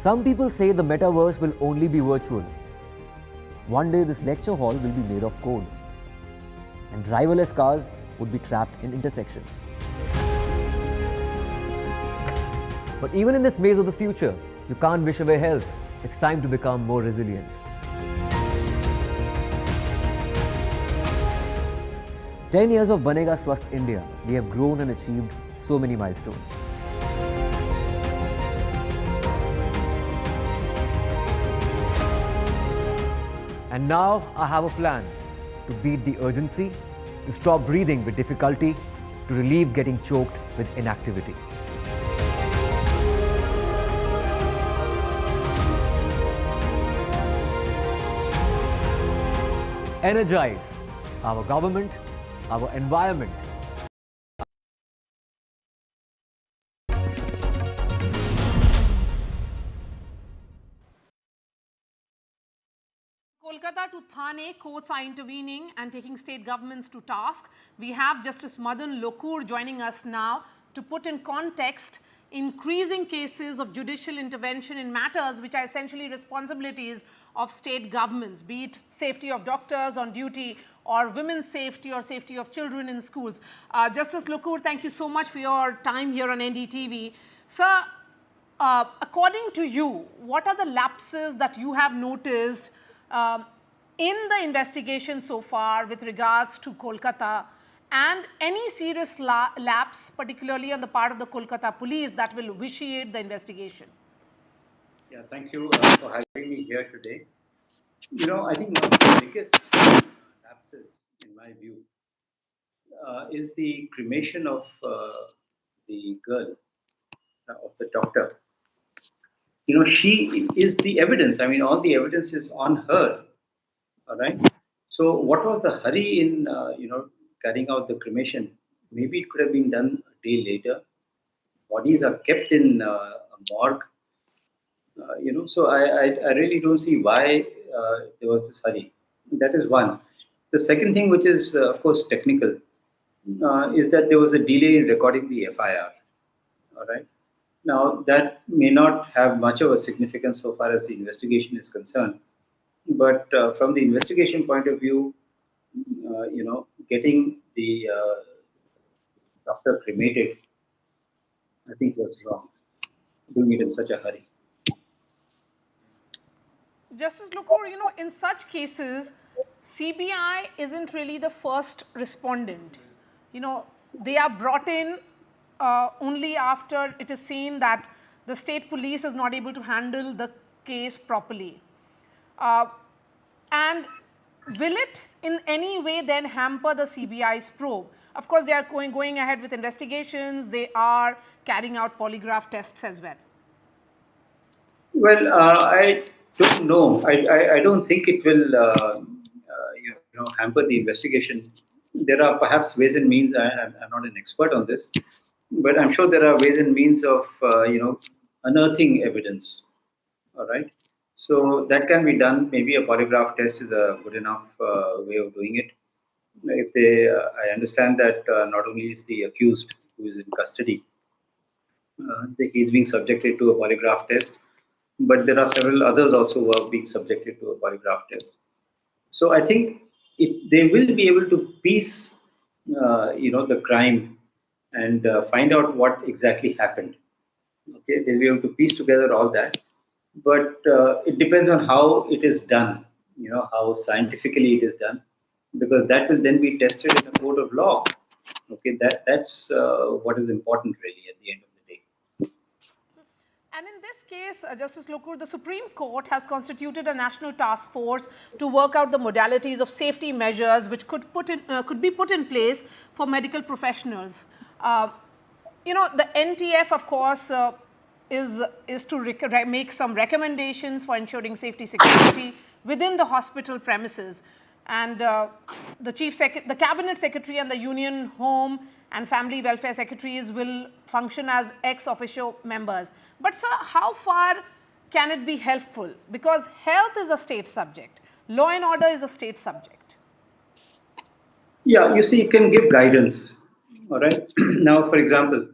Some people say the metaverse will only be virtual. One day this lecture hall will be made of code, and driverless cars would be trapped in intersections. But even in this maze of the future, you can't wish away health. It's time to become more resilient. 10 years of Banega Swasth India, we have grown and achieved so many milestones. And now I have a plan to beat the urgency, to stop breathing with difficulty, to relieve getting choked with inactivity. Energize our government, our environment. Kolkata to Thane, courts are intervening and taking state governments to task. We have Justice Madan Lokur joining us now to put in context increasing cases of judicial intervention in matters which are essentially responsibilities of state governments, be it safety of doctors on duty or women's safety or safety of children in schools. Justice Lokur, thank you so much for your time here on NDTV. Sir, according to you, what are the lapses that you have noticed in the investigation so far with regards to Kolkata, and any serious lapse, particularly on the part of the Kolkata police, that will vitiate the investigation? Yeah, thank you for having me here today. You know, I think one of the biggest lapses, in my view, is the cremation of the girl, of the doctor. You know, she is the evidence. I mean, all the evidence is on her. All right. So, what was the hurry in carrying out the cremation? Maybe it could have been done a day later. Bodies are kept in a morgue. So I really don't see why there was this hurry. That is one. The second thing, which is of course technical, is that there was a delay in recording the FIR. All right. Now that may not have much of a significance so far as the investigation is concerned, but from the investigation point of view, getting the doctor cremated, I think was wrong. Doing it in such a hurry. Justice Lokur, you know, in such cases, CBI isn't really the first respondent. You know, they are brought in only after it is seen that the state police is not able to handle the case properly. And will it in any way then hamper the CBI's probe? Of course, they are going ahead with investigations. They are carrying out polygraph tests as well. Well, I don't know. I don't think it will hamper the investigation. There are perhaps ways and means. I'm not an expert on this, but I'm sure there are ways and means of unearthing evidence. All right. So that can be done. Maybe a polygraph test is a good enough way of doing it. If they, I understand that not only is the accused who is in custody, he's being subjected to a polygraph test, but there are several others also who are being subjected to a polygraph test. So I think they will be able to piece, the crime and find out what exactly happened. Okay, they'll be able to piece together all that, but it depends on how it is done. How scientifically it is done, because that will then be tested in a court of law. Okay, that's what is important really at the end of the day. And in this case, Justice Lokur, the Supreme Court has constituted a national task force to work out the modalities of safety measures which could be put in place for medical professionals. The NTF, of course, is to make some recommendations for ensuring safety security within the hospital premises. And the Cabinet Secretary and the Union Home and Family Welfare Secretaries will function as ex officio members. But sir, how far can it be helpful? Because health is a state subject. Law and order is a state subject. Yeah, you see, it can give guidance. All right. Now, for example,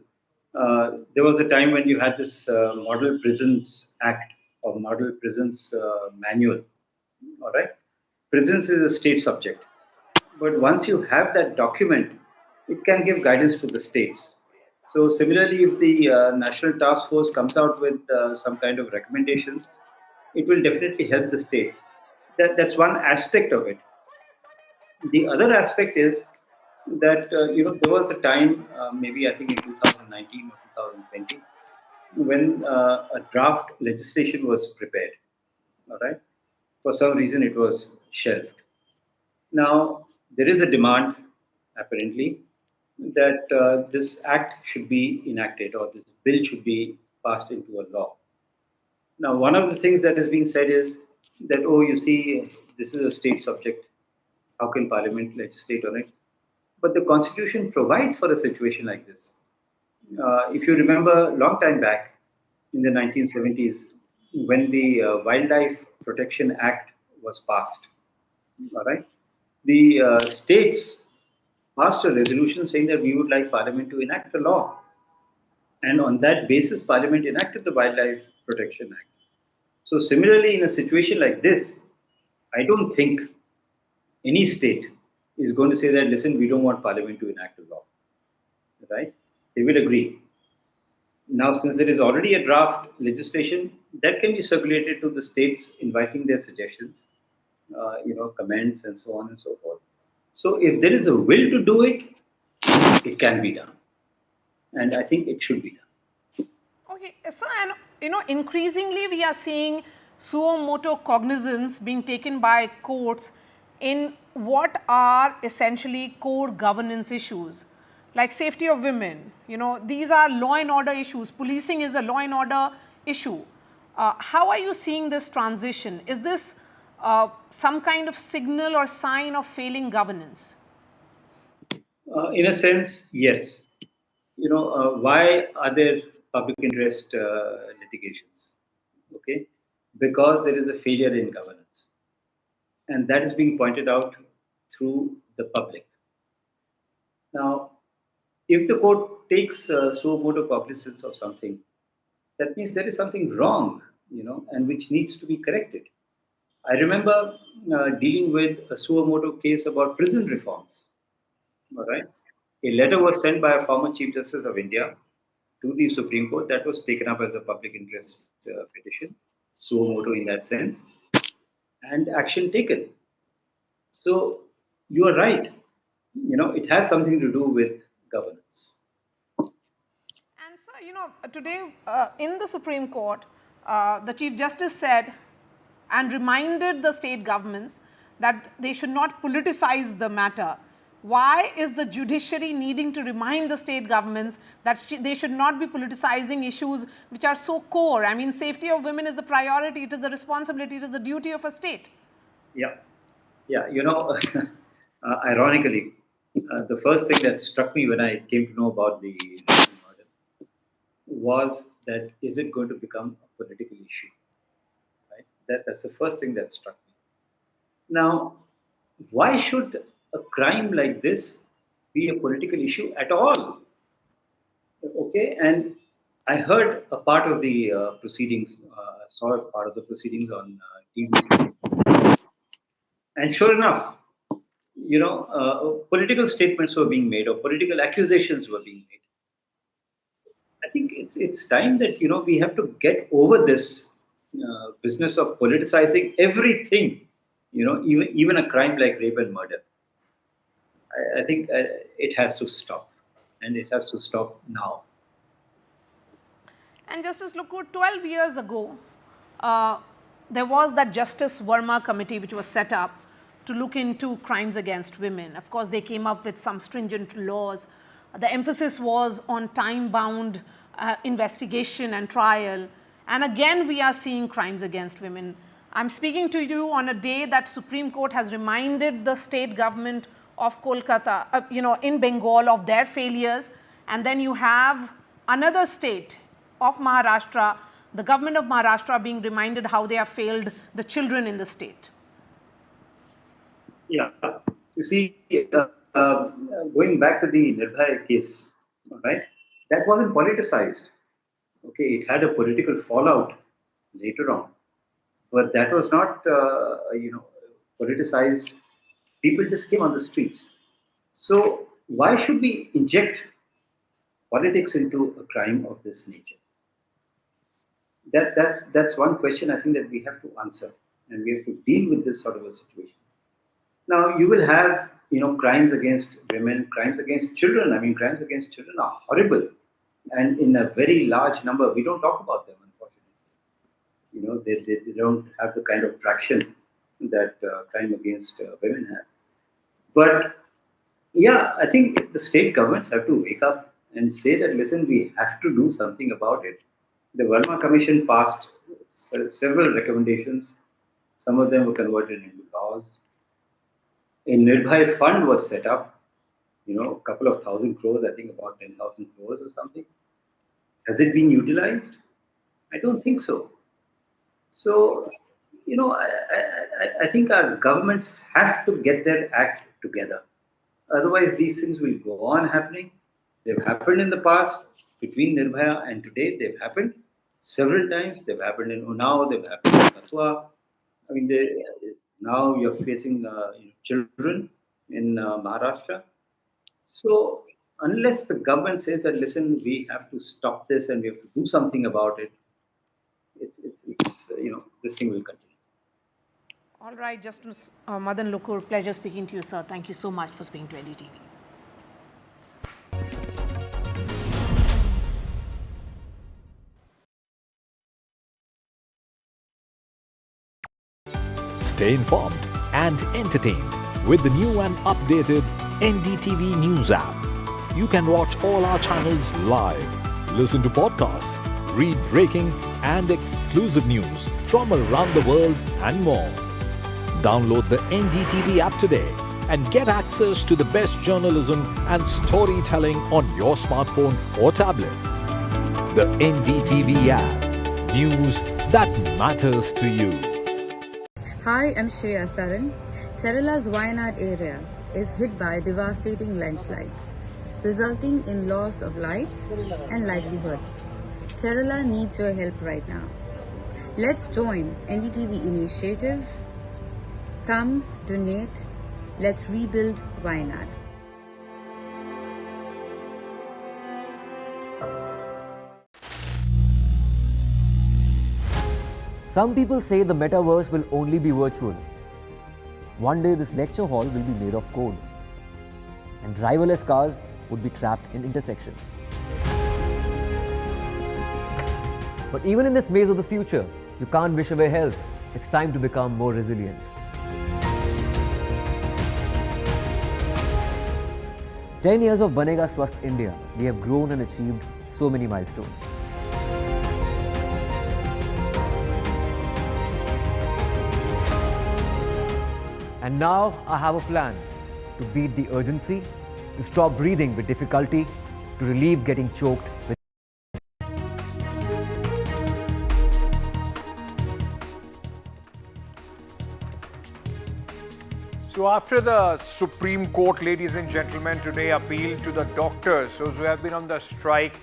there was a time when you had this Model Prisons Act or Model Prisons Manual. All right, prisons is a state subject, but once you have that document, it can give guidance to the states. So similarly, if the National Task Force comes out with some kind of recommendations, it will definitely help the states. That's one aspect of it. The other aspect is that there was a time, maybe I think in 2019 or 2020, when a draft legislation was prepared. All right, for some reason it was shelved. Now there is a demand, apparently, that this act should be enacted or this bill should be passed into a law. Now, one of the things that is being said is that, oh, you see, this is a state subject. How can Parliament legislate on it? But the Constitution provides for a situation like this. If you remember, a long time back in the 1970s, when the Wildlife Protection Act was passed, all right, the states passed a resolution saying that we would like Parliament to enact a law. And on that basis, Parliament enacted the Wildlife Protection Act. So similarly, in a situation like this, I don't think any state is going to say that, listen, we don't want Parliament to enact a law. Right? They will agree. Now, since there is already a draft legislation, that can be circulated to the states, inviting their suggestions, comments, and so on and so forth. So if there is a will to do it, it can be done. And I think it should be done. Okay, so, and increasingly we are seeing suo motu cognizance being taken by courts in what are essentially core governance issues, like safety of women. These are law and order issues. Policing is a law and order issue. How are you seeing this transition? Is this some kind of signal or sign of failing governance? In a sense, yes. Why are there public interest litigations? Okay, because there is a failure in governance, and that is being pointed out through the public. Now, if the court takes suo motu cognizance of something, that means there is something wrong, and which needs to be corrected. I remember dealing with a suo motu case about prison reforms. All right, a letter was sent by a former Chief Justice of India to the Supreme Court that was taken up as a public interest petition, suo motu in that sense, and action taken. So you are right. It has something to do with governance. And so, today in the Supreme Court, the Chief Justice said and reminded the state governments that they should not politicize the matter. Why is the judiciary needing to remind the state governments that they should not be politicizing issues which are so core? I mean, safety of women is the priority, it is the responsibility, it is the duty of a state. Yeah. Ironically, the first thing that struck me when I came to know about the murder was that, is it going to become a political issue? Right? That's the first thing that struck me. Now, why should a crime like this be a political issue at all? Okay, and I heard a part of the proceedings, saw a part of the proceedings on TV. And sure enough, political statements were being made or political accusations were being made. I think it's time that, we have to get over this business of politicizing everything, even a crime like rape and murder. I think it has to stop, and it has to stop now. And Justice Lokur, 12 years ago, there was that Justice Verma committee which was set up to look into crimes against women. Of course, they came up with some stringent laws. The emphasis was on time-bound investigation and trial. And again, we are seeing crimes against women. I'm speaking to you on a day that Supreme Court has reminded the state government of Kolkata, in Bengal, of their failures. And then you have another state of Maharashtra, the government of Maharashtra being reminded how they have failed the children in the state. Yeah, you see, going back to the Nirbhaya case, right? That wasn't politicized. Okay, it had a political fallout later on. but that was not, politicized. People just came on the streets. So why should we inject politics into a crime of this nature? That's one question I think that we have to answer, and we have to deal with this sort of a situation. Now you will have crimes against women, crimes against children. I mean, crimes against children are horrible, and in a very large number. We don't talk about them, unfortunately. They don't have the kind of traction that crime against women have. But yeah, I think the state governments have to wake up and say that, listen, we have to do something about it. The Verma Commission passed several recommendations. Some of them were converted into laws. A Nirbhay fund was set up, a couple of thousand crores, I think about 10,000 crores or something. Has it been utilized? I don't think so. So, I think our governments have to get their act together. Otherwise, these things will go on happening. They've happened in the past between Nirbhaya and today. They've happened several times. They've happened in Unnao. They've happened in Kathua. I mean, now you're facing children in Maharashtra. So unless the government says that, listen, we have to stop this and we have to do something about it, it's this thing will continue. All right, Justice Madan Lokur, pleasure speaking to you, sir. Thank you so much for speaking to NDTV. Stay informed and entertained with the new and updated NDTV News app. You can watch all our channels live, listen to podcasts, read breaking and exclusive news from around the world and more. Download the NDTV app today and get access to the best journalism and storytelling on your smartphone or tablet. The NDTV app. News that matters to you. Hi, I'm Shreya Saran. Kerala's Wayanad area is hit by devastating landslides, resulting in loss of lives and livelihood. Kerala needs your help right now. Let's join NDTV initiative. Come, donate, let's rebuild Wayanad. Some people say the metaverse will only be virtual. One day this lecture hall will be made of code, and driverless cars would be trapped in intersections. But even in this maze of the future, you can't wish away health. It's time to become more resilient. "10 years of Banega Swasth India, we have grown and achieved so many milestones. And now I have a plan to beat the urgency, to stop breathing with difficulty, to relieve getting choked with." So after the Supreme Court, ladies and gentlemen, today appealed to the doctors, those who have been on the strike,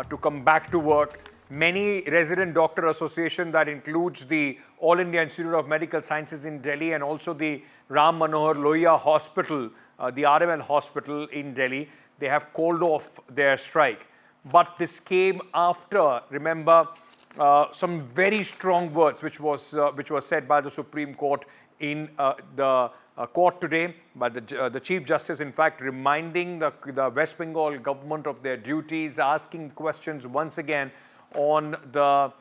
to come back to work. Many resident doctor association, that includes the All India Institute of Medical Sciences in Delhi and also the Ram Manohar Lohia Hospital, the RML Hospital in Delhi, they have called off their strike. But this came after, remember, some very strong words which was said by the Supreme Court in the court today, by the Chief Justice, in fact, reminding the West Bengal government of their duties, asking questions once again on the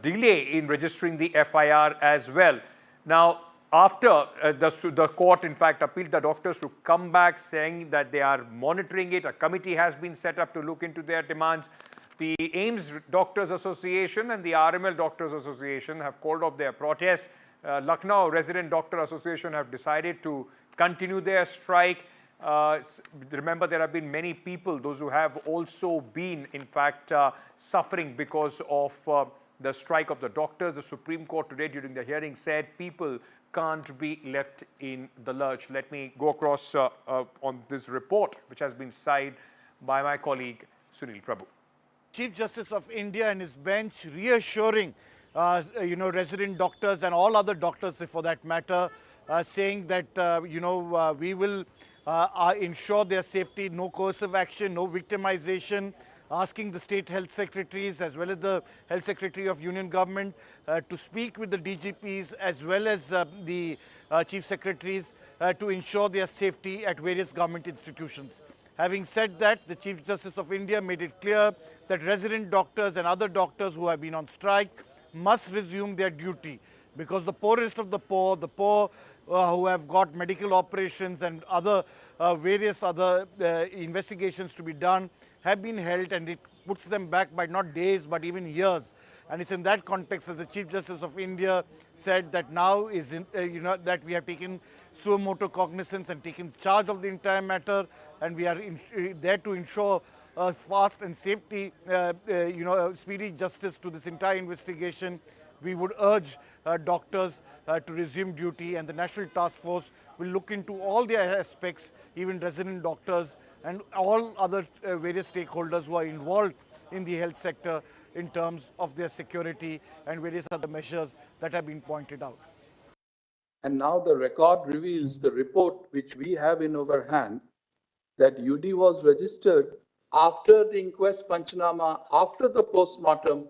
delay in registering the FIR as well. Now, after the court, in fact, appealed the doctors to come back, saying that they are monitoring it. A committee has been set up to look into their demands. The AIMS Doctors Association and the RML Doctors Association have called off their protest. Lucknow Resident Doctor Association have decided to continue their strike. Remember, there have been many people, those who have also been, in fact, suffering because of the strike of the doctors. The Supreme Court today, during the hearing, said people can't be left in the lurch. Let me go across on this report, which has been signed by my colleague Sunil Prabhu. Chief Justice of India and his bench reassuring resident doctors and all other doctors for that matter, saying that, we will ensure their safety, no coercive action, no victimization, asking the state health secretaries as well as the health secretary of union government to speak with the DGPs as well as the chief secretaries to ensure their safety at various government institutions. Having said that, the Chief Justice of India made it clear that resident doctors and other doctors who have been on strike must resume their duty, because the poorest of the poor who have got medical operations and other various other investigations to be done have been held, and it puts them back by not days but even years. And it's in that context that the Chief Justice of India said that now is that we have taken suo motu cognizance and taken charge of the entire matter, and we are there to ensure fast and speedy justice to this entire investigation. We would urge doctors to resume duty, and the National Task Force will look into all the aspects, even resident doctors and all other various stakeholders who are involved in the health sector in terms of their security and various other measures that have been pointed out. And now the record reveals the report which we have in our hand, that UD was registered after the inquest Panchanama, after the post-mortem.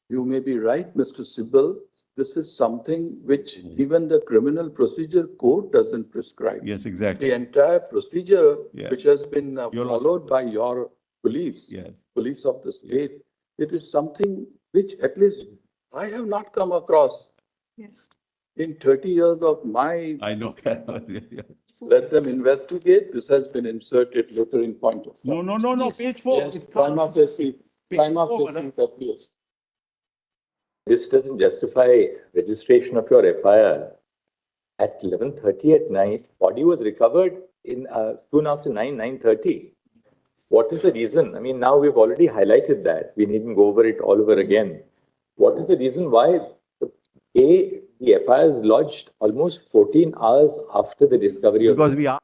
You may be right, Mr. Sibal. This is something which even the Criminal Procedure Code doesn't prescribe. Yes, exactly. The entire procedure which has been followed by your police, police of the state, it is something which at least I have not come across. Yes. In 30 years of my... I know. Let them investigate. This has been inserted later in point of time. No. Page 4. Yes, prima facie appears. This doesn't justify registration of your FIR. At 11:30 at night, body was recovered in soon after 9:30. What is the reason? I mean, now we've already highlighted that. We needn't go over it all over again. What is the reason why the FIR is lodged almost 14 hours after the discovery of... Because we are...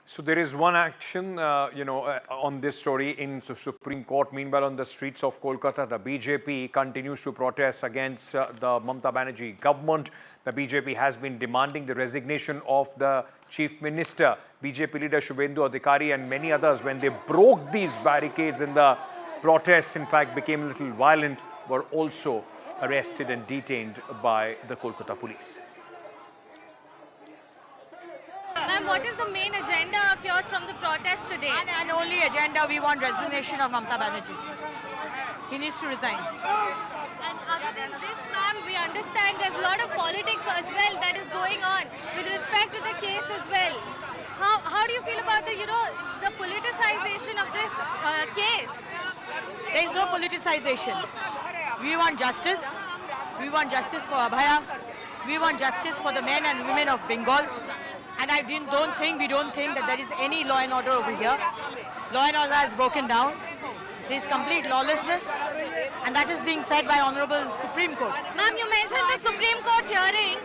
So there is one action, on this story in the Supreme Court. Meanwhile, on the streets of Kolkata, the BJP continues to protest against the Mamata Banerjee government. The BJP has been demanding the resignation of the Chief Minister. BJP leader Shubhendu Adhikari and many others, when they broke these barricades in the protest, in fact, became a little violent, were also arrested and detained by the Kolkata police. Ma'am, what is the main agenda of yours from the protest today? And only agenda, we want resignation of Mamata Banerjee. He needs to resign. And other than this, ma'am, we understand there's a lot of politics as well that is going on with respect to the case as well. How do you feel about the politicization of this case? There is no politicization. We want justice. We want justice for Abhaya. We want justice for the men and women of Bengal. And we don't think that there is any law and order over here. Law and order has broken down. There is complete lawlessness, and that is being said by Honorable Supreme Court. Ma'am, you mentioned the Supreme Court hearing.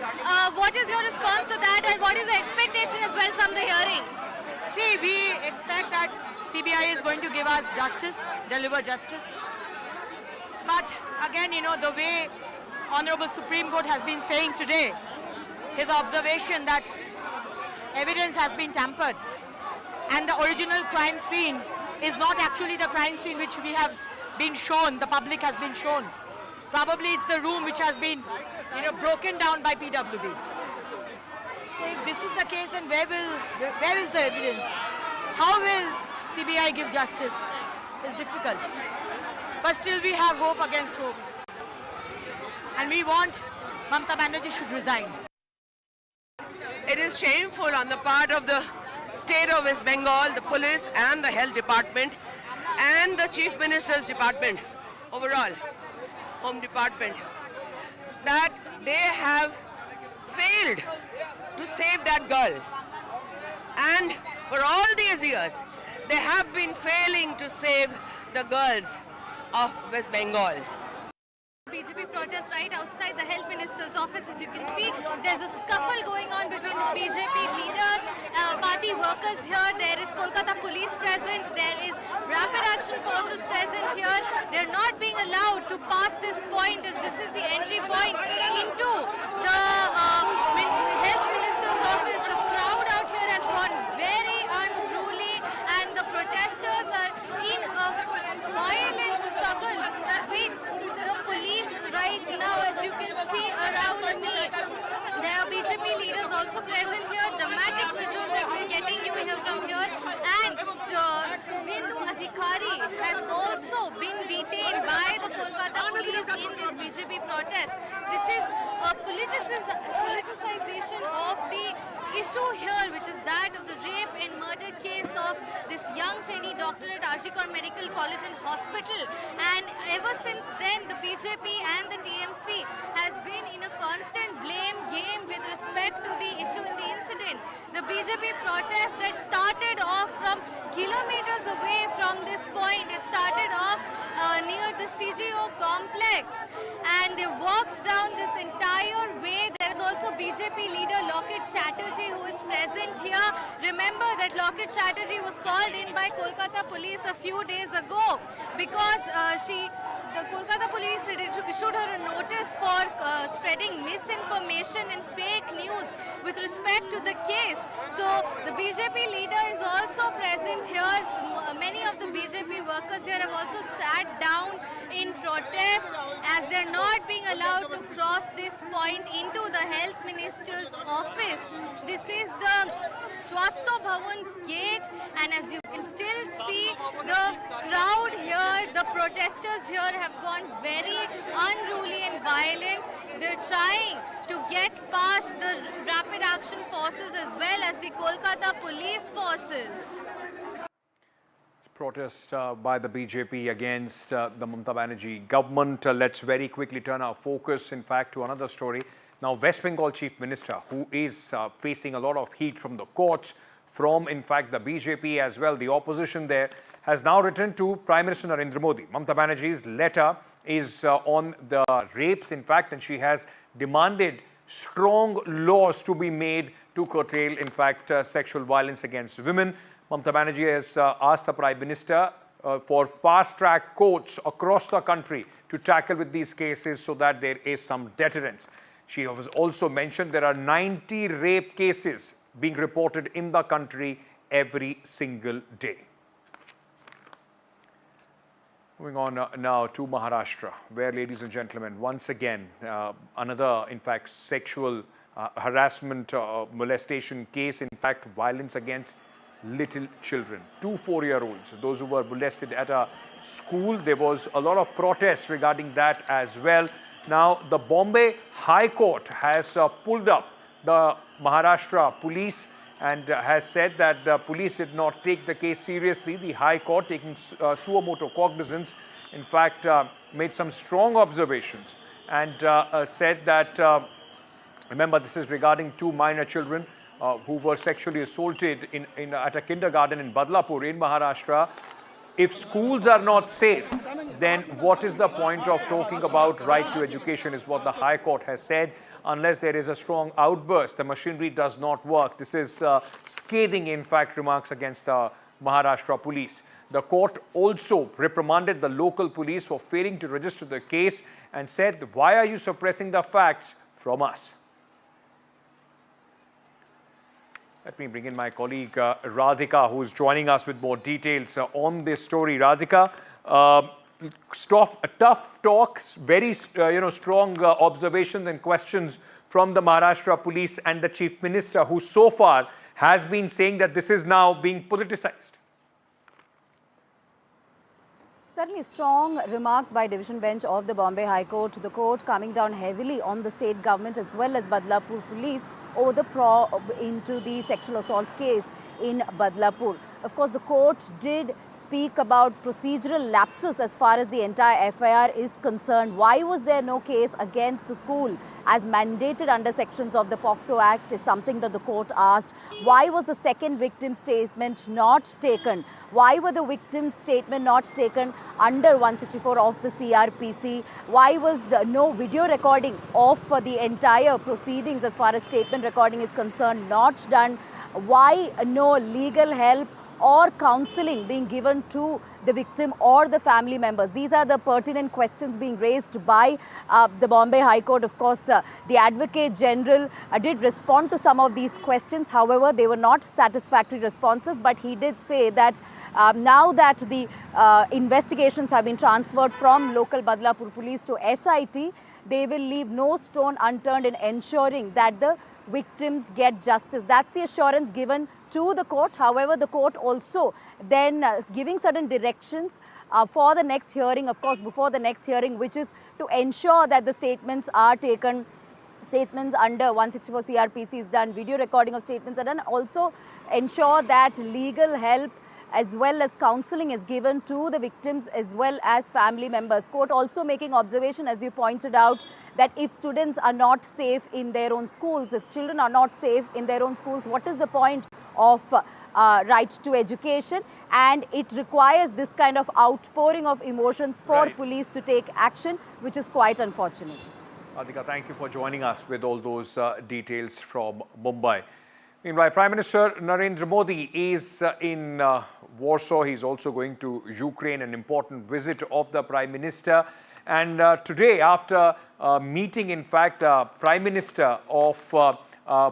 What is your response to that, and what is the expectation as well from the hearing? See, we expect that CBI is going to give us justice, deliver justice. But again, the way Honorable Supreme Court has been saying today, his observation that evidence has been tampered and the original crime scene is not actually the crime scene which we have been shown, the public has been shown. Probably it's the room which has been broken down by PWD. So if this is the case, then where is the evidence? How will CBI give justice? It's difficult. But still we have hope against hope. And we want Mamata Banerjee should resign. It is shameful on the part of the state of West Bengal, the police and the health department and the Chief Minister's department, overall, Home Department, that they have failed to save that girl. And for all these years, they have been failing to save the girls of West Bengal. BJP protest right outside the health minister's office. As you can see, there's a scuffle going on between the BJP leaders, party workers here. There is Kolkata police present. There is rapid action action forces present here. They're not being allowed to pass this point, as this is the entry point into the health minister's office. The crowd out here has gone very unruly, and the protesters are in a violent struggle with the police right now, as you can see around me. There are BJP leaders also present here. Dramatic visuals that we're getting you here from here. And Bindu Adhikari has also been detained by the Kolkata police in this BJP protest. This is a politicization of the issue here, which is that of the rape and murder case of this young trainee doctor at Arjikar Medical College and Hospital. And ever since then, the BJP and the TMC has been in a constant blame game with respect to the issue in the incident. The BJP protest that started off from kilometers away from this point, it started off near the CGO complex, and they walked down this entire way. There is also BJP leader Loket Chatterjee who is present here. Remember that Loket Chatterjee was called in by Kolkata police a few days ago because the Kolkata police had issued her a notice for spreading misinformation and fake news with respect to the case. So the BJP leader is also present here. Many of the BJP workers here have also sat down in protest as they're not being allowed to cross this point into the health minister's office. This is the Swastha Bhavan's gate, and as you can still see, the crowd here, the protesters here have gone very unruly and violent. They're trying to get past the rapid action forces as well as the Kolkata police forces. Protest by the BJP against the Mamata Banerjee government. Let's very quickly turn our focus, in fact, to another story. Now, West Bengal Chief Minister, who is facing a lot of heat from the courts, from, in fact, the BJP as well, the opposition there, has now written to Prime Minister Narendra Modi. Mamata Banerjee's letter is on the rapes, in fact, and she has demanded strong laws to be made to curtail, in fact, sexual violence against women. Mamata Banerjee has asked the Prime Minister for fast-track courts across the country to tackle with these cases so that there is some deterrence. She has also mentioned there are 90 rape cases being reported in the country every single day. Moving on now to Maharashtra, where, ladies and gentlemen, once again, another, in fact, sexual harassment, molestation case, in fact, violence against little children, 2 4-year-olds, those who were molested at a school. There was a lot of protest regarding that as well. Now, the Bombay High Court has pulled up the Maharashtra police and has said that the police did not take the case seriously. The High Court, taking suo motu cognizance, in fact, made some strong observations and said that, remember, this is regarding 2 minor children who were sexually assaulted at a kindergarten in Badlapur in Maharashtra. If schools are not safe, then what is the point of talking about right to education, is what the High Court has said. Unless there is a strong outburst, the machinery does not work. This is scathing, in fact, remarks against the Maharashtra police. The court also reprimanded the local police for failing to register the case and said, why are you suppressing the facts from us? Let me bring in my colleague Radhika, who is joining us with more details on this story. Radhika, tough talk, very strong observations and questions from the Maharashtra police and the Chief Minister, who so far has been saying that this is now being politicized. Certainly strong remarks by Division Bench of the Bombay High Court. The court coming down heavily on the state government as well as Badlapur police over the probe into the sexual assault case in Badlapur. Of course, the court did speak about procedural lapses as far as the entire FIR is concerned. Why was there no case against the school as mandated under sections of the POCSO Act is something that the court asked. Why was the second victim statement not taken? Why were the victim's statement not taken under 164 of the CRPC? Why was no video recording of the entire proceedings as far as statement recording is concerned not done? Why no legal help or counseling being given to the victim or the family members? These are the pertinent questions being raised by the Bombay High Court. Of course, the Advocate General did respond to some of these questions. However, they were not satisfactory responses, but he did say that now that the investigations have been transferred from local Badlapur police to SIT, they will leave no stone unturned in ensuring that the victims get justice. That's the assurance given to the court. However, the court also then giving certain directions for the next hearing, of course, before the next hearing, which is to ensure that the statements are taken, statements under 164 CRPC is done, video recording of statements are done, also ensure that legal help as well as counseling is given to the victims as well as family members. Court also making observation, as you pointed out, that if students are not safe in their own schools, if children are not safe in their own schools, what is the point of right to education? And it requires this kind of outpouring of emotions for police to take action, which is quite unfortunate. Adhika, thank you for joining us with all those details from Mumbai. Meanwhile, Prime Minister Narendra Modi is in Warsaw. He's also going to Ukraine, an important visit of the Prime Minister. And today, after meeting, in fact, Prime Minister of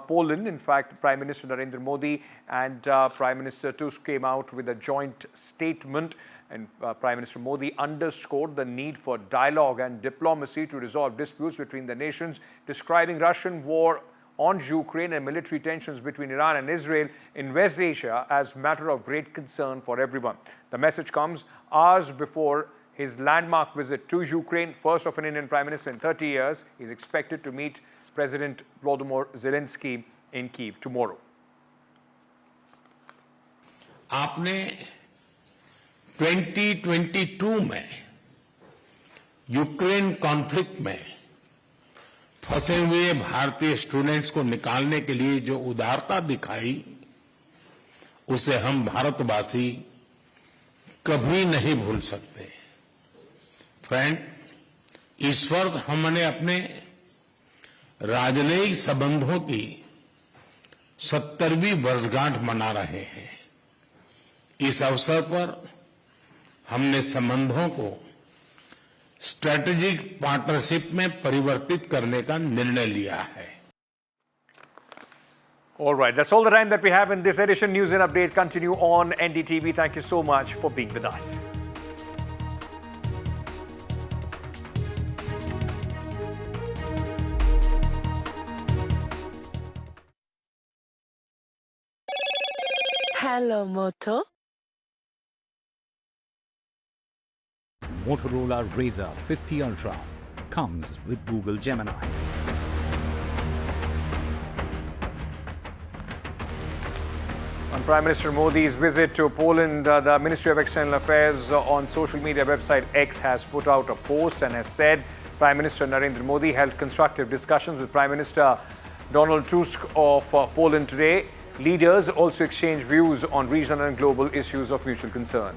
Poland, in fact, Prime Minister Narendra Modi and Prime Minister Tusk came out with a joint statement. And Prime Minister Modi underscored the need for dialogue and diplomacy to resolve disputes between the nations, describing Russian war on Ukraine and military tensions between Iran and Israel in West Asia as matter of great concern for everyone. The message comes hours before his landmark visit to Ukraine, first of an Indian Prime Minister in 30 years. He's expected to meet President Volodymyr Zelensky in Kyiv tomorrow. आपने 2022 में Ukraine conflict में फंसे हुए भारतीय students को निकालने के लिए जो उदारता दिखाई, उसे हम भारतवासी कभी नहीं भूल सकते। फ्रेंड, इस वर्ष हमने अपने राजनयिक संबंधों की 70वीं वर्षगांठ मना रहे हैं। इस अवसर पर हमने संबंधों को स्ट्रेटेजिक पार्टनरशिप में परिवर्तित करने का निर्णय लिया है। All right, that's all the time that we have in this edition. News and update continue on NDTV. Thank you so much for being with us. Hello, Moto. Motorola Razr 50 Ultra comes with Google Gemini. On Prime Minister Modi's visit to Poland, the Ministry of External Affairs on social media website X has put out a post and has said Prime Minister Narendra Modi held constructive discussions with Prime Minister Donald Tusk of Poland today. Leaders also exchanged views on regional and global issues of mutual concern.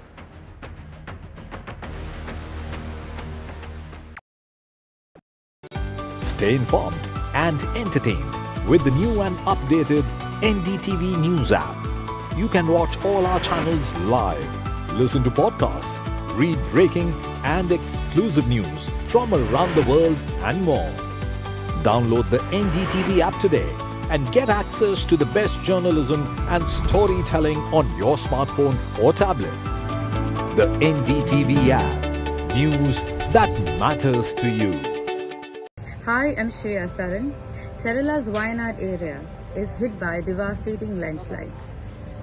Stay informed and entertained with the new and updated NDTV News app. You can watch all our channels live, listen to podcasts, read breaking and exclusive news from around the world and more. Download the NDTV app today and get access to the best journalism and storytelling on your smartphone or tablet. The NDTV app. News that matters to you. Hi, I'm Shreya Saran. Kerala's Wayanad area is hit by devastating landslides,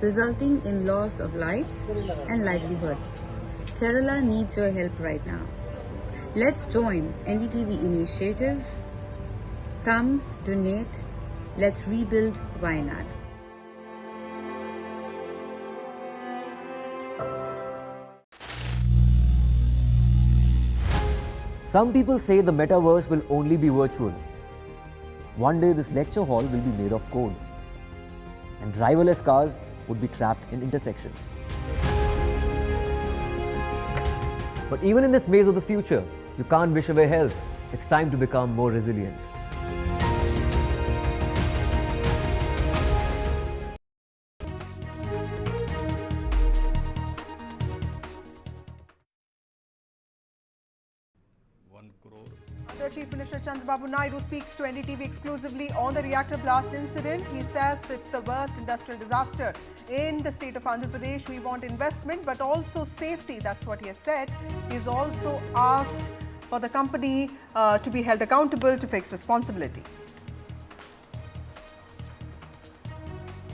resulting in loss of lives and livelihood. Kerala needs your help right now. Let's join NDTV initiative. Come, donate. Let's rebuild Wayanad. Some people say the metaverse will only be virtual. One day this lecture hall will be made of code, and driverless cars would be trapped in intersections. But even in this maze of the future, you can't wish away health. It's time to become more resilient. The Chief Minister Chandrababu Naidu speaks to NDTV exclusively on the reactor blast incident. He says it's the worst industrial disaster in the state of Andhra Pradesh. We want investment but also safety. That's what he has said. He's also asked for the company to be held accountable to fix responsibility.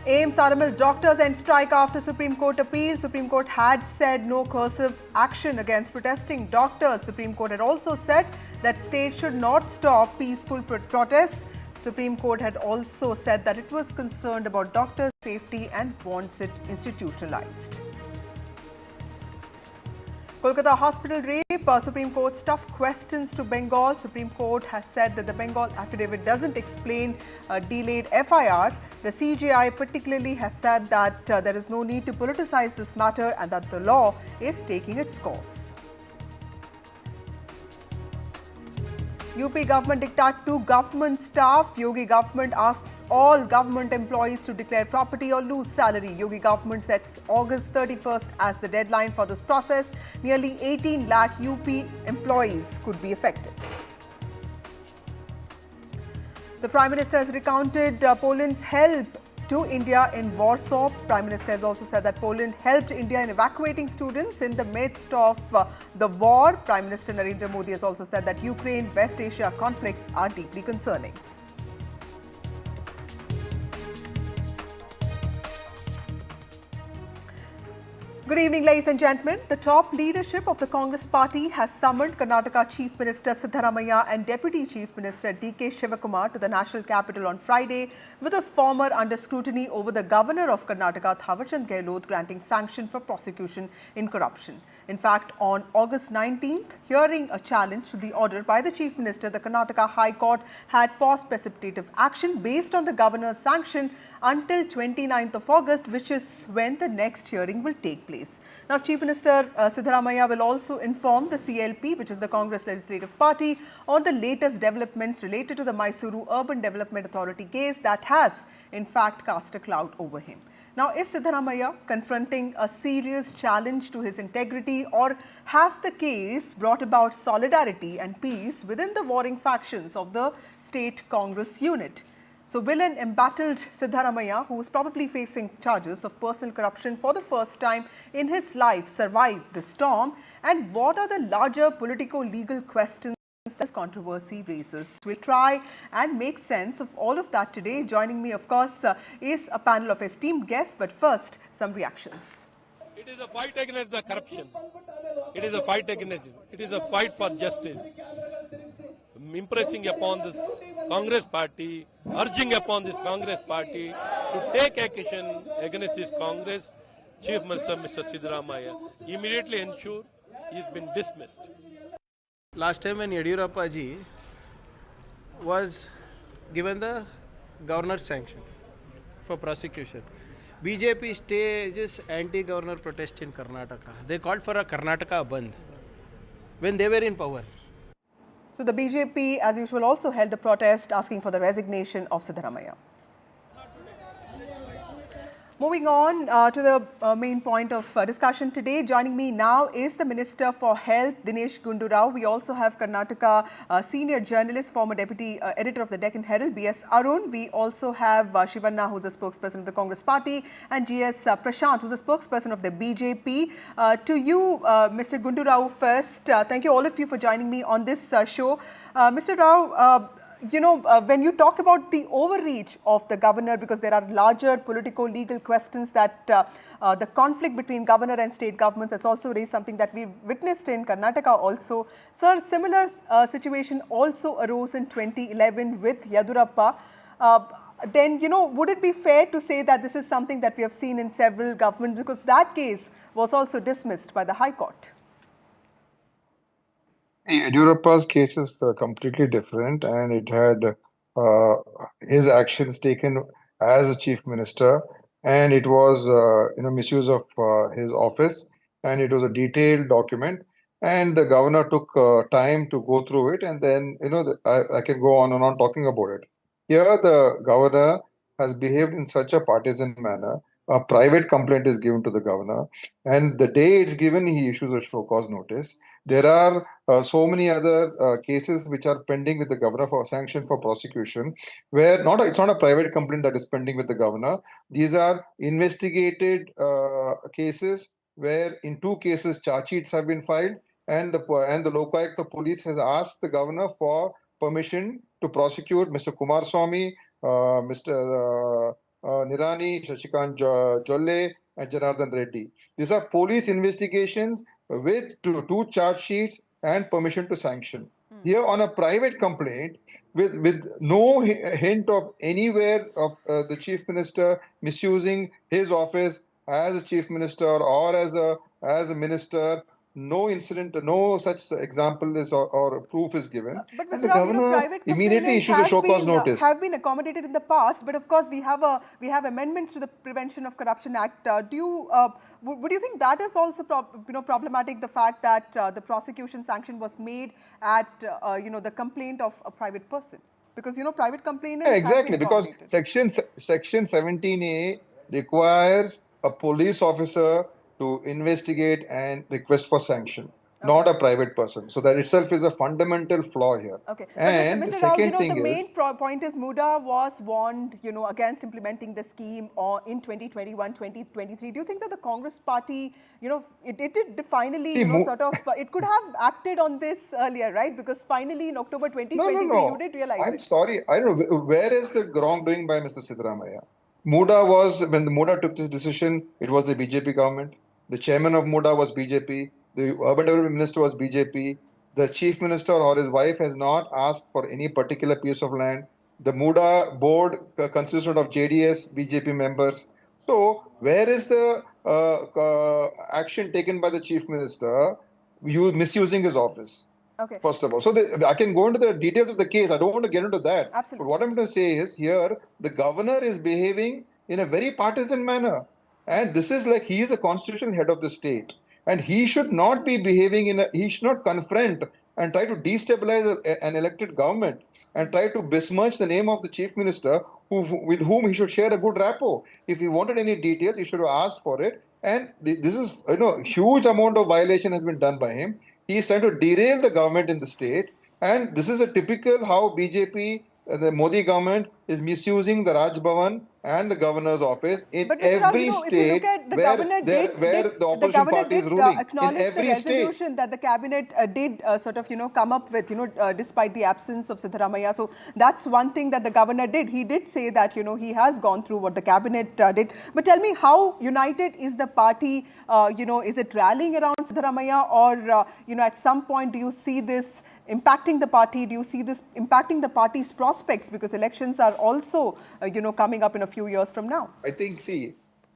AIIMS RML doctors end strike after Supreme Court appeal. Supreme Court had said no coercive action against protesting doctors. Supreme Court had also said that state should not stop peaceful protests. Supreme Court had also said that it was concerned about doctors' safety and wants it institutionalized. Kolkata hospital rape. Supreme Court's tough questions to Bengal. Supreme Court has said that the Bengal affidavit doesn't explain delayed FIR. The CJI particularly has said that there is no need to politicize this matter and that the law is taking its course. UP government diktat to government staff. Yogi government asks all government employees to declare property or lose salary. Yogi government sets August 31st as the deadline for this process. Nearly 18 lakh UP employees could be affected. The Prime Minister has recounted Poland's help to India in Warsaw. Prime Minister has also said that Poland helped India in evacuating students in the midst of the war. Prime Minister Narendra Modi has also said that Ukraine-West Asia conflicts are deeply concerning. Good evening, ladies and gentlemen. The top leadership of the Congress party has summoned Karnataka Chief Minister Siddaramaiah and Deputy Chief Minister D.K. Shivakumar to the national capital on Friday, with the former under scrutiny over the Governor of Karnataka, Thawarchand Gehlot, granting sanction for prosecution in corruption. In fact, on August 19th, hearing a challenge to the order by the Chief Minister, the Karnataka High Court had paused precipitative action based on the Governor's sanction until 29th of August, which is when the next hearing will take place. Now, Chief Minister Siddaramaiah will also inform the CLP, which is the Congress Legislative Party, on the latest developments related to the Mysuru Urban Development Authority case that has, in fact, cast a cloud over him. Now, is Siddaramaiah confronting a serious challenge to his integrity, or has the case brought about solidarity and peace within the warring factions of the state Congress unit? So, will an embattled Siddaramaiah, who is probably facing charges of personal corruption for the first time in his life, survive the storm? And what are the larger politico-legal questions this controversy raises? We'll try and make sense of all of that today. Joining me, of course, is a panel of esteemed guests, but first, some reactions. It is a fight against the corruption. It is a fight against it. It is a fight for justice. Impressing upon this Congress party, urging upon this Congress party to take action against this Congress Chief Minister, Mr. Siddaramaiah, immediately ensure he has been dismissed. Last time when Yadurappa ji was given the governor's sanction for prosecution, BJP stages anti-governor protest in Karnataka. They called for a Karnataka Bandh when they were in power. So the BJP, as usual, also held a protest asking for the resignation of Siddaramaiah. Moving on to the main point of discussion today. Joining me now is the Minister for Health, Dinesh Gundu Rao. We also have Karnataka senior journalist, former deputy editor of the Deccan Herald, B.S. Arun. We also have Shivanna, who's the spokesperson of the Congress party, and G.S. Prashant, who's the spokesperson of the BJP. To you, Mr. Gundu Rao, first, thank you all of you for joining me on this show. Mr. Rao, when you talk about the overreach of the governor, because there are larger politico-legal questions that the conflict between governor and state governments has also raised, something that we've witnessed in Karnataka also. Sir, similar situation also arose in 2011 with Yadurappa. Then, would it be fair to say that this is something that we have seen in several governments, because that case was also dismissed by the High Court? Yadurappa's case is completely different, and it had his actions taken as a chief minister, and it was misuse of his office, and it was a detailed document, and the governor took time to go through it, and then I can go on and on talking about it. Here, the governor has behaved in such a partisan manner, a private complaint is given to the governor, and the day it's given, he issues a show cause notice. There are so many other cases which are pending with the governor for sanction for prosecution, where it's not a private complaint that is pending with the governor. These are investigated cases where in 2 cases charge sheets have been filed, and the Lokaयुक्त police has asked the governor for permission to prosecute Mr. Kumaraswamy, Mr. Nirani, Shashikant Jolle, and Janardhan Reddy. These are police investigations with 2 charge sheets and permission to sanction. Here on a private complaint with no hint of anywhere of the chief minister misusing his office as a chief minister or as a minister. No incident, no such example is or proof is given. But and Mr. the Rao, governor private immediately issues a show cause notice. Have been accommodated in the past, but of course we have amendments to the Prevention of Corruption Act. Would you think that is also problematic? The fact that the prosecution sanction was made at the complaint of a private person, because private complainants. Yeah, exactly, because section 17A requires a police officer to investigate and request for sanction, not a private person. So that itself is a fundamental flaw here. Okay. And but the Mr. Rao, second thing the main is, point is MUDA was warned, against implementing the scheme in 2021, 2023. Do you think that the Congress party, it did finally, it could have acted on this earlier, right? Because finally in October 2023, you did realize I'm sorry, I don't know, where is the wrongdoing by Mr. Siddaramaiah? MUDA when the MUDA took this decision, it was the BJP government. The chairman of MUDA was BJP. The urban development minister was BJP. The chief minister or his wife has not asked for any particular piece of land. The MUDA board consisted of JDS, BJP members. So where is the action taken by the chief minister misusing his office? Okay. First of all. So I can go into the details of the case. I don't want to get into that. Absolutely. But what I'm going to say is here, the governor is behaving in a very partisan manner. And this is like he is a constitutional head of the state. And he should not be behaving he should not confront and try to destabilize an elected government and try to besmirch the name of the chief minister with whom he should share a good rapport. If he wanted any details, he should have asked for it. And this is, huge amount of violation has been done by him. He is trying to derail the government in the state. And this is a typical how BJP, the Modi government, is misusing the Raj Bhavan and the governor's office in every state where the opposition party is ruling. Acknowledge in every the resolution state. that the cabinet did come up with, despite the absence of Siddaramaiah. So that's one thing that the governor did. He did say that, he has gone through what the cabinet did. But tell me, how united is the party? Is it rallying around Siddaramaiah, or, at some point, do you see this impacting the party? Do you see this impacting the party's prospects? Because elections are also, coming up in a few years from now. I think,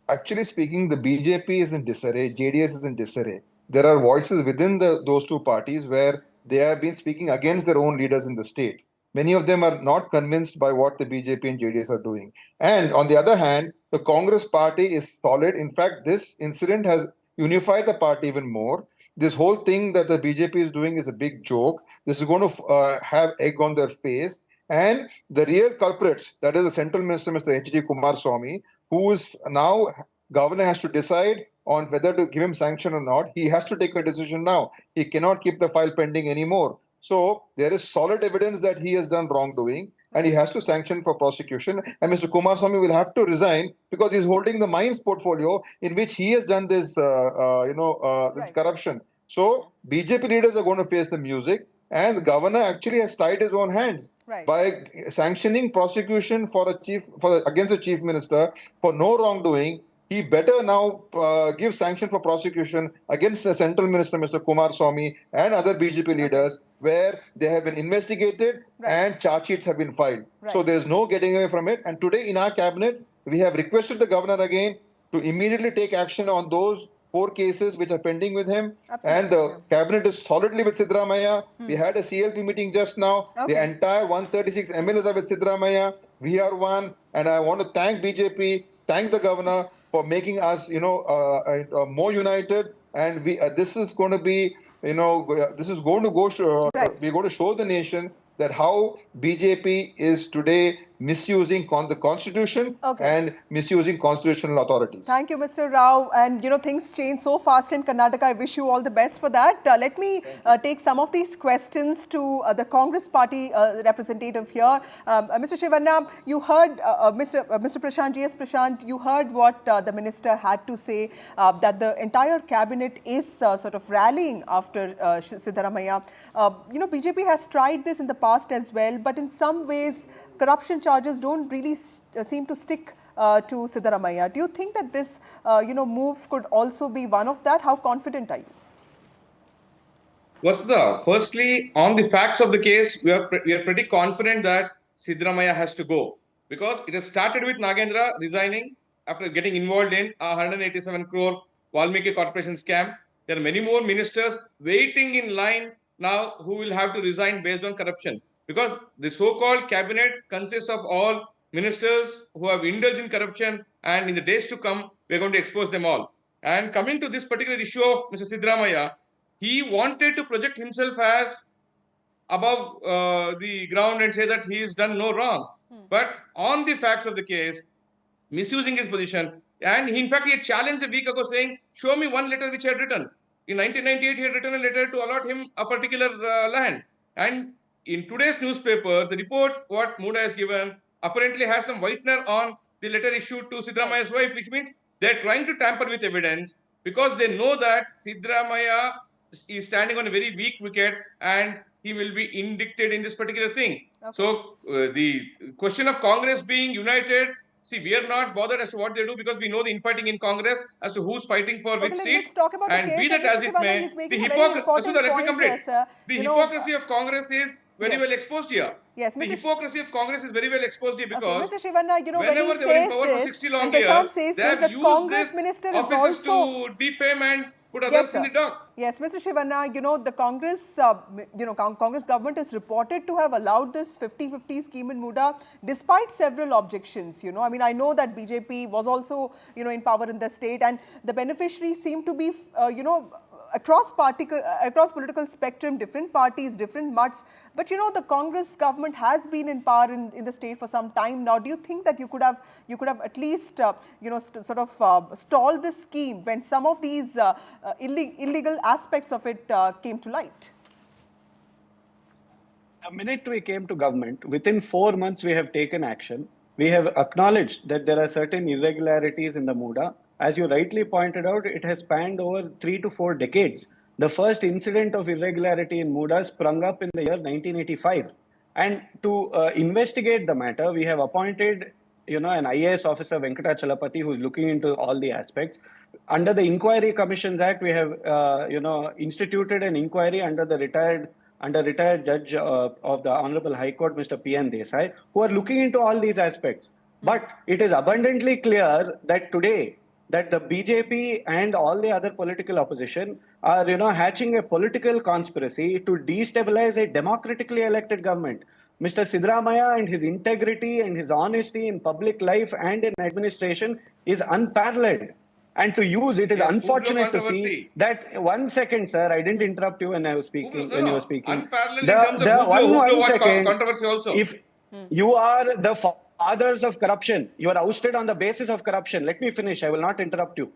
actually speaking, the BJP is in disarray, JDS is in disarray. There are voices within those 2 parties where they have been speaking against their own leaders in the state. Many of them are not convinced by what the BJP and JDS are doing. And on the other hand, the Congress party is solid. In fact, this incident has unified the party even more. This whole thing that the BJP is doing is a big joke. This is going to have egg on their face. And the real culprits, that is the central minister, Mr. H.D. Kumaraswamy, who is now, governor has to decide on whether to give him sanction or not. He has to take a decision now. He cannot keep the file pending anymore. So there is solid evidence that he has done wrongdoing and he has to sanction for prosecution. And Mr. Kumaraswamy will have to resign because he's holding the mines portfolio in which he has done this, this corruption. So BJP leaders are going to face the music. And the governor actually has tied his own hands by sanctioning prosecution against the chief minister for no wrongdoing. He better now give sanction for prosecution against the central minister, Mr. Kumaraswamy, and other BJP leaders, where they have been investigated and charge sheets have been filed. So there is no getting away from it. And today in our cabinet, we have requested the governor again to immediately take action on those 4 cases which are pending with him. And the cabinet is solidly with Siddaramaiah. We had a CLP meeting just now. The entire 136 MLAs are with Siddaramaiah. We are one. And I want to thank BJP, thank the governor for making us, more united. And this is going to be, this is going to go, we're going to show the nation that how BJP is today misusing the constitution and misusing constitutional authorities. Thank you, Mr. Rao. And things change so fast in Karnataka. I wish you all the best for that. Let me take some of these questions to the Congress party representative here. Mr. Shivanna, you heard Mr. Prashant, GS Prashant, you heard what the minister had to say, that the entire cabinet is sort of rallying after Siddaramaiah. BJP has tried this in the past as well, but in some ways, corruption charges don't really seem to stick to Siddaramaiah. Do you think that this, move could also be one of that? How confident are you? Firstly, on the facts of the case, we are pretty confident that Siddaramaiah has to go, because it has started with Nagendra resigning after getting involved in a 187 crore Valmiki Corporation scam. There are many more ministers waiting in line now who will have to resign based on corruption, because the so-called cabinet consists of all ministers who have indulged in corruption, and in the days to come, we are going to expose them all. And coming to this particular issue of Mr. Siddaramaiah, he wanted to project himself as above the ground and say that he has done no wrong. But on the facts of the case, misusing his position, and in fact, he had challenged a week ago saying, show me one letter which I had written. In 1998, he had written a letter to allot him a particular land. And in today's newspapers, the report what Muda has given apparently has some whitener on the letter issued to Siddaramaiah's wife, which means they're trying to tamper with evidence because they know that Siddaramaiah is standing on a very weak wicket and he will be indicted in this particular thing. So the question of Congress being united, see, we are not bothered as to what they do because we know the infighting in Congress as to who's fighting for which seat. Let's talk about and the case, be that as it may, the hypocrisy of Congress is very well exposed here. Yes, the hypocrisy of Congress is very well exposed here because Mr. Shivanna, whenever when they were in power for 60 long years, they have used this offices to defame and put others in the dock. Yes, Mr. Shivanna, the Congress, Congress government is reported to have allowed this 50-50 scheme in Muda despite several objections. I mean, I know that BJP was also, in power in the state, and the beneficiaries seem to be, across political spectrum, different parties, different mutts. But the Congress government has been in power in the state for some time now. Do you think that you could have at least stalled this scheme when some of these illegal aspects of it came to light? The minute we came to government, within 4 months we have taken action. We have acknowledged that there are certain irregularities in the Muda. As you rightly pointed out, it has spanned over 3 to 4 decades. The first incident of irregularity in Muda sprung up in the year 1985. And to investigate the matter, we have appointed, an IAS officer, Venkatachalapati, who is looking into all the aspects. Under the Inquiry Commissions Act, we have, instituted an inquiry under retired judge of the Honorable High Court, Mr. P.N. Desai, who are looking into all these aspects. But it is abundantly clear that today, that the BJP and all the other political opposition are, hatching a political conspiracy to destabilize a democratically elected government. Mr. Siddaramaiah and his integrity and his honesty in public life and in administration is unparalleled. And to use it is unfortunate to see that. 1 second, sir, I didn't interrupt you when I was speaking. When you were speaking, unparalleled in terms of one second, controversy also. If you are the fathers of corruption, you are ousted on the basis of corruption. Let me finish. I will not interrupt you.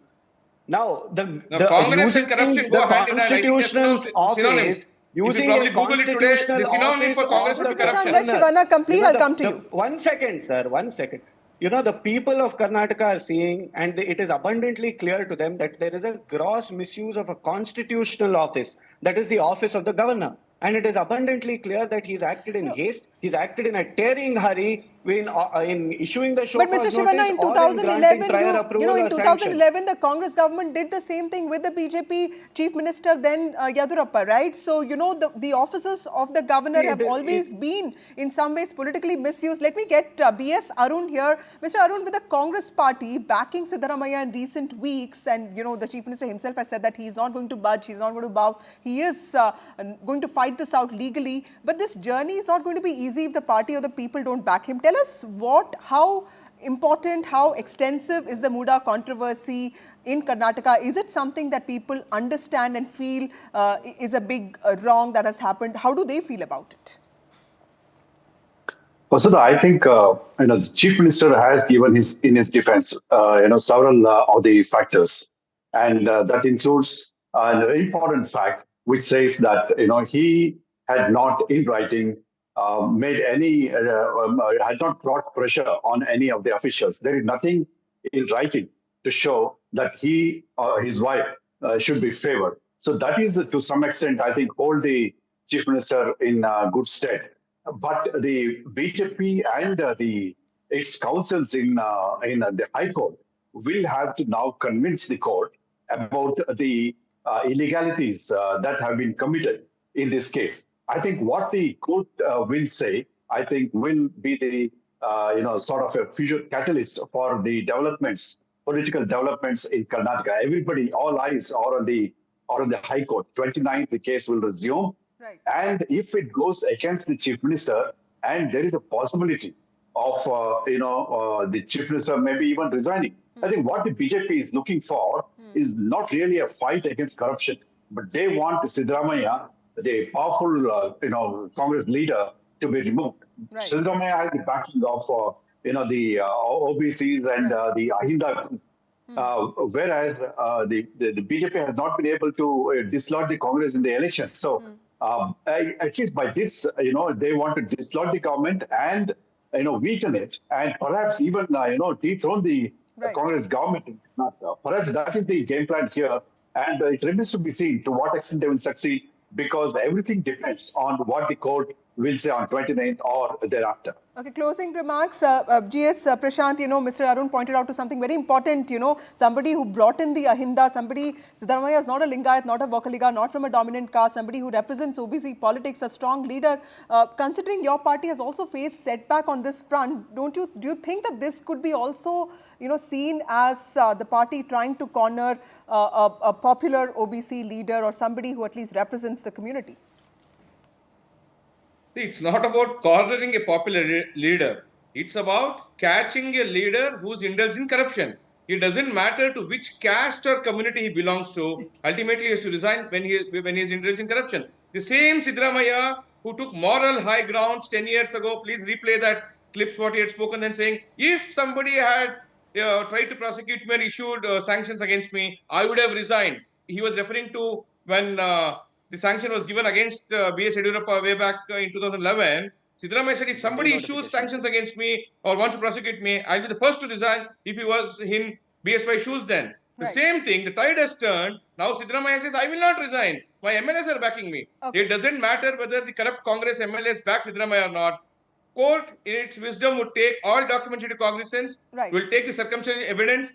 Now, the Congress and corruption go hand in hand. Constitutional office. Using a constitutional office for Congress and corruption. Let Shivanna complete. I'll come to you. 1 second, sir. 1 second. The people of Karnataka are seeing, and it is abundantly clear to them that there is a gross misuse of a constitutional office, that is the office of the governor. And it is abundantly clear that he's acted in haste, he's acted in a tearing hurry in issuing the show. But Mr. Shivanna, in 2011, the Congress government did the same thing with the BJP Chief Minister then Yadurappa, right? So, the offices of the governor have always been in some ways politically misused. Let me get B.S. Arun here. Mr. Arun, with the Congress party backing Siddaramaiah in recent weeks, and, the Chief Minister himself has said that he is not going to budge, he is not going to bow, he is going to fight this out legally. But this journey is not going to be easy if the party or the people don't back him. Tell us how important, how extensive is the Muda controversy in Karnataka? Is it something that people understand and feel is a big wrong that has happened? How do they feel about it? Vasudha, I think the Chief Minister has given in his defence several of the factors, and that includes an important fact which says that he had not in writing made any had not brought pressure on any of the officials. There is nothing in writing to show that he or his wife should be favored. So that is to some extent, I think, hold the Chief Minister in good stead. But the BJP and its councils in the High Court will have to now convince the court about the illegalities that have been committed in this case. I think what the court will say, I think, will be the sort of a future catalyst for the developments, political developments in Karnataka. Everybody, all eyes are on the High Court. 29th, the case will resume. Right. And if it goes against the Chief Minister, and there is a possibility of the Chief Minister maybe even resigning, I think what the BJP is looking for is not really a fight against corruption, but they want Siddaramaiah, the powerful Congress leader, to be removed. Right. Siddaramaiah has the backing of the OBCs and the Ahinda group. Whereas the BJP has not been able to dislodge the Congress in the elections. So at least by this, they want to dislodge the government and weaken it, and perhaps even dethrone the Congress government. Perhaps that is the game plan here, and it remains to be seen to what extent they will succeed, because everything depends on what the court will say on 29th or thereafter. Okay, closing remarks. GS Prashant, Mr. Arun pointed out to something very important, somebody who brought in the Ahinda, Siddaramaiah is not a Lingayat, not a Vakaliga, not from a dominant caste, somebody who represents OBC politics, a strong leader. Considering your party has also faced setback on this front, do you think that this could be also, seen as the party trying to corner a popular OBC leader or somebody who at least represents the community? It's not about cornering a popular leader. It's about catching a leader who's indulged in corruption. It doesn't matter to which caste or community he belongs to. Ultimately, he has to resign when he is indulged in corruption. The same Siddaramaiah who took moral high grounds 10 years ago, please replay that clips what he had spoken then saying, if somebody had tried to prosecute me and issued sanctions against me, I would have resigned. He was referring to when the sanction was given against B.S. Yediyurappa way back in 2011. Siddaramaiah said, if somebody issues sanctions against me or wants to prosecute me, I'll be the first to resign if he was in BSY shoes then. The same thing, the tide has turned. Now Siddaramaiah says, I will not resign. My MLAs are backing me. Okay. It doesn't matter whether the corrupt Congress MLAs back Siddaramaiah or not. Court, in its wisdom, would take all documents into cognizance, will take the circumstantial evidence,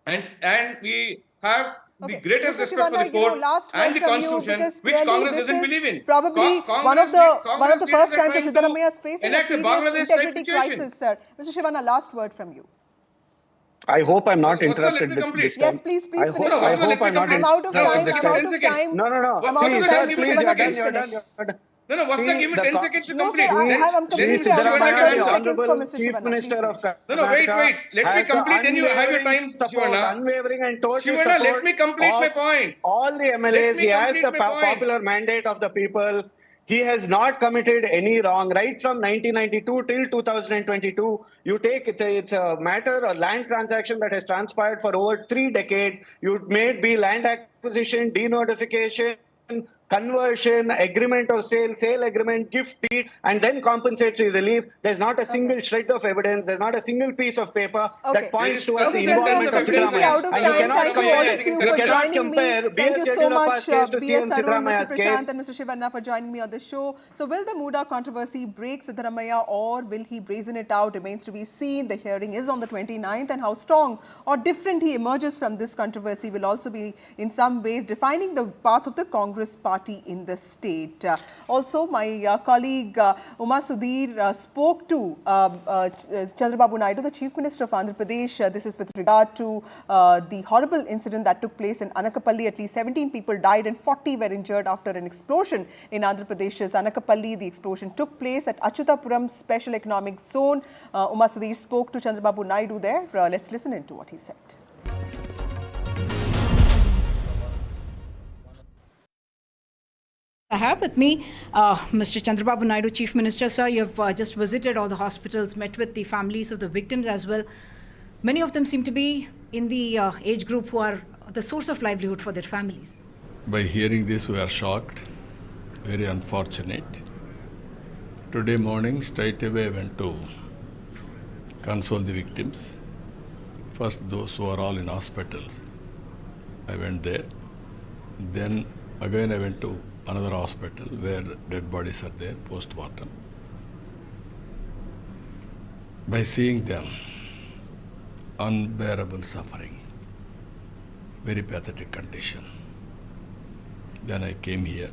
and we have the greatest respect for the court and the constitution, which Congress doesn't believe in. Probably one of the first times that Siddaramaiah is facing a serious integrity crisis, sir. Mr. Shivana, last word from you. I hope I'm not interrupted this time. Yes, please finish. I hope I'm not I'm out of time. No. Please, you're done. No, what's the give me 10 seconds to complete? I'm completely out of time. 30 seconds for Mr. Chief Minister of Karnataka. No, wait. Let me complete, then you have your time, Shivana. Unwavering and total Shivana, let me complete my point. All the MLAs, he has the popular mandate of the people. He has not committed any wrong. Right from 1992 till 2022, you take it's a matter, a land transaction that has transpired for over 3 decades. You made be land acquisition, denotification, conversion, agreement of sale agreement, gift deed, and then compensatory relief. There's not a single shred of evidence. There's not a single piece of paper that points towards the involvement of Siddaramaiah. And you cannot compare. Thank you so much, B.S. Arun, Mr. Prashant, and Mr. Shivana for joining me on the show. So will the Muda controversy break Siddaramaiah, or will he brazen it out? Remains to be seen. The hearing is on the 29th, and how strong or different he emerges from this controversy will also be in some ways defining the path of the Congress party in the state. Also, my colleague Uma Sudhir spoke to Chandrababu Naidu, the Chief Minister of Andhra Pradesh. This is with regard to the horrible incident that took place in Anakapalli. At least 17 people died and 40 were injured after an explosion in Andhra Pradesh's Anakapalli. The explosion took place at Achutapuram Special Economic Zone. Uma Sudhir spoke to Chandrababu Naidu there. Let's listen into what he said. I have with me Mr. Chandrababu Naidu, Chief Minister. Sir, you have just visited all the hospitals, met with the families of the victims as well. Many of them seem to be in the age group who are the source of livelihood for their families. By hearing this, we are shocked, very unfortunate. Today morning, straight away I went to console the victims. First, those who are all in hospitals. I went there. Then again I went to another hospital where dead bodies are there, post-mortem. By seeing them, unbearable suffering, very pathetic condition. Then I came here.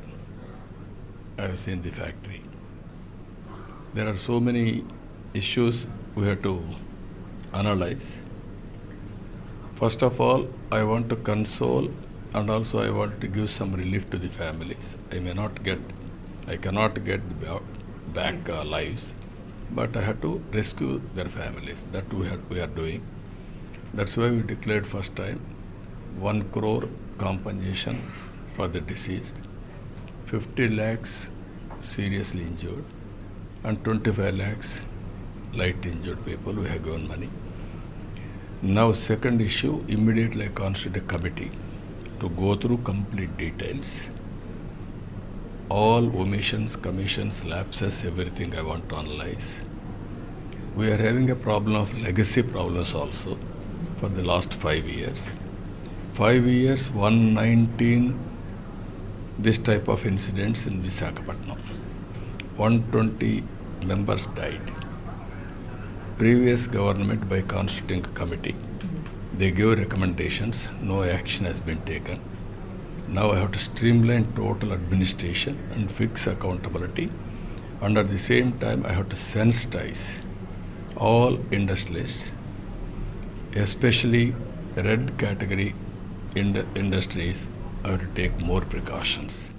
I have seen the factory. There are so many issues we have to analyze. First of all, I want to console and also I want to give some relief to the families. I cannot get back lives, but I have to rescue their families. That we are doing. That's why we declared first time 1 crore compensation for the deceased, 50 lakhs seriously injured, and 25 lakhs light injured people we have given money. Now second issue, immediately I constituted a committee to go through complete details. All omissions, commissions, lapses, everything I want to analyze. We are having a problem of legacy problems also for the last 5 years. 5 years, 119 this type of incidents in Visakhapatnam. 120 members died. Previous government, by constituting a committee, they gave recommendations, no action has been taken. Now I have to streamline total administration and fix accountability. And at the same time, I have to sensitize all industrialists, especially red category industries, I have to take more precautions.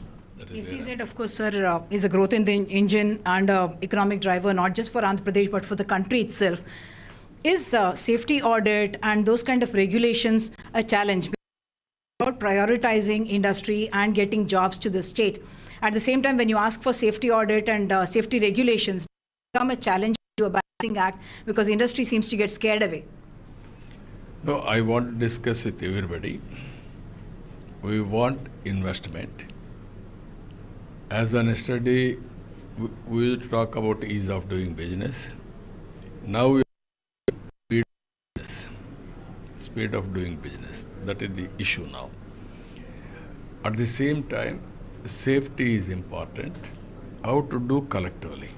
SEZ, of course, sir, is a growth in the engine and economic driver, not just for Andhra Pradesh, but for the country itself. Is safety audit and those kind of regulations a challenge? About prioritizing industry and getting jobs to the state. At the same time, when you ask for safety audit and safety regulations, become a challenge to a balancing act because industry seems to get scared away. No, I want to discuss with everybody. We want investment. As on yesterday, we will talk about ease of doing business. Now we have speed of doing business. That is the issue now. At the same time, safety is important. How to do collectively.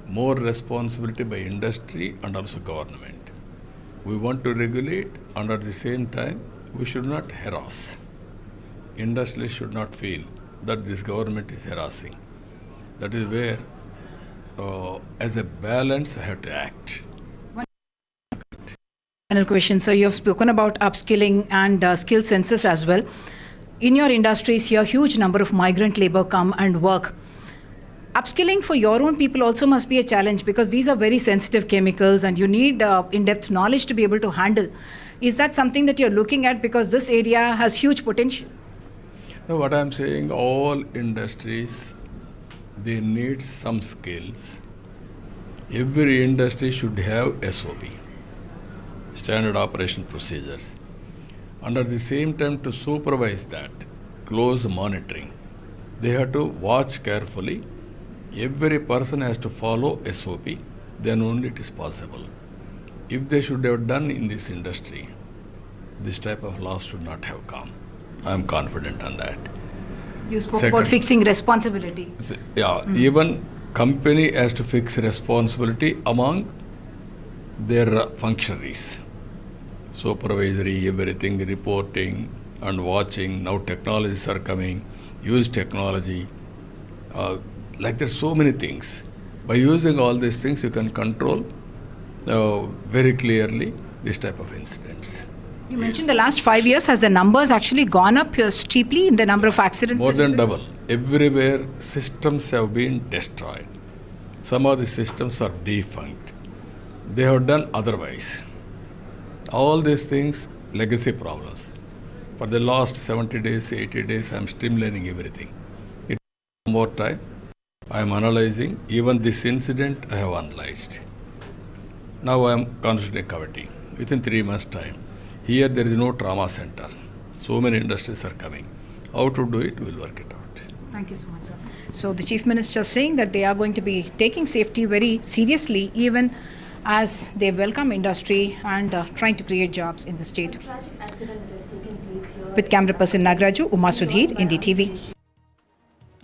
More responsibility by industry and also government. We want to regulate and at the same time, we should not harass. Industry should not feel that this government is harassing. That is where, as a balance, I have to act. Final question. So you have spoken about upskilling and skill census as well. In your industries here, huge number of migrant labor come and work. Upskilling for your own people also must be a challenge because these are very sensitive chemicals and you need in-depth knowledge to be able to handle. Is that something that you're looking at because this area has huge potential? No, what I'm saying, all industries, they need some skills. Every industry should have SOP, standard operation procedures. And at the same time, to supervise that, close monitoring, they have to watch carefully. Every person has to follow SOP, then only it is possible. If they should have done in this industry, this type of loss should not have come. I am confident on that. You spoke about fixing responsibility. Yeah, even company has to fix responsibility among their functionaries. Supervisory, everything, reporting and watching. Now technologies are coming, use technology. Like there's so many things. By using all these things, you can control very clearly this type of incidents. You mentioned the last 5 years, has the numbers actually gone up steeply in the number of accidents? More than double. Everywhere systems have been destroyed. Some of the systems are defunct. They have done otherwise. All these things, legacy problems. For the last 70 days, 80 days, I'm streamlining everything. more time. I am analyzing. Even this incident I have analyzed. Now I am constituting a committee within 3 months' time. Here there is no trauma center. So many industries are coming. How to do it, we'll work it out. Thank you so much, sir. So the Chief Minister is saying that they are going to be taking safety very seriously, even as they welcome industry and trying to create jobs in the state. With camera person Nagraju, Uma Sudhir, NDTV.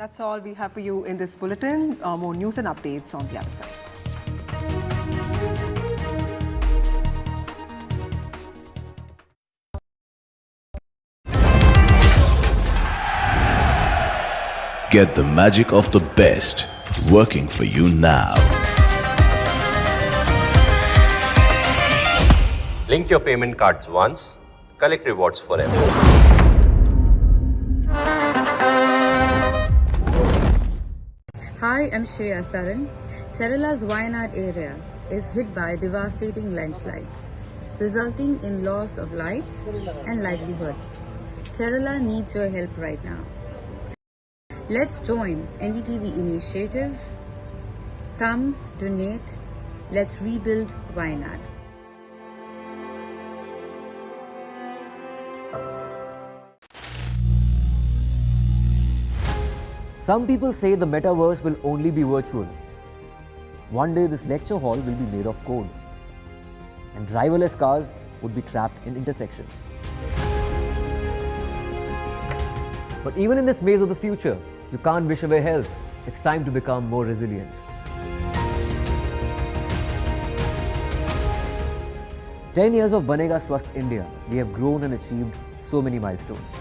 That's all we have for you in this bulletin. More news and updates on the other side. Get the magic of the best working for you now. Link your payment cards once, collect rewards forever. Hi, I'm Shreya Saran. Kerala's Wayanad area is hit by devastating landslides, resulting in loss of lives and livelihood. Kerala needs your help right now. Let's join NDTV initiative. Come, donate. Let's rebuild Wayanad. Some people say the metaverse will only be virtual. One day this lecture hall will be made of code, and driverless cars would be trapped in intersections. But even in this maze of the future, you can't wish away health. It's time to become more resilient. 10 years of Banega Swasth India, we have grown and achieved so many milestones.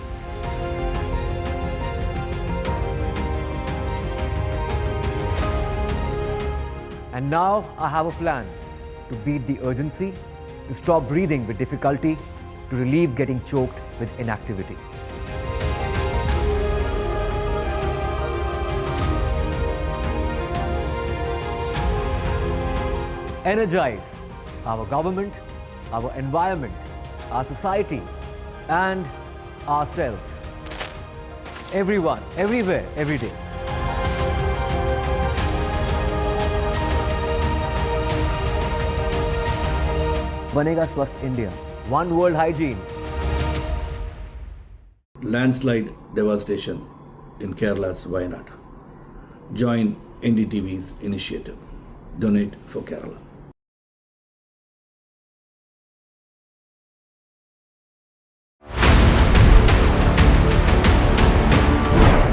And now I have a plan to beat the urgency, to stop breathing with difficulty, to relieve getting choked with inactivity. Energize our government, our environment, our society, and ourselves. Everyone, everywhere, every day. Banega Swasth India. One world hygiene. Landslide devastation in Kerala's Wayanad. Join NDTV's initiative. Donate for Kerala.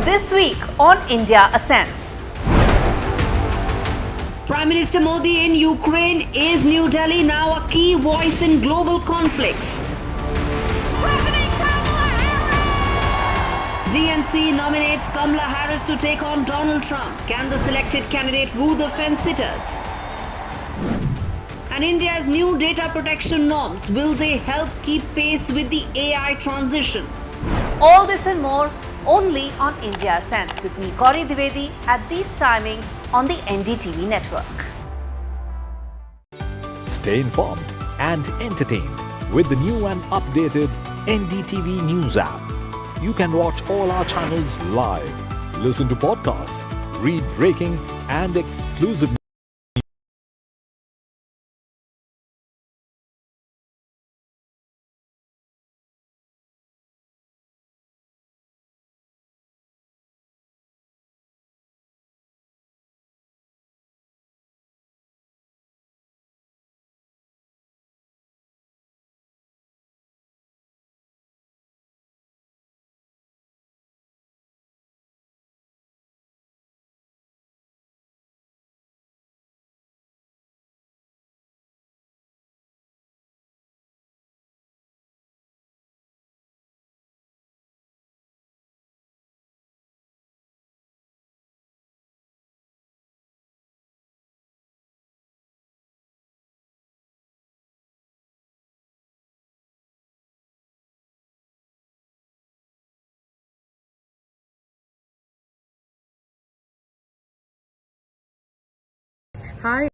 This week on India Ascends. Prime Minister Modi in Ukraine. Is New Delhi now a key voice in global conflicts? DNC nominates Kamala Harris to take on Donald Trump. Can the selected candidate woo the fence-sitters? And India's new data protection norms, will they help keep pace with the AI transition? All this and more only on India Ascends with me, Gauri Dwivedi, at these timings on the NDTV network. Stay informed and entertained with the new and updated NDTV News app. You can watch all our channels live, listen to podcasts, read breaking and exclusive Hi.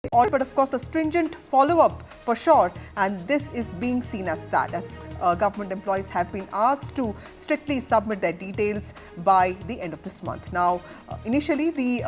but of course a stringent follow-up for sure, and this is being seen as that, as government employees have been asked to strictly submit their details by the end of this month. Now, initially the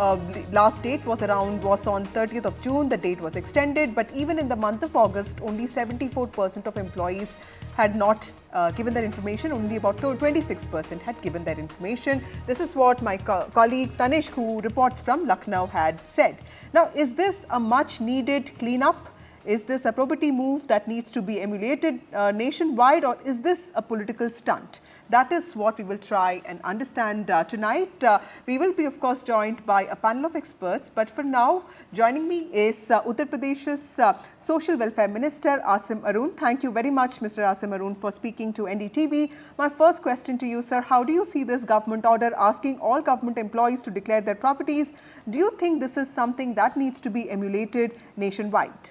last date was on 30th of June. The date was extended, but even in the month of August, only 74% of employees had not given their information. Only about 26% had given their information. This is what my colleague Tanishq, who reports from Lucknow, had said. Now, is this a much needed cleanup? Is this a probity move that needs to be emulated nationwide, or is this a political stunt? That is what we will try and understand tonight. We will be, of course, joined by a panel of experts. But for now, joining me is Uttar Pradesh's Social Welfare Minister, Asim Arun. Thank you very much, Mr. Asim Arun, for speaking to NDTV. My first question to you, sir, how do you see this government order asking all government employees to declare their properties? Do you think this is something that needs to be emulated nationwide?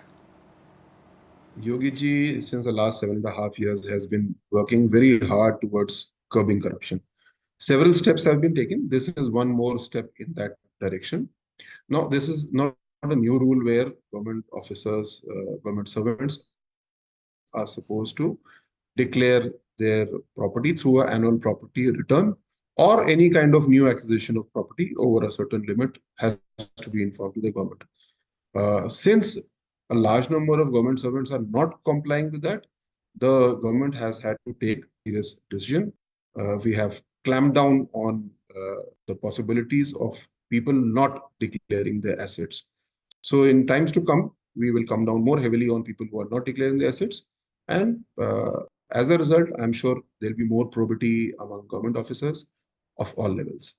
Yogi ji, since the last 7.5 years, has been working very hard towards curbing corruption. Several steps have been taken. This is one more step in that direction. Now, this is not a new rule where government officers, government servants are supposed to declare their property through an annual property return, or any kind of new acquisition of property over a certain limit has to be informed to the government. Since a large number of government servants are not complying with that, the government has had to take serious decision. We have clamped down on the possibilities of people not declaring their assets. So in times to come, we will come down more heavily on people who are not declaring their assets. And as a result, I'm sure there'll be more probity among government officers of all levels.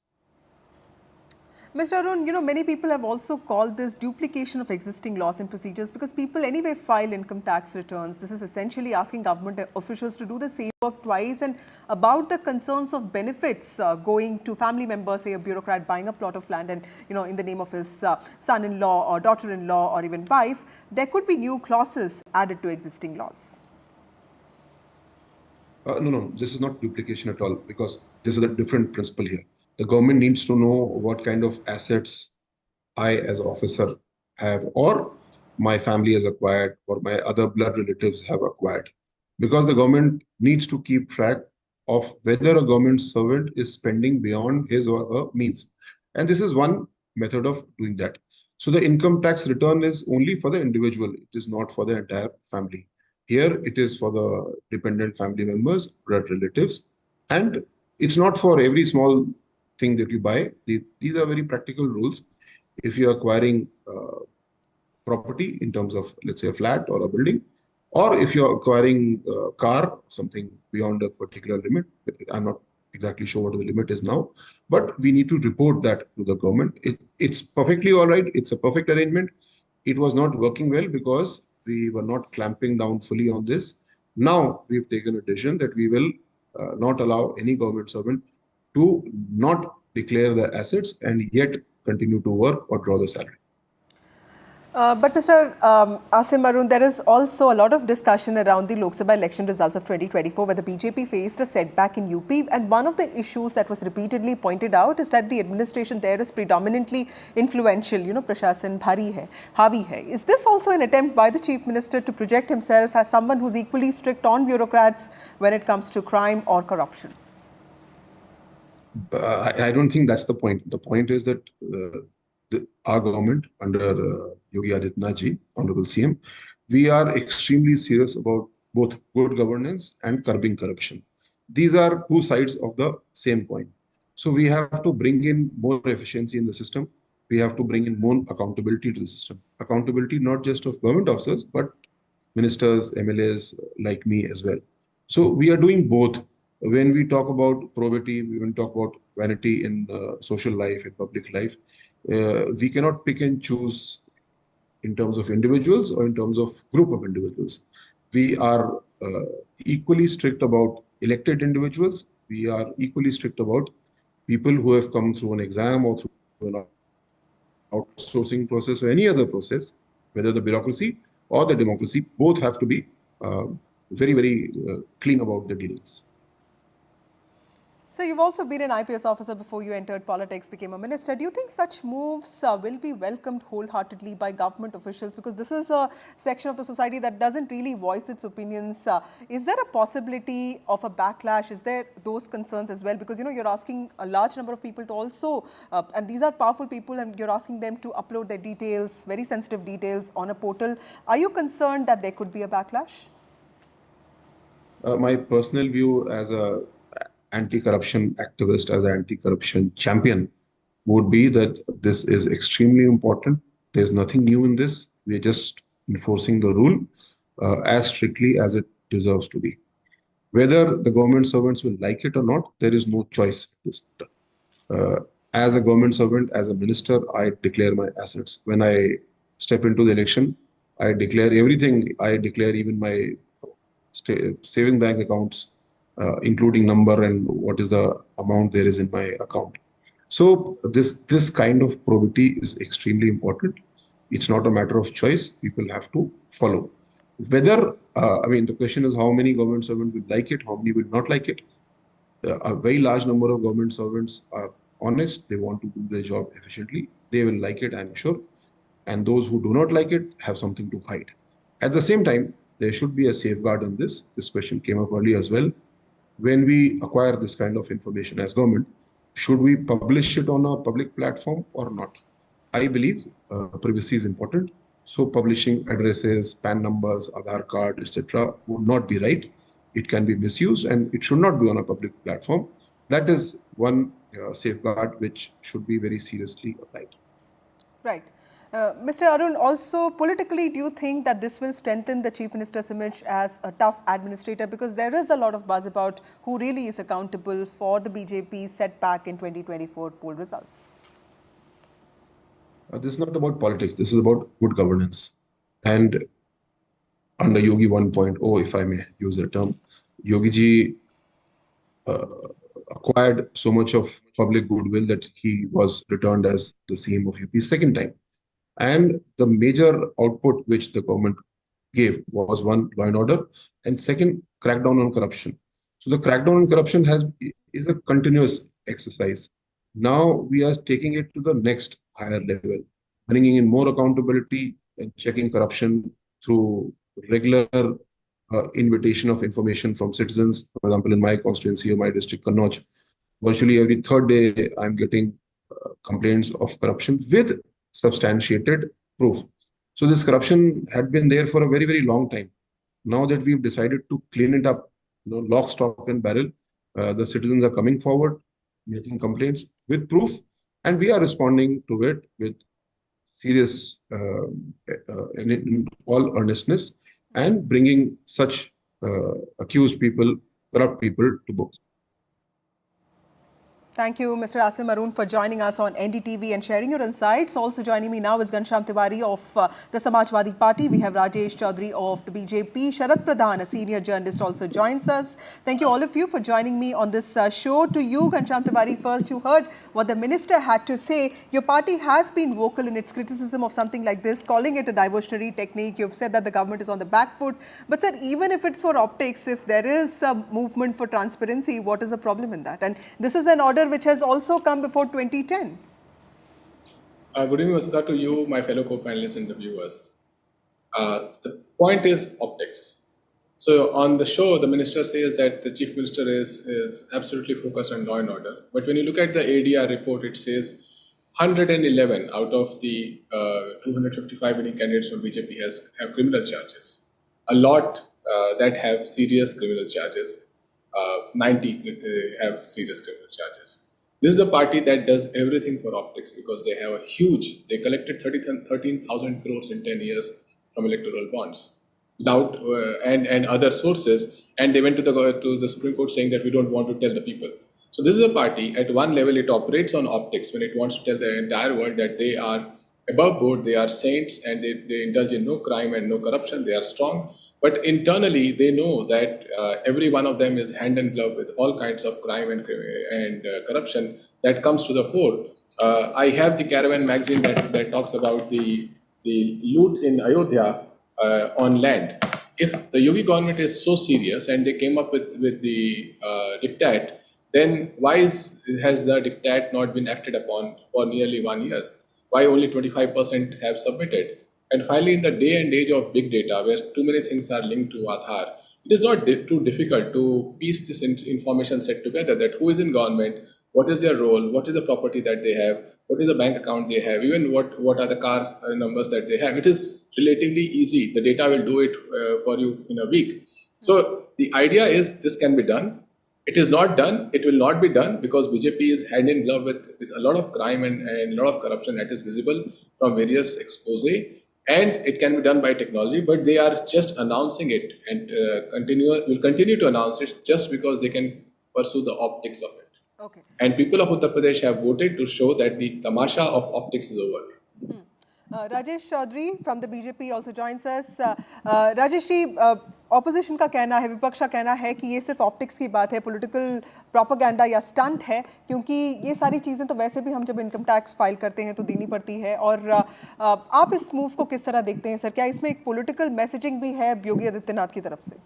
Mr. Arun, many people have also called this duplication of existing laws and procedures, because people anyway file income tax returns. This is essentially asking government officials to do the same work twice. And about the concerns of benefits going to family members, say a bureaucrat buying a plot of land and, in the name of his son-in-law or daughter-in-law or even wife, there could be new clauses added to existing laws. No, this is not duplication at all, because this is a different principle here. The government needs to know what kind of assets I as an officer have, or my family has acquired, or my other blood relatives have acquired. Because the government needs to keep track of whether a government servant is spending beyond his or her means. And this is one method of doing that. So the income tax return is only for the individual. It is not for the entire family. Here it is for the dependent family members, blood relatives, and it's not for every small thing that you buy. These are very practical rules. If you're acquiring property in terms of, let's say, a flat or a building, or if you're acquiring a car, something beyond a particular limit, I'm not exactly sure what the limit is now, but we need to report that to the government. It's perfectly all right. It's a perfect arrangement. It was not working well because we were not clamping down fully on this. Now we've taken a decision that we will not allow any government servant to not declare their assets and yet continue to work or draw the salary. But Mr. Asim Arun, there is also a lot of discussion around the Lok Sabha election results of 2024, where the BJP faced a setback in UP. And one of the issues that was repeatedly pointed out is that the administration there is predominantly influential, prashasan bhari hai, havi hai. Is this also an attempt by the Chief Minister to project himself as someone who's equally strict on bureaucrats when it comes to crime or corruption? I don't think that's the point. The point is that our government under Yogi Adityanath ji, Honorable CM, we are extremely serious about both good governance and curbing corruption. These are two sides of the same coin. So we have to bring in more efficiency in the system. We have to bring in more accountability to the system. Accountability not just of government officers, but ministers, MLAs like me as well. So we are doing both. When we talk about probity, when we talk about vanity in social life, in public life, we cannot pick and choose in terms of individuals or in terms of group of individuals. We are equally strict about elected individuals. We are equally strict about people who have come through an exam or through an outsourcing process or any other process, whether the bureaucracy or the democracy, both have to be very, very clean about the dealings. So you've also been an IPS officer before you entered politics, became a minister. Do you think such moves will be welcomed wholeheartedly by government officials? Because this is a section of the society that doesn't really voice its opinions. Is there a possibility of a backlash? Is there those concerns as well? Because, you know, you're asking a large number of people to also, and these are powerful people, and you're asking them to upload their details, very sensitive details on a portal. Are you concerned that there could be a backlash? My personal view as a anti-corruption activist, as an anti-corruption champion, would be that this is extremely important. There's nothing new in this. We're just enforcing the rule as strictly as it deserves to be. Whether the government servants will like it or not, there is no choice in this matter. As a government servant, as a minister, I declare my assets. When I step into the election, I declare everything. I declare even my saving bank accounts, including number and what is the amount there is in my account. So this kind of probity is extremely important. It's not a matter of choice. People have to follow. Whether, I mean, the question is how many government servants will like it, how many will not like it. A very large number of government servants are honest. They want to do their job efficiently. They will like it, I'm sure. And those who do not like it have something to hide. At the same time, there should be a safeguard on this. This question came up earlier as well. When we acquire this kind of information as government, should we publish it on a public platform or not? I believe privacy is important. So publishing addresses, PAN numbers, Aadhaar card, etc. would not be right. It can be misused and it should not be on a public platform. That is one safeguard which should be very seriously applied. Right. Mr. Arun, also politically, do you think that this will strengthen the Chief Minister's image as a tough administrator? Because there is a lot of buzz about who really is accountable for the BJP setback in 2024 poll results. This is not about politics. This is about good governance. And under Yogi 1.0, if I may use the term, Yogi ji acquired so much of public goodwill that he was returned as the CM of UP second time. And the major output which the government gave was one, law and order, and second, crackdown on corruption. So the crackdown on corruption is a continuous exercise. Now we are taking it to the next higher level, bringing in more accountability and checking corruption through regular invitation of information from citizens. For example, in my constituency or my district, Kannauj, virtually every third day I'm getting complaints of corruption with substantiated proof. So this corruption had been there for a very, very long time. Now that we've decided to clean it up, lock, stock and barrel, the citizens are coming forward, making complaints with proof, and we are responding to it with serious and in all earnestness and bringing such accused people, corrupt people to book. Thank you, Mr. Asim Arun, for joining us on NDTV and sharing your insights. Also joining me now is Ghanshyam Tiwari of the Samajwadi Party. We have Rajesh Chaudhary of the BJP. Sharad Pradhan, a senior journalist, also joins us. Thank you all of you for joining me on this show. To you, Ghanshyam Tiwari, first, you heard what the minister had to say. Your party has been vocal in its criticism of something like this, calling it a diversionary technique. You've said that the government is on the back foot. But sir, even if it's for optics, if there is a movement for transparency, what is the problem in that? And this is an order which has also come before 2010. Good evening, Vasudha, to you, my fellow co-panelists and the viewers. The point is optics. So on the show, the minister says that the chief minister is absolutely focused on law and order. But when you look at the ADR report, it says 111 out of the 255 winning candidates from BJP have criminal charges. A lot that have serious criminal charges. 90 have serious criminal charges. This is the party that does everything for optics because they have they collected 13,000 crores in 10 years from electoral bonds without and other sources, and they went to the Supreme Court saying that we don't want to tell the people. So this is a party, at one level it operates on optics when it wants to tell the entire world that they are above board, they are saints and they indulge in no crime and no corruption, they are strong. But internally, they know that every one of them is hand in glove with all kinds of crime and corruption that comes to the fore. I have the Caravan magazine that talks about the loot in Ayodhya on land. If the Yogi government is so serious and they came up with the diktat then why has the diktat not been acted upon for nearly 1 year? Why only 25% have submitted? And finally, in the day and age of big data, where too many things are linked to Aadhaar, it is not too difficult to piece this information set together, that who is in government, what is their role, what is the property that they have, what is the bank account they have, even what are the car numbers that they have. It is relatively easy. The data will do it for you in a week. So the idea is this can be done. It is not done. It will not be done because BJP is hand in glove with a lot of crime and a lot of corruption that is visible from various expose. And it can be done by technology, but they are just announcing it and will continue to announce it just because they can pursue the optics of it. Okay. And people of Uttar Pradesh have voted to show that the tamasha of optics is over. Rajesh Chaudhary from the BJP also joins us. Rajesh ji, opposition का कहना है, विपक्ष का कहना है कि ये सिर्फ ऑप्टिक्स की बात है, पॉलिटिकल प्रोपेगेंडा या स्टंट है, क्योंकि ये सारी चीज़ें तो वैसे भी हम जब इनकम टैक्स फाइल करते हैं तो देनी पड़ती है। और आप इस मूव को किस तरह देखते हैं सर? क्या इसमें एक पॉलिटिकल मैसेजिंग भी है योगी आदित्यनाथ की तरफ से?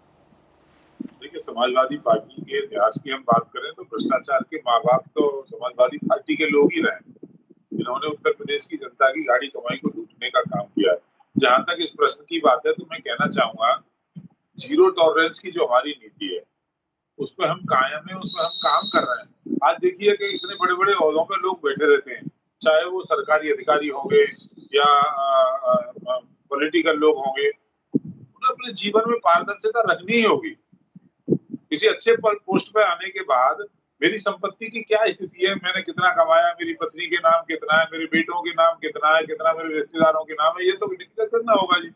देखिए, समाजवादी पार्टी के इतिहास की हम बात करें तो भ्रष्टाचार के माँ बाप तो समाजवादी पार्टी के लोग ही रहे, जिन्होंने उत्तर प्रदेश की जनता की गाड़ी कमाई को लूटने का काम किया है। जहां तक इस प्रश्न की बात है तो मैं कहना चाहूंगा, जीरो टॉलरेंस की जो हमारी नीति है उस पर हम कायम है, उस पर हम काम कर रहे हैं। आज देखिए कि इतने बड़े बड़े ओहदों पे लोग बैठे रहते हैं, चाहे वो सरकारी अधिकारी होंगे या पॉलिटिकल लोग होंगे, उन्हें अपने जीवन में पारदर्शिता रखनी ही होगी। किसी अच्छे पोस्ट पे आने के बाद मेरी संपत्ति की क्या स्थिति है, मैंने कितना कमाया, मेरी पत्नी के नाम कितना है, मेरे बेटों के नाम कितना है, कितना मेरे रिश्तेदारों के नाम है, ये तो डिक्लेयर करना होगा जी।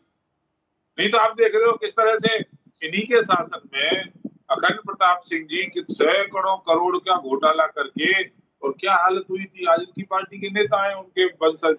नहीं तो आप देख रहे हो किस तरह से इन्हीं के शासन में अखंड प्रताप सिंह जी सैकड़ों करोड़ का घोटाला करके और क्या हालत हुई थी। आज इनकी पार्टी के नेता हैं, उनके वंशज,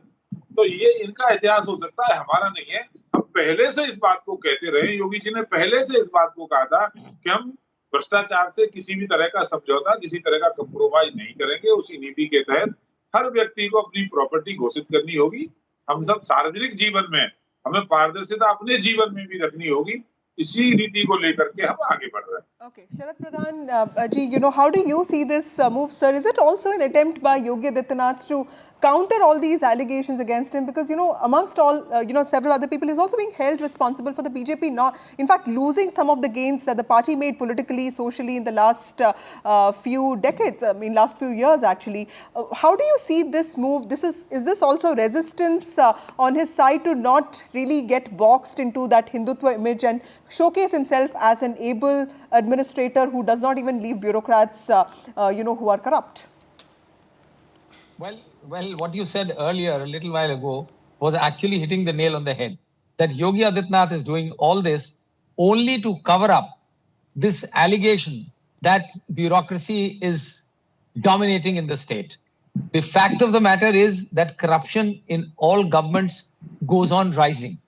तो ये इनका इतिहास हो सकता है, हमारा नहीं है। हम पहले से इस बात को कहते रहे, योगी जी ने पहले से इस बात को कहा था कि हम भ्रष्टाचार से किसी भी तरह का समझौता, किसी तरह का कंप्रोमाइज नहीं करेंगे। उसी नीति के तहत हर व्यक्ति को अपनी प्रॉपर्टी घोषित करनी होगी। हम सब सार्वजनिक जीवन में हमें पारदर्शिता अपने जीवन में भी रखनी होगी। इसी नीति को लेकर के हम आगे बढ़ रहे हैं। Okay, Sharad Pradhan ji, how do you see this move, sir? Is it also an attempt by Yogi Adityanath to counter all these allegations against him? Because, amongst all, several other people, he's also being held responsible for the BJP not, in fact, losing some of the gains that the party made politically, socially in the last few decades, last few years, actually. How do you see this move? Is this also resistance on his side to not really get boxed into that Hindutva image and showcase himself as an able administrator who does not even leave bureaucrats, who are corrupt? Well, what you said earlier, a little while ago, was actually hitting the nail on the head. That Yogi Adityanath is doing all this only to cover up this allegation that bureaucracy is dominating in the state. The fact of the matter is that corruption in all governments goes on rising.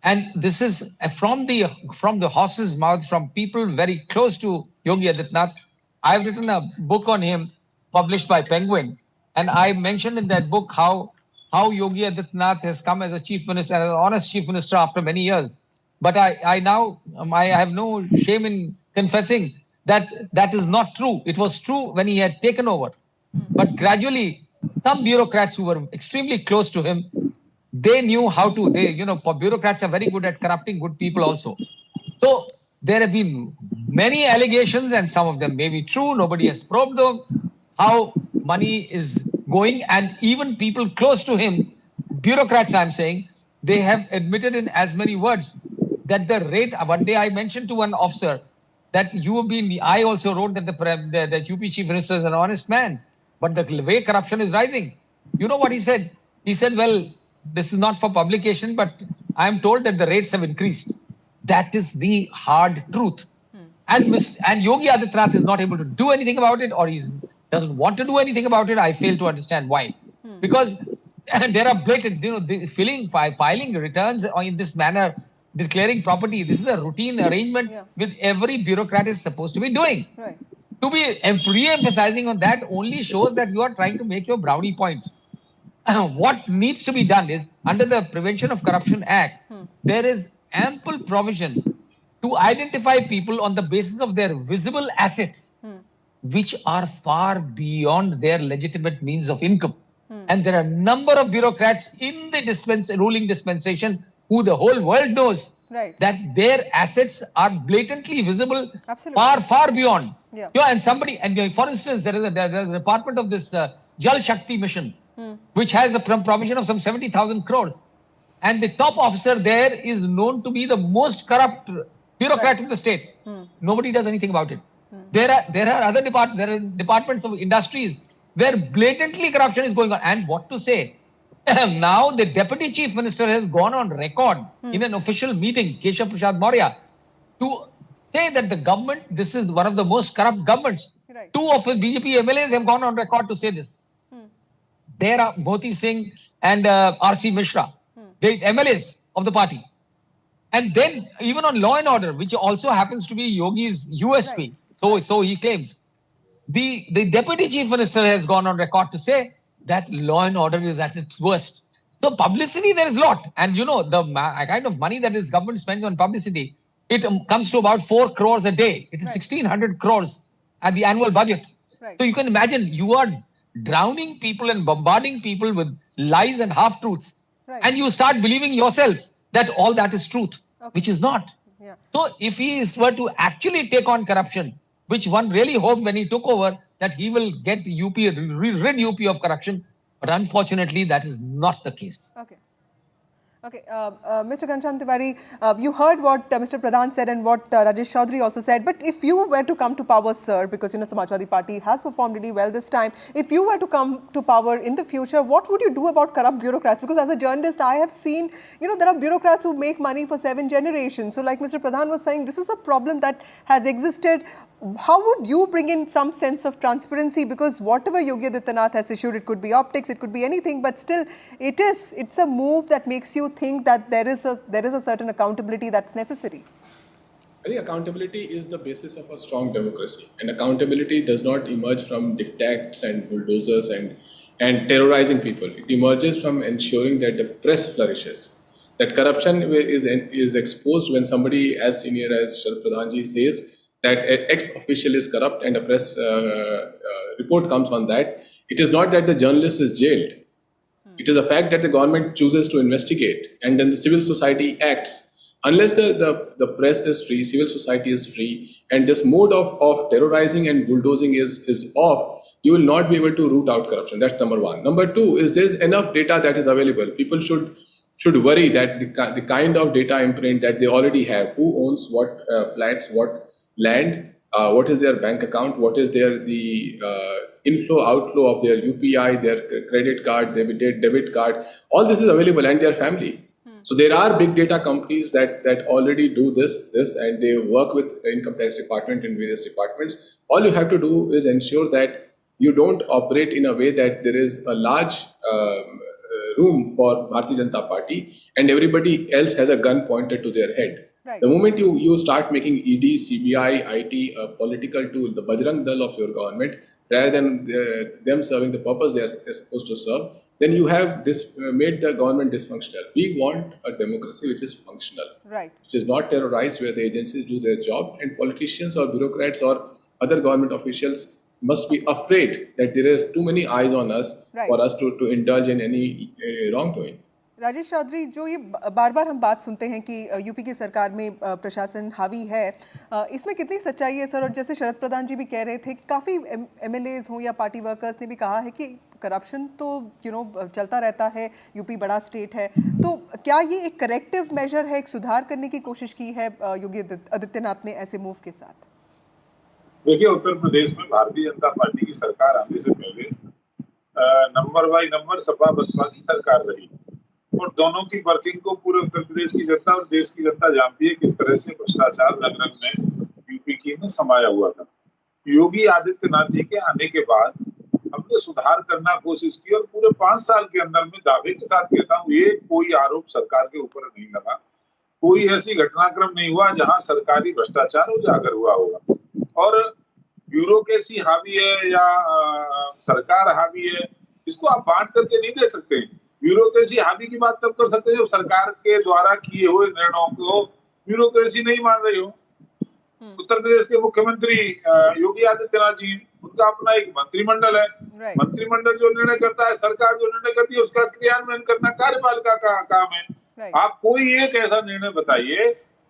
And this is from the horse's mouth, from people very close to Yogi Adityanath. I've written a book on him, published by Penguin, and I mentioned in that book how Yogi Adityanath has come as a chief minister, as an honest chief minister after many years. But I have no shame in confessing that that is not true. It was true when he had taken over. But gradually, some bureaucrats who were extremely close to him, they knew how to, bureaucrats are very good at corrupting good people also. So there have been many allegations and some of them may be true. Nobody has probed them, how money is going, and even people close to him, bureaucrats I'm saying, they have admitted in as many words that the rate, one day I mentioned to one officer that I also wrote that the UP chief minister is an honest man, but the way corruption is rising. You know what he said? He said, well, this is not for publication, but I am told that the rates have increased. That is the hard truth. And Yogi Adityanath is not able to do anything about it, or he doesn't want to do anything about it. I fail to understand why. Because there are blatant, filing returns in this manner, declaring property. This is a routine arrangement with every bureaucrat is supposed to be doing. Right. To be re-emphasizing on that only shows that you are trying to make your brownie points. What needs to be done is, under the Prevention of Corruption Act, there is ample provision to identify people on the basis of their visible assets which are far beyond their legitimate means of income. And there are a number of bureaucrats in the ruling dispensation who the whole world knows that their assets are blatantly visible, far beyond. Yeah. And somebody, and for instance, there is a department of this Jal Shakti mission, which has a provision of some 70,000 crores. And the top officer there is known to be the most corrupt bureaucrat in the state. Nobody does anything about it. There are other departments of industries where blatantly corruption is going on. And what to say? Now the deputy chief minister has gone on record in an official meeting, Keshav Prasad Maurya, to say that the government, this is one of the most corrupt governments. Two of the BJP MLAs have gone on record to say this. There are Moti Singh and R.C. Mishra, the MLAs of the party. And then even on law and order, which also happens to be Yogi's USP, so he claims, the deputy chief minister has gone on record to say that law and order is at its worst. So publicity, there is a lot. And you know, the kind of money that this government spends on publicity, it comes to about 4 crores a day. It is 1,600 crores at the annual budget. So you can imagine, you are drowning people and bombarding people with lies and half-truths. And you start believing yourself that all that is truth, which is not. So if he were to actually take on corruption, which one really hoped when he took over that he will get UP, rid UP of corruption, but unfortunately that is not the case. Okay, Mr. Ghanshyam Tiwari, you heard what Mr. Pradhan said and what Rajesh Chaudhary also said. But if you were to come to power, sir, because Samajwadi Party has performed really well this time, if you were to come to power in the future, what would you do about corrupt bureaucrats? Because as a journalist, I have seen, there are bureaucrats who make money for 7 generations. So like Mr. Pradhan was saying, this is a problem that has existed. How would you bring in some sense of transparency? Because whatever Yogi Adityanath has issued, it could be optics, it could be anything, but still it's a move that makes you think that there is a certain accountability that's necessary. I think accountability is the basis of a strong democracy, and accountability does not emerge from diktats and bulldozers and terrorizing people. It emerges from ensuring that the press flourishes. That corruption is exposed when somebody as senior as Sharad Pradhanji says that an ex-official is corrupt and a press report comes on that. It is not that the journalist is jailed. It is a fact that the government chooses to investigate, and then the civil society acts. Unless the press is free, civil society is free, and this mode of terrorizing and bulldozing is off, you will not be able to root out corruption. That's number one. Number two is there's enough data that is available. People should worry that the kind of data imprint that they already have, who owns what flats, what land, what is their bank account, what is the inflow, outflow of their UPI, their credit card, debit card, all this is available, and their family. So there are big data companies that already do this, and they work with income tax department and various departments. All you have to do is ensure that you don't operate in a way that there is a large room for Bharatiya Janata Party and everybody else has a gun pointed to their head. The moment you start making ED, CBI, IT a political tool, the Bajrang Dal of your government, rather than them serving the purpose they're supposed to serve, then you have made the government dysfunctional. We want a democracy which is functional, which is not terrorized, where the agencies do their job, and politicians or bureaucrats or other government officials must be afraid that there is too many eyes on us for us to indulge in any wrongdoing. Rajesh Chaudhary, जो ये बार बार हम बात सुनते हैं कि UP की सरकार में प्रशासन हावी है, इसमें कितनी सच्चाई है सर? और जैसे शरद प्रधान जी भी कह रहे थे कि काफ़ी एमएलएज हों या पार्टी वर्कर्स ने भी कहा है कि करप्शन तो चलता रहता है, यूपी बड़ा स्टेट है, तो क्या ये एक करेक्टिव मेजर है, एक सुधार करने की कोशिश की है योगी आदित्यनाथ ने ऐसे मूव के साथ? देखिए, उत्तर प्रदेश में भारतीय जनता पार्टी की सरकार आने से पहले number by number Sapa Basapa की सरकार रही, और दोनों की वर्किंग को पूरे उत्तर प्रदेश की जनता और देश की जनता जानती है किस तरह से भ्रष्टाचार रंग रंग में यूपी की में समाया हुआ था। योगी आदित्यनाथ जी के आने के बाद हमने सुधार करना कोशिश की, और पूरे 5 साल के अंदर में दावे के साथ कहता हूँ, ये कोई आरोप सरकार के ऊपर नहीं लगा, कोई ऐसी घटनाक्रम नहीं हुआ जहां सरकारी भ्रष्टाचार उजागर हुआ होगा। और ब्यूरोक्रेसी हावी है या सरकार हावी है, इसको आप बांट करके नहीं दे सकते। ब्यूरोक्रेसी हावी की बात तब कर सकते हैं जब सरकार के द्वारा किए हुए निर्णयों को ब्यूरोक्रेसी नहीं मान रही हो। उत्तर प्रदेश के मुख्यमंत्री योगी आदित्यनाथ जी उनका अपना एक मंत्रिमंडल है। मंत्रिमंडल जो निर्णय करता है, सरकार जो निर्णय करती है, उसका क्रियान्वयन करना कार्यपालिका का काम है। आप कोई एक ऐसा निर्णय बताइए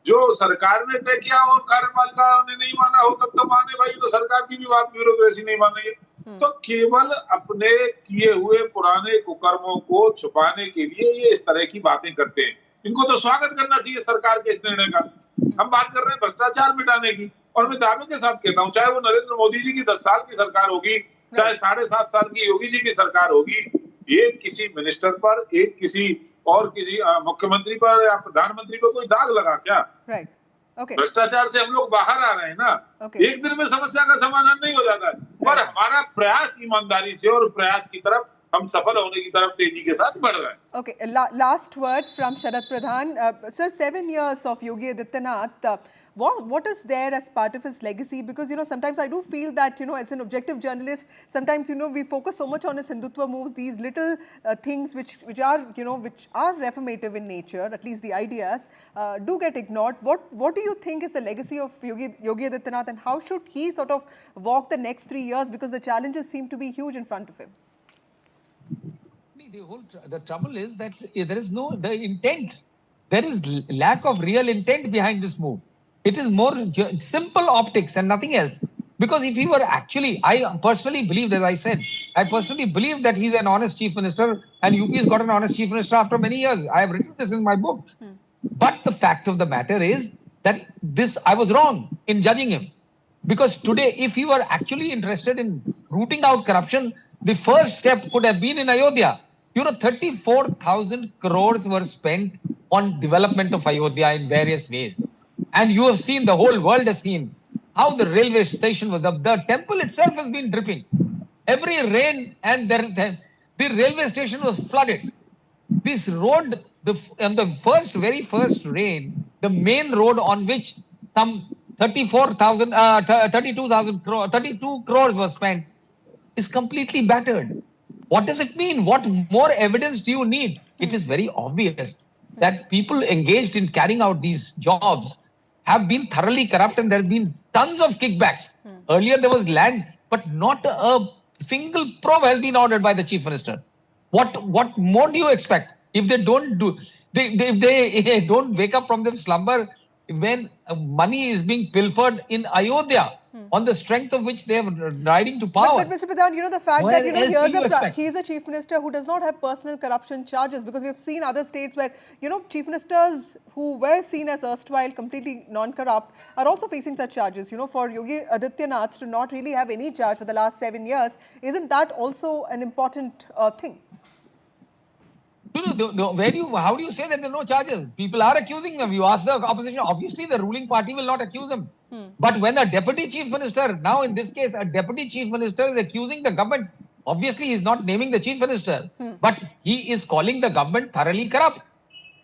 जो सरकार ने तय किया और कार्यपालिका ने नहीं माना हो, तब तो माने भाई, तो सरकार की भी बात ब्यूरोक्रेसी नहीं मान रही है। तो केवल अपने किए हुए पुराने कुकर्मों को छुपाने के लिए ये इस तरह की बातें करते हैं। इनको तो स्वागत करना चाहिए सरकार के इस निर्णय का। हम बात कर रहे हैं भ्रष्टाचार मिटाने की, और मैं दावे के साथ कहता हूँ, चाहे वो नरेंद्र मोदी जी की 10 साल की सरकार होगी, चाहे 7.5 साल की योगी जी की सरकार होगी, एक किसी मिनिस्टर पर, एक किसी मुख्यमंत्री पर या प्रधानमंत्री पर कोई दाग लगा क्या? भ्रष्टाचार से हम लोग बाहर आ रहे हैं ना। एक दिन में समस्या का समाधान नहीं हो जाता है, पर हमारा प्रयास ईमानदारी से और प्रयास की तरफ, हम सफल होने की तरफ तेजी के साथ बढ़ रहे हैं। Okay, last word from Sharad Pradhan. Sir, 7 years of Yogi Adityanath, what is there as part of his legacy? Because, sometimes I do feel that, as an objective journalist, sometimes, we focus so much on his Hindutva moves, these little things which are reformative in nature, at least the ideas, do get ignored. What do you think is the legacy of Yogi Adityanath, and how should he sort of walk the next 3 years? Because the challenges seem to be huge in front of him. The trouble is that there is the intent. There is lack of real intent behind this move. It is more simple optics and nothing else. Because if he were actually, I personally believed, as I said, I personally believe that he's an honest chief minister, and UP has got an honest chief minister after many years. I have written this in my book. But the fact of the matter is that I was wrong in judging him. Because today, if he were actually interested in rooting out corruption, the first step could have been in Ayodhya. 34,000 crores were spent on development of Ayodhya in various ways. And you have seen, the whole world has seen, how the railway station was up. The temple itself has been dripping. Every rain and the railway station was flooded. This road, on the very first rain, the main road on which some 32 crores was spent is completely battered. What does it mean? What more evidence do you need? It is very obvious that people engaged in carrying out these jobs have been thoroughly corrupt, and there have been tons of kickbacks. Earlier there was land, but not a single probe has been ordered by the chief minister. What more do you expect? If they don't if they don't wake up from their slumber when money is being pilfered in Ayodhya, on the strength of which they are riding to power. But Mr. Pradhan, the fact that he is a chief minister who does not have personal corruption charges, because we have seen other states where, chief ministers who were seen as erstwhile completely non-corrupt are also facing such charges. For Yogi Adityanath to not really have any charge for the last 7 years, isn't that also an important thing? How do you say that there are no charges? People are accusing him. You ask the opposition, obviously the ruling party will not accuse him. But when a deputy chief minister, now in this case, a deputy chief minister is accusing the government, obviously he is not naming the chief minister, but he is calling the government thoroughly corrupt.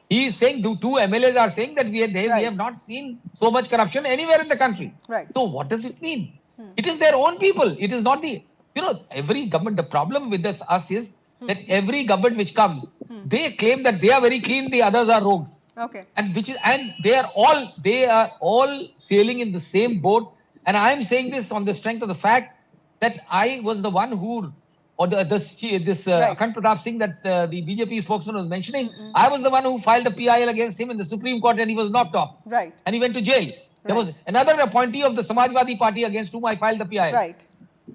He is saying, two MLAs are saying that we have not seen so much corruption anywhere in the country. So what does it mean? It is their own people. It is not every government. The problem with us is that every government which comes, they claim that they are very clean, the others are rogues. And they are all sailing in the same boat. And I am saying this on the strength of the fact that I was the one who, or Akhand Pratap Singh that the BJP spokesman was mentioning, I was the one who filed a PIL against him in the Supreme Court, and he was knocked off. And he went to jail. There was another appointee of the Samajwadi Party against whom I filed the PIL.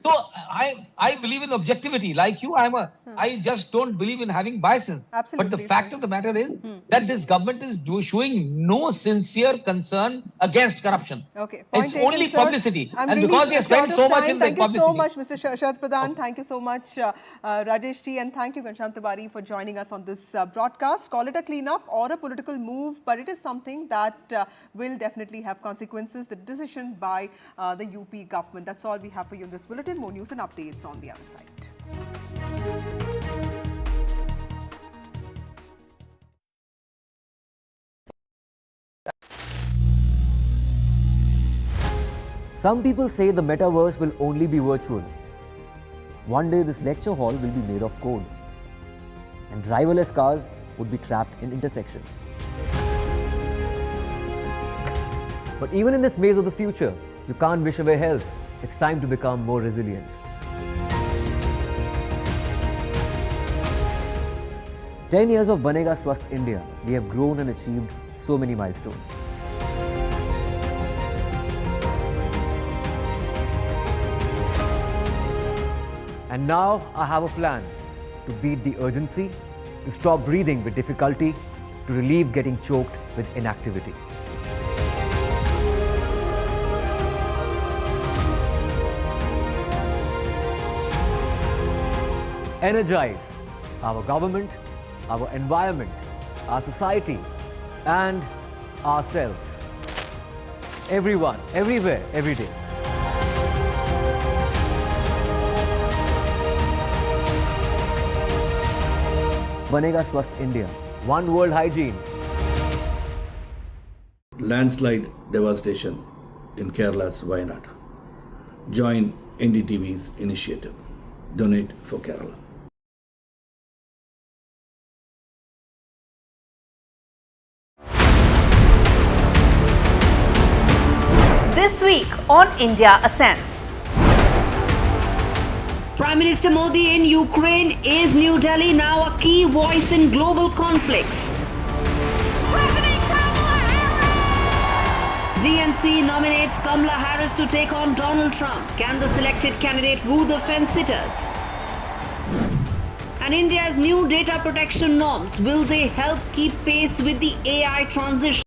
So I believe in objectivity. Like you, I just don't believe in having biases. But the fact of the matter is that this government is showing no sincere concern against corruption. It's only publicity. And because they spend so much in the publicity. Thank you so much, Mr. Sharad Pradhan. Thank you so much, Rajesh ji, and thank you, Ghanshyam Tiwari, for joining us on this broadcast. Call it a cleanup or a political move, but it is something that will definitely have consequences. The decision by the UP government. That's all we have for you in this bulletin. More news and updates on the other side. Some people say the metaverse will only be virtual. One day this lecture hall will be made of code, and driverless cars would be trapped in intersections. But even in this maze of the future, you can't wish away health. It's time to become more resilient. "10 years of Banega Swasth India, we have grown and achieved so many milestones. And now I have a plan to beat the urgency, to stop breathing with difficulty, to relieve getting choked with inactivity. Energize our government, our environment, our society, and ourselves. Everyone, everywhere, every day. Banega Swasth India. One world hygiene. Landslide devastation in Kerala's Wayanad. Join NDTV's initiative. Donate for Kerala. This week on India Ascends. Prime Minister Modi in Ukraine. Is New Delhi now a key voice in global conflicts? DNC nominates Kamala Harris to take on Donald Trump. Can the selected candidate woo the fence-sitters? And India's new data protection norms, will they help keep pace with the AI transition?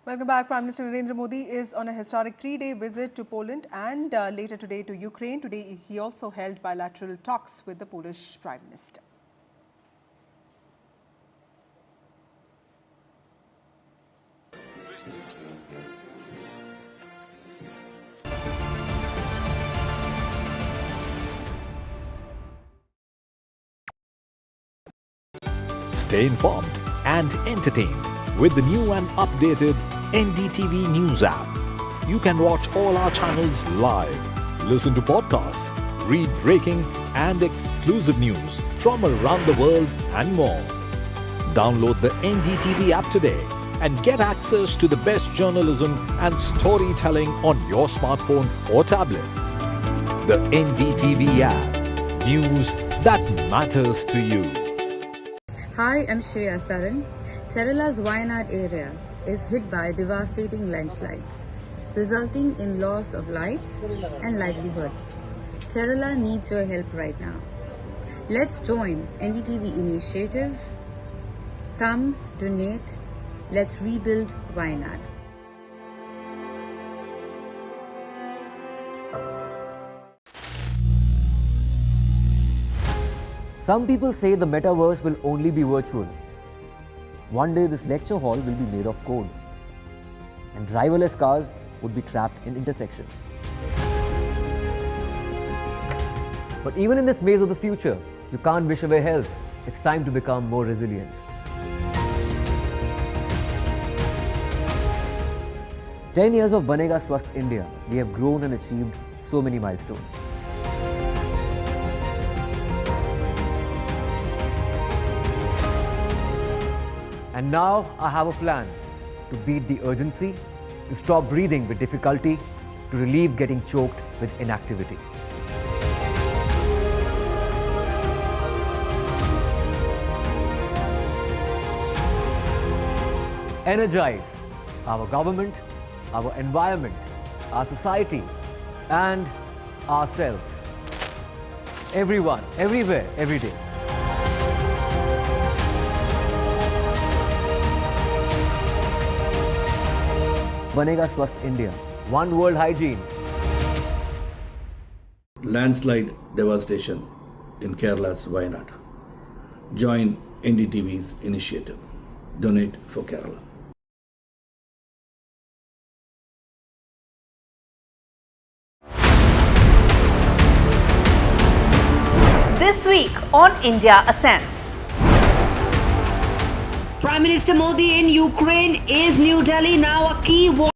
Welcome back. Prime Minister Narendra Modi is on a historic 3-day visit to Poland and later today to Ukraine. Today he also held bilateral talks with the Polish Prime Minister. Stay informed and entertained with the new and updated NDTV News app. You can watch all our channels live, listen to podcasts, read breaking and exclusive news from around the world and more. Download the NDTV app today and get access to the best journalism and storytelling on your smartphone or tablet. The NDTV app. News that matters to you. Hi, I'm Shreya Saran. Kerala's Wayanad area is hit by devastating landslides, resulting in loss of lives and livelihood. Kerala needs your help right now. Let's join NDTV initiative. Come, donate. Let's rebuild Wayanad. Some people say the metaverse will only be virtual. One day this lecture hall will be made of code, and driverless cars would be trapped in intersections. But even in this maze of the future, you can't wish away health. It's time to become more resilient. "10 years of Banega Swasth India, we have grown and achieved so many milestones. And now I have a plan to beat the urgency, to stop breathing with difficulty, to relieve getting choked with inactivity. Energize our government, our environment, our society, and ourselves. Everyone, everywhere, every day. Banega Swasth India. One world hygiene. Landslide devastation in Kerala's Wayanad. Join NDTV's initiative. Donate for Kerala. This week on India Ascends. Prime Minister Modi in Ukraine. Is New Delhi now a key voice?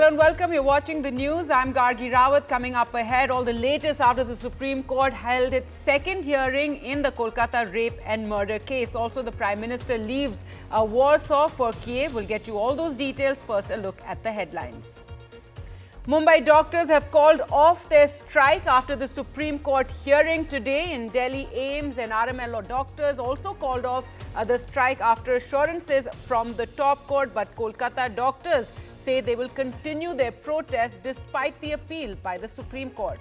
Hello and welcome. You're watching the news. I'm Gargi Rawat. Coming up ahead, all the latest after the Supreme Court held its second hearing in the Kolkata rape and murder case. Also, the Prime Minister leaves Warsaw for Kiev. We'll get you all those details. First, a look at the headlines. Mumbai doctors have called off their strike after the Supreme Court hearing today. In Delhi, AIIMS and RMLO doctors also called off the strike after assurances from the top court. But Kolkata doctors say they will continue their protest despite the appeal by the Supreme Court.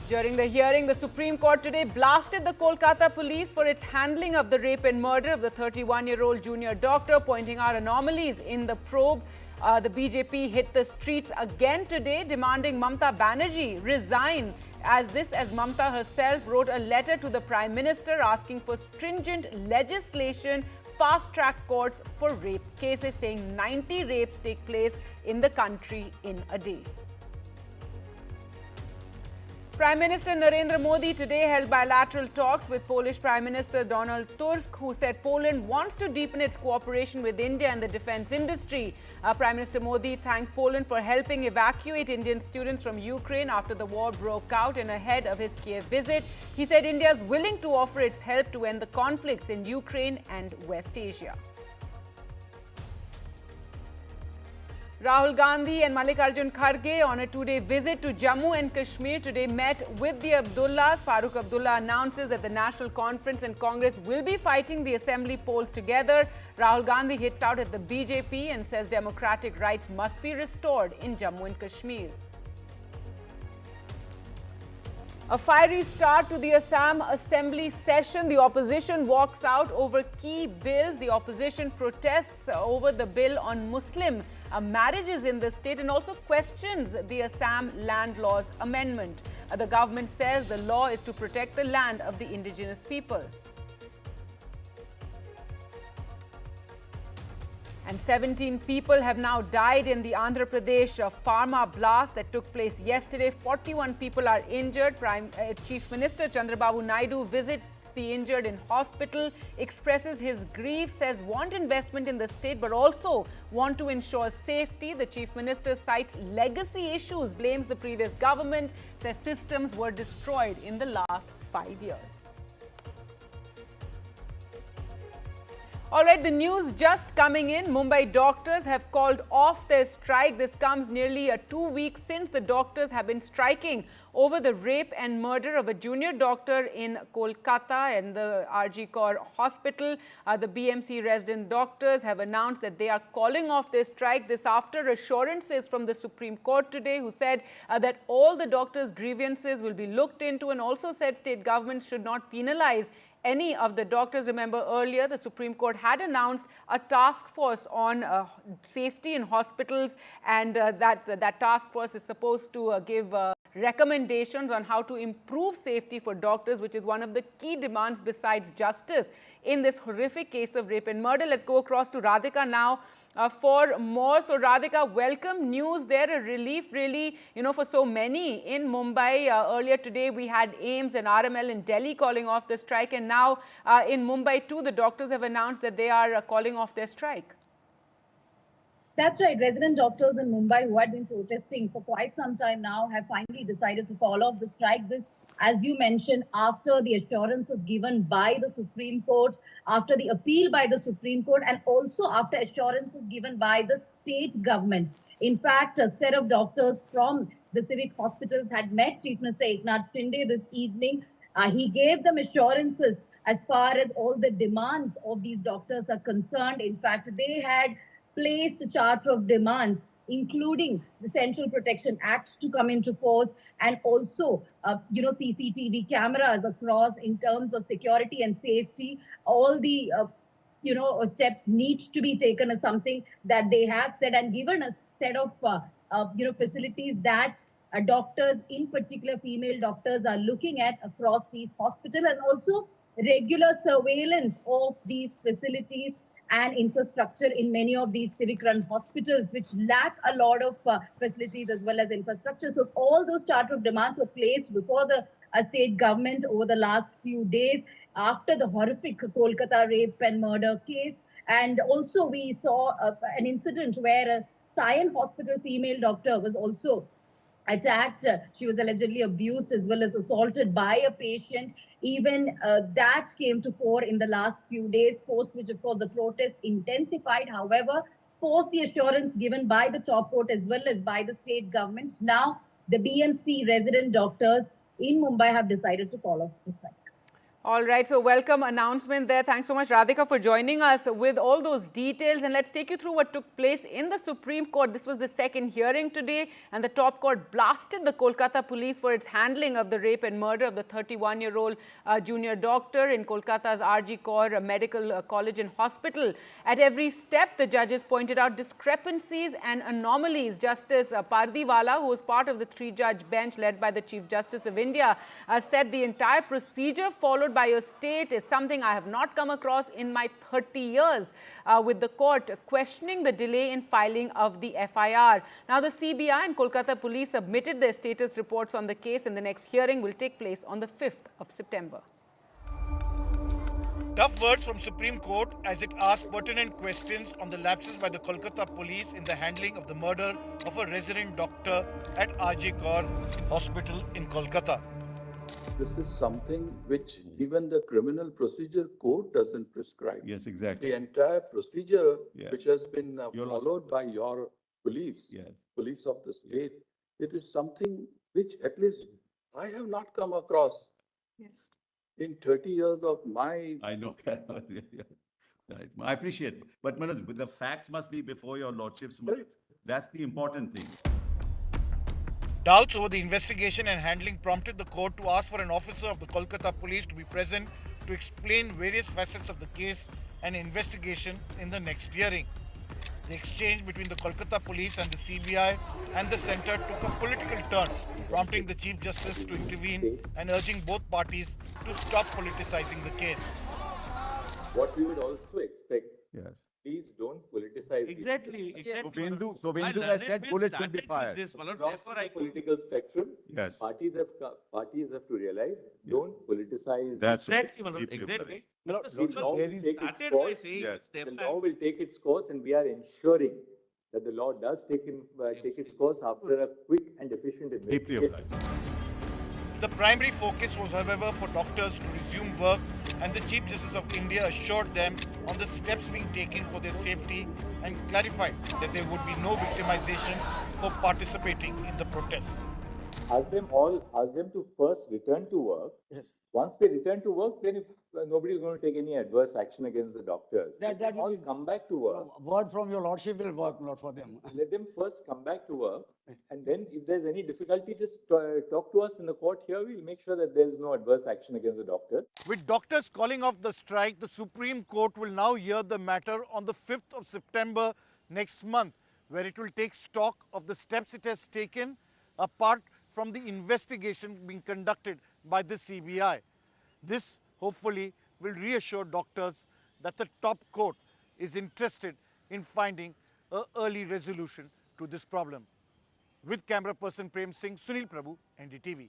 During the hearing, the Supreme Court today blasted the Kolkata police for its handling of the rape and murder of the 31-year-old junior doctor, pointing out anomalies in the probe. The BJP hit the streets again today, demanding Mamata Banerjee resign, as Mamata herself wrote a letter to the Prime Minister asking for stringent legislation, fast-track courts for rape cases, saying 90 rapes take place in the country in a day. Prime Minister Narendra Modi today held bilateral talks with Polish Prime Minister Donald Tusk, who said Poland wants to deepen its cooperation with India in the defense industry. Prime Minister Modi thanked Poland for helping evacuate Indian students from Ukraine after the war broke out, and ahead of his Kiev visit, he said India is willing to offer its help to end the conflicts in Ukraine and West Asia. Rahul Gandhi and Mallikarjun Kharge, on a two-day visit to Jammu and Kashmir, today met with the Abdullahs. Farooq Abdullah announces that the National Conference and Congress will be fighting the assembly polls together. Rahul Gandhi hits out at the BJP and says democratic rights must be restored in Jammu and Kashmir. A fiery start to the Assam Assembly session. The opposition walks out over key bills. The opposition protests over the bill on Muslim marriages in the state and also questions the Assam Land Laws Amendment. The government says the law is to protect the land of the indigenous people. And 17 people have now died in the Andhra Pradesh pharma blast that took place yesterday. 41 people are injured. Chief Minister Chandrababu Naidu visits the injured in hospital, expresses his grief, says want investment in the state but also want to ensure safety. The Chief Minister cites legacy issues, blames the previous government, says systems were destroyed in the last 5 years. All right, the news just coming in. Mumbai doctors have called off their strike. This comes nearly 2 weeks since the doctors have been striking over the rape and murder of a junior doctor in Kolkata and the RG Kaur Hospital. The BMC resident doctors have announced that they are calling off their strike. This after assurances from the Supreme Court today, who said that all the doctors' grievances will be looked into, and also said state governments should not penalize any of the doctors. Remember, earlier the Supreme Court had announced a task force on safety in hospitals, and that task force is supposed to give recommendations on how to improve safety for doctors, which is one of the key demands besides justice in this horrific case of rape and murder. Let's go across to Radhika now for more. So Radhika, welcome news there, a relief really, for so many in Mumbai. Earlier today we had AIIMS and RML in Delhi calling off the strike, and now in Mumbai too, the doctors have announced that they are calling off their strike. That's right. Resident doctors in Mumbai who had been protesting for quite some time now have finally decided to call off the strike. This, as you mentioned, after the assurances given by the Supreme Court, after the appeal by the Supreme Court, and also after assurances given by the state government. In fact, a set of doctors from the civic hospitals had met Chief Minister Eknath Shinde this evening. He gave them assurances as far as all the demands of these doctors are concerned. In fact, they had placed a charter of demands, including the Central Protection Act to come into force, and also, CCTV cameras across in terms of security and safety. All the, steps need to be taken as something that they have said, and given a set of, facilities that doctors, in particular female doctors, are looking at across these hospitals, and also regular surveillance of these facilities and infrastructure in many of these civic-run hospitals, which lack a lot of facilities as well as infrastructure. So all those charter of demands were placed before the state government over the last few days after the horrific Kolkata rape and murder case. And also we saw an incident where a Sion Hospital female doctor was also attacked. She was allegedly abused as well as assaulted by a patient. Even that came to fore in the last few days, post which, of course, the protest intensified. However, post the assurance given by the top court as well as by the state government, now the BMC resident doctors in Mumbai have decided to call off the strike. All right, so welcome announcement there. Thanks so much, Radhika, for joining us with all those details. And let's take you through what took place in the Supreme Court. This was the second hearing today, and the top court blasted the Kolkata police for its handling of the rape and murder of the 31-year-old junior doctor in Kolkata's RG Kaur Medical College and Hospital. At every step, the judges pointed out discrepancies and anomalies. Justice Pardiwala, who was part of the three-judge bench led by the Chief Justice of India, said the entire procedure followed by your state is something I have not come across in my 30 years, with the court questioning the delay in filing of the FIR. Now, the CBI and Kolkata police submitted their status reports on the case, and the next hearing will take place on the 5th of September. Tough words from Supreme Court as it asked pertinent questions on the lapses by the Kolkata police in the handling of the murder of a resident doctor at RG Kaur Hospital in Kolkata. This is something which even the criminal procedure code doesn't prescribe. Yes, exactly. The entire procedure Yeah. which has been followed by your police, police of the state, it is something which at least I have not come across in 30 years of my... I know. Right. I appreciate it. But Manoj, the facts must be before your lordship's mind. That's the important thing. Doubts over the investigation and handling prompted the court to ask for an officer of the Kolkata police to be present to explain various facets of the case and investigation in the next hearing. The exchange between the Kolkata police and the CBI and the centre took a political turn, prompting the Chief Justice to intervene and urging both parties to stop politicizing the case. What we would also expect, yes, please don't politicize exactly. Exactly. So Bindu has said bullets will be fired. Across the political spectrum, Yes. parties have to realize, don't politicize. That's it. exactly. The law will take its started course. by saying The law will take its course, and we are ensuring that the law does take its course after a quick and efficient investigation. The primary focus was, however, for doctors to resume work, and the Chief Justice of India assured them on the steps being taken for their safety and clarified that there would be no victimization for participating in the protests. Ask them to first return to work. Once they return to work, then nobody is going to take any adverse action against the doctors. That Let them will all be- come back to work. Word from your lordship will work not for them. Let them first come back to work, and then if there's any difficulty, just talk to us in the court here. We'll make sure that there's no adverse action against the doctors. With doctors calling off the strike, the Supreme Court will now hear the matter on the 5th of September next month, where it will take stock of the steps it has taken, apart from the investigation being conducted by the CBI. This, hopefully, will reassure doctors that the top court is interested in finding an early resolution to this problem. With camera person Prem Singh, Sunil Prabhu, NDTV.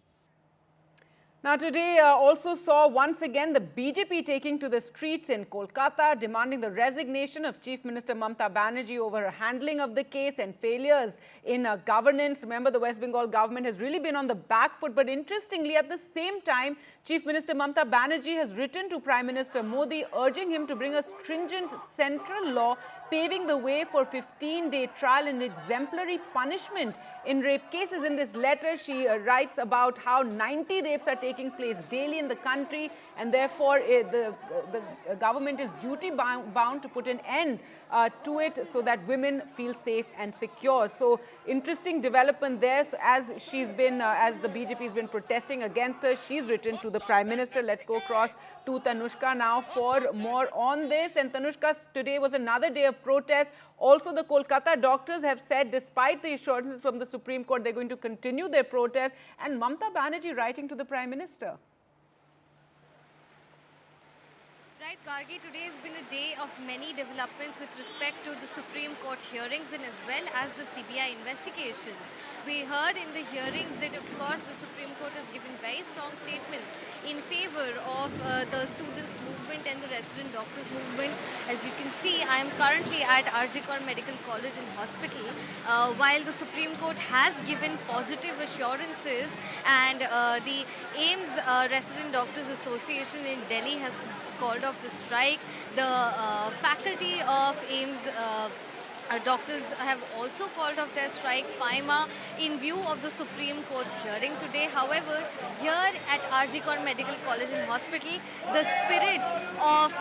Now, today also saw once again the BJP taking to the streets in Kolkata, demanding the resignation of Chief Minister Mamata Banerjee over her handling of the case and failures in governance. Remember, the West Bengal government has really been on the back foot. But interestingly, at the same time, Chief Minister Mamata Banerjee has written to Prime Minister Modi, urging him to bring a stringent central law paving the way for 15-day trial and exemplary punishment in rape cases. In this letter, she writes about how 90 rapes are taking place daily in the country, and therefore the government is duty bound to put an end to it so that women feel safe and secure. So interesting development there. So as the BJP has been protesting against her, she's written to the Prime Minister. Let's go across to Tanushka now for more on this. And Tanushka, today was another day of protest. Also, the Kolkata doctors have said, despite the assurances from the Supreme Court, they're going to continue their protest. And Mamata Banerjee writing to the Prime Minister. Right, Gargi, today has been a day of many developments with respect to the Supreme Court hearings and as well as the CBI investigations. We heard in the hearings that, of course, the Supreme Court has given very strong statements in favor of the students' movement and the resident doctors' movement. As you can see, I am currently at RG Medical College and Hospital, while the Supreme Court has given positive assurances, and the AIIMS Resident Doctors Association in Delhi has called off the strike. The faculty of AIIMS doctors have also called off their strike, FIMA, in view of the Supreme Court's hearing today. However, here at RG Medical College and Hospital, the spirit of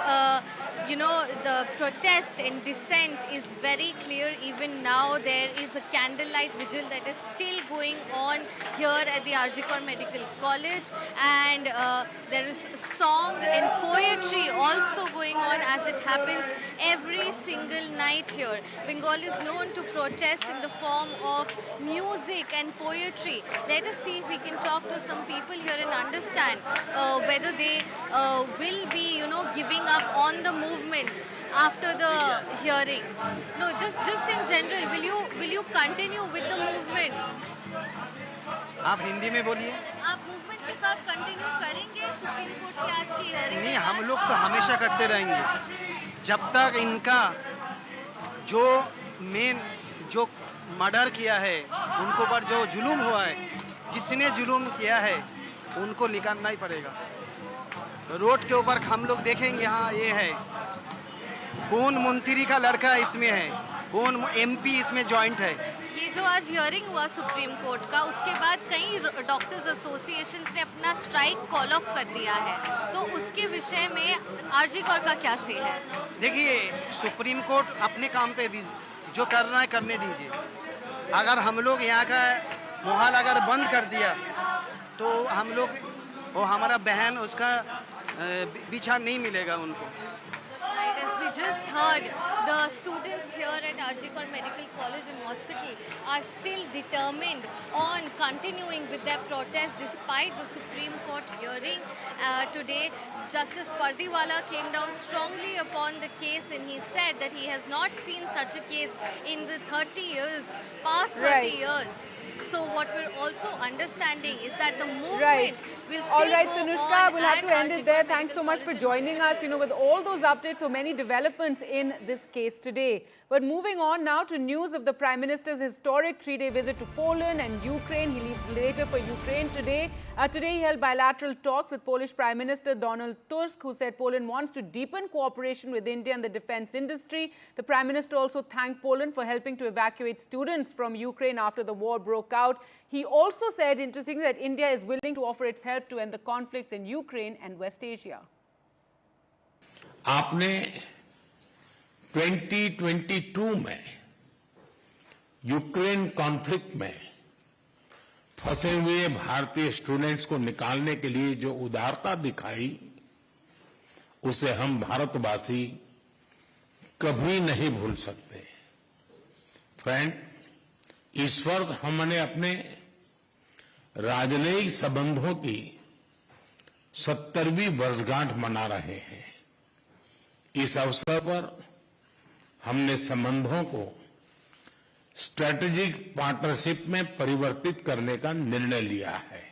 the protest and dissent is very clear. Even now, there is a candlelight vigil that is still going on here at the RG Medical College, and there is song and poetry also going on, as it happens every single night here. Bengal is known to protest in the form of music and poetry. Let us see if we can talk to some people here and understand whether they will be, giving up on the movement after the hearing. No, just in general, will you continue with the movement? आप हिंदी में बोलिए। आप movement के साथ continue करेंगे supreme court की आज की हेयरिंग? नहीं, हम लोग तो हमेशा करते रहेंगे जब तक इनका जो मर्डर किया है, उनको पर जो जुल्म हुआ है, जिसने जुल्म किया है उनको निकालना ही पड़ेगा। रोड के ऊपर हम लोग देखेंगे, हाँ ये है, कौन मंत्री का लड़का इसमें है, कौन MP इसमें जॉइंट है। ये जो आज हियरिंग हुआ सुप्रीम कोर्ट का, उसके बाद कई डॉक्टर्स एसोसिएशंस ने अपना स्ट्राइक कॉल ऑफ कर दिया है, तो उसके विषय में RG कौर का क्या से है? देखिए, सुप्रीम कोर्ट अपने काम पे जो करना है करने दीजिए। अगर हम लोग यहाँ का मोहल अगर बंद कर दिया तो हम लोग, वो हमारा बहन, उसका बिछा नहीं मिलेगा उनको। As we just heard, the students here at RG Medical College and Hospital are still determined on continuing with their protest despite the Supreme Court hearing today. Justice Pardiwala came down strongly upon the case, and he said that he has not seen such a case in the past 30 years. So what we're also understanding is that the movement will still all right, go Tanushka, on. We'll have to end it there. Thanks so much for joining us, with all those updates, so many developments in this case today. But moving on now to news of the Prime Minister's historic 3-day visit to Poland and Ukraine. He leaves later for Ukraine today. Today he held bilateral talks with Polish Prime Minister Donald Tusk, who said Poland wants to deepen cooperation with India in the defense industry. The Prime Minister also thanked Poland for helping to evacuate students from Ukraine after the war broke out. He also said, interestingly, that India is willing to offer its help to end the conflicts in Ukraine and West Asia. आपने 2022 में Ukraine conflict में फंसे हुए भारतीय students को निकालने के लिए जो उदारता दिखाई, उसे हम भारतवासी कभी नहीं भूल सकते। फ्रेंड, इस वक्त हमने अपने राजनयिक संबंधों की 70वीं वर्षगांठ मना रहे हैं। इस अवसर पर हमने संबंधों को स्ट्रेटेजिक पार्टनरशिप में परिवर्तित करने का निर्णय लिया है।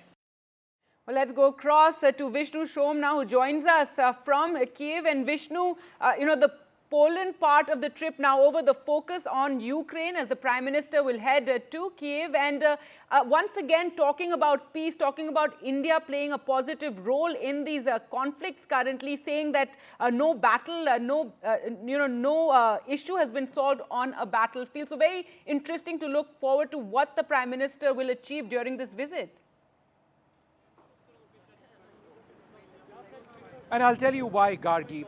Well, let's go across to Vishnu Shom now, who joins us from Kiev. And Vishnu, the Poland part of the trip now over, the focus on Ukraine as the Prime Minister will head to Kiev, and once again talking about peace, talking about India playing a positive role in these conflicts currently, saying that no battle, no issue has been solved on a battlefield. So very interesting to look forward to what the Prime Minister will achieve during this visit. And I'll tell you why, Gargi.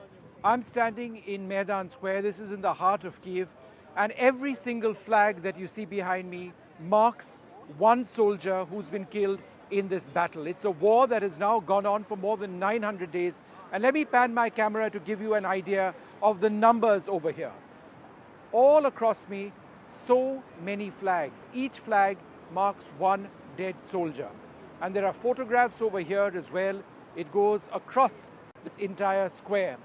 I'm standing in Maidan Square. This is in the heart of Kiev. And every single flag that you see behind me marks one soldier who's been killed in this battle. It's a war that has now gone on for more than 900 days. And let me pan my camera to give you an idea of the numbers over here. All across me, so many flags. Each flag marks one dead soldier. And there are photographs over here as well. It goes across this entire square.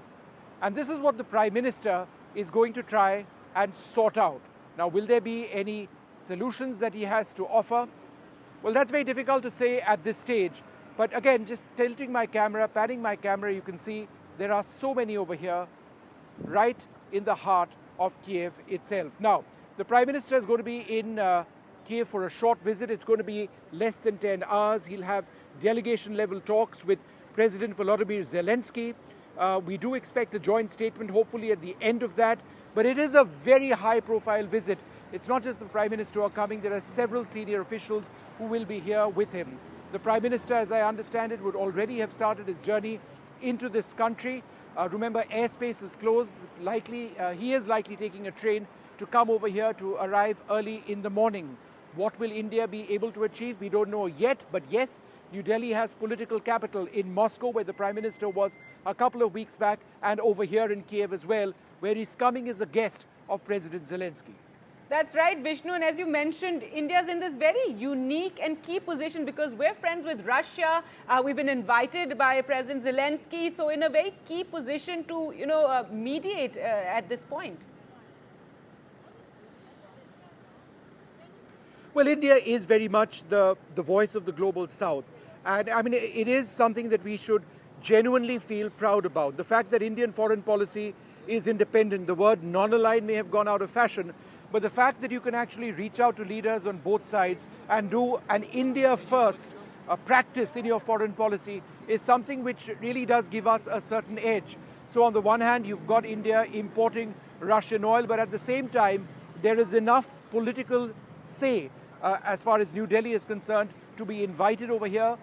And this is what the Prime Minister is going to try and sort out. Now, will there be any solutions that he has to offer. Well, that's very difficult to say at this stage. But again, just tilting my camera, panning my camera, you can see there are so many over here, right in the heart of Kiev itself. Now, the Prime Minister is going to be in Kiev for a short visit. It's going to be less than 10 hours. He'll have delegation-level talks with President Volodymyr Zelensky. We do expect a joint statement, hopefully at the end of that. But it is a very high-profile visit. It's not just the Prime Minister who are coming. There are several senior officials who will be here with him. The Prime Minister, as I understand it, would already have started his journey into this country. Remember, airspace is closed. He is likely taking a train to come over here to arrive early in the morning. What will India be able to achieve? We don't know yet, but yes, New Delhi has political capital in Moscow, where the Prime Minister was a couple of weeks back, and over here in Kiev as well, where he's coming as a guest of President Zelensky. That's right, Vishnu. And as you mentioned, India's in this very unique and key position because we're friends with Russia. We've been invited by President Zelensky. So in a very key position to, mediate at this point. Well, India is very much the voice of the global south. And I mean, it is something that we should genuinely feel proud about. The fact that Indian foreign policy is independent, the word non-aligned may have gone out of fashion, but the fact that you can actually reach out to leaders on both sides and do an India first practice in your foreign policy is something which really does give us a certain edge. So on the one hand, you've got India importing Russian oil, but at the same time, there is enough political say as far as New Delhi is concerned to be invited over here,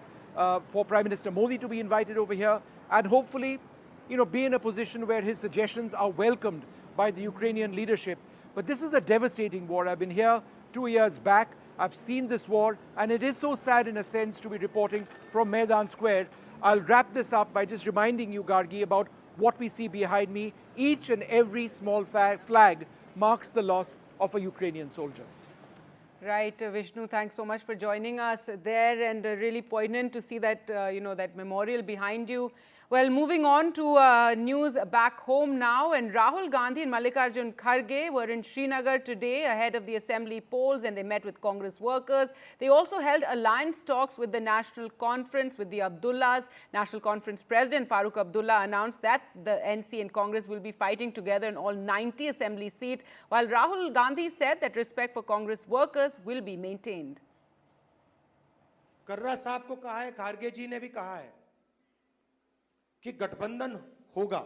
for Prime Minister Modi to be invited over here, and hopefully, be in a position where his suggestions are welcomed by the Ukrainian leadership. But this is a devastating war. I've been here 2 years back. I've seen this war, and it is so sad in a sense to be reporting from Maidan Square. I'll wrap this up by just reminding you, Gargi, about what we see behind me. Each and every small flag marks the loss of a Ukrainian soldier. Right, Vishnu, thanks so much for joining us there, and really poignant to see that, that memorial behind you. Well, moving on to news back home now, and Rahul Gandhi and Mallikarjun Kharge were in Srinagar today ahead of the assembly polls, and they met with Congress workers. They also held alliance talks with the National Conference, with the Abdullahs. National Conference President Farooq Abdullah announced that the NC and Congress will be fighting together in all 90 assembly seats, while Rahul Gandhi said that respect for Congress workers will be maintained. कर्रा साहब को कहा है, खारगे जी ने भी कहा है कि गठबंधन होगा,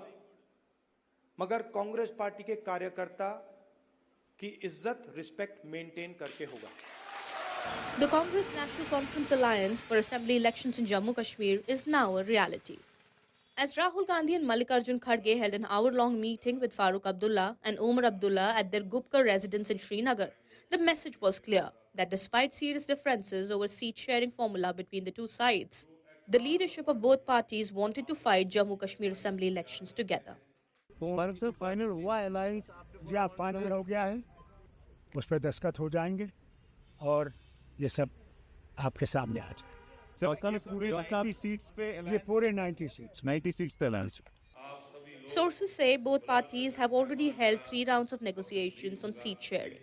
मगर कांग्रेस पार्टी के कार्यकर्ता की इज्जत, रिस्पेक्ट मेंटेन करके होगा. The Congress National Conference Alliance for Assembly elections in Jammu Kashmir is now a reality. As Rahul Gandhi and Mallikarjun Kharge held an hour-long meeting with Farooq Abdullah and Omar Abdullah at their Gupkar residence in Srinagar, the message was clear that despite serious differences over seat-sharing formula between the two sides, the leadership of both parties wanted to fight Jammu Kashmir Assembly elections together. Final हुआ alliance या final हो गया है, उस पर दस्तखत हो जाएंगे और ये सब आपके सामने आ जाएगा. ये पूरे 90 seats पे alliance. Sources say both parties have already held 3 rounds of negotiations on seat sharing.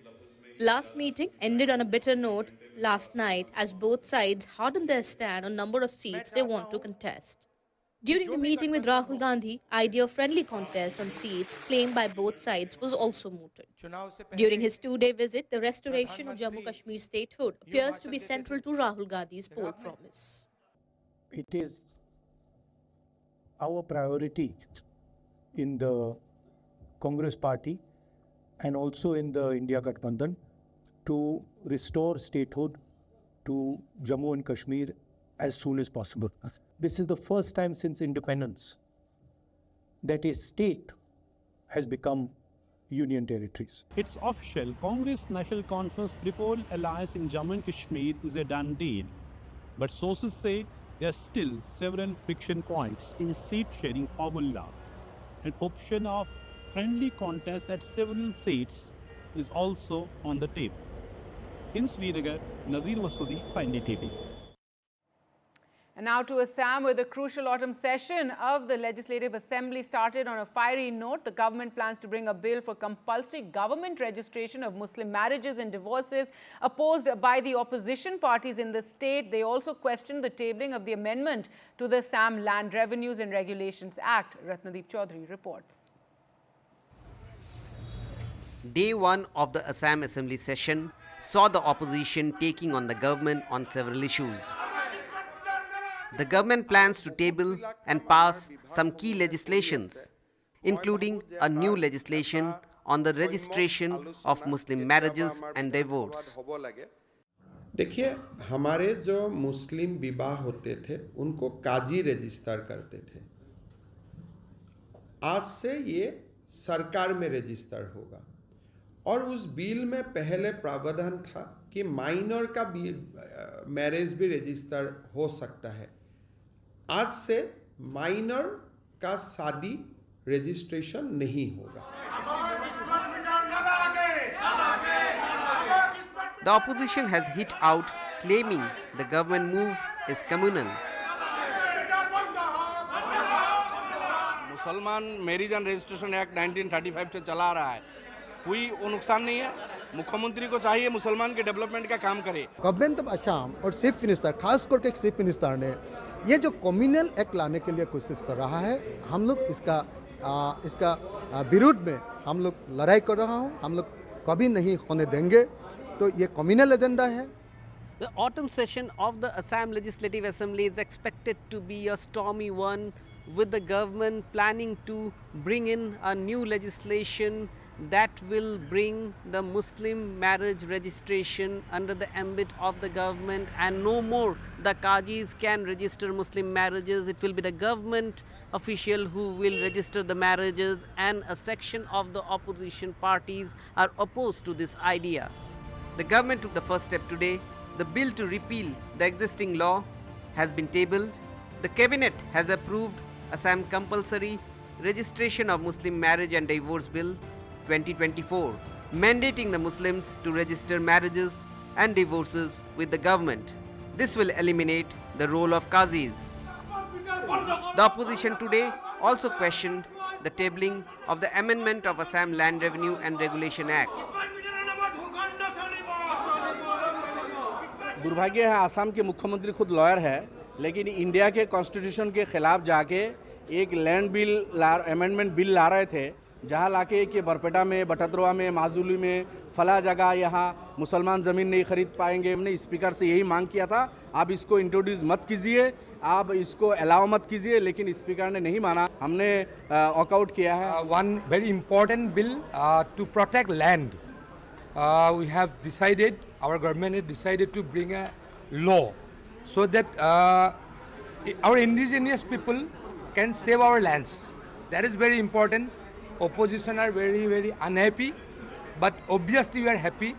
The last meeting ended on a bitter note last night as both sides hardened their stand on number of seats they want to contest. During the meeting with Rahul Gandhi, idea of friendly contest on seats claimed by both sides was also mooted. During his 2-day visit, the restoration of Jammu Kashmir statehood appears to be central to Rahul Gandhi's poll promise. It is our priority in the Congress party and also in the India Gathbandhan to restore statehood to Jammu and Kashmir as soon as possible. This is the first time since independence that a state has become union territories. It's official. Congress National Conference Triple Alliance in Jammu and Kashmir is a done deal. But sources say there are still several friction points in seat-sharing formula. An option of friendly contest at several seats is also on the table. In Srinagar, Nazir Masoodi, NDTV. And now to Assam, where the crucial autumn session of the Legislative Assembly started on a fiery note. The government plans to bring a bill for compulsory government registration of Muslim marriages and divorces, opposed by the opposition parties in the state. They also questioned the tabling of the amendment to the Assam Land Revenues and Regulations Act. Ratnadeep Chaudhary reports. Day one of the Assam Assembly session saw the opposition taking on the government on several issues. The government plans to table and pass some key legislations, including a new legislation on the registration of Muslim marriages and divorce. देखिए, हमारे जो मुस्लिम विवाह होते थे उनको काजी register करते थे। आज से ये सरकार में रजिस्टर होगा और उस बिल में पहले प्रावधान था कि माइनर का मैरिज भी रजिस्टर हो सकता है। आज से माइनर का शादी रजिस्ट्रेशन नहीं होगा। The opposition has hit out, claiming the government move is communal. मुसलमान मैरिज एंड रजिस्ट्रेशन एक्ट 1935 से चला रहा है, कोई वो नुकसान नहीं है। मुख्यमंत्री को चाहिए मुसलमान के डेवलपमेंट का काम करे। गवर्नमेंट ऑफ असम और चीफ मिनिस्टर, खास करके चीफ मिनिस्टर ने ये जो कम्युनल एक्ट लाने के लिए कोशिश कर रहा है, हम लोग इसका विरोध में हम लोग लड़ाई कर रहा हूँ, हम लोग कभी नहीं होने देंगे। तो ये कम्युनल एजेंडा है। The autumn session of the Assam Legislative Assembly is expected to be a stormy one, with the government planning to bring in a new legislation that will bring the Muslim marriage registration under the ambit of the government, and no more the Qazis can register Muslim marriages. It will be the government official who will register the marriages, and a section of the opposition parties are opposed to this idea. The government took the first step today. The bill to repeal the existing law has been tabled. The cabinet has approved Assam Compulsory Registration of Muslim Marriage and Divorce Bill 2024, mandating the Muslims to register marriages and divorces with the government. This will eliminate the role of Qazis. The opposition today also questioned the tabling of the amendment of Assam Land Revenue and Regulation Act. दुर्भाग्य है, आसाम के मुख्यमंत्री खुद lawyer है, लेकिन India के constitution के खिलाफ जाके एक लैंड बिल अमेंडमेंट बिल ला रहे थे, जहां लाके कि बरपेटा में, बटद्रोआ में, माजुली में, फला जगह यहाँ मुसलमान ज़मीन नहीं खरीद पाएंगे। हमने स्पीकर से यही मांग किया था, आप इसको इंट्रोड्यूस मत कीजिए, आप इसको अलाउ मत कीजिए, लेकिन स्पीकर ने नहीं माना। हमने वॉकआउट किया है। One very important bill to protect land, we have decided, our government has decided to bring a law so that our indigenous people can save our lands. That is very important. Opposition are very, very unhappy, but obviously we are happy.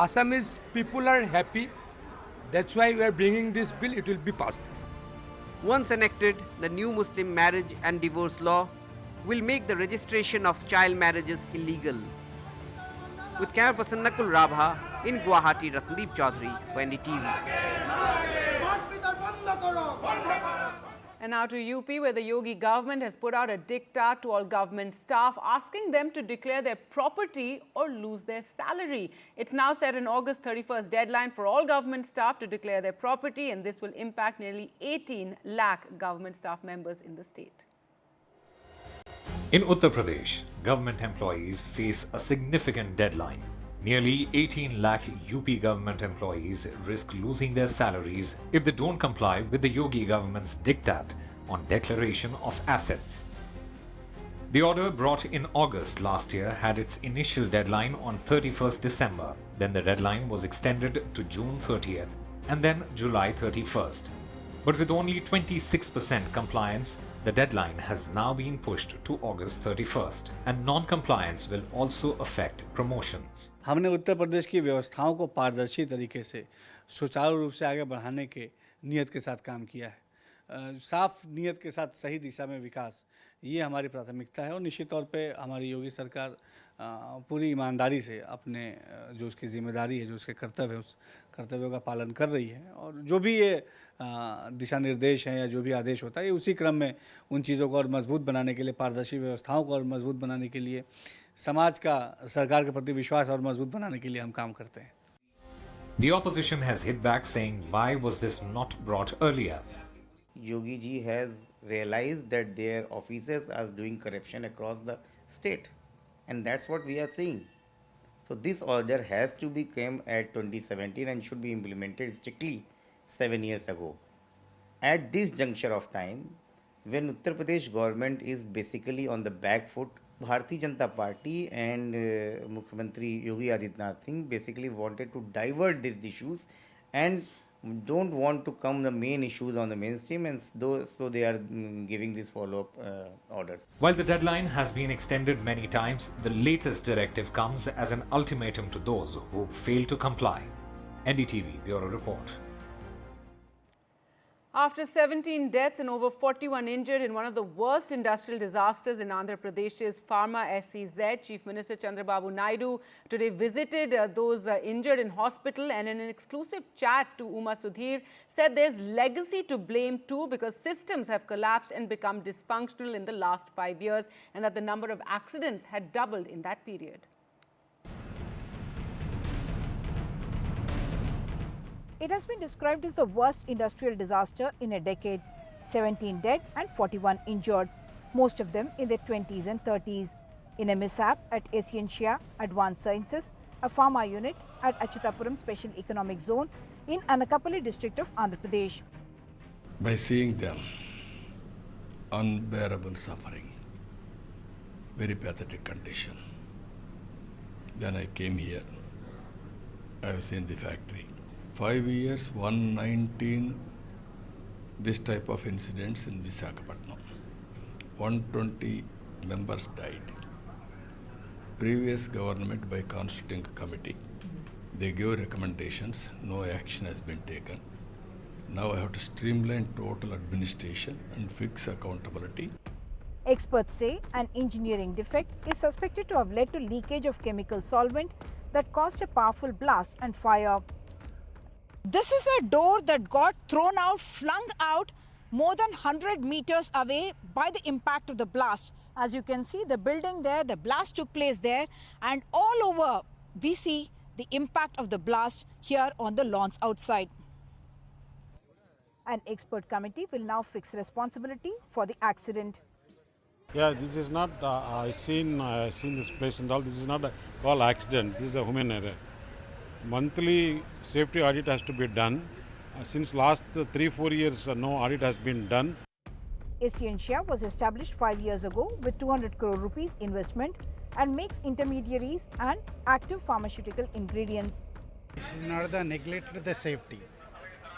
Assamese people are happy. That's why we are bringing this bill. It will be passed. Once enacted, the new Muslim marriage and divorce law will make the registration of child marriages illegal. With camera person Nakul Rabha in Guwahati, Ratnadeep Chaudhary for NDTV. And now to UP, where the Yogi government has put out a diktat to all government staff, asking them to declare their property or lose their salary. It's now set an August 31st deadline for all government staff to declare their property, and this will impact nearly 18 lakh government staff members in the state. In Uttar Pradesh, government employees face a significant deadline. Nearly 18 lakh UP government employees risk losing their salaries if they don't comply with the Yogi government's diktat on declaration of assets. The order brought in August last year had its initial deadline on 31st December. Then the deadline was extended to June 30th and then July 31st. But with only 26% compliance, the deadline has now been pushed to August 31st, and non-compliance will also affect promotions. हमने उत्तर प्रदेश की व्यवस्थाओं को पारदर्शी तरीके से सुचारू रूप से आगे बढ़ाने के नियत के साथ काम किया है। साफ नियत के साथ सही दिशा में विकास, ये हमारी प्राथमिकता है और निश्चित तौर पे हमारी योगी सरकार पूरी ईमानदारी से अपने जो उसकी जिम्मेदारी है, जो उसके कर्तव्य है, उस कर्तव्यों का पालन कर रही है। और जो भी ये दिशा निर्देश हैं या जो भी आदेश होता है, ये उसी क्रम में उन चीज़ों को और मजबूत बनाने के लिए, पारदर्शी व्यवस्थाओं को और मजबूत बनाने के लिए, समाज का सरकार के प्रति विश्वास और मजबूत बनाने के लिए हम काम करते हैं। The opposition has hit back saying, why was this not brought earlier? Yogi ji has realized that their officers are doing corruption across the state, and that's what we are seeing. So this order has to be came at 2017 and should be implemented strictly 7 years ago. At this juncture of time, when Uttar Pradesh government is basically on the back foot, Bharatiya Janata Party and Mukhyamantri Yogi Adityanath Singh basically wanted to divert these issues and don't want to come the main issues on the mainstream, and so they are giving these follow-up orders. While the deadline has been extended many times, the latest directive comes as an ultimatum to those who fail to comply. NDTV Bureau Report. After 17 deaths and over 41 injured in one of the worst industrial disasters in Andhra Pradesh's Pharma SEZ, Chief Minister Chandrababu Naidu today visited those injured in hospital, and in an exclusive chat to Uma Sudhir said there's legacy to blame too, because systems have collapsed and become dysfunctional in the last 5 years, and that the number of accidents had doubled in that period. It has been described as the worst industrial disaster in a decade. 17 dead and 41 injured, most of them in their 20s and 30s, in a mishap at Asiancia Advanced Sciences, a pharma unit at Achutapuram Special Economic Zone in Anakapalli district of Andhra Pradesh. By seeing them, unbearable suffering, very pathetic condition. Then I came here. I was in the factory. 5 years, 119 this type of incidents in Visakhapatnam. 120 members died. Previous government by constituting committee, they gave recommendations, no action has been taken. Now I have to streamline total administration and fix accountability. Experts say an engineering defect is suspected to have led to leakage of chemical solvent that caused a powerful blast and fire. This is a door that got thrown out, flung out more than 100 meters away by the impact of the blast. As you can see, the building there, the blast took place there, and all over we see the impact of the blast here on the lawns outside. An expert committee will now fix responsibility for the accident. Yeah, this is not, I seen this place and all, this is not a call accident, this is a human error. Monthly safety audit has to be done. Since last 3-4 years, no audit has been done. Asiancia was established 5 years ago with 200 crore rupees investment and makes intermediaries and active pharmaceutical ingredients. This is not the neglect of the safety.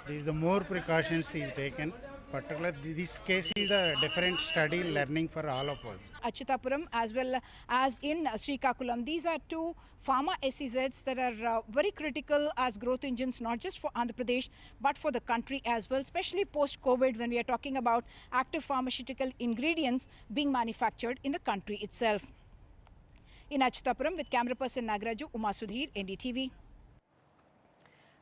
This is the more precautions is taken. Particularly, this case is a different study learning for all of us. Achutapuram as well as in Srikakulam, these are two pharma SEZs that are very critical as growth engines, not just for Andhra Pradesh, but for the country as well, especially post-COVID when we are talking about active pharmaceutical ingredients being manufactured in the country itself. In Achutapuram, with camera person Nagaraju, Uma Sudhir, NDTV.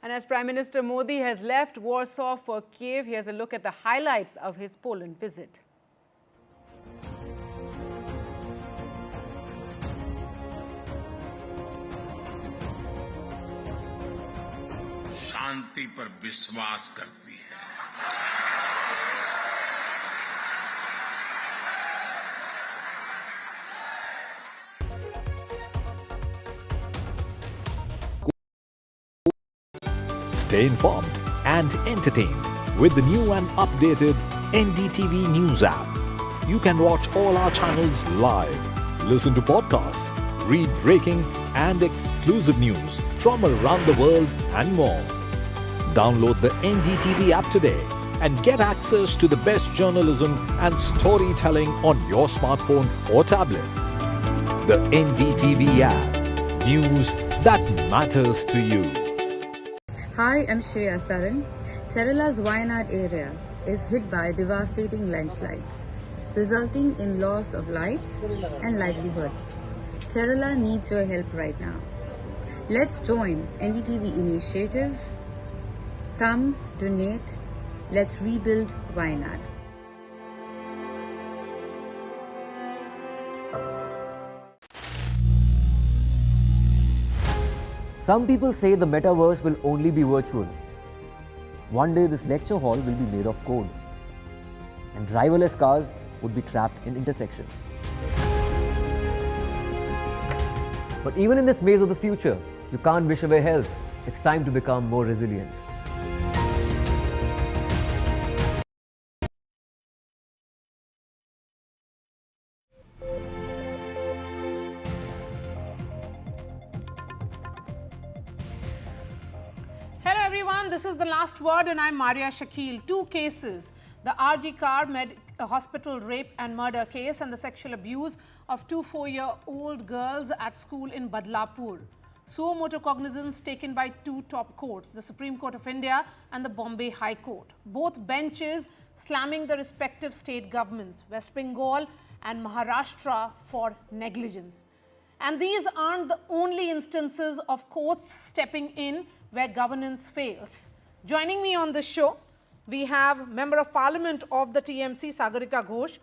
And as Prime Minister Modi has left Warsaw for Kiev, here's a look at the highlights of his Poland visit. शांति पर विश्वास करती है। Stay informed and entertained with the new and updated NDTV News app. You can watch all our channels live, listen to podcasts, read breaking and exclusive news from around the world and more. Download the NDTV app today and get access to the best journalism and storytelling on your smartphone or tablet. The NDTV app. News that matters to you. Hi, I'm Shreya Saran. Kerala's Wayanad area is hit by devastating landslides. resulting in loss of lives and livelihood. Kerala needs your help right now. Let's join NDTV initiative. Come, donate. Let's rebuild Wayanad. Some people say the metaverse will only be virtual. One day this lecture hall will be made of code, and driverless cars would be trapped in intersections. But even in this maze of the future, you can't wish away health. It's time to become more resilient. Hello everyone, this is The Last Word and I'm Maria Shakil. Two cases, the RG Car Hospital rape and murder case and the sexual abuse of two 4-year-old girls at school in Badlapur. Suo motu cognizance taken by two top courts, the Supreme Court of India and the Bombay High Court. Both benches slamming the respective state governments, West Bengal and Maharashtra, for negligence. And these aren't the only instances of courts stepping in where governance fails. Joining me on the show, we have Member of Parliament of the TMC, Sagarika Ghosh.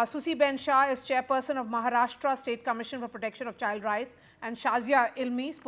Susi Ben Shah is Chairperson of Maharashtra State Commission for Protection of Child Rights, and Shazia Ilmi, spokesperson